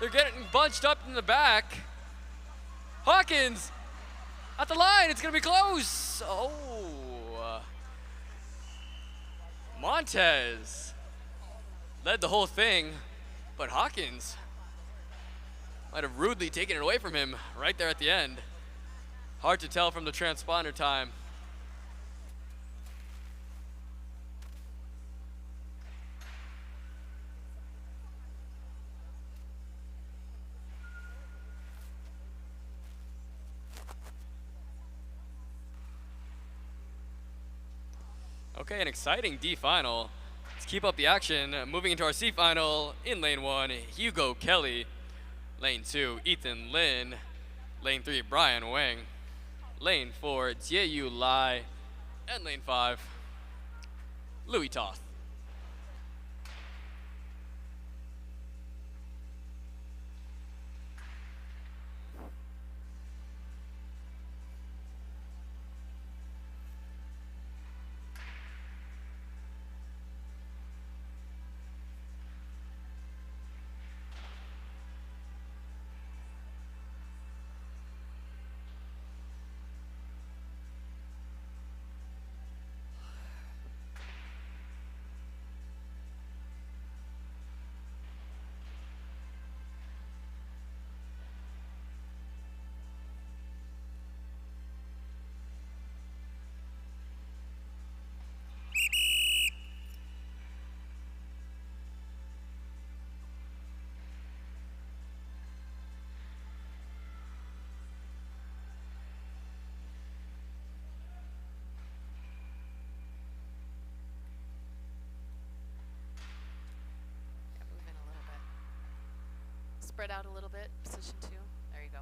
They're getting bunched up in the back. Hawkins at the line, it's gonna be close. Oh. Montez led the whole thing, but Hawkins might have rudely taken it away from him right there at the end. Hard to tell from the transponder time. Okay, an exciting D final. Let's keep up the action. Moving into our C final in lane 1, Hugo Kelly. Lane 2, Ethan Lin. Lane 3, Brian Wang. Lane 4, Jieyu Lai. And lane 5, Louis Toth. spread out a little bit. Position 2. There you go.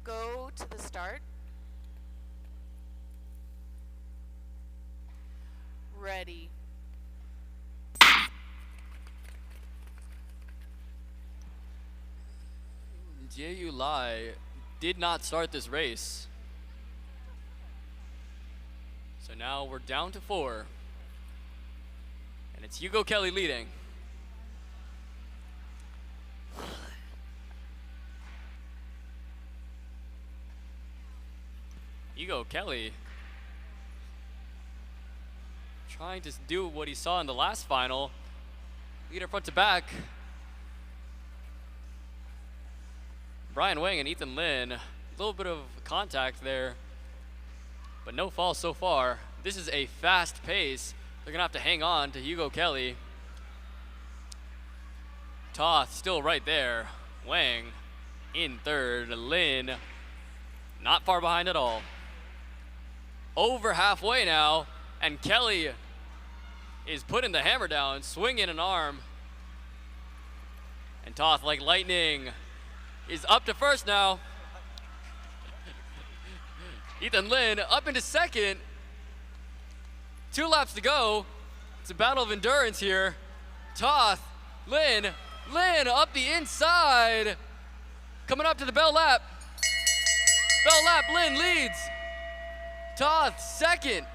Go to the start. Ready. Jie Lai did not start this race. So now we're down to 4. And it's Hugo Kelly leading. Hugo Kelly trying to do what he saw in the last final. Leader front to back. Brian Wang and Ethan Lin, a little bit of contact there, but no falls so far. This is a fast pace. They're gonna have to hang on to Hugo Kelly. Toth still right there. Wang in third. Lin not far behind at all. Over halfway now, and Kelly is putting the hammer down, swinging an arm. And Toth, like lightning, is up to first now. Ethan Lin up into second. 2 laps to go. It's a battle of endurance here. Toth, Lin up the inside. Coming up to the bell lap. Bell lap, Lin leads. Toth second.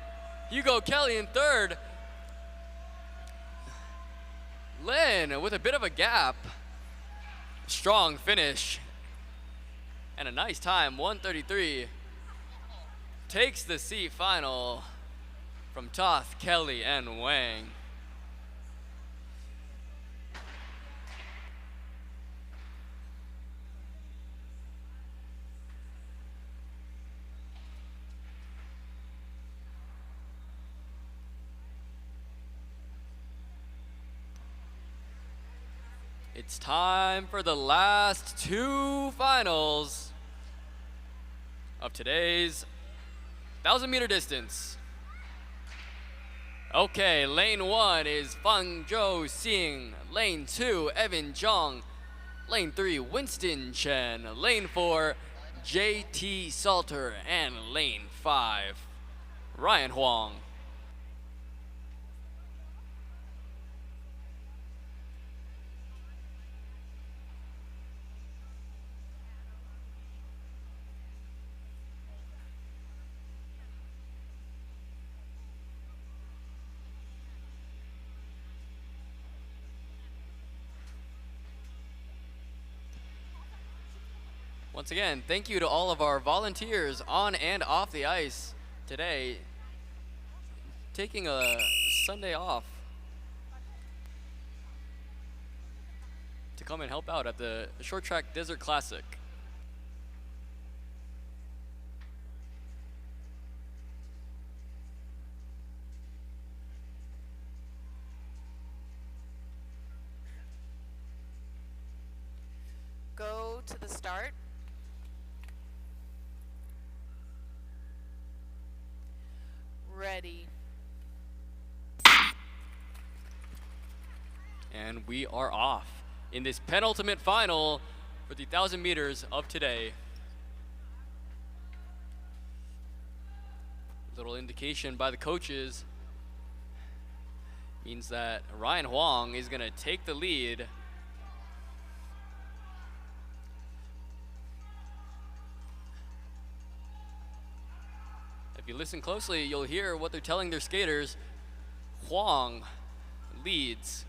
Hugo Kelly in third. Lin with a bit of a gap. Strong finish. And a nice time, 1:33. Takes the C final from Toth, Kelly, and Wang. It's time for the last 2 finals of today's 1,000-meter distance. Okay, lane 1 is Fang Zhou Xing. Lane 2, Evan Zhang. Lane 3, Winston Chen. Lane 4, JT Salter. And lane 5, Ryan Huang. Once again, thank you to all of our volunteers on and off the ice today, taking a Sunday off to come and help out at the Short Track Desert Classic. Go to the start. Ready. And we are off in this penultimate final for the 1,000 meters of today. Little indication by the coaches means that Ryan Huang is going to take the lead. If you listen closely, you'll hear what they're telling their skaters. Huang leads.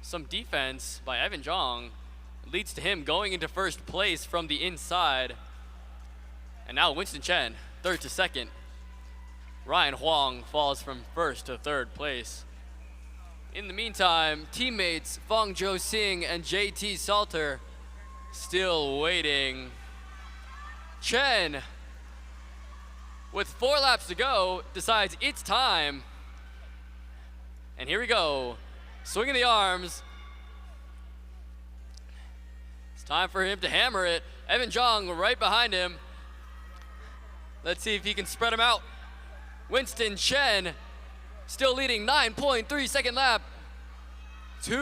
Some defense by Evan Zhang leads to him going into first place from the inside. And now Winston Chen, third to second. Ryan Huang falls from first to third place. In the meantime, teammates Fang Zhou Xing and JT Salter still waiting. Chen, with 4 laps to go, decides it's time. And here we go, swinging the arms. It's time for him to hammer it. Evan Zhang right behind him. Let's see if he can spread him out. Winston Chen still leading, 9.3 second lap. 2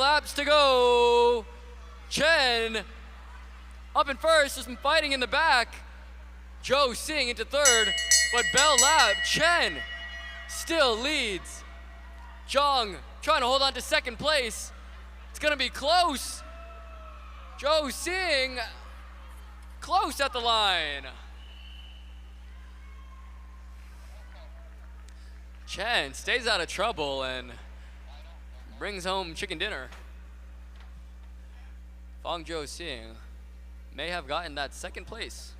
laps to go. Chen up in first, there's some fighting in the back. Zhou Xing into third, but bell lap, Chen still leads. Zhang trying to hold on to second place. It's gonna be close. Zhou Xing close at the line. Chen stays out of trouble and brings home chicken dinner. Fang Zhou Xing may have gotten that second place.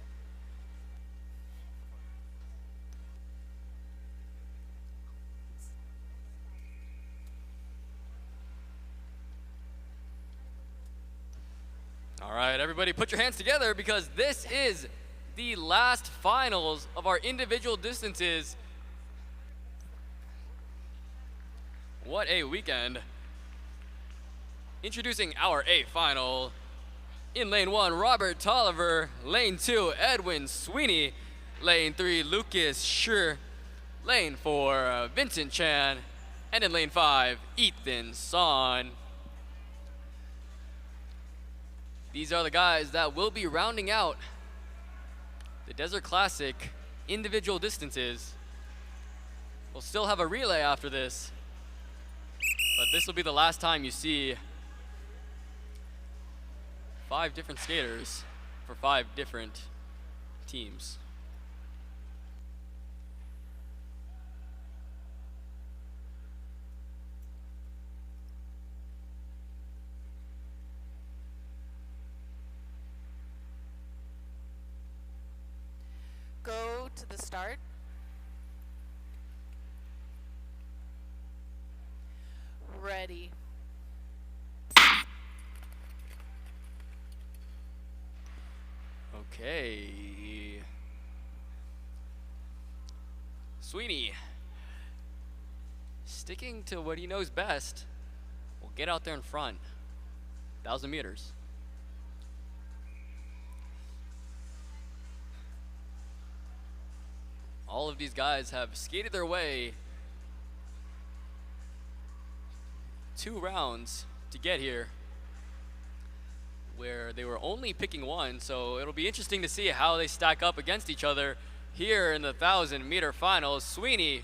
All right, everybody put your hands together because this is the last finals of our individual distances. What a weekend. Introducing our A final. In lane 1, Robert Tolliver. Lane 2, Edwin Sweeney. Lane 3, Lucas Schur. Lane 4, Vincent Chan. And in lane 5, Ethan Son. These are the guys that will be rounding out the Desert Classic individual distances. We'll still have a relay after this, but this will be the last time you see 5 different skaters for 5 different teams. Go to the start. Ready. Okay. Sweeney, sticking to what he knows best, will get out there in front. 1,000 meters. All of these guys have skated their way 2 rounds to get here, where they were only picking one, so it'll be interesting to see how they stack up against each other here in the 1,000-meter finals. Sweeney,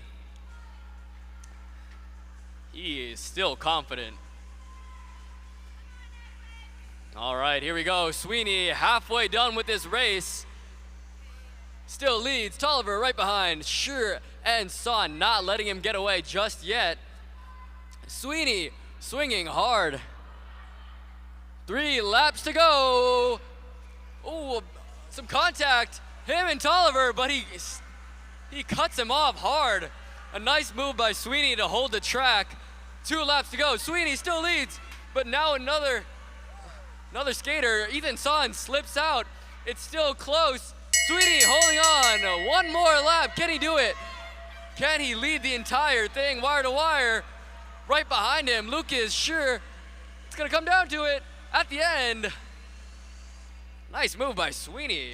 he is still confident. All right, here we go. Sweeney halfway done with this race. Still leads. Tolliver right behind. Schur and Son not letting him get away just yet. Sweeney swinging hard. 3 laps to go. Oh, some contact. Him and Tolliver, but he cuts him off hard. A nice move by Sweeney to hold the track. 2 laps to go. Sweeney still leads, but now another skater, Ethan Son, slips out. It's still close. Sweeney holding on. 1 more lap. Can he do it? Can he lead the entire thing wire to wire? Right behind him, Lucas Schur. It's gonna come down to it at the end. Nice move by Sweeney.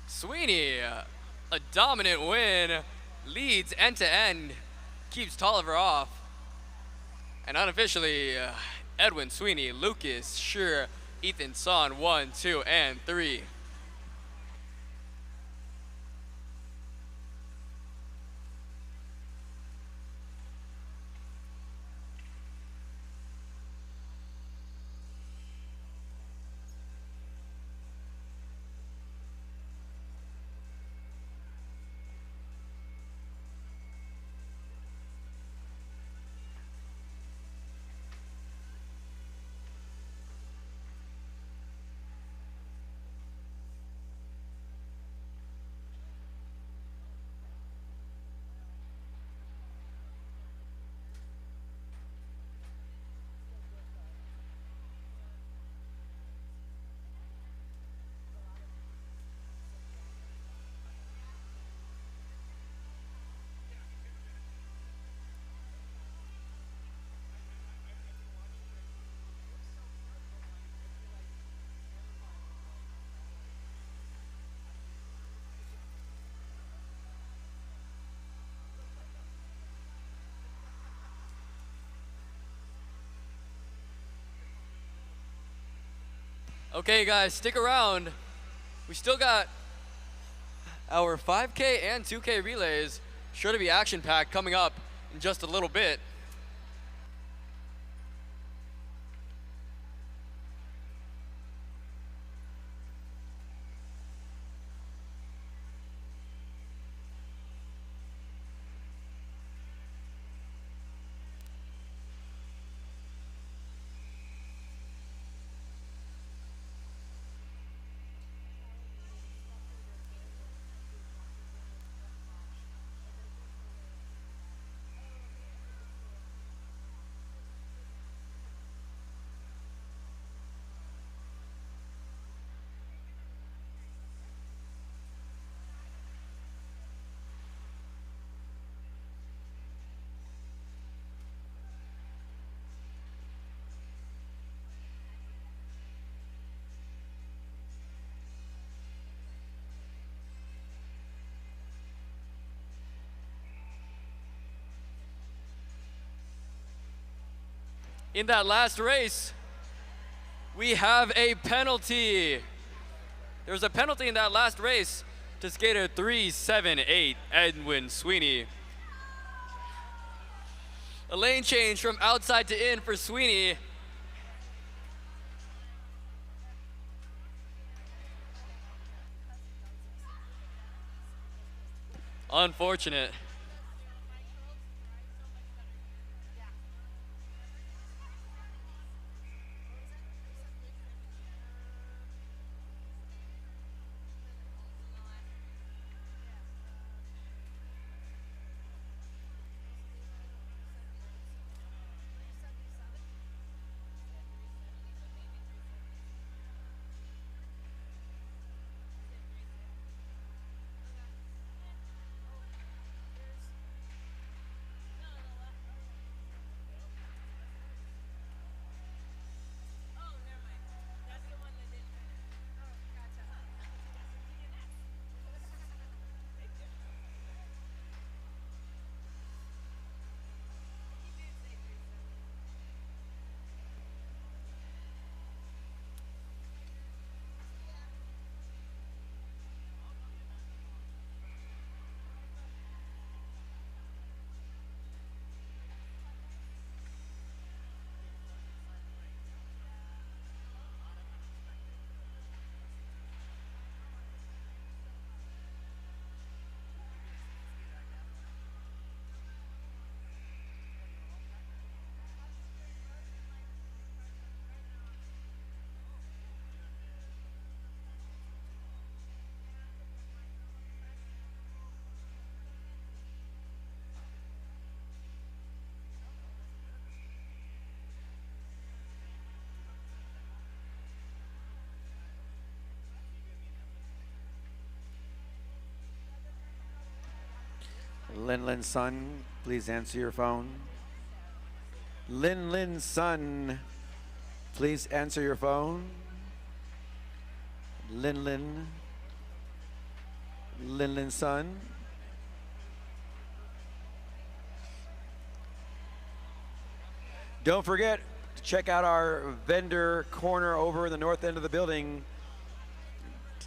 Sweeney, a dominant win, leads end to end, keeps Tolliver off. And unofficially, Edwin Sweeney, Lucas Schur, Ethan Son, 1, 2, and 3. Okay, guys, stick around. We still got our 5K and 2K relays. Sure to be action-packed coming up in just a little bit. In that last race, we have a penalty. There was a penalty in that last race to skater 378, Edwin Sweeney. A lane change from outside to in for Sweeney. Unfortunate. Lin Sun, please answer your phone. Lin Sun, please answer your phone. Lin Sun. Don't forget to check out our vendor corner over in the north end of the building.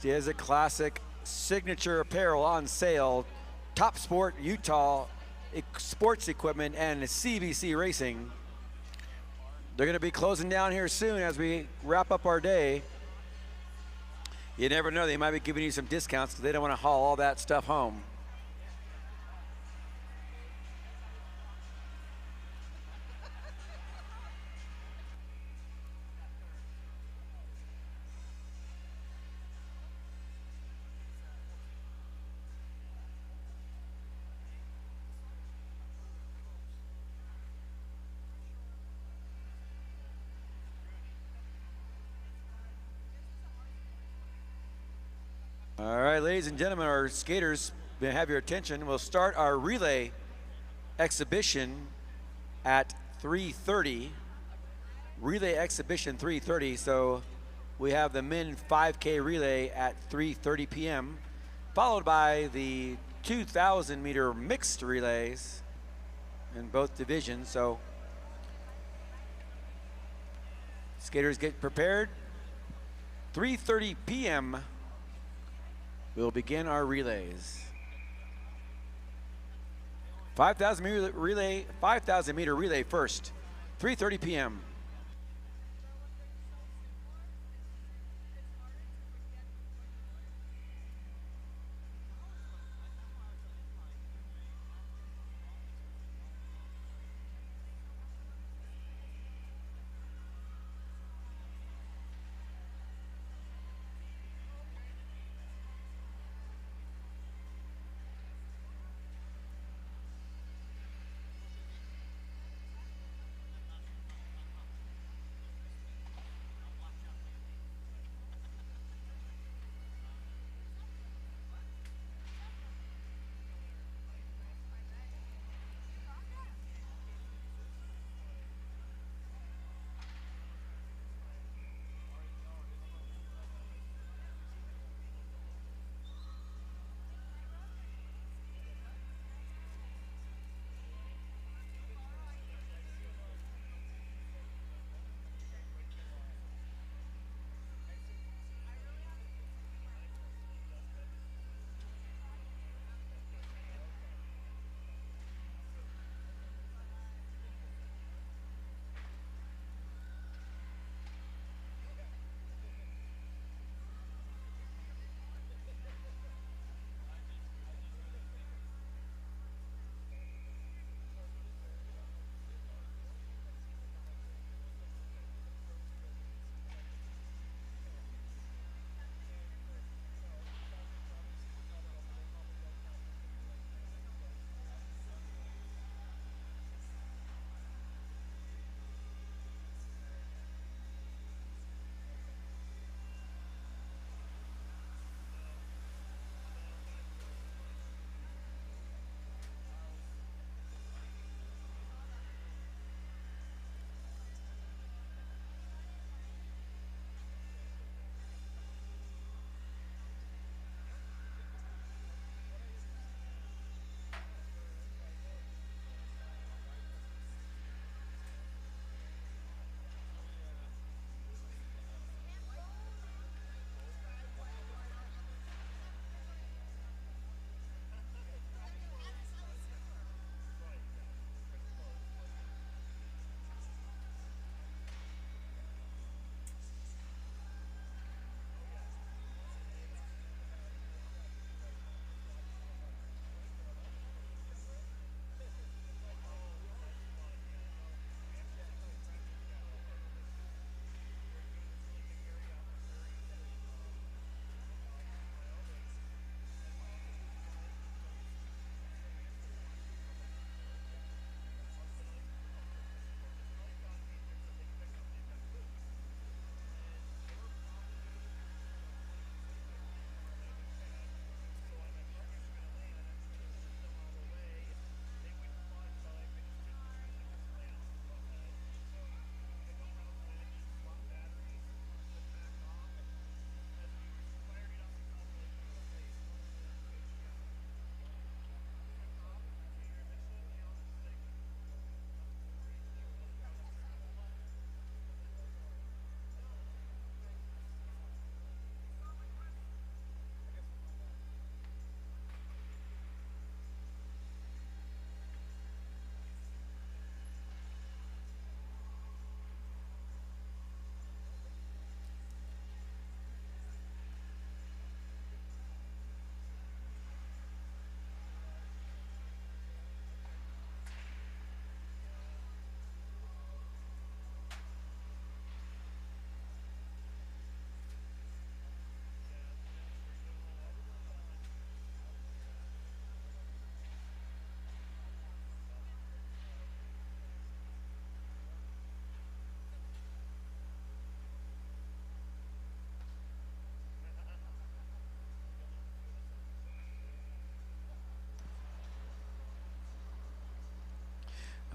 There's a classic signature apparel on sale. Top Sport Utah sports equipment and CBC Racing. They're going to be closing down here soon as we wrap up our day. You never know, they might be giving you some discounts because they don't want to haul all that stuff home. All right, ladies and gentlemen, our skaters, may I have your attention. We'll start our relay exhibition at 3:30. Relay exhibition 3:30. So we have the men 5K relay at 3:30 p.m., followed by the 2,000 meter mixed relays in both divisions. So skaters get prepared. 3:30 p.m. we'll begin our relays. 5,000 meter relay, 5,000 meter relay first. 3:30 p.m.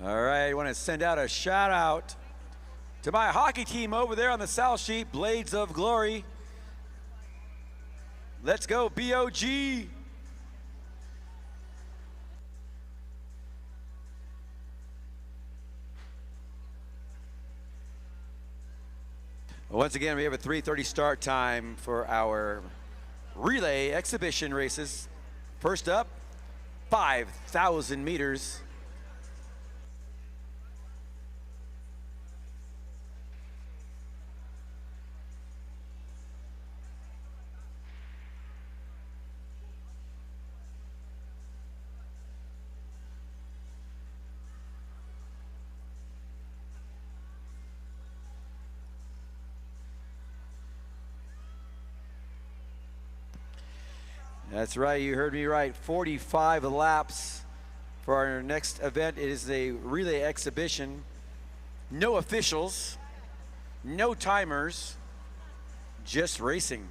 All right, I want to send out a shout out to my hockey team over there on the South Sheet, Blades of Glory. Let's go, BOG. Once again, we have a 3:30 start time for our relay exhibition races. First up, 5,000 meters. That's right, you heard me right. 45 laps for our next event. It is a relay exhibition. No officials, no timers, just racing.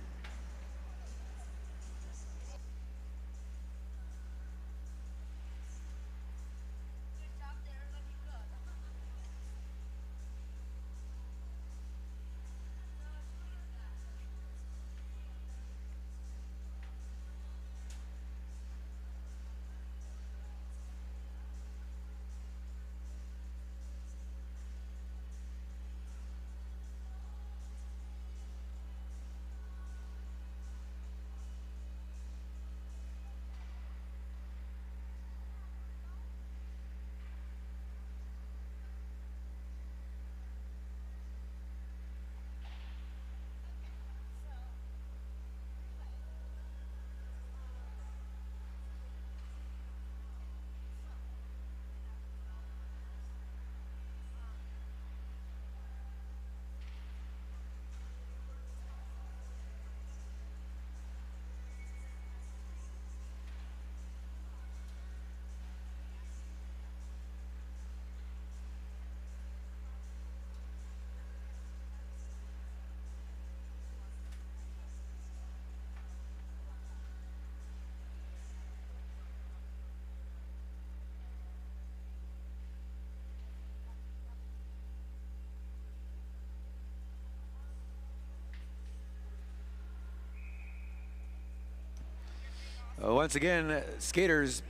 Once again, skaters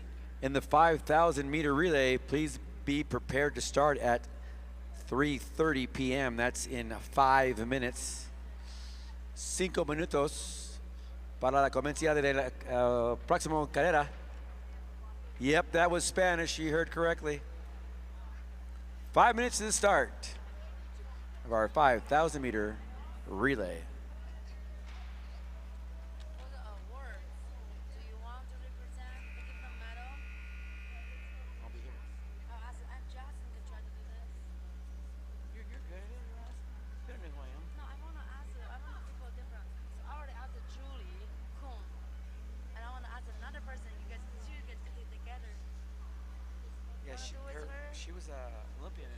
in the 5,000 meter relay, please be prepared to start at 3:30 p.m. That's in 5 minutes. 5 minutos para la comencia de la próxima carrera. Yep, that was Spanish, you heard correctly. 5 minutes to the start of our 5,000 meter relay. She was an Olympian.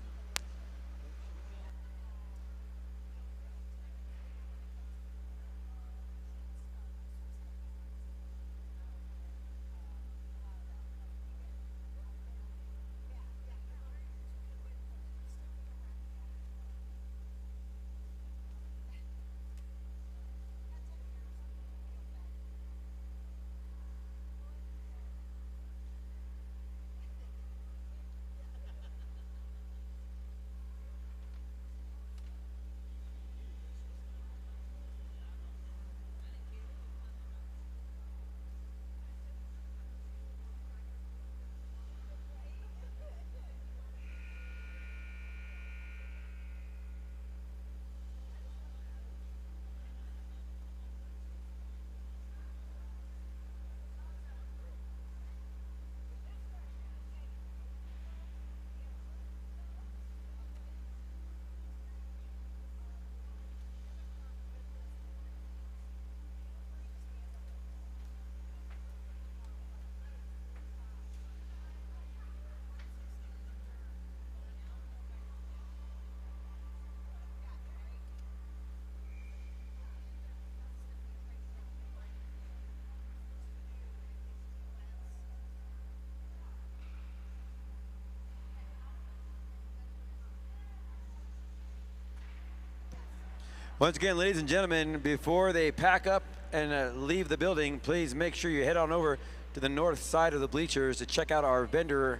Once again, ladies and gentlemen, before they pack up and leave the building, please make sure you head on over to the north side of the bleachers to check out our vendor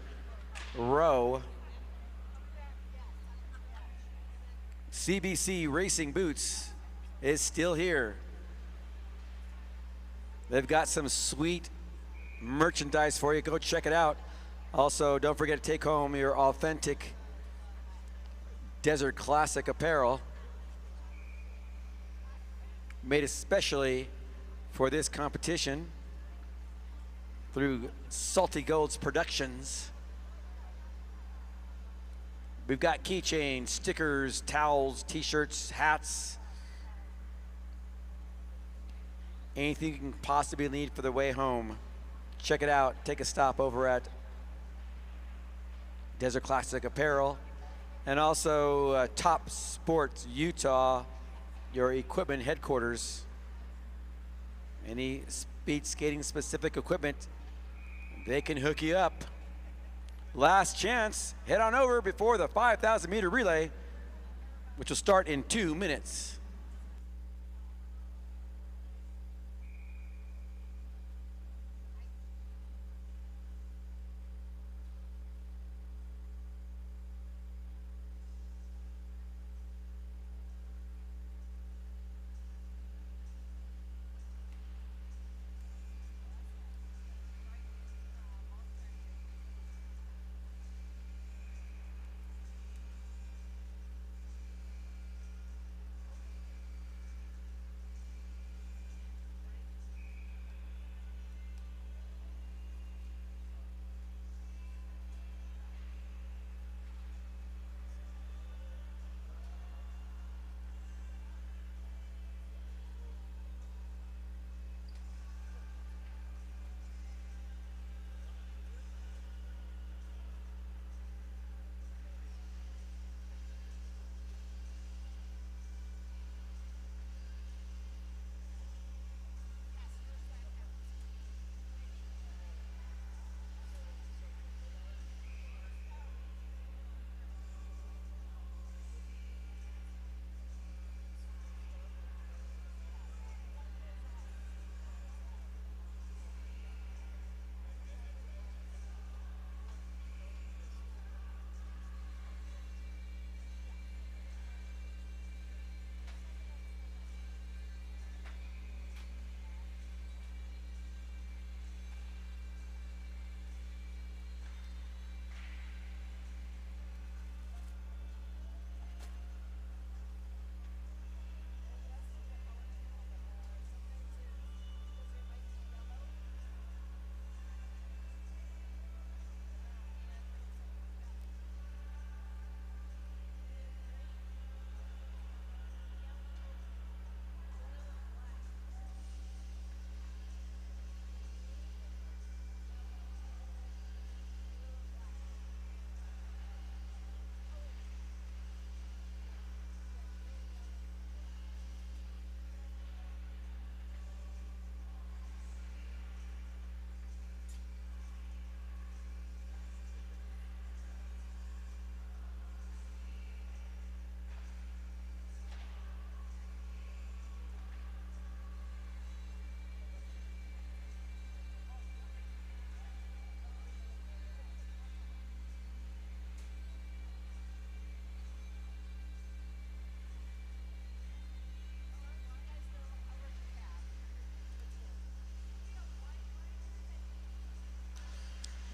row. CBC Racing Boots is still here. They've got some sweet merchandise for you. Go check it out. Also, don't forget to take home your authentic Desert Classic apparel, made especially for this competition through Salty Gold's Productions. We've got keychains, stickers, towels, t-shirts, hats, anything you can possibly need for the way home. Check it out. Take a stop over at Desert Classic Apparel, and also Top Sports Utah, your equipment headquarters. Any speed skating specific equipment, they can hook you up. Last chance, head on over before the 5,000 meter relay, which will start in 2 minutes.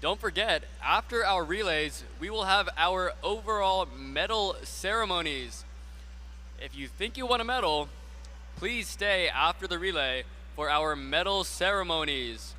Don't forget, after our relays, we will have our overall medal ceremonies. If you think you want a medal, please stay after the relay for our medal ceremonies.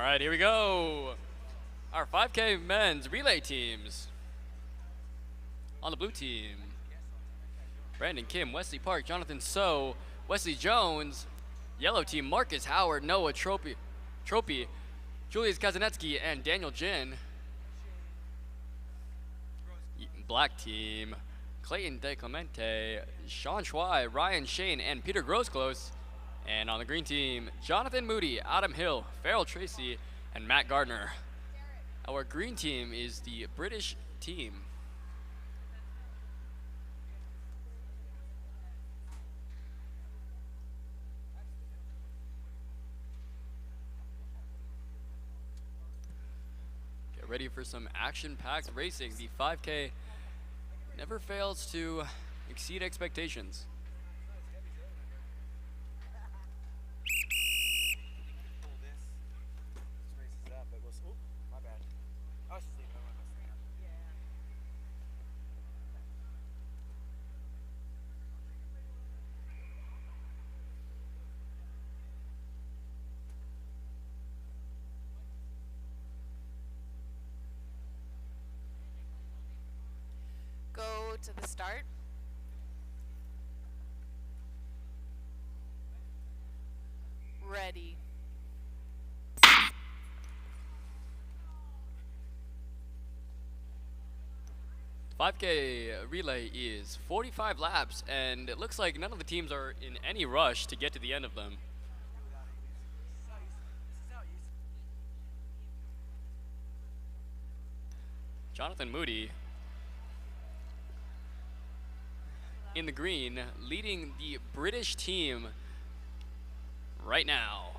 right, here we go. Our 5K men's relay teams. On the blue team, Brandon Kim, Wesley Park, Jonathan So, Wesley Jones. Yellow team, Marcus Howard, Noah Tropy, Julius Kazanetsky, and Daniel Jin. Black team, Clayton De Clemente, Sean Schwei, Ryan Shane, and Peter Grosclose. And on the green team, Jonathan Moody, Adam Hill, Farrell Tracy, and Matt Gardner. Our green team is the British team. Get ready for some action-packed racing. The 5K never fails to exceed expectations. Go to the start. Ready. 5K relay is 45 laps, and it looks like none of the teams are in any rush to get to the end of them. Jonathan Moody in the green, leading the British team right now.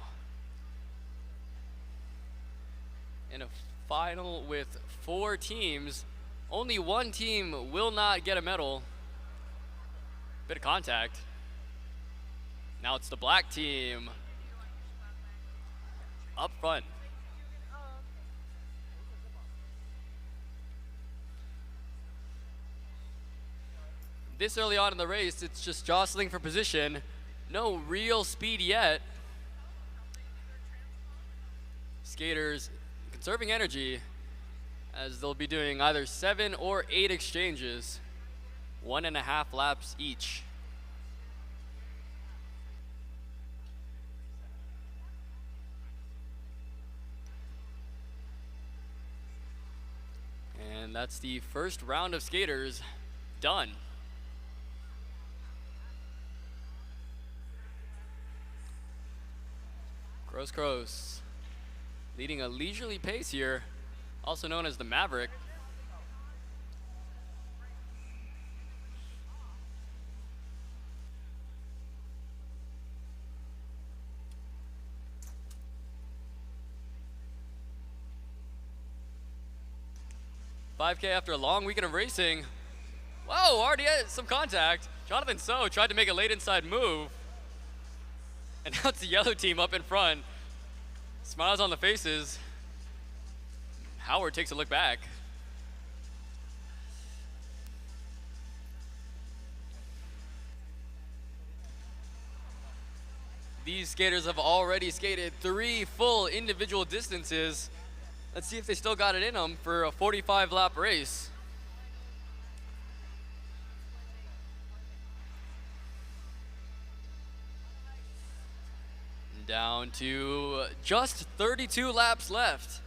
In a final with 4 teams, only one team will not get a medal. Bit of contact. Now it's the black team up front. This early on in the race, it's just jostling for position. No real speed yet. Skaters conserving energy as they'll be doing either 7 or 8 exchanges, 1.5 laps each. And that's the first round of skaters done. Gross leading a leisurely pace here, also known as the Maverick. $5K after a long weekend of racing. Whoa, already had some contact. Jonathan So tried to make a late inside move. And now it's the yellow team up in front. Smiles on the faces. Howard takes a look back. These skaters have already skated 3 full individual distances. Let's see if they still got it in them for a 45-lap race. Down to just 32 laps left.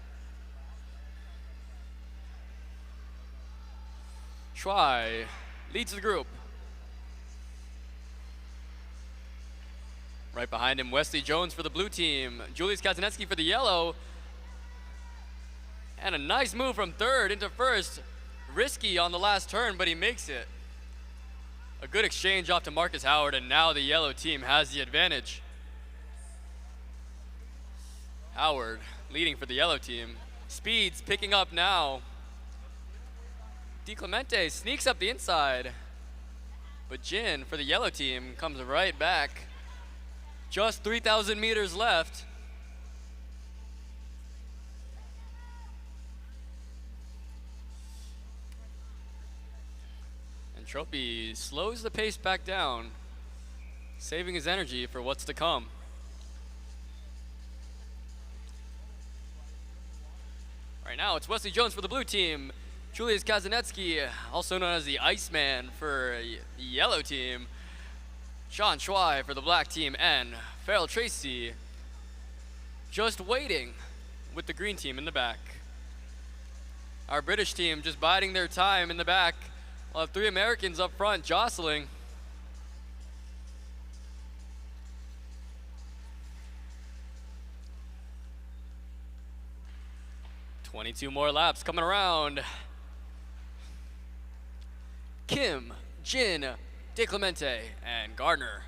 Schwei leads the group. Right behind him, Wesley Jones for the blue team, Julius Kazanetsky for the yellow. And a nice move from third into first. Risky on the last turn, but he makes it. A good exchange off to Marcus Howard, and now the yellow team has the advantage. Howard leading for the yellow team. Speed's picking up now. De Clemente sneaks up the inside, but Jin for the yellow team comes right back. Just 3,000 meters left. And Tropy slows the pace back down, saving his energy for what's to come. Now it's Wesley Jones for the blue team. Julius Kazanetsky, also known as the Iceman for the yellow team. Sean Schwei for the black team, and Farrell Tracy just waiting with the green team in the back. Our British team just biding their time in the back. We'll have 3 Americans up front jostling. "22 more laps coming around. Kim, Jin, De Clemente, and Gardner.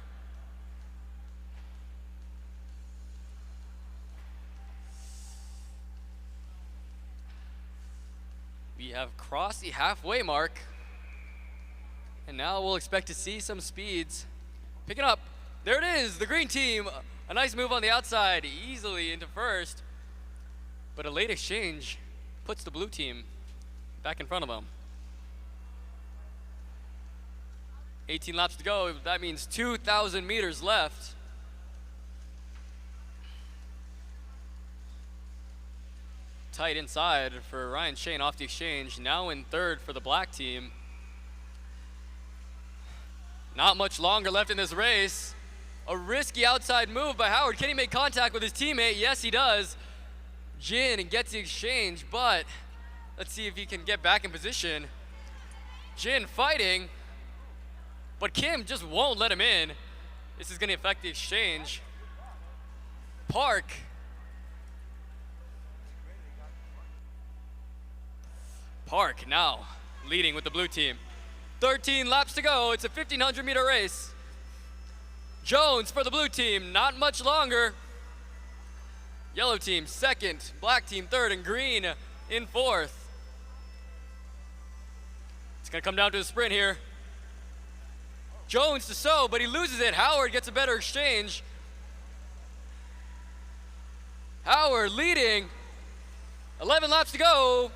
We have crossed the halfway mark. And now we'll expect to see some speeds. Picking up, there it is, the green team. A nice move on the outside, easily into first. But a late exchange puts the blue team back in front of them. 18 laps to go, that means 2,000 meters left. Tight inside for Ryan Shane off the exchange, now in third for the black team. Not much longer left in this race. A risky outside move by Howard. Can he make contact with his teammate? Yes, he does. Jin gets the exchange, but let's see if he can get back in position. Jin fighting, but Kim just won't let him in. This is going to affect the exchange. Park. Park now leading with the blue team. 13 laps to go. It's a 1,500-meter race. Jones for the blue team, not much longer. Yellow team second, black team third, and green in fourth. It's gonna come down to a sprint here. Jones to Sow, but he loses it. Howard gets a better exchange. Howard leading. 11 laps to go.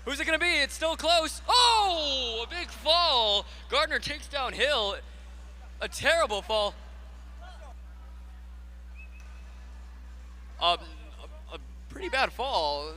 Who's it gonna be? It's still close. Oh, a big fall. Gardner takes down Hill. A terrible fall. A pretty bad fall.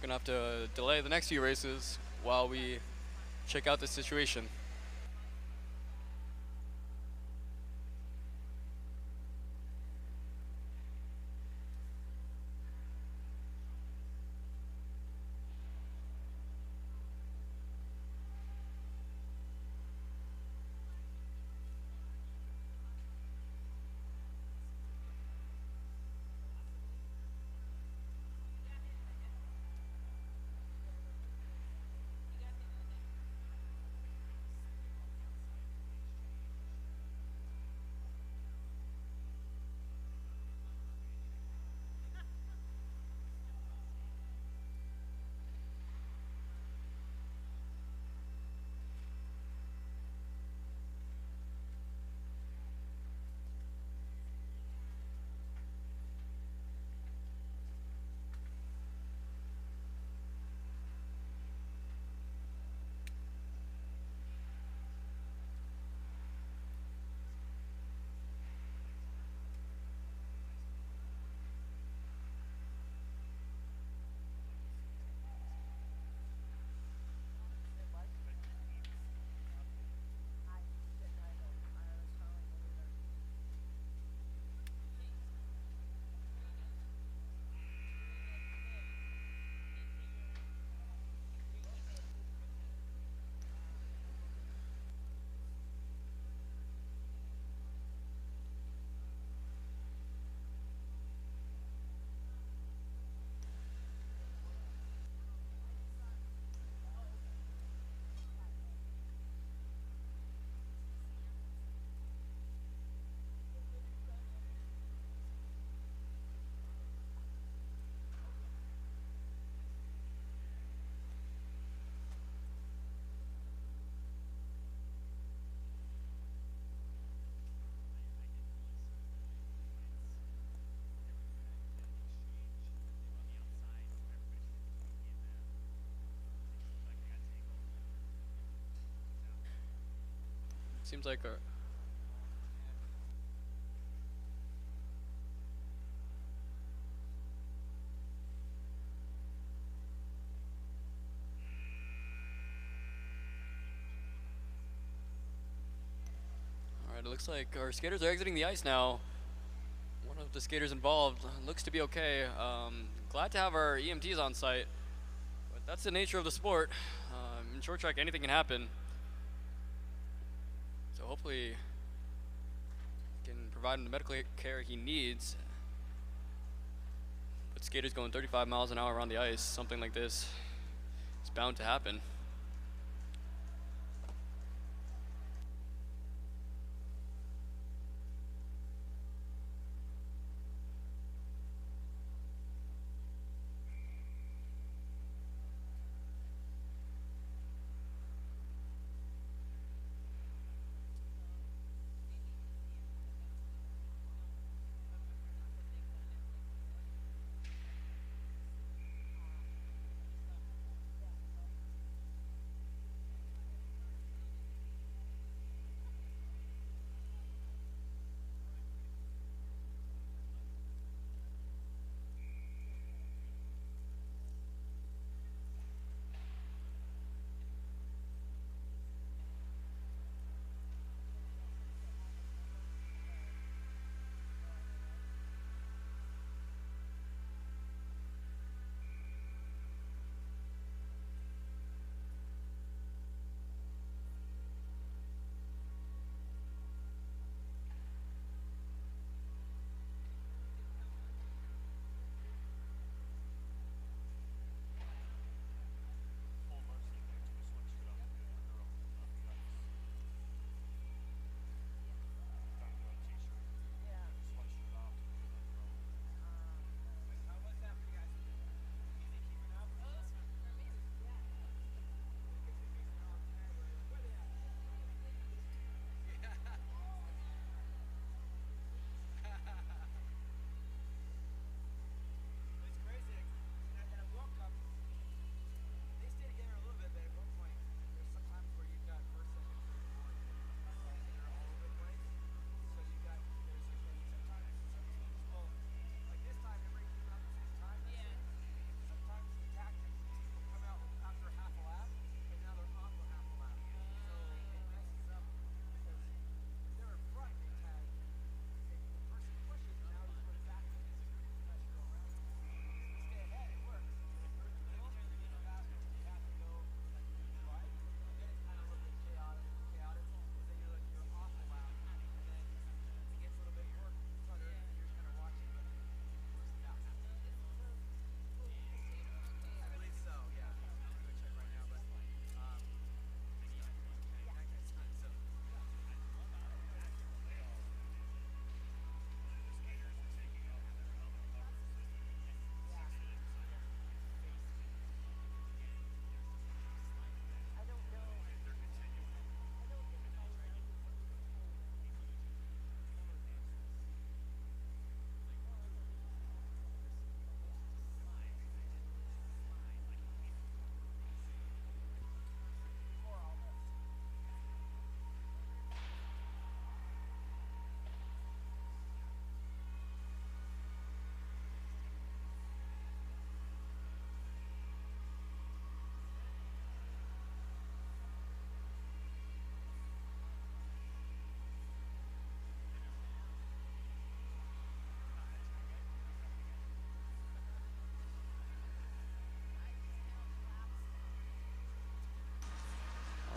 Gonna have to delay the next few races while we check out the situation. Seems like our Alright, it looks like our skaters are exiting the ice now. One of the skaters involved looks to be okay. Glad to have our EMTs on site, but that's the nature of the sport. In short track, anything can happen. So hopefully, can provide him the medical care he needs. But skaters going 35 miles an hour on the ice, something like this, it's bound to happen.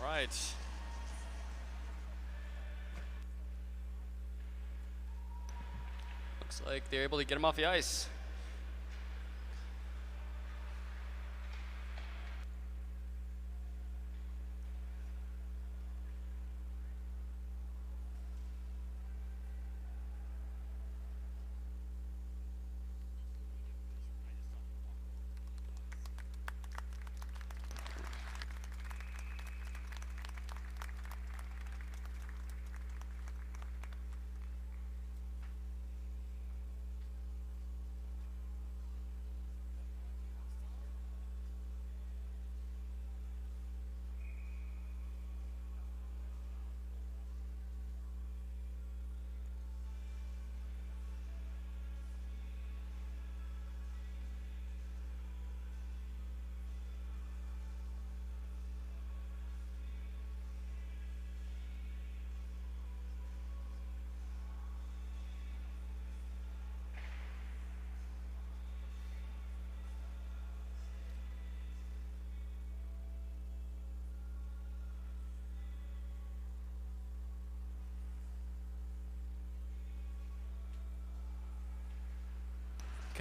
All right. Looks like they're able to get him off the ice.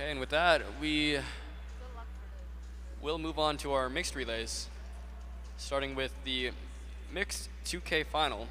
Okay, and with that, we will move on to our mixed relays, starting with the mixed 2K final.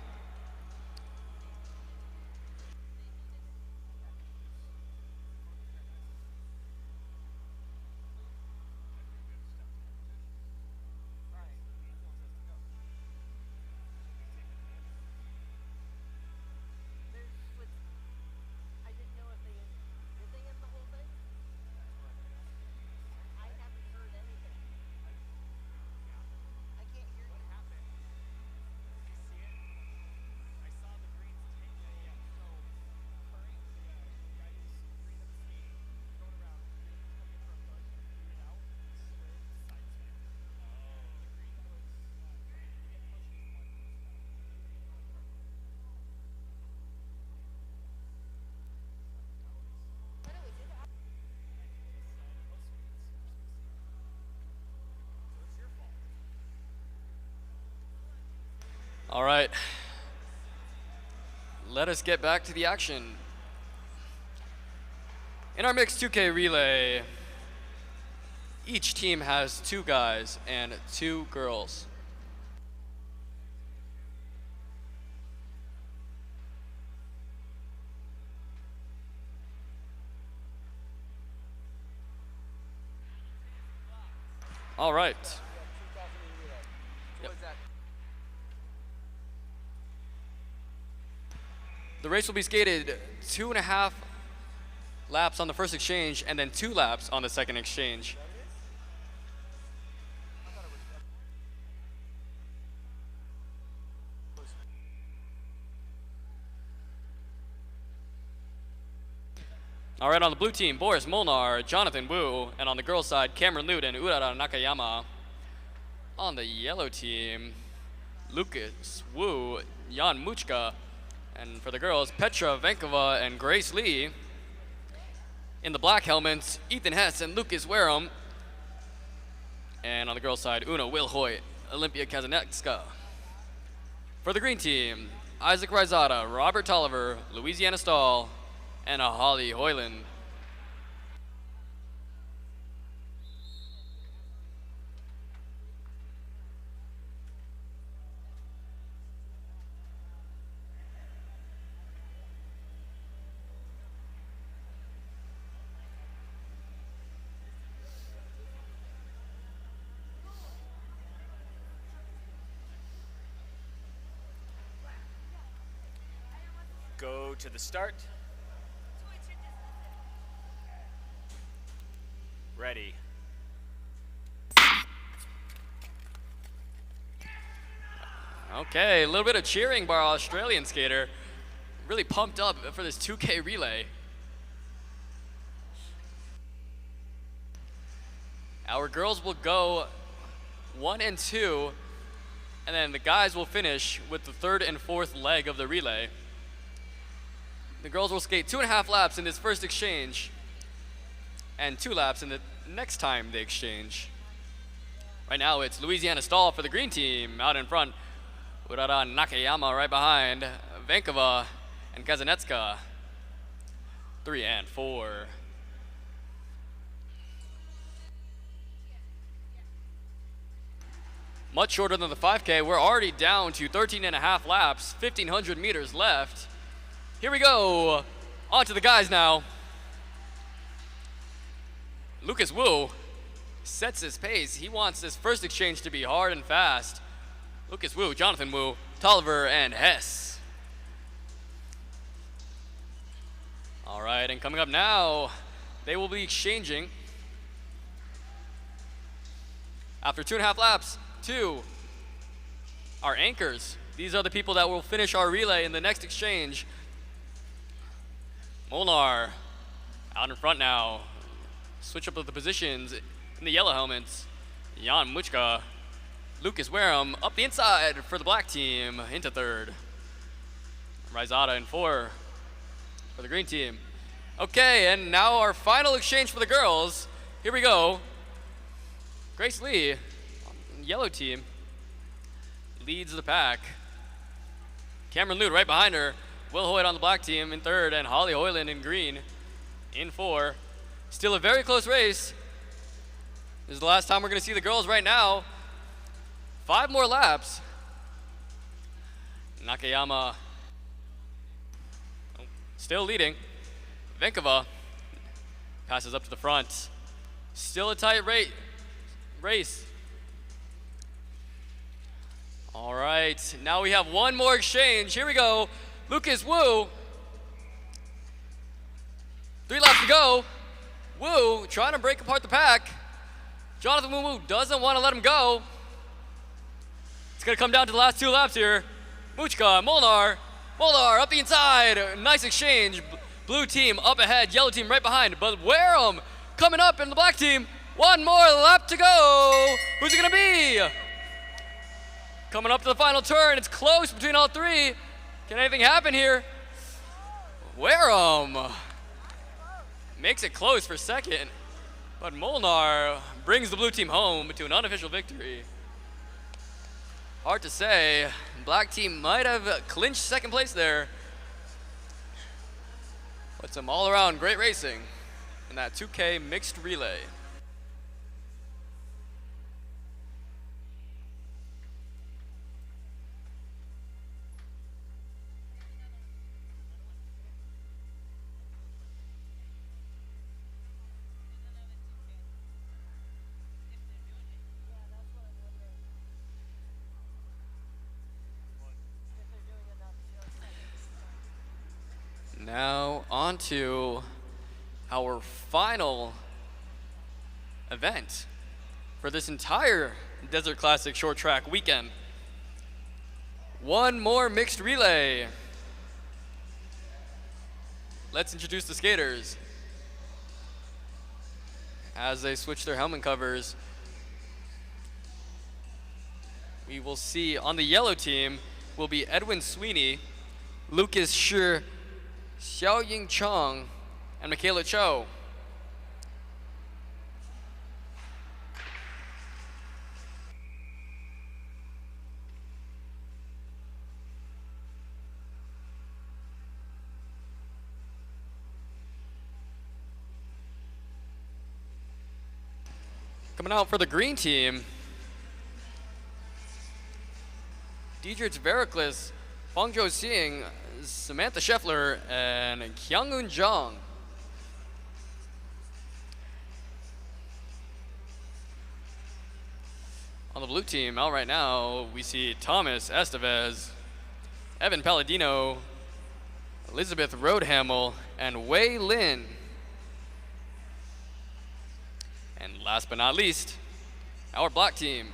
All right, let us get back to the action. In our mixed 2K relay, each team has 2 guys and 2 girls. All right. Yep. The race will be skated 2.5 laps on the first exchange and then 2 laps on the second exchange. All right, on the blue team, Boris Molnar, Jonathan Wu, and on the girls' side, Cameron Lute and Urara Nakayama. On the yellow team, Lucas Wu, Jan Muchka, and for the girls, Petra Vankova and Grace Lee. In the black helmets, Ethan Hess and Lucas Wareham. And on the girls' side, Una Wilhoit, Olympia Kazanetska. For the green team, Isaac Rizada, Robert Tolliver, Louisiana Stahl, and a Holly Hoyland. Go to the start. Ready. Okay, a little bit of cheering by our Australian skater. Really pumped up for this 2K relay. Our girls will go 1 and 2, and then the guys will finish with the 3rd and 4th leg of the relay. The girls will skate 2.5 laps in this first exchange and 2 laps in the next time they exchange. Right now it's Louisiana Stahl for the green team out in front. Urara Nakayama right behind. Vankova and Kazanetska. 3 and 4. Much shorter than the 5K. We're already down to 13.5 laps, 1,500 meters left. Here we go. On to the guys now. Lucas Wu sets his pace. He wants this first exchange to be hard and fast. Lucas Wu, Jonathan Wu, Tolliver, and Hess. All right, and coming up now, they will be exchanging. After 2.5 laps, 2 are anchors. These are the people that will finish our relay in the next exchange. Molnar out in front now. Switch up of the positions in the yellow helmets. Jan Muchka, Lucas Wareham up the inside for the black team into 3rd. Rizada in 4 for the green team. Okay, and now our final exchange for the girls. Here we go. Grace Lee, yellow team, leads the pack. Cameron Lute right behind her. Will Hoyt on the black team in 3rd, and Holly Hoyland in green in 4. Still a very close race. This is the last time we're going to see the girls right now. 5 more laps. Nakayama still leading. Venkova passes up to the front. Still a tight race. All right, now we have one more exchange. Here we go. Lucas Wu. 3 laps to go. Wu trying to break apart the pack. Jonathan Wu doesn't want to let him go. It's going to come down to the last 2 laps here. Muchka, Molnar up the inside. Nice exchange. Blue team up ahead, yellow team right behind. But Wareham coming up in the black team. 1 more lap to go. Who's it going to be? Coming up to the final turn. It's close between all 3. Can anything happen here? Wareham makes it close for second. But Molnar brings the blue team home to an unofficial victory. Hard to say. Black team might have clinched second place there. But some all-around great racing in that 2K mixed relay. Now on to our final event for this entire Desert Classic short track weekend. 1 more mixed relay. Let's introduce the skaters as they switch their helmet covers. We will see on the yellow team will be Edwin Sweeney, Lucas Shi, Xiaoying Chong, and Michaela Cho. Coming out for the green team, Diedrich Veriklis, Fangzhou Xing, Samantha Scheffler, and Kyung-Eun Jung. On the blue team, out right now, we see Thomas Estevez, Evan Palladino, Elizabeth Roadhamel, and Wei Lin. And last but not least, our black team,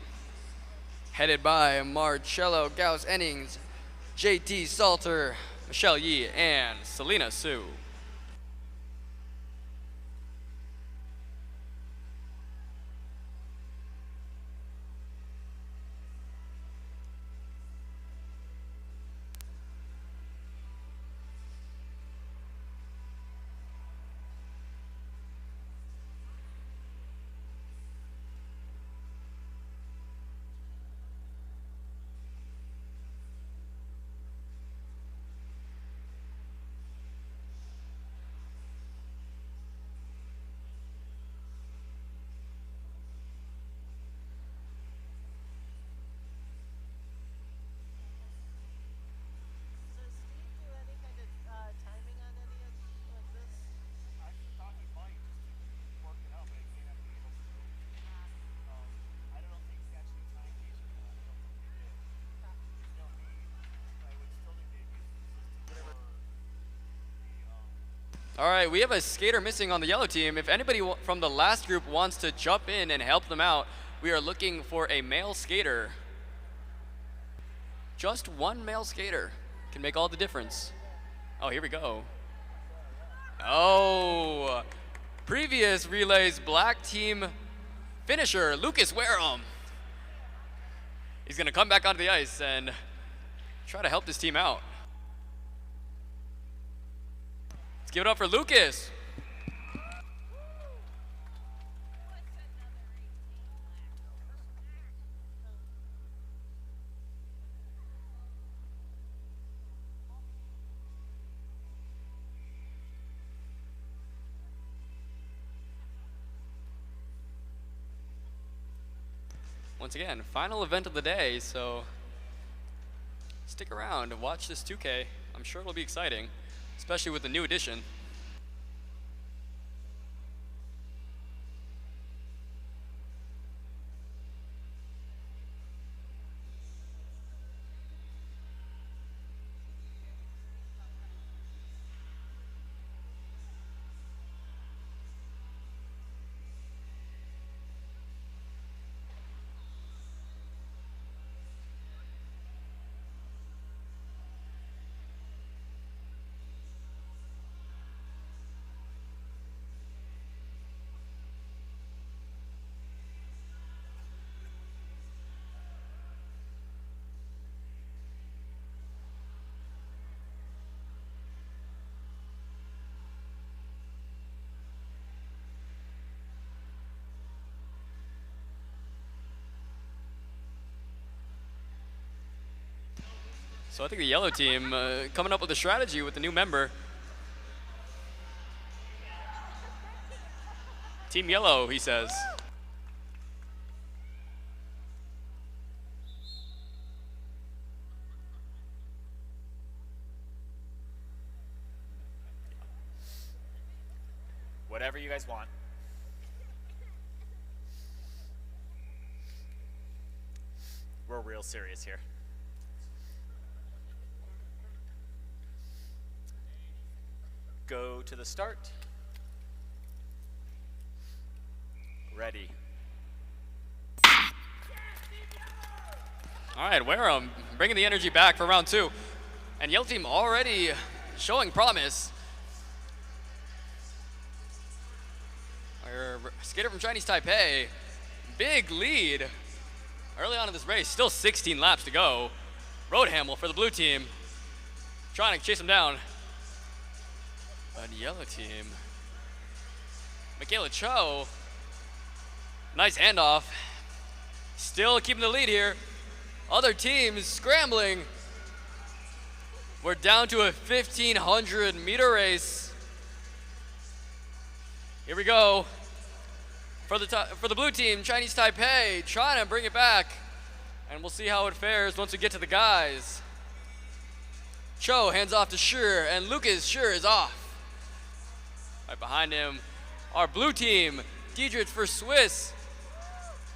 headed by Marcello Gauss-Ennings, JT Salter, Michelle Yi, and Selena Su. All right, we have a skater missing on the yellow team. If anybody from the last group wants to jump in and help them out, we are looking for a male skater. Just 1 male skater can make all the difference. Oh, here we go. Oh, previous relays black team finisher, Lucas Wareham. He's gonna come back onto the ice and try to help this team out. Let's give it up for Lucas. Once again, final event of the day, so stick around and watch this 2K. I'm sure it'll be exciting, especially with the new edition. So I think the yellow team coming up with a strategy with the new member. Team yellow, he says. Whatever you guys want. We're real serious here. Go to the start. Ready. All right, Wareham bringing the energy back for round 2. And yellow team already showing promise. Our skater from Chinese Taipei, big lead early on in this race. Still 16 laps to go. Road Hamill for the blue team, trying to chase him down. But yellow team, Michaela Cho, nice handoff. Still keeping the lead here. Other teams scrambling. We're down to a 1,500 meter race. Here we go. For the blue team, Chinese Taipei trying to bring it back. And we'll see how it fares once we get to the guys. Cho hands off to Schur, and Lucas Schur is off. Right behind him, our blue team, Diedrich for Swiss.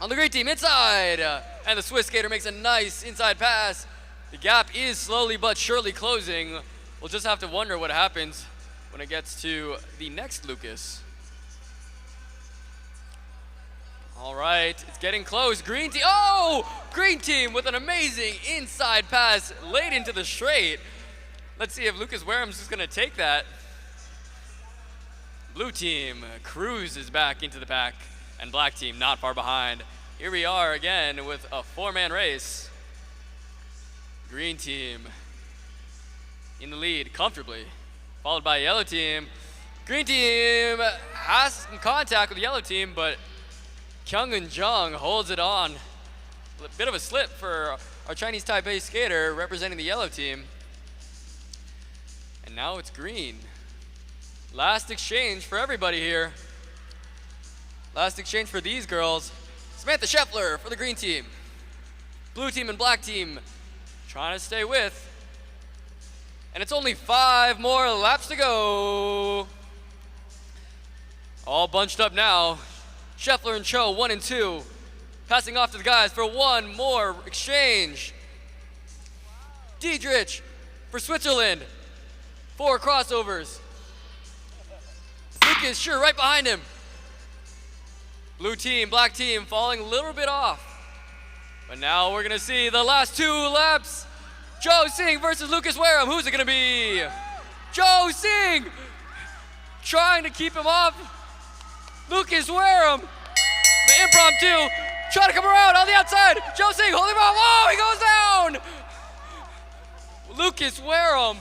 On the green team, inside. And the Swiss skater makes a nice inside pass. The gap is slowly but surely closing. We'll just have to wonder what happens when it gets to the next Lucas. All right, it's getting close. Green team, oh! Green team with an amazing inside pass late into the straight. Let's see if Lucas Wareham's just gonna take that. Blue team cruises back into the pack, and black team not far behind. Here we are again with a 4-man race. Green team in the lead comfortably, followed by yellow team. Green team has some contact with the yellow team, but Kyung-Eun Jung holds it on. A bit of a slip for our Chinese Taipei skater representing the yellow team. And now it's green. Last exchange for everybody here. Last exchange for these girls. Samantha Scheffler for the green team. Blue team and black team trying to stay with. And it's only 5 more laps to go. All bunched up now. Scheffler and Cho, 1 and 2. Passing off to the guys for one more exchange. Diedrich for Switzerland. 4 crossovers. Lucas Schur right behind him. Blue team, black team falling a little bit off. But now we're gonna see the last 2 laps. Joe Singh versus Lucas Wareham. Who's it gonna be? Joe Singh trying to keep him off. Lucas Wareham, the impromptu, trying to come around on the outside. Joe Singh holding him off. Oh, he goes down. Lucas Wareham,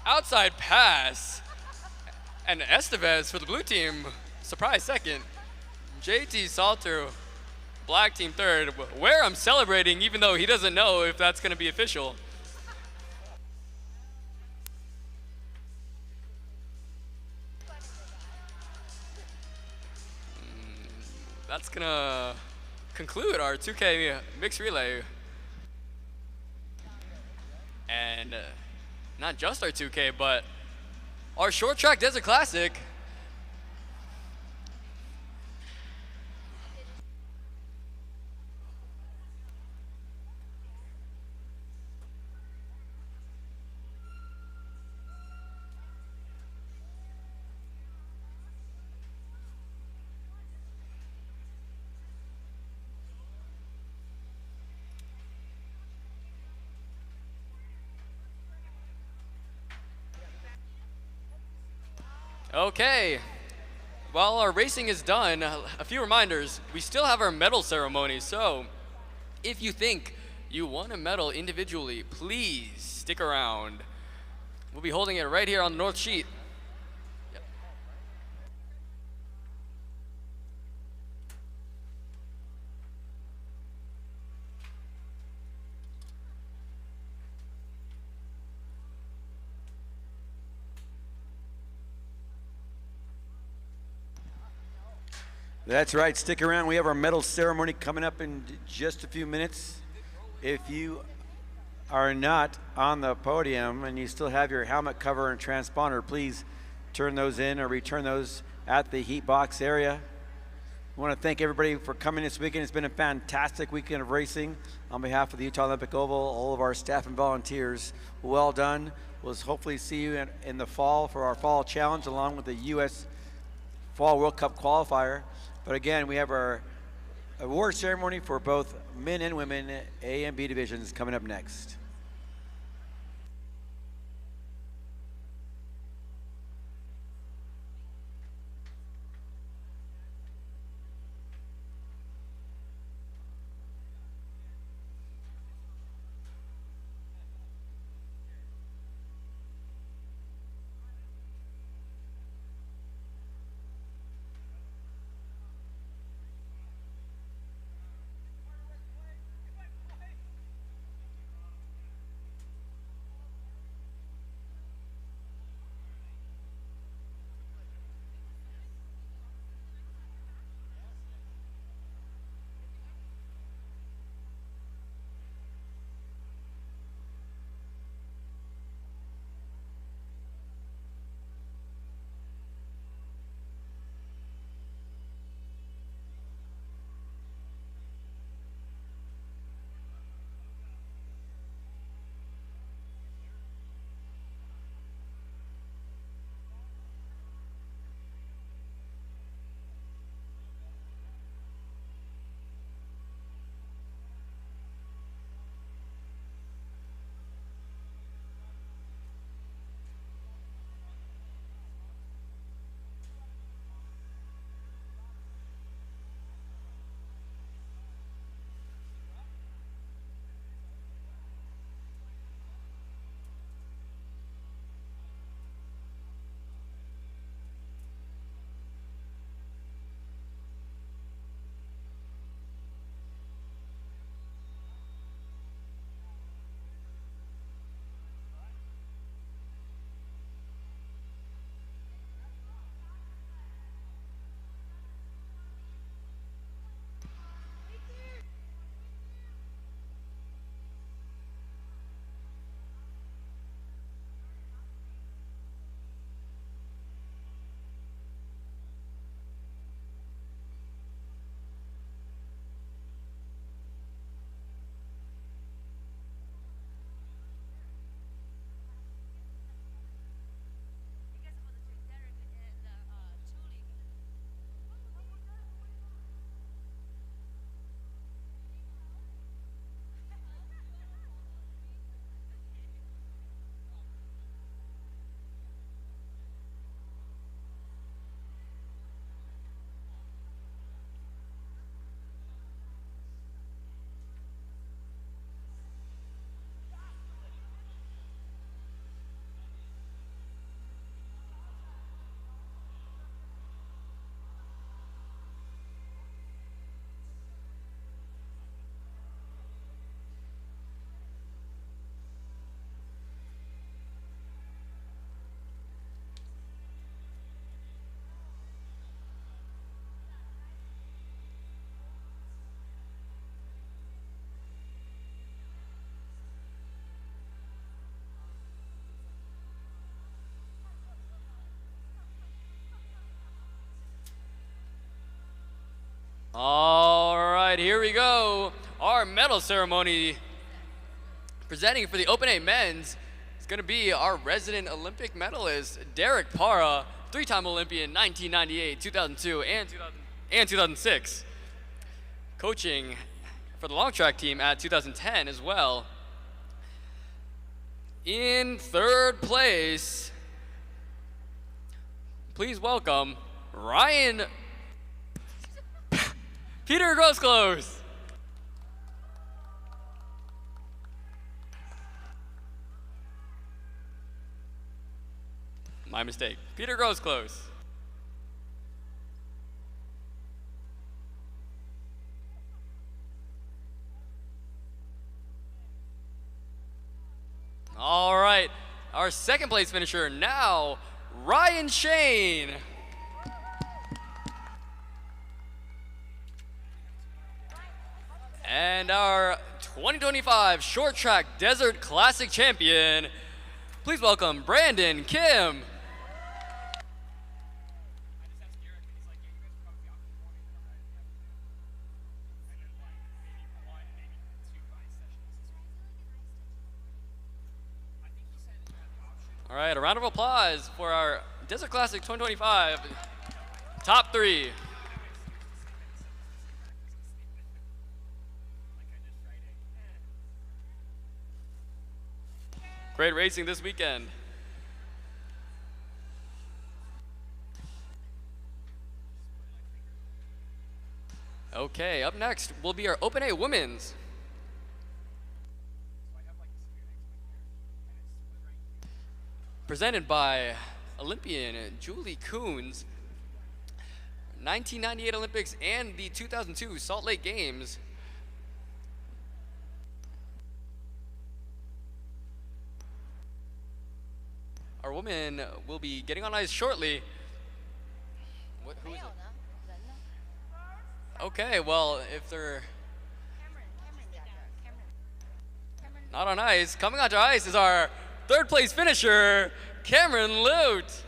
outside pass. And Estevez for the blue team, surprise second. JT Salter, black team third. Wareham celebrating even though he doesn't know if that's gonna be official. That's gonna conclude our 2K mixed relay. And not just our 2K, but our short track desert classic. Okay, while our racing is done, a few reminders. We still have our medal ceremony, so if you think you won a medal individually, please stick around. We'll be holding it right here on the north sheet. That's right. Stick around. We have our medal ceremony coming up in just a few minutes. If you are not on the podium and you still have your helmet cover and transponder, please turn those in or return those at the heat box area. I want to thank everybody for coming this weekend. It's been a fantastic weekend of racing. On behalf of the Utah Olympic Oval, all of our staff and volunteers, well done. We'll hopefully see you in the fall for our fall challenge along with the U.S. Fall World Cup qualifier. But again, we have our award ceremony for both men and women A and B divisions coming up next. All right, here we go. Our medal ceremony presenting for the Open A men's is going to be our resident Olympic medalist, Derek Para, three-time Olympian, 1998, 2002, and 2006. Coaching for the long track team at 2010 as well. In third place, please welcome Ryan Peter Grosclose. My mistake. Peter Grosclose. All right, our second place finisher now, Ryan Shane. And our 2025 Short Track Desert Classic champion, please welcome Brandon Kim. All right, a round of applause for our Desert Classic 2025 top three. Great racing this weekend. Okay, up next will be our Open A Women's. Presented by Olympian Julie Coons, 1998 Olympics and the 2002 Salt Lake Games. Our woman will be getting on ice shortly. Who is it? Okay, well, if they're not on ice, coming onto ice is our third place finisher, Cameron Lute.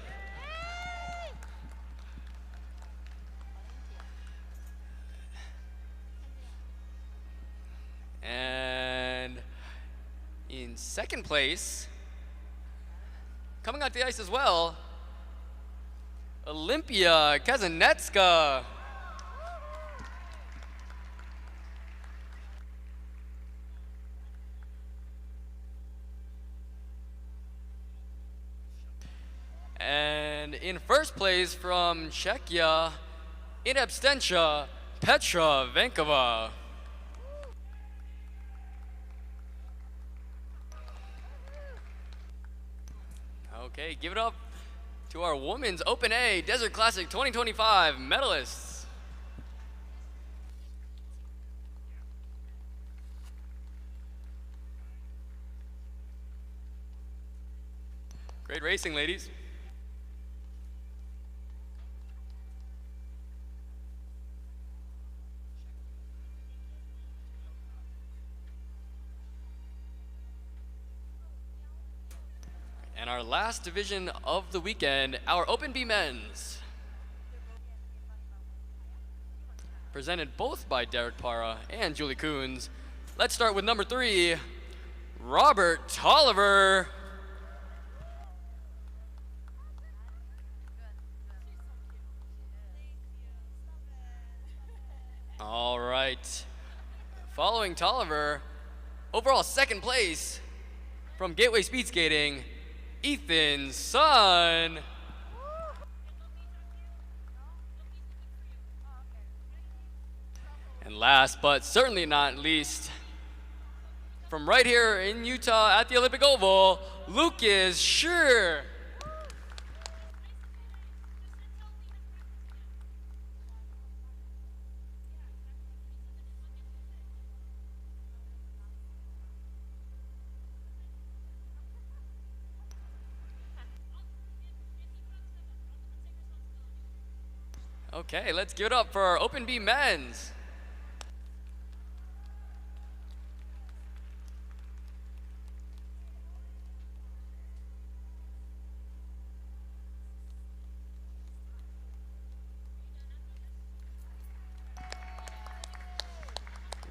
And in second place, coming out the ice as well, Olympia Kazanetska. And in first place from Czechia, in absentia, Petra Venkova. Okay, give it up to our Women's Open A Desert Classic 2025 medalists. Great racing, ladies. And our last division of the weekend, our Open B men's. Presented both by Derek Para and Julie Coons. Let's start with number 3, Robert Tolliver. All right. Following Tolliver, overall second place from Gateway Speed Skating, Ethan Sun. And last but certainly not least, from right here in Utah at the Olympic Oval, Lucas Schur. Okay, let's give it up for our Open B men's.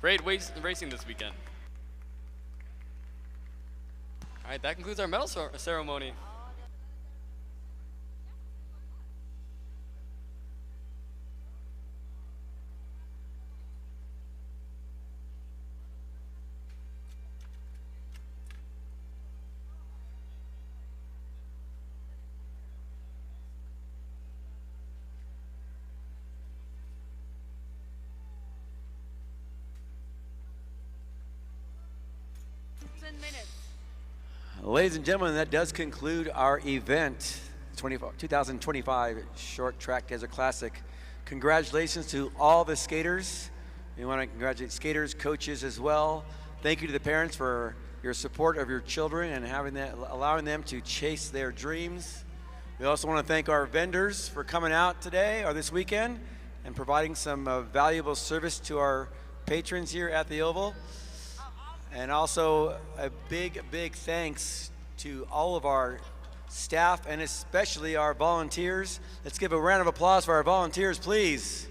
Great racing this weekend. All right, that concludes our medal ceremony. Ladies and gentlemen, that does conclude our event, 2025 Short Track Desert Classic. Congratulations to all the skaters. We want to congratulate skaters, coaches as well. Thank you to the parents for your support of your children and allowing them to chase their dreams. We also want to thank our vendors for coming out today or this weekend and providing some valuable service to our patrons here at the Oval. And also a big, big thanks to all of our staff and especially our volunteers. Let's give a round of applause for our volunteers, please.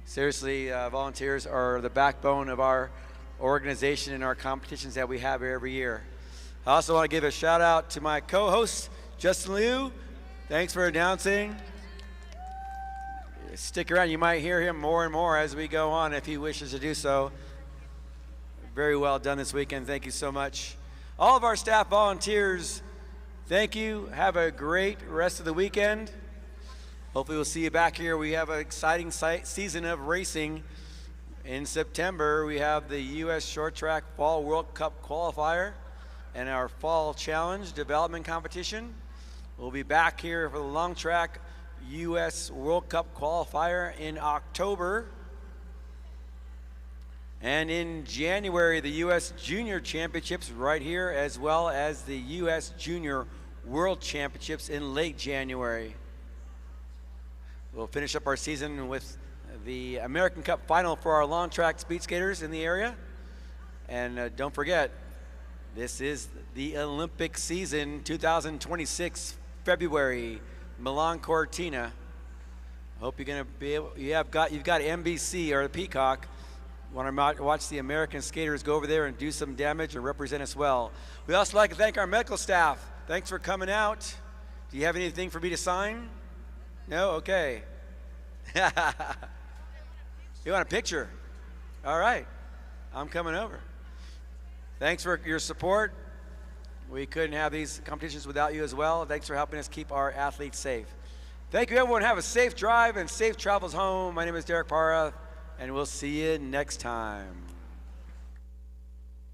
Seriously, volunteers are the backbone of our organization and our competitions that we have every year. I also want to give a shout out to my co-host, Justin Liu. Thanks for announcing. Stick around, you might hear him more and more as we go on if he wishes to do so. Very well done this weekend, thank you so much. All of our staff volunteers, thank you. Have a great rest of the weekend. Hopefully we'll see you back here. We have an exciting season of racing. In September, we have the U.S. Short Track Fall World Cup Qualifier and our Fall Challenge Development Competition. We'll be back here for the Long Track U.S. World Cup Qualifier in October. And in January, the U.S. Junior Championships right here, as well as the U.S. Junior World Championships in late January. We'll finish up our season with the American Cup Final for our long track speed skaters in the area. And don't forget, this is the Olympic season 2026, February. Milan Cortina. Hope you're gonna be able. You've got NBC or the Peacock. Want to watch the American skaters go over there and do some damage and represent us well. We also like to thank our medical staff. Thanks for coming out. Do you have anything for me to sign? No? Okay. You want a picture? All right. I'm coming over. Thanks for your support. We couldn't have these competitions without you as well. Thanks for helping us keep our athletes safe. Thank you, everyone. Have a safe drive and safe travels home. My name is Derek Parra, and we'll see you next time.